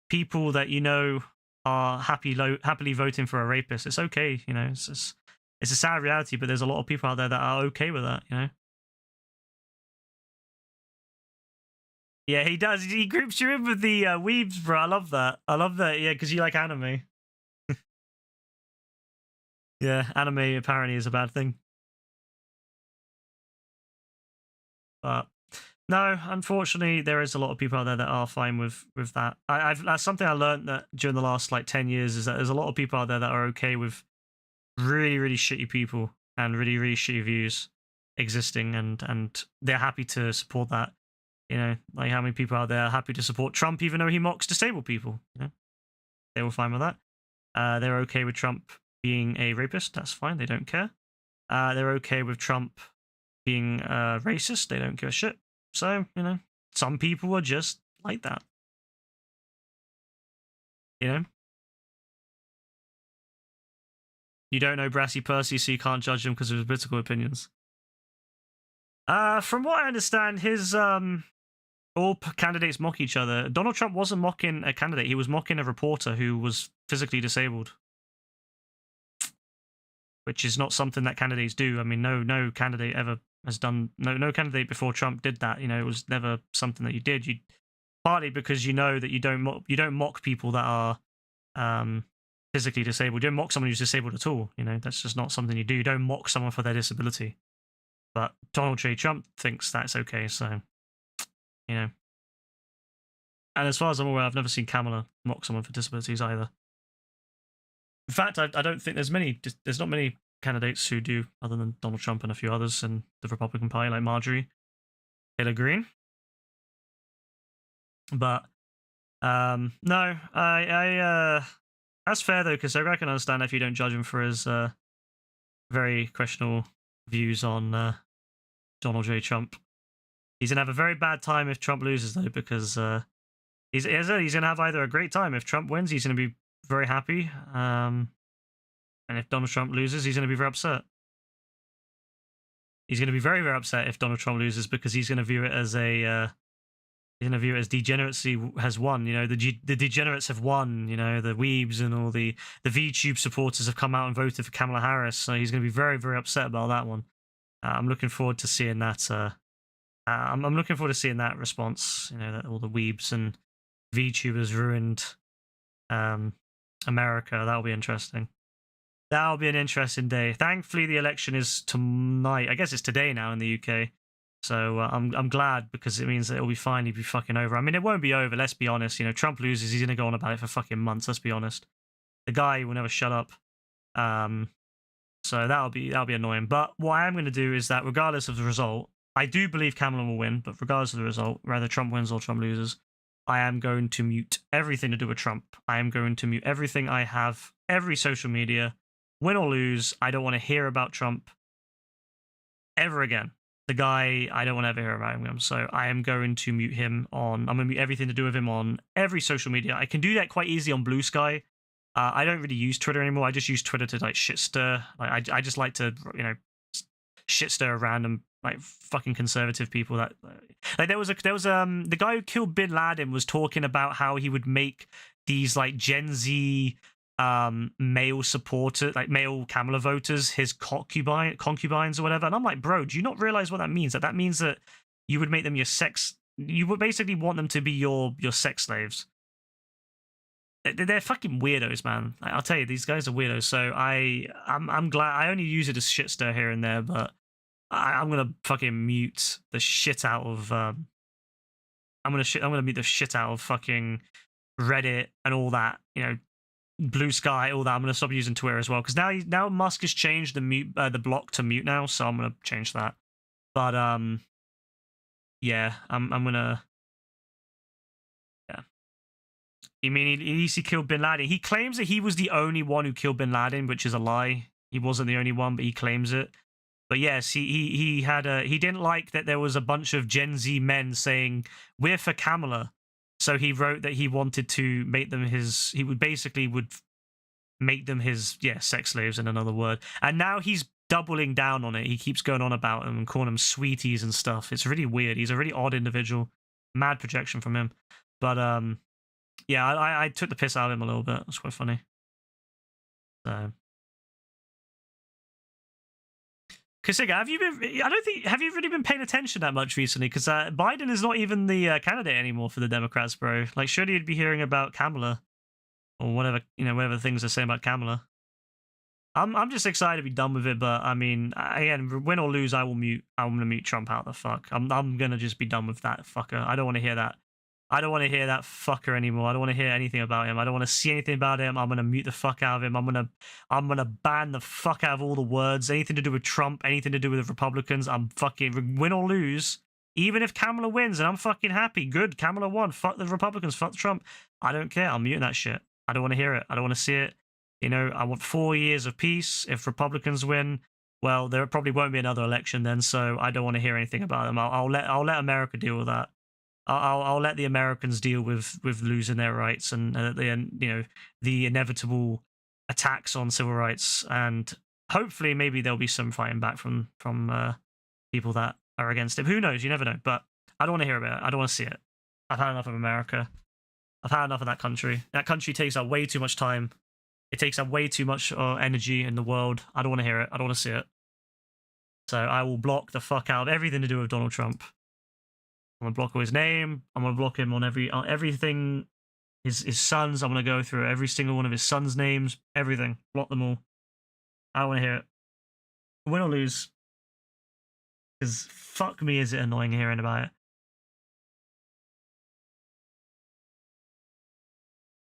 people that you know are happily voting for a rapist. It's okay, you know. It's a sad reality, but there's a lot of people out there that are okay with that, you know. Yeah, he does. He groups you in with the weebs, bro. I love that. I love that. Yeah, because you like anime. Yeah, anime apparently is a bad thing. But no, unfortunately, there is a lot of people out there that are fine with that. That's something I learned that during the last like 10 years is that there's a lot of people out there that are okay with really, really shitty people and really, really shitty views existing, and they're happy to support that. You know, like how many people out there are happy to support Trump even though he mocks disabled people? You know, they were fine with that. They're okay with Trump being a rapist. That's fine. They don't care. They're okay with Trump being racist. They don't give a shit. So, you know, some people are just like that. You know? You don't know Brassy Percy, so you can't judge him because of his political opinions. From what I understand, his all candidates mock each other. Donald Trump wasn't mocking a candidate; he was mocking a reporter who was physically disabled, which is not something that candidates do. I mean, no candidate ever has done. No candidate before Trump did that. You know, it was never something that you did. You partly because you know that you don't mock people that are physically disabled. You don't mock someone who's disabled at all. You know, that's just not something you do. You don't mock someone for their disability. But Donald J. Trump thinks that's okay, so, you know. And as far as I'm aware, I've never seen Kamala mock someone for disabilities either. In fact, I don't think there's not many candidates who do, other than Donald Trump and a few others in the Republican Party, like Marjorie Taylor Greene. But, no, I that's fair though, because I can understand if you don't judge him for his very questionable views on Donald J. Trump. He's gonna have a very bad time if Trump loses, though, because he's gonna have either a great time if Trump wins, he's gonna be very happy, and if Donald Trump loses, he's gonna be very upset. He's gonna be very, very upset if Donald Trump loses because he's gonna view it as degeneracy has won. You know, the degenerates have won. You know, the weebs and all the VTube supporters have come out and voted for Kamala Harris. So he's going to be very, very upset about that one. I'm looking forward to seeing that. I'm looking forward to seeing that response. You know, that all the weebs and VTubers ruined America. That'll be interesting. That'll be an interesting day. Thankfully, the election is tonight. I guess it's today now in the UK. So I'm glad, because it means that it'll be finally be fucking over. I mean, it won't be over, let's be honest. You know, Trump loses, he's going to go on about it for fucking months, let's be honest. The guy will never shut up. So that'll be annoying. But what I am going to do is that regardless of the result, I do believe Kamala will win, but regardless of the result, whether Trump wins or Trump loses, I am going to mute everything to do with Trump. I am going to mute everything I have, every social media, win or lose. I don't want to hear about Trump ever again. The guy, I don't want to ever hear about him, so I am going to mute him on. I'm going to mute everything to do with him on every social media. I can do that quite easily on Blue Sky. I don't really use Twitter anymore. I just use Twitter to like shit stir. Like I just like to, you know, shit stir random like fucking conservative people that like there was the guy who killed Bin Laden was talking about how he would make these like Gen Z male supporter, like male Kamala voters, his concubines or whatever. And I'm like, bro, do you not realize what that means? That means that you would make them you would basically want them to be your sex slaves. They're fucking weirdos, man. I'll tell you, these guys are weirdos. So I'm glad I only use it as shit stir here and there, but I'm gonna fucking mute the shit out of I'm gonna mute the shit out of fucking Reddit and all that, you know, Blue Sky, all that. I'm gonna stop using Twitter as well, because now Musk has changed the block to mute now, so I'm gonna change that. But yeah, I'm gonna You mean at least he killed Bin Laden? He claims that he was the only one who killed Bin Laden, which is a lie. He wasn't the only one, but he claims it. But yes, he didn't like that there was a bunch of Gen Z men saying we're for Kamala. So he wrote that he wanted to make them his. He would make them his sex slaves in another word. And now he's doubling down on it. He keeps going on about them and calling them sweeties and stuff. It's really weird. He's a really odd individual. Mad projection from him. But yeah, I took the piss out of him a little bit. It's quite funny. So. Kasiga, have you really been paying attention that much recently? Because Biden is not even the candidate anymore for the Democrats, bro. Like, surely you'd be hearing about Kamala or whatever, whatever things they're saying about Kamala. I'm just excited to be done with it, but I mean, again, win or lose, I'm gonna mute Trump out the fuck. I'm gonna just be done with that fucker. I don't want to hear that. I don't want to hear that fucker anymore. I don't want to hear anything about him. I don't want to see anything about him. I'm gonna mute the fuck out of him. I'm gonna ban the fuck out of all the words. Anything to do with Trump, anything to do with the Republicans. I'm fucking win or lose. Even if Kamala wins and I'm fucking happy, good. Kamala won. Fuck the Republicans. Fuck Trump. I don't care. I'm muting that shit. I don't want to hear it. I don't want to see it. I want 4 years of peace. If Republicans win, well, there probably won't be another election then. So I don't want to hear anything about them. I'll let America deal with that. I'll let the Americans deal with losing their rights and the inevitable attacks on civil rights, and hopefully maybe there'll be some fighting back from people that are against it. Who knows? You never know. But I don't want to hear about it. I don't want to see it. I've had enough of America. I've had enough of that country. That country takes up way too much time. It takes up way too much energy in the world. I don't want to hear it. I don't want to see it. So I will block the fuck out of everything to do with Donald Trump. I'm gonna block his name. I'm gonna block him on everything. His sons. I'm gonna go through every single one of his sons' names. Everything. Block them all. I don't want to hear it. Win or lose. Because fuck me, is it annoying hearing about it.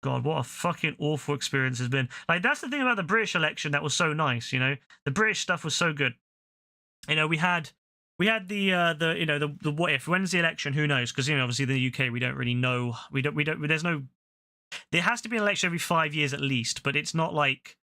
God, what a fucking awful experience has been. Like, that's the thing about the British election that was so nice. The British stuff was so good. We had the what if, when's the election, who knows, because obviously the UK we don't really know, there has to be an election every 5 years at least, but it's not like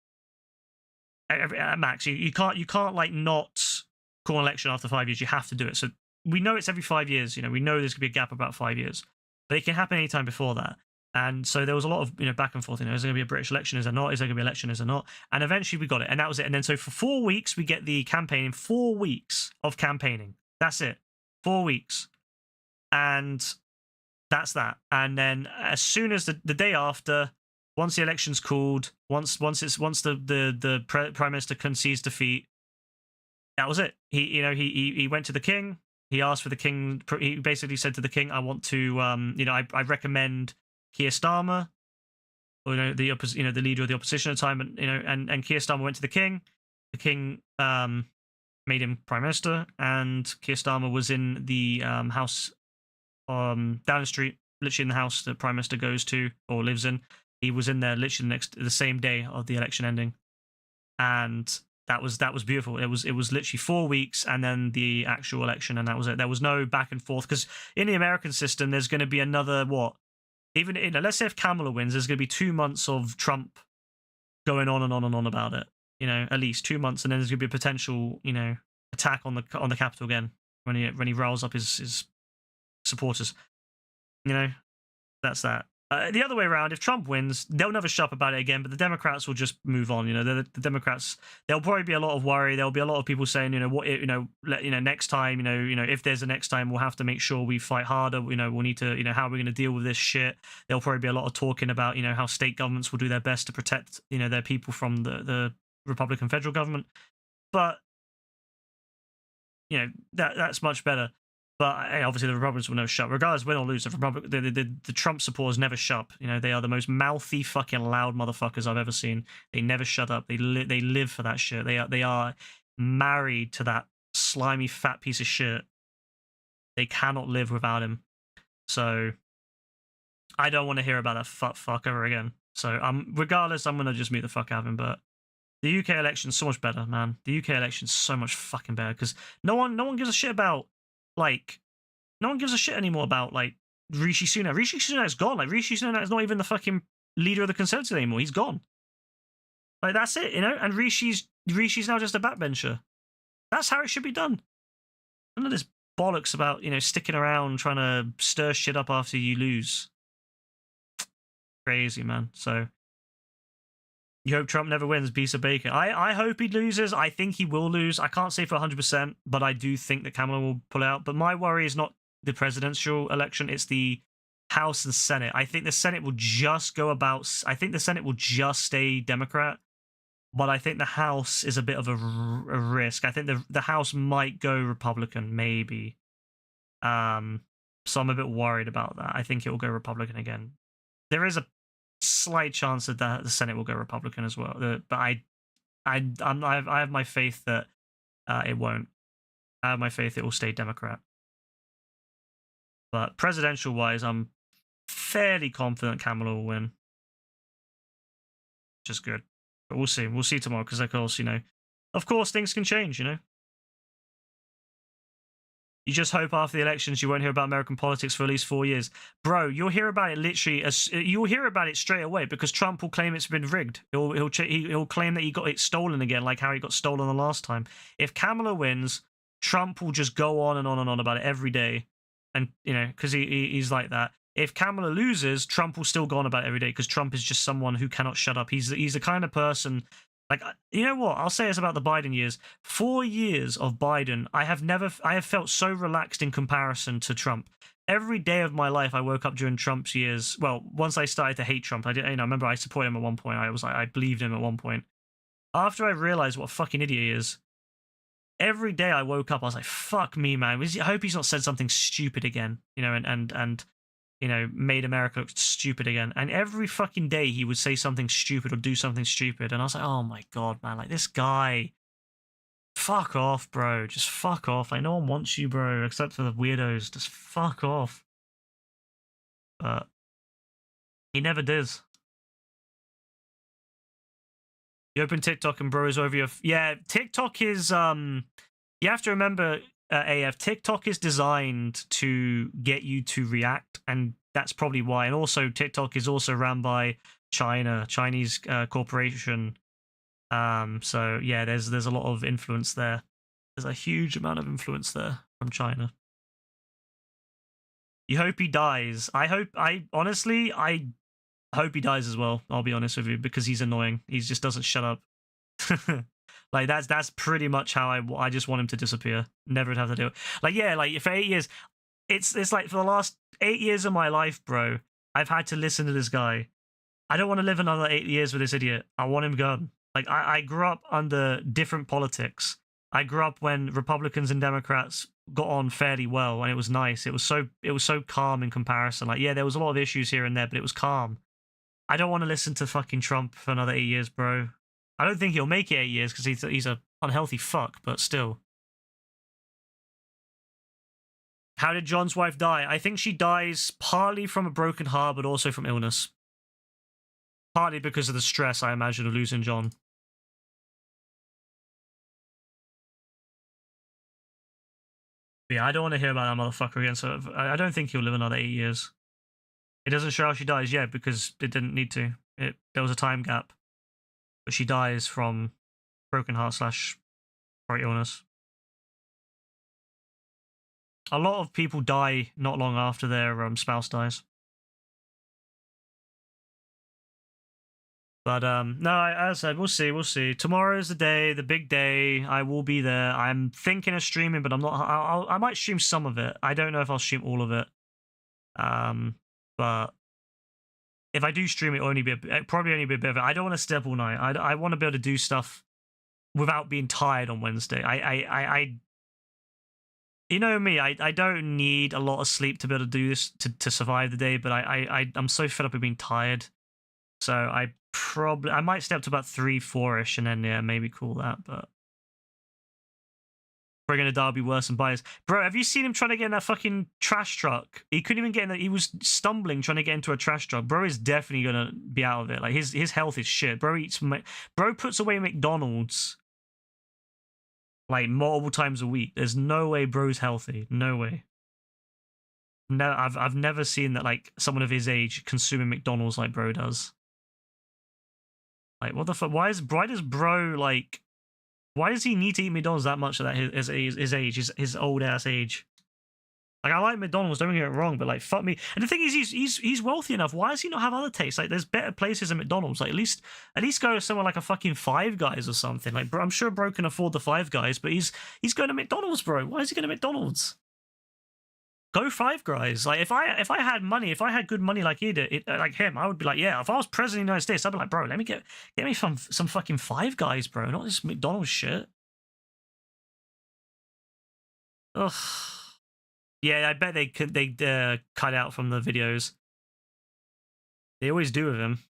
max you can't like not call an election after 5 years. You have to do it. So we know it's every 5 years. We know there's gonna be a gap of about 5 years, but it can happen anytime before that. And so there was a lot of back and forth. Is there going to be a British election? Is there not? Is there going to be an election? Is there not? And eventually we got it, and that was it. And then so for 4 weeks we get the campaigning. 4 weeks of campaigning. That's it. 4 weeks, and that's that. And then as soon as the day after, once the election's called, once the prime minister concedes defeat, that was it. He went to the king. He asked for the king. He basically said to the king, "I want to I recommend Keir Starmer, or the leader of the opposition at the time, and Keir Starmer went to the king. The king made him prime minister, and Keir Starmer was in the house down the street, literally in the house that prime minister goes to or lives in. He was in there literally the same day of the election ending, and that was beautiful. It was literally 4 weeks and then the actual election, and that was it. There was no back and forth, because in the American system there's going to be another even let's say if Kamala wins, there's going to be 2 months of Trump going on and on and on about it. At least 2 months, and then there's going to be a potential attack on the Capitol again when he riles up his supporters. That's that. The other way around, if Trump wins, they'll never shut up about it again, but the Democrats will just move on. The Democrats, there'll probably be a lot of worry. There'll be a lot of people saying, next time, if there's a next time, we'll have to make sure we fight harder. We'll need to, how are we going to deal with this shit? There'll probably be a lot of talking about, how state governments will do their best to protect, their people from the Republican federal government. But, that's much better. But obviously the Republicans will never shut. Regardless, win or lose, the Trump supporters never shut. They are the most mouthy, fucking loud motherfuckers I've ever seen. They never shut up. They live for that shit. They are married to that slimy, fat piece of shit. They cannot live without him. So I don't want to hear about that fuck ever again. So regardless, I'm gonna just mute the fuck out of him. But the UK election's so much better, man. The UK election's so much fucking better, because no one gives a shit about. No one gives a shit anymore about Rishi Sunak. Rishi Sunak's gone. Like, Rishi Sunak's not even the fucking leader of the Conservatives anymore. He's gone. Like, that's it, you know? And Rishi's now just a backbencher. That's how it should be done. None of this bollocks about, you know, sticking around trying to stir shit up after you lose. Crazy, man. So, you hope Trump never wins, piece of bacon. I hope he loses. I think he will lose. I can't say for 100%, but I do think that Kamala will pull out. But my worry is not the presidential election, it's the House and Senate. I think the Senate will just go about... I think the Senate will just stay Democrat, but I think the House is a bit of a risk. I think the House might go Republican, maybe. So I'm a bit worried about that. I think it will go Republican again. There is a slight chance that the Senate will go Republican as well, but I have my faith that it won't. I have my faith it will stay Democrat. But presidential-wise, I'm fairly confident Kamala will win. Which is good. But we'll see. We'll see tomorrow, because of course, you know, of course things can change, you know. You just hope after the elections you won't hear about American politics for at least 4 years. Bro, you'll hear about it literally, you'll hear about it straight away, because Trump will claim it's been rigged. He'll claim that he got it stolen again, like how he got stolen the last time. If Kamala wins, Trump will just go on and on and on about it every day. And, you know, because he's like that. If Kamala loses, Trump will still go on about it every day, because Trump is just someone who cannot shut up. He's the kind of person, like, you know what? I'll say this about the Biden years. 4 years of Biden, I have felt so relaxed in comparison to Trump. Every day of my life, I woke up during Trump's years. Well, once I started to hate Trump, I remember I supported him at one point. I believed him at one point. After I realized what a fucking idiot he is, every day I woke up, I was like, fuck me, man. I hope he's not said something stupid again, you know, and you know, made America look stupid again. And every fucking day he would say something stupid or do something stupid. And I was like, oh my God, man, like this guy, fuck off, bro. Just fuck off. Like, no one wants you, bro, except for the weirdos. Just fuck off. But he never does. You open TikTok and bro is over your... Yeah, TikTok is... You have to remember, AF, TikTok is designed to get you to react, and that's probably why. And also, TikTok is also run by Chinese corporation. So, yeah, there's a lot of influence there. There's a huge amount of influence there from China. You hope he dies. Honestly, I hope he dies as well, I'll be honest with you, because he's annoying. He just doesn't shut up. Like, that's pretty much how I just want him to disappear. Never have to do it. Like, yeah, like, for 8 years, it's like, for the last 8 years of my life, bro, I've had to listen to this guy. I don't want to live another 8 years with this idiot. I want him gone. Like, I grew up under different politics. I grew up when Republicans and Democrats got on fairly well, and it was nice. It was so calm in comparison. Like, yeah, there was a lot of issues here and there, but it was calm. I don't want to listen to fucking Trump for another 8 years, bro. I don't think he'll make it 8 years, because he's a unhealthy fuck, but still. How did John's wife die? I think she dies partly from a broken heart, but also from illness. Partly because of the stress, I imagine, of losing John. But yeah, I don't want to hear about that motherfucker again, so I don't think he'll live another 8 years. It doesn't show how she dies yet, because it didn't need to. There was a time gap. But she dies from broken heart / illness. A lot of people die not long after their spouse dies. But no, as I said, we'll see. Tomorrow's the day, the big day. I will be there. I'm thinking of streaming, but I'm not. I might stream some of it. I don't know if I'll stream all of it. But if I do stream it, probably only be a bit of it. I don't want to stay up all night. I want to be able to do stuff without being tired on Wednesday. You know me, I don't need a lot of sleep to be able to do this, to survive the day, but I'm so fed up with being tired. So I might stay up to about 3-4ish, and then, yeah, maybe call that, but... Probably gonna die, will be worse than bias. Bro, have you seen him trying to get in that fucking trash truck? He couldn't even get in that. He was stumbling trying to get into a trash truck. Bro is definitely gonna be out of it. Like, his health is shit. Bro puts away McDonald's like multiple times a week. There's no way bro's healthy. No way. No, I've never seen that like someone of his age consuming McDonald's like bro does. Like, what the fuck? Why does bro like? Why does he need to eat McDonald's that much at his age, his old ass age? Like, I like McDonald's, don't get it wrong, but like, fuck me. And the thing is, he's wealthy enough. Why does he not have other tastes? Like, there's better places than McDonald's. Like, at least go somewhere like a fucking Five Guys or something. Like, bro, I'm sure bro can afford the Five Guys, but he's going to McDonald's, bro. Why is he going to McDonald's? Go Five Guys. Like, if I had money, if I had good money like he did, like him, I would be like, yeah. If I was president of the United States, I'd be like, bro, let me get me some fucking Five Guys, bro, not this McDonald's shit. Ugh. Yeah, I bet they cut out from the videos. They always do with him.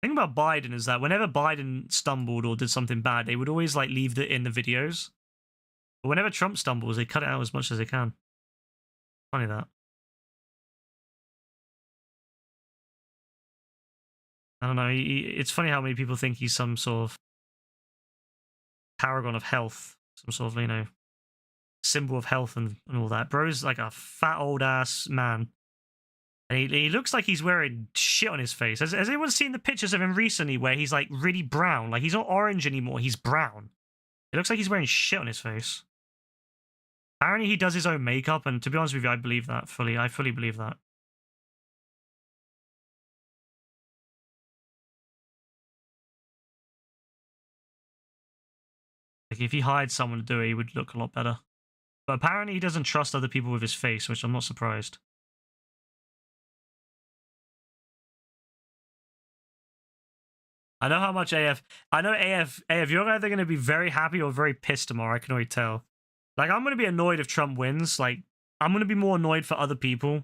The thing about Biden is that whenever Biden stumbled or did something bad, they would always like leave it in the videos. But whenever Trump stumbles, they cut it out as much as they can. Funny that. I don't know. It's funny how many people think he's some sort of paragon of health, some sort of, you know, symbol of health and all that. Bro's like a fat old ass man. And he looks like he's wearing shit on his face. Has anyone seen the pictures of him recently where he's like really brown? Like, he's not orange anymore, he's brown. It looks like he's wearing shit on his face. Apparently he does his own makeup, and to be honest with you, I believe that fully. I fully believe that. Like, if he hired someone to do it, he would look a lot better. But apparently he doesn't trust other people with his face, which I'm not surprised. I know how much AF... I know AF, you're either going to be very happy or very pissed tomorrow, I can already tell. Like, I'm going to be annoyed if Trump wins. Like, I'm going to be more annoyed for other people.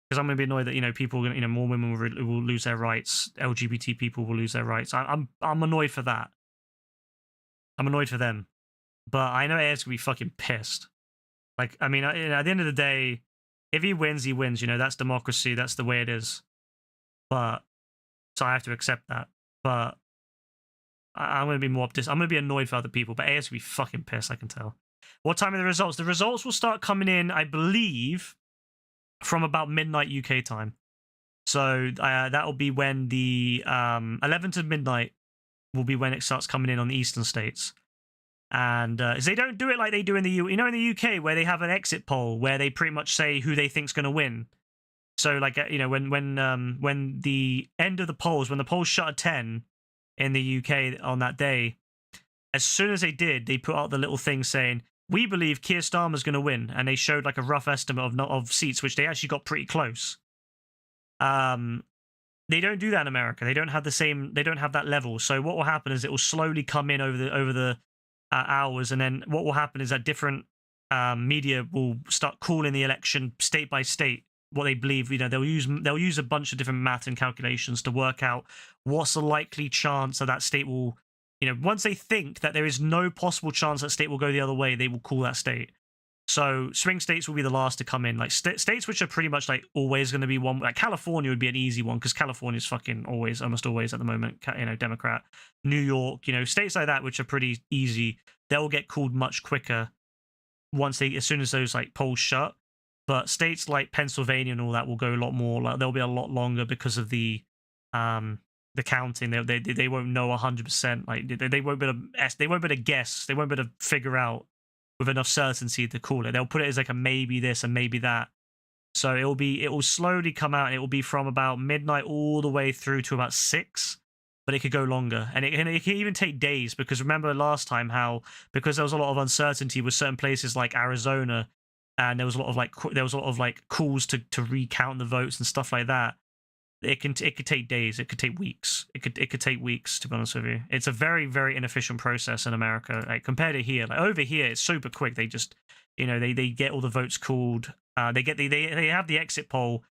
Because I'm going to be annoyed that, you know, people, you know, more women will lose their rights. LGBT people will lose their rights. I'm annoyed for that. I'm annoyed for them. But I know AF's going to be fucking pissed. Like, I mean, at the end of the day, if he wins, he wins. You know, that's democracy. That's the way it is. But, so I have to accept that. But I'm going to be more, I'm going to be annoyed for other people. But AF's going to be fucking pissed, I can tell. What time are the results? The results will start coming in, I believe, from about midnight UK time. So that will be when the 11 to midnight will be when it starts coming in on the eastern states. And they don't do it like they do in the in the UK, where they have an exit poll where they pretty much say who they think's going to win. So like, you know, when the end of the polls, when the polls shut at 10 in the UK on that day, as soon as they did, they put out the little thing saying, we believe Keir Starmer's going to win, and they showed like a rough estimate of seats, which they actually got pretty close. They don't do that in America. They don't have the same. They don't have that level. So what will happen is it will slowly come in over the hours, and then what will happen is that different media will start calling the election state by state what they believe. You know, they'll use a bunch of different math and calculations to work out what's the likely chance that state will. You know, once they think that there is no possible chance that state will go the other way, they will call that state. So swing states will be the last to come in. Like states which are pretty much like always going to be one. Like California would be an easy one because California's fucking almost always at the moment, you know, Democrat. New York, you know, states like that which are pretty easy, they'll get called much quicker as soon as those like polls shut. But states like Pennsylvania and all that will go a lot more. Like they'll be a lot longer because of the counting. They won't know 100%. Like they won't be able to guess. They won't be able to figure out with enough certainty to call it. They'll put it as like a maybe this and maybe that. So it will slowly come out, and it will be from about midnight all the way through to about 6, but it could go longer, and it can even take days, because remember last time how, because there was a lot of uncertainty with certain places like Arizona, and there was a lot of like calls to recount the votes and stuff like that. It could take days. It could take weeks. It could take weeks, to be honest with you. It's a very, very inefficient process in America. Like compared to here, like over here, it's super quick. They just, you know, they get all the votes called. They have the exit poll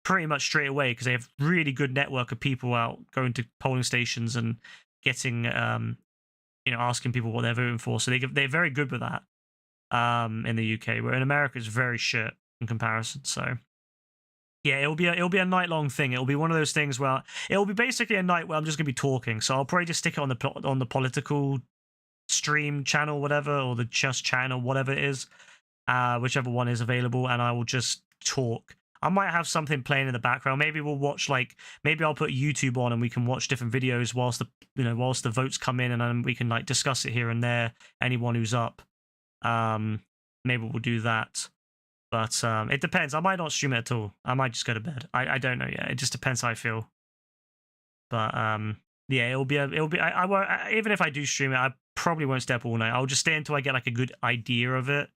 pretty much straight away because they have really good network of people out going to polling stations and getting, asking people what they're voting for. So they're very good with that. In the UK, where in America it's very shit in comparison. So. Yeah, it'll be a night-long thing. It'll be one of those things where it'll be basically a night where I'm just gonna be talking. So I'll probably just stick it on the political stream channel, whatever, or the just channel, whatever it is. whichever one is available, and I will just talk. I might have something playing in the background. Maybe we'll watch maybe I'll put YouTube on and we can watch different videos whilst the votes come in, and then we can like discuss it here and there. Anyone who's up, maybe we'll do that. But it depends. I might not stream it at all. I might just go to bed. I don't know yet. It just depends how I feel. But yeah, it'll be. I won't. Even if I do stream it, I probably won't stay up all night. I'll just stay until I get like a good idea of it.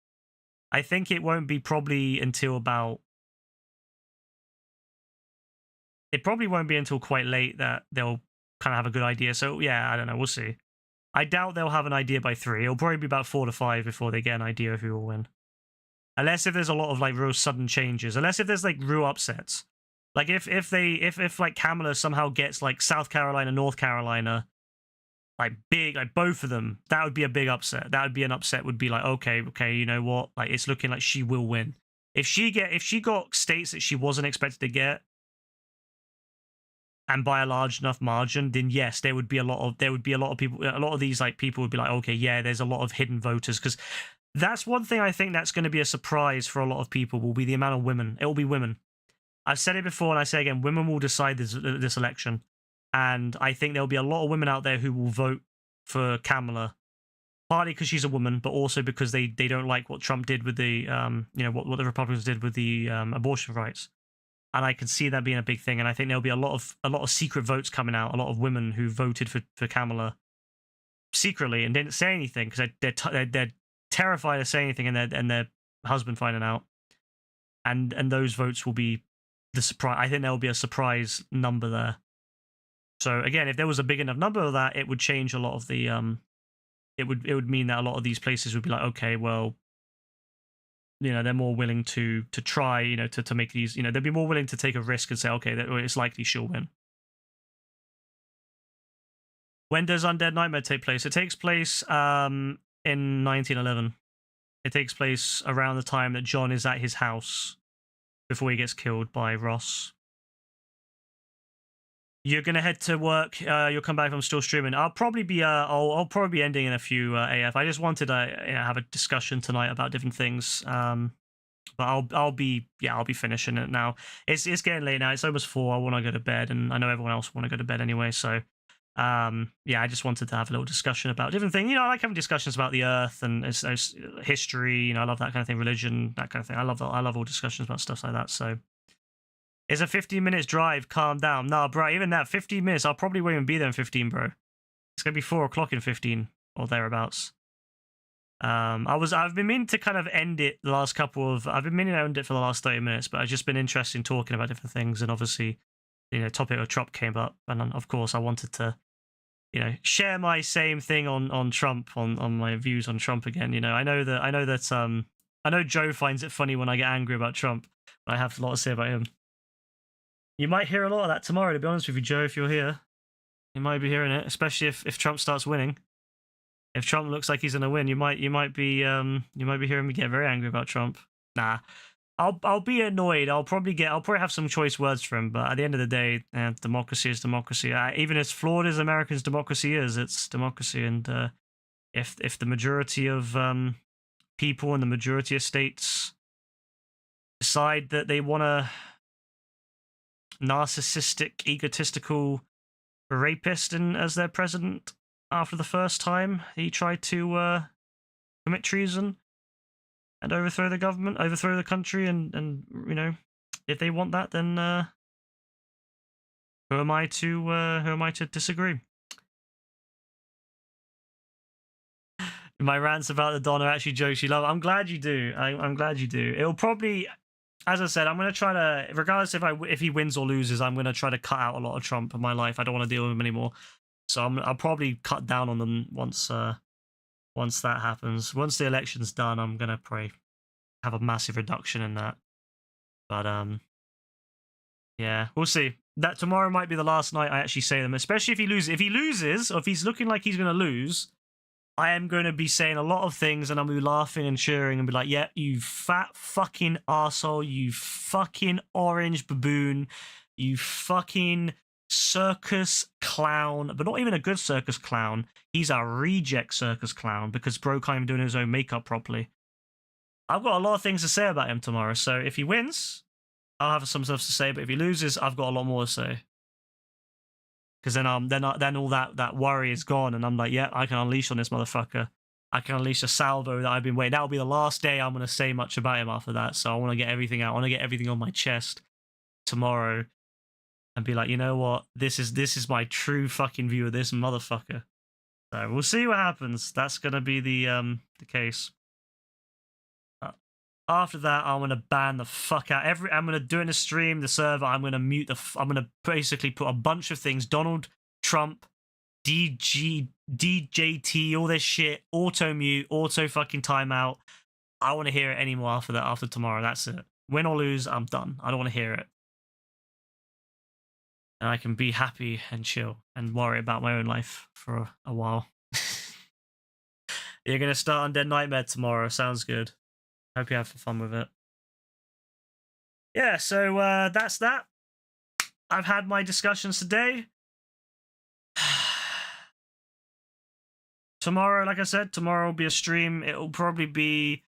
I think it won't be probably until about. It probably won't be until quite late that they'll kind of have a good idea. So yeah, I don't know. We'll see. I doubt they'll have an idea by 3. It'll probably be about 4 to 5 before they get an idea of who will win. Unless if there's a lot of like real sudden changes. Unless if there's like real upsets. Like if like Kamala somehow gets like South Carolina, North Carolina, like big, like both of them, that would be a big upset. That would be an upset. Would be like, okay, you know what? Like it's looking like she will win. If she got states that she wasn't expected to get, and by a large enough margin, then yes, there would be a lot of people. A lot of these like people would be like, okay, yeah, there's a lot of hidden voters, because that's one thing I think that's going to be a surprise for a lot of people. Will be the amount of women. It will be women. I've said it before, and I say again, women will decide this election, and I think there'll be a lot of women out there who will vote for Kamala, partly because she's a woman, but also because they don't like what Trump did with the what the Republicans did with the abortion rights. And I can see that being a big thing. And I think there'll be a lot of secret votes coming out. A lot of women who voted for Kamala secretly and didn't say anything because they're terrified of saying anything and their husband finding out. And those votes will be the surprise. I think there will be a surprise number there. So again, if there was a big enough number of that, it would change a lot of the. It would mean that a lot of these places would be like, okay, well, they're more willing to try, to make these, they'd be more willing to take a risk and say, okay, it's likely she'll win. When does Undead Nightmare take place? It takes place in 1911. It takes place around the time that John is at his house before he gets killed by Ross. You're gonna head to work. You'll come back. I'm still streaming. I'll probably be. I'll probably be ending in a few AF. I just wanted to have a discussion tonight about different things. But I'll be finishing it now. It's getting late now. It's almost 4. I want to go to bed, and I know everyone else want to go to bed anyway. So I just wanted to have a little discussion about different things. I like having discussions about the Earth and it's history. I love that kind of thing, religion, that kind of thing. I love all discussions about stuff like that. So. It's a 15 minutes drive. Calm down. Nah, bro, even that 15 minutes, I'll probably won't even be there in 15, bro. It's going to be 4 o'clock in 15 or thereabouts. I've been meaning to kind of end it the last I've been meaning to end it for the last 30 minutes, but I've just been interested in talking about different things. And obviously, topic of Trump came up. And of course, I wanted to, share my same thing on Trump, on my views on Trump again. I know Joe finds it funny when I get angry about Trump. But I have a lot to say about him. You might hear a lot of that tomorrow, to be honest with you, Joe, if you're here. You might be hearing it, especially if Trump starts winning. If Trump looks like he's going to win, you might be hearing me get very angry about Trump. Nah. I'll be annoyed. I'll probably have some choice words for him, but at the end of the day, democracy is democracy. Even as flawed as Americans' democracy is, it's democracy. And if the majority of people and the majority of states decide that they want to narcissistic, egotistical rapist as their president after the first time he tried to commit treason and overthrow the government, overthrow the country, and if they want that, then who am I to disagree? My rants about the Don are actually jokes you love. I'm glad you do. I'm glad you do. It'll probably, as I said, I'm going to try to, regardless if he wins or loses, I'm going to try to cut out a lot of Trump in my life. I don't want to deal with him anymore. So I'll probably cut down on them once that happens. Once the election's done, I'm going to probably have a massive reduction in that. But yeah, we'll see. That tomorrow might be the last night I actually say them, especially if he loses. If he loses, or if he's looking like he's going to lose, I am going to be saying a lot of things, and I'll be laughing and cheering and be like, yeah, you fat fucking arsehole, you fucking orange baboon, you fucking circus clown, but not even a good circus clown. He's a reject circus clown because bro can't even do his own makeup properly. I've got a lot of things to say about him tomorrow. So if he wins, I'll have some stuff to say. But if he loses, I've got a lot more to say. Because then all that worry is gone, and I'm like, yeah, I can unleash on this motherfucker. I can unleash a salvo that I've been waiting. That'll be the last day I'm gonna say much about him after that. So I want to get everything out. I want to get everything on my chest tomorrow, and be like, you know what? This is my true fucking view of this motherfucker. So we'll see what happens. That's gonna be the case. After that, I'm gonna ban the fuck out I'm gonna do it in the stream, the server. I'm gonna mute I'm gonna basically put a bunch of things: Donald Trump, DJT, all this shit, auto mute, auto fucking timeout. I want to hear it anymore after that. After tomorrow, that's it. Win or lose, I'm done. I don't want to hear it, and I can be happy and chill and worry about my own life for a while. You're gonna start Undead Nightmare tomorrow. Sounds good. Hope you have fun with it. Yeah, so that's that. I've had my discussions today. Tomorrow, like I said, tomorrow will be a stream. It'll probably be...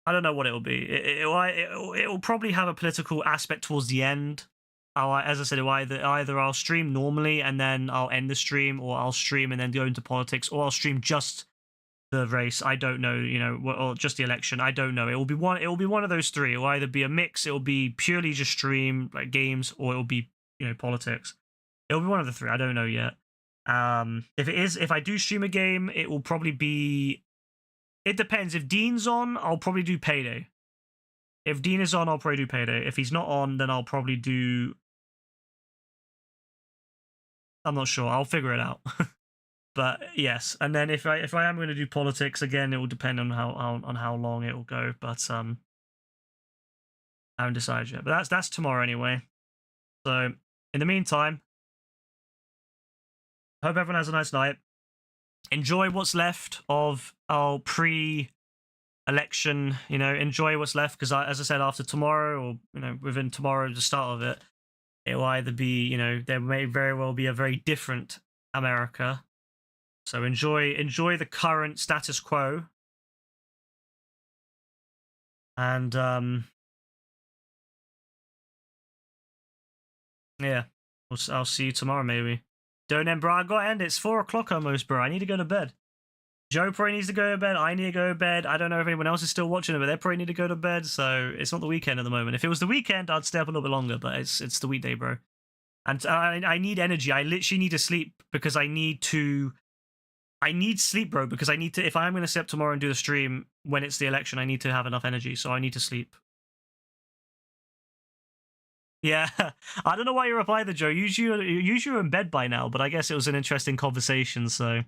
I don't know what it'll be. It'll probably have a political aspect towards the end. As I said, either I'll stream normally and then I'll end the stream, or I'll stream and then go into politics, or I'll stream just the race. I don't know, you know, or just the election. I don't know. It will be one of those three. It will either be a mix. It will be purely just stream like games, or it will be, you know, politics. It will be one of the three. I don't know yet. If I do stream a game, it will probably be. It depends. If Dean's on, I'll probably do Payday. If Dean is on, I'll probably do Payday. If he's not on, then I'll probably do. I'm not sure. I'll figure it out. But yes, and then if I am going to do politics again, it will depend on how long it will go. But I haven't decided yet. But that's tomorrow anyway. So in the meantime, hope everyone has a nice night. Enjoy what's left of our pre-election. You know, enjoy what's left, because as I said, after tomorrow, or you know, within tomorrow, the start of it, it will either be, you know, there may very well be a very different America. So enjoy the current status quo, and yeah, I'll see you tomorrow maybe. Don't end, bro. I got to end. It's 4 o'clock almost, bro. I need to go to bed. Joe probably needs to go to bed. I need to go to bed. I don't know if anyone else is still watching it, but they probably need to go to bed. So it's not the weekend at the moment. If it was the weekend, I'd stay up a little bit longer, but it's the weekday, bro. And I need energy. I literally need to sleep, because I need sleep, bro, because I need to, if I'm going to stay up tomorrow and do the stream when it's the election, I need to have enough energy, so I need to sleep. Yeah, I don't know why you replied to Joe. Usually you're in bed by now, but I guess it was an interesting conversation, so.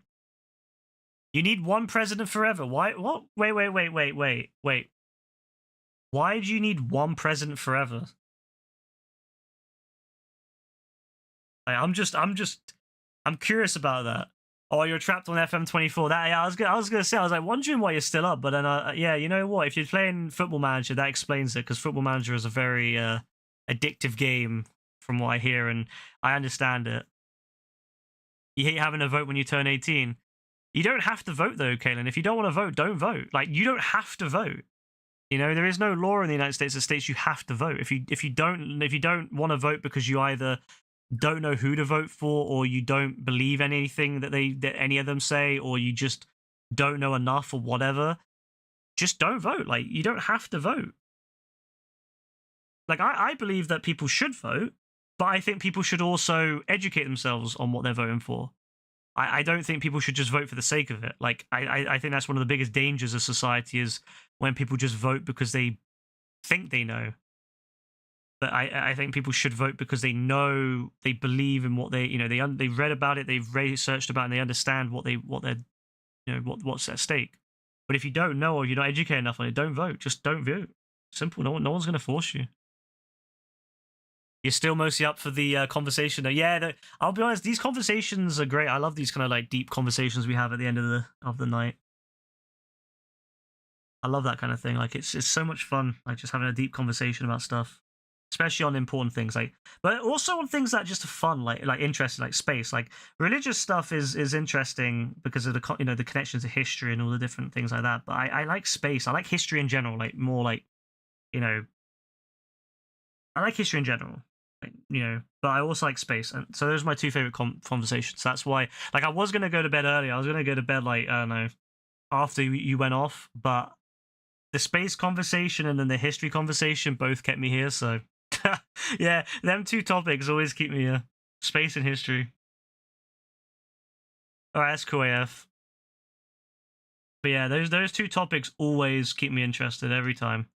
You need one president forever. Why? What? Wait. Why do you need one president forever? I'm curious about that. Oh, you're trapped on FM24. That, yeah, I was gonna say, I was like wondering why you're still up, but then yeah, you know what? If you're playing Football Manager, that explains it, because Football Manager is a very addictive game, from what I hear, and I understand it. You hate having to vote when you turn 18. You don't have to vote though, Kaylin. If you don't want to vote, don't vote. Like, you don't have to vote. You know, there is no law in the United States that states you have to vote. If you don't want to vote because you either don't know who to vote for, or you don't believe anything that any of them say, or you just don't know enough, or whatever, just don't vote. Like, you don't have to vote. Like, I believe that people should vote, but I think people should also educate themselves on what they're voting for. I don't think people should just vote for the sake of it. Like, I think that's one of the biggest dangers of society, is when people just vote because they think they know. But I think people should vote because they know, they believe in what they, you know, they've read about it, they've researched about it, and they understand what they're, you know, what's at stake. But if you don't know, or you're not educated enough on it, don't vote. Just don't vote. Simple. No one's going to force you. You're still mostly up for the conversation. Yeah, I'll be honest, these conversations are great. I love these kind of like deep conversations we have at the end of the night. I love that kind of thing. Like, it's so much fun, like just having a deep conversation about stuff. especially on important things, like, but also on things that just are fun, like interesting, like space. Like religious stuff is interesting because of the the connections to history and all the different things like that. But I like space. I like history in general, like more like I like history in general. But I also like space, and so those are my two favorite conversations. That's why, like, I was gonna go to bed early. I was gonna go to bed like I don't know, after you went off, but the space conversation and then the history conversation both kept me here. So yeah, them two topics always keep me here: space and history. All right, that's cool, AF. But yeah, those two topics always keep me interested every time.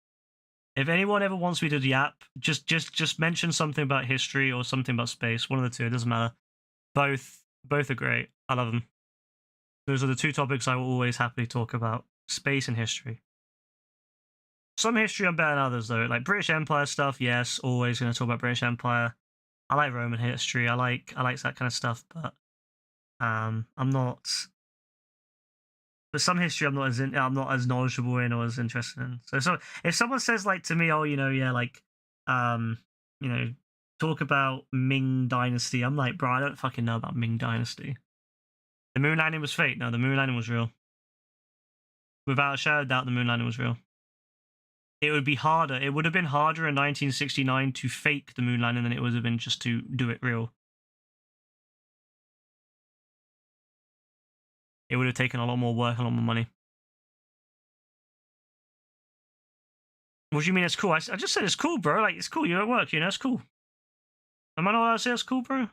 If anyone ever wants me to yap, just mention something about history or something about space. One of the two, it doesn't matter. Both are great. I love them. Those are the two topics I will always happily talk about: space and history. Some history I'm better than others, though. Like British Empire stuff, yes, always going to talk about British Empire. I like Roman history. I like that kind of stuff, but I'm not. But some history I'm not as knowledgeable in or as interested in. So if someone says like to me, oh, yeah, like, talk about Ming Dynasty, I'm like, bro, I don't fucking know about Ming Dynasty. The moon landing was fake. No, the moon landing was real. Without a shadow of doubt, the moon landing was real. It would be harder. It would have been harder in 1969 to fake the moon landing than it would have been just to do it real. It would have taken a lot more work, a lot more money. What do you mean it's cool? I just said it's cool, bro. Like, it's cool. You're at work, it's cool. Am I not allowed to say it's cool, bro?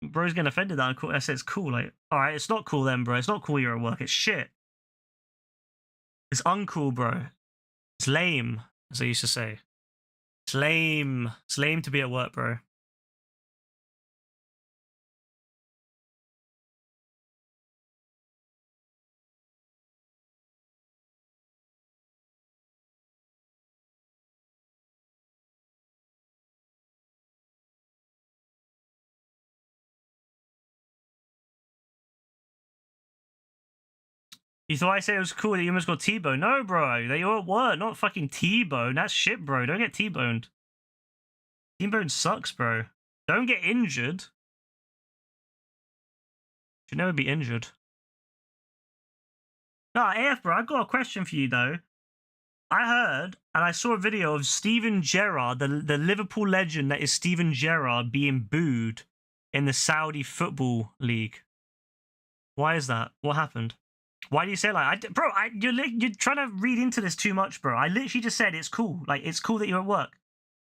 Bro's getting offended that I said it's cool. Like, alright, it's not cool then, bro. It's not cool you're at work. It's shit. It's uncool, bro. It's lame, as I used to say. It's lame. It's lame to be at work, bro. You thought I said it was cool that you almost got T-boned? No, bro. They all were not fucking T-boned. That's shit, bro. Don't get T-boned. T-boned sucks, bro. Don't get injured. Should never be injured. No, AF, bro. I've got a question for you, though. I heard, and I saw a video of Steven Gerrard, the Liverpool legend that is Steven Gerrard, being booed in the Saudi Football League. Why is that? What happened? Why do you say like, bro? You're trying to read into this too much, bro. I literally just said it's cool. Like, it's cool that you're at work.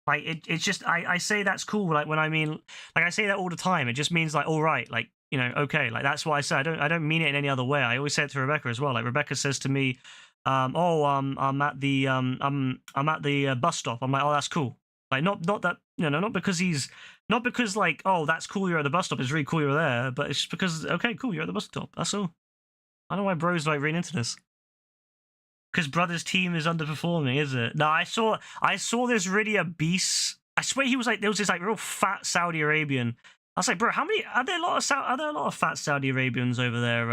Like, it's just I say that's cool. Like, when I mean, like, I say that all the time. It just means like, all right, like, okay. Like, that's what I say. I don't mean it in any other way. I always say it to Rebecca as well. Like, Rebecca says to me, I'm at the bus stop. I'm like, oh, that's cool. Like, not that, not because like, oh, that's cool, you're at the bus stop, it's really cool you're there, but it's just because, okay, cool, you're at the bus stop. That's all. I don't know why bro's like reading into this. Because brother's team is underperforming, is it? No, I saw this really obese. I swear he was like, there was this like real fat Saudi Arabian. I was like, bro, are there a lot of fat Saudi Arabians over there?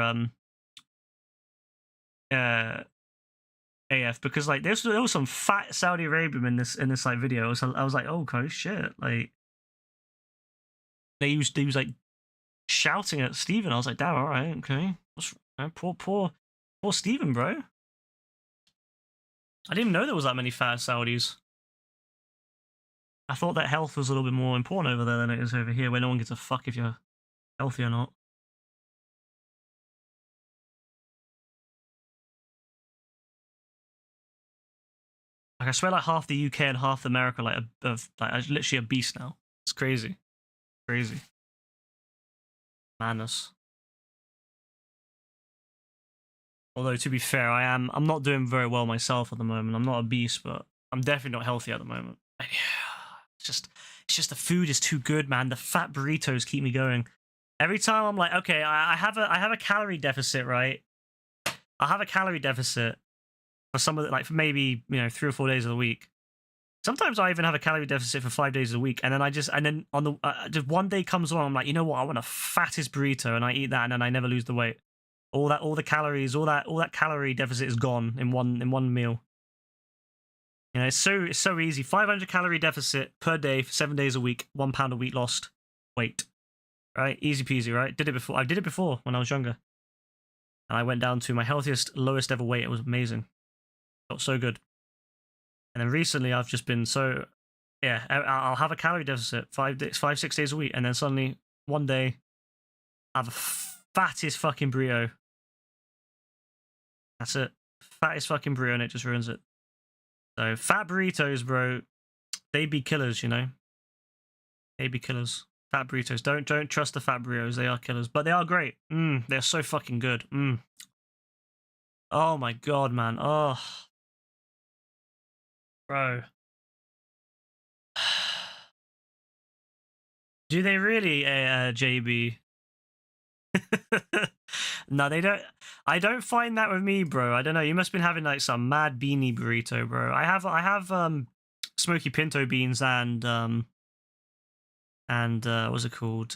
AF, because like there was some fat Saudi Arabian in this like video. So I was like, oh, okay, shit. Like he was like shouting at Steven. I was like, damn, all right, okay. Poor Steven, bro. I didn't even know there was that many fat Saudis. I thought that health was a little bit more important over there than it is over here, where no one gives a fuck if you're healthy or not. Like, I swear, like half the UK and half America, like, like literally a beast now. It's crazy, crazy, madness. Although, to be fair, I'm not doing very well myself at the moment. I'm not obese, but I'm definitely not healthy at the moment. It's just the food is too good, man. The fat burritos keep me going. Every time I'm like, okay, I have a calorie deficit, right? I have a calorie deficit for some of the, like, for maybe 3 or 4 days of the week. Sometimes I even have a calorie deficit for 5 days a week, and then on the just one day comes along, I'm like, you know what? I want a fattest burrito, and I eat that, and then I never lose the weight. All the calories, all that calorie deficit is gone in one meal. You know, it's so easy. 500 calorie deficit per day for 7 days a week, 1 pound a week lost weight. Right? Easy peasy, right? Did it before. I did it before when I was younger. And I went down to my healthiest, lowest ever weight. It was amazing. Felt so good. And then recently I've just been so, yeah, I'll have a calorie deficit 6 days a week. And then suddenly one day I have a fattest fucking burrito. That's it. Fattest fucking burrito and it just ruins it. So fat burritos, bro, they be killers, you know? They be killers. Fat burritos. Don't trust the fat burritos. They are killers. But they are great. They're so fucking good. Oh my god, man. Oh. Bro. Do they really, JB? No, they don't. I don't find that with me, bro. I don't know. You must have been having like some mad beanie burrito, bro. I have smoky pinto beans and what's it called?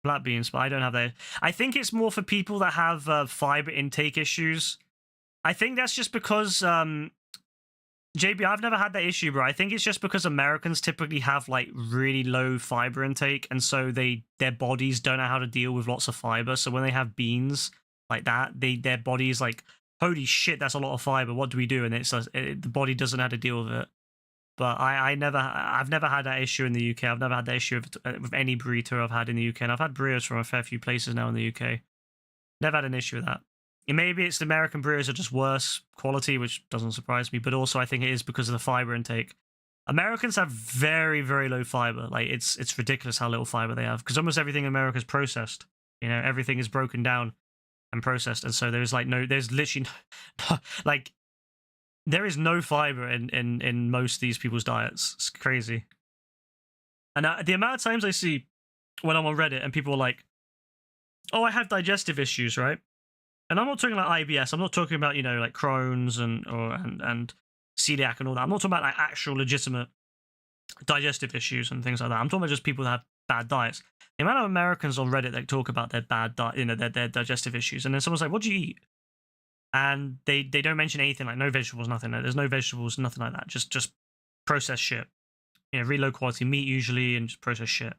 Black beans, but I don't have that. I think it's more for people that have fiber intake issues. I think that's just because JB, I've never had that issue, bro. I think it's just because Americans typically have like really low fiber intake, and so their bodies don't know how to deal with lots of fiber. So when they have beans like that, their body's like, holy shit, that's a lot of fiber. What do we do? And the body doesn't know how to deal with it. But I've never had that issue in the UK. I've never had that issue with any burrito I've had in the UK, and I've had burritos from a fair few places now in the UK. Never had an issue with that. And maybe it's the American burritos are just worse quality, which doesn't surprise me. But also, I think it is because of the fiber intake. Americans have very, very low fiber. Like it's ridiculous how little fiber they have, because almost everything in America is processed. You know, everything is broken down and processed, and so there's literally like there is no fiber in most of these people's diets. It's crazy. And the amount of times I see when I'm on Reddit and people are like, "Oh, I have digestive issues," right? And I'm not talking like IBS. I'm not talking about, you know, like Crohn's and celiac and all that. I'm not talking about like actual legitimate digestive issues and things like that. I'm talking about just people that have bad diets. The amount of Americans on Reddit that talk about their bad diet, you know, their digestive issues, and then someone's like, "What do you eat?" And they don't mention anything, like no vegetables, nothing. There's no vegetables, nothing like that. Just processed shit. You know, really low quality meat usually, and just processed shit.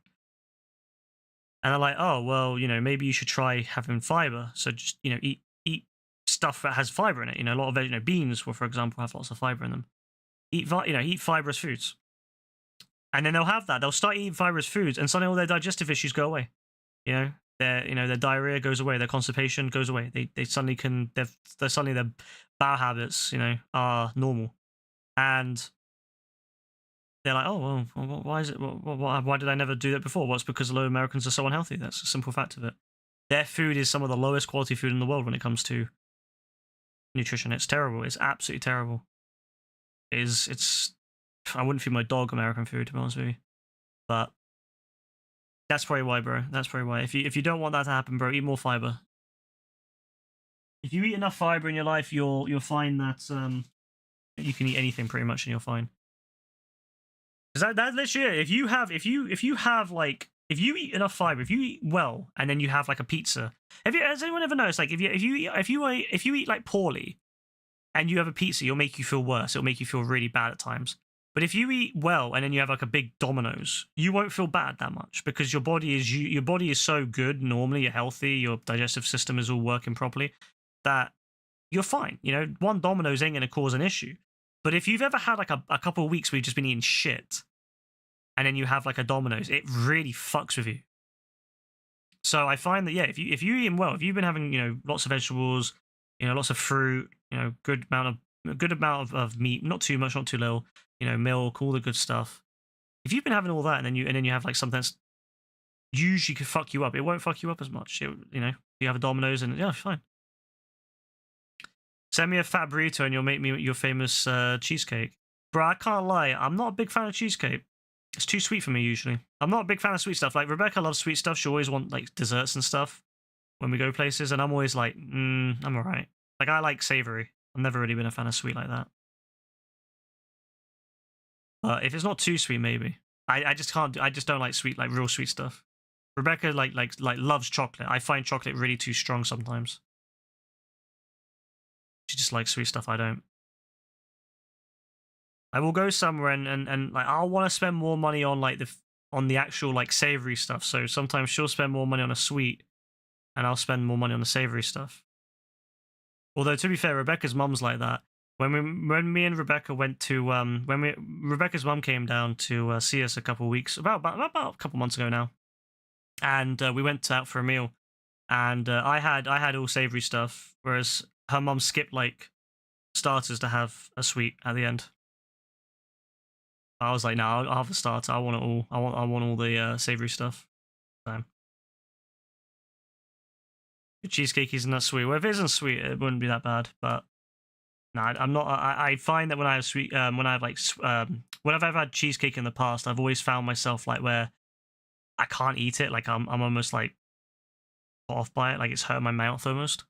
And they're like, "Oh, well, you know, maybe you should try having fiber. So just, you know, eat stuff that has fiber in it. You know, a lot of, you know, beans, will, for example, have lots of fiber in them. Eat fibrous foods." And then they'll have that. They'll start eating fibrous foods, and suddenly all their digestive issues go away. You know, their diarrhea goes away, their constipation goes away. They suddenly can, suddenly their bowel habits, you know, are normal, and they're like, "Oh, well, why is it? Why did I never do that before?" Well, it's because a lot of Americans are so unhealthy. That's a simple fact of it. Their food is some of the lowest quality food in the world when it comes to nutrition. It's terrible. It's absolutely terrible. It's I wouldn't feed my dog American food, to be honest with you. But that's probably why, bro. That's probably why. If you don't want that to happen, bro, eat more fiber. If you eat enough fiber in your life, you'll find that you can eat anything pretty much, and you're fine. Because that's literally it. If you eat enough fiber, if you eat well, and then you have like a pizza. Has anyone ever noticed, like, if you eat like poorly, and you have a pizza, it'll make you feel worse. It'll make you feel really bad at times. But if you eat well and then you have like a big Domino's, you won't feel bad that much, because your body is so good. Normally, you're healthy. Your digestive system is all working properly, that you're fine. You know, one Domino's ain't gonna cause an issue. But if you've ever had like a couple of weeks where you've just been eating shit, and then you have like a Domino's, it really fucks with you. So I find that, yeah, if you're eating well, if you've been having, you know, lots of vegetables, you know, lots of fruit, you know, good amount of meat, not too much, not too little, you know, milk, all the good stuff. If you've been having all that, and then you have like something that's usually could fuck you up, it won't fuck you up as much. You know, you have a Domino's, and yeah, fine. Send me a fat burrito and you'll make me your famous cheesecake. Bro, I can't lie, I'm not a big fan of cheesecake. It's too sweet for me usually. I'm not a big fan of sweet stuff. Like, Rebecca loves sweet stuff. She always wants like desserts and stuff when we go places, and I'm always like, I'm alright. Like, I like savory. I've never really been a fan of sweet like that. But if it's not too sweet, maybe. I just can't. I just don't like sweet, like real sweet stuff. Rebecca like loves chocolate. I find chocolate really too strong sometimes. She just likes sweet stuff. I don't. I will go somewhere and like I'll want to spend more money on like on the actual like savory stuff. So sometimes she'll spend more money on a sweet, and I'll spend more money on the savory stuff. Although to be fair, Rebecca's mum's like that. When me and Rebecca went to Rebecca's mum came down to see us a couple weeks about a couple months ago now, and we went out for a meal, and I had all savory stuff, whereas her mum skipped like starters to have a sweet at the end. I was like, no, I'll have the starter. I want it all. I want all the savory stuff. So. Cheesecake isn't that sweet. Well, if it isn't sweet, it wouldn't be that bad. But no, I'm not. I find that when I have sweet, when I have like, whenever I've had cheesecake in the past, I've always found myself like where I can't eat it. Like I'm almost like put off by it. Like it's hurting my mouth almost.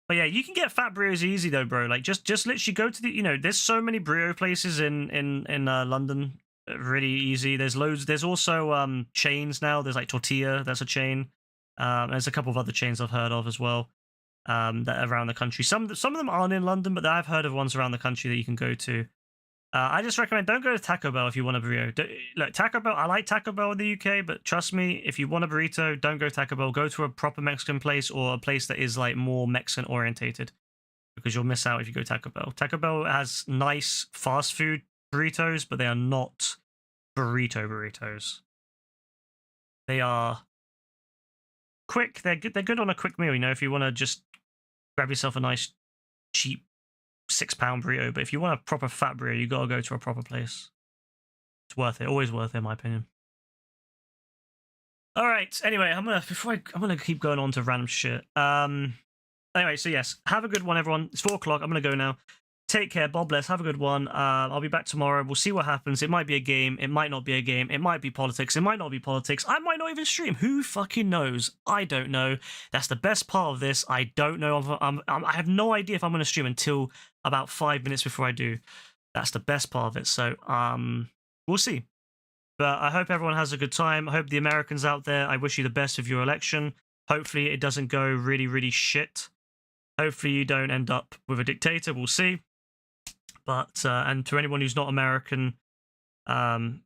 But yeah, you can get fat burritos easy though, bro. Like just literally go to the, there's so many burrito places in London. Really easy. There's loads. There's also chains now. There's like Tortilla. That's a chain. There's a couple of other chains I've heard of as well. That are around the country. Some of them aren't in London, but I've heard of ones around the country that you can go to. I just recommend don't go to Taco Bell if you want a burrito. Look, Taco Bell. I like Taco Bell in the UK, but trust me, if you want a burrito, don't go to Taco Bell. Go to a proper Mexican place or a place that is like more Mexican orientated, because you'll miss out if you go Taco Bell. Taco Bell has nice fast food burritos, but they are not burritos. They are quick. They're good. They're good on a quick meal. If you want to just grab yourself a nice cheap £6 burrito. But if you want a proper fat burrito, you gotta go to a proper place. It's worth it. Always worth it, in my opinion. All right. Anyway, I'm gonna keep going on to random shit. Anyway, so yes, have a good one, everyone. It's 4 o'clock. I'm gonna go now. Take care. God bless. Have a good one. I'll be back tomorrow. We'll see what happens. It might be a game. It might not be a game. It might be politics. It might not be politics. I might not even stream. Who fucking knows? I don't know. That's the best part of this. I don't know. I have no idea if I'm going to stream until about 5 minutes before I do. That's the best part of it. So, we'll see. But I hope everyone has a good time. I hope the Americans out there, I wish you the best of your election. Hopefully it doesn't go really, really shit. Hopefully you don't end up with a dictator. We'll see. But, and to anyone who's not American, good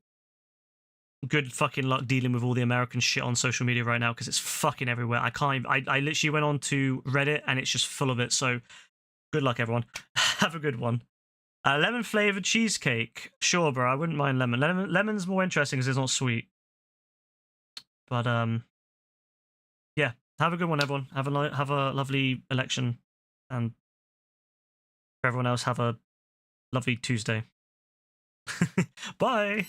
fucking luck dealing with all the American shit on social media right now, because it's fucking everywhere. I literally went on to Reddit and it's just full of it. So good luck, everyone. Have a good one. Lemon flavored cheesecake. Sure, bro. I wouldn't mind lemon. Lemon's more interesting because it's not sweet. But, yeah. Have a good one, everyone. Have a lovely election. And for everyone else, have a lovely Tuesday. Bye.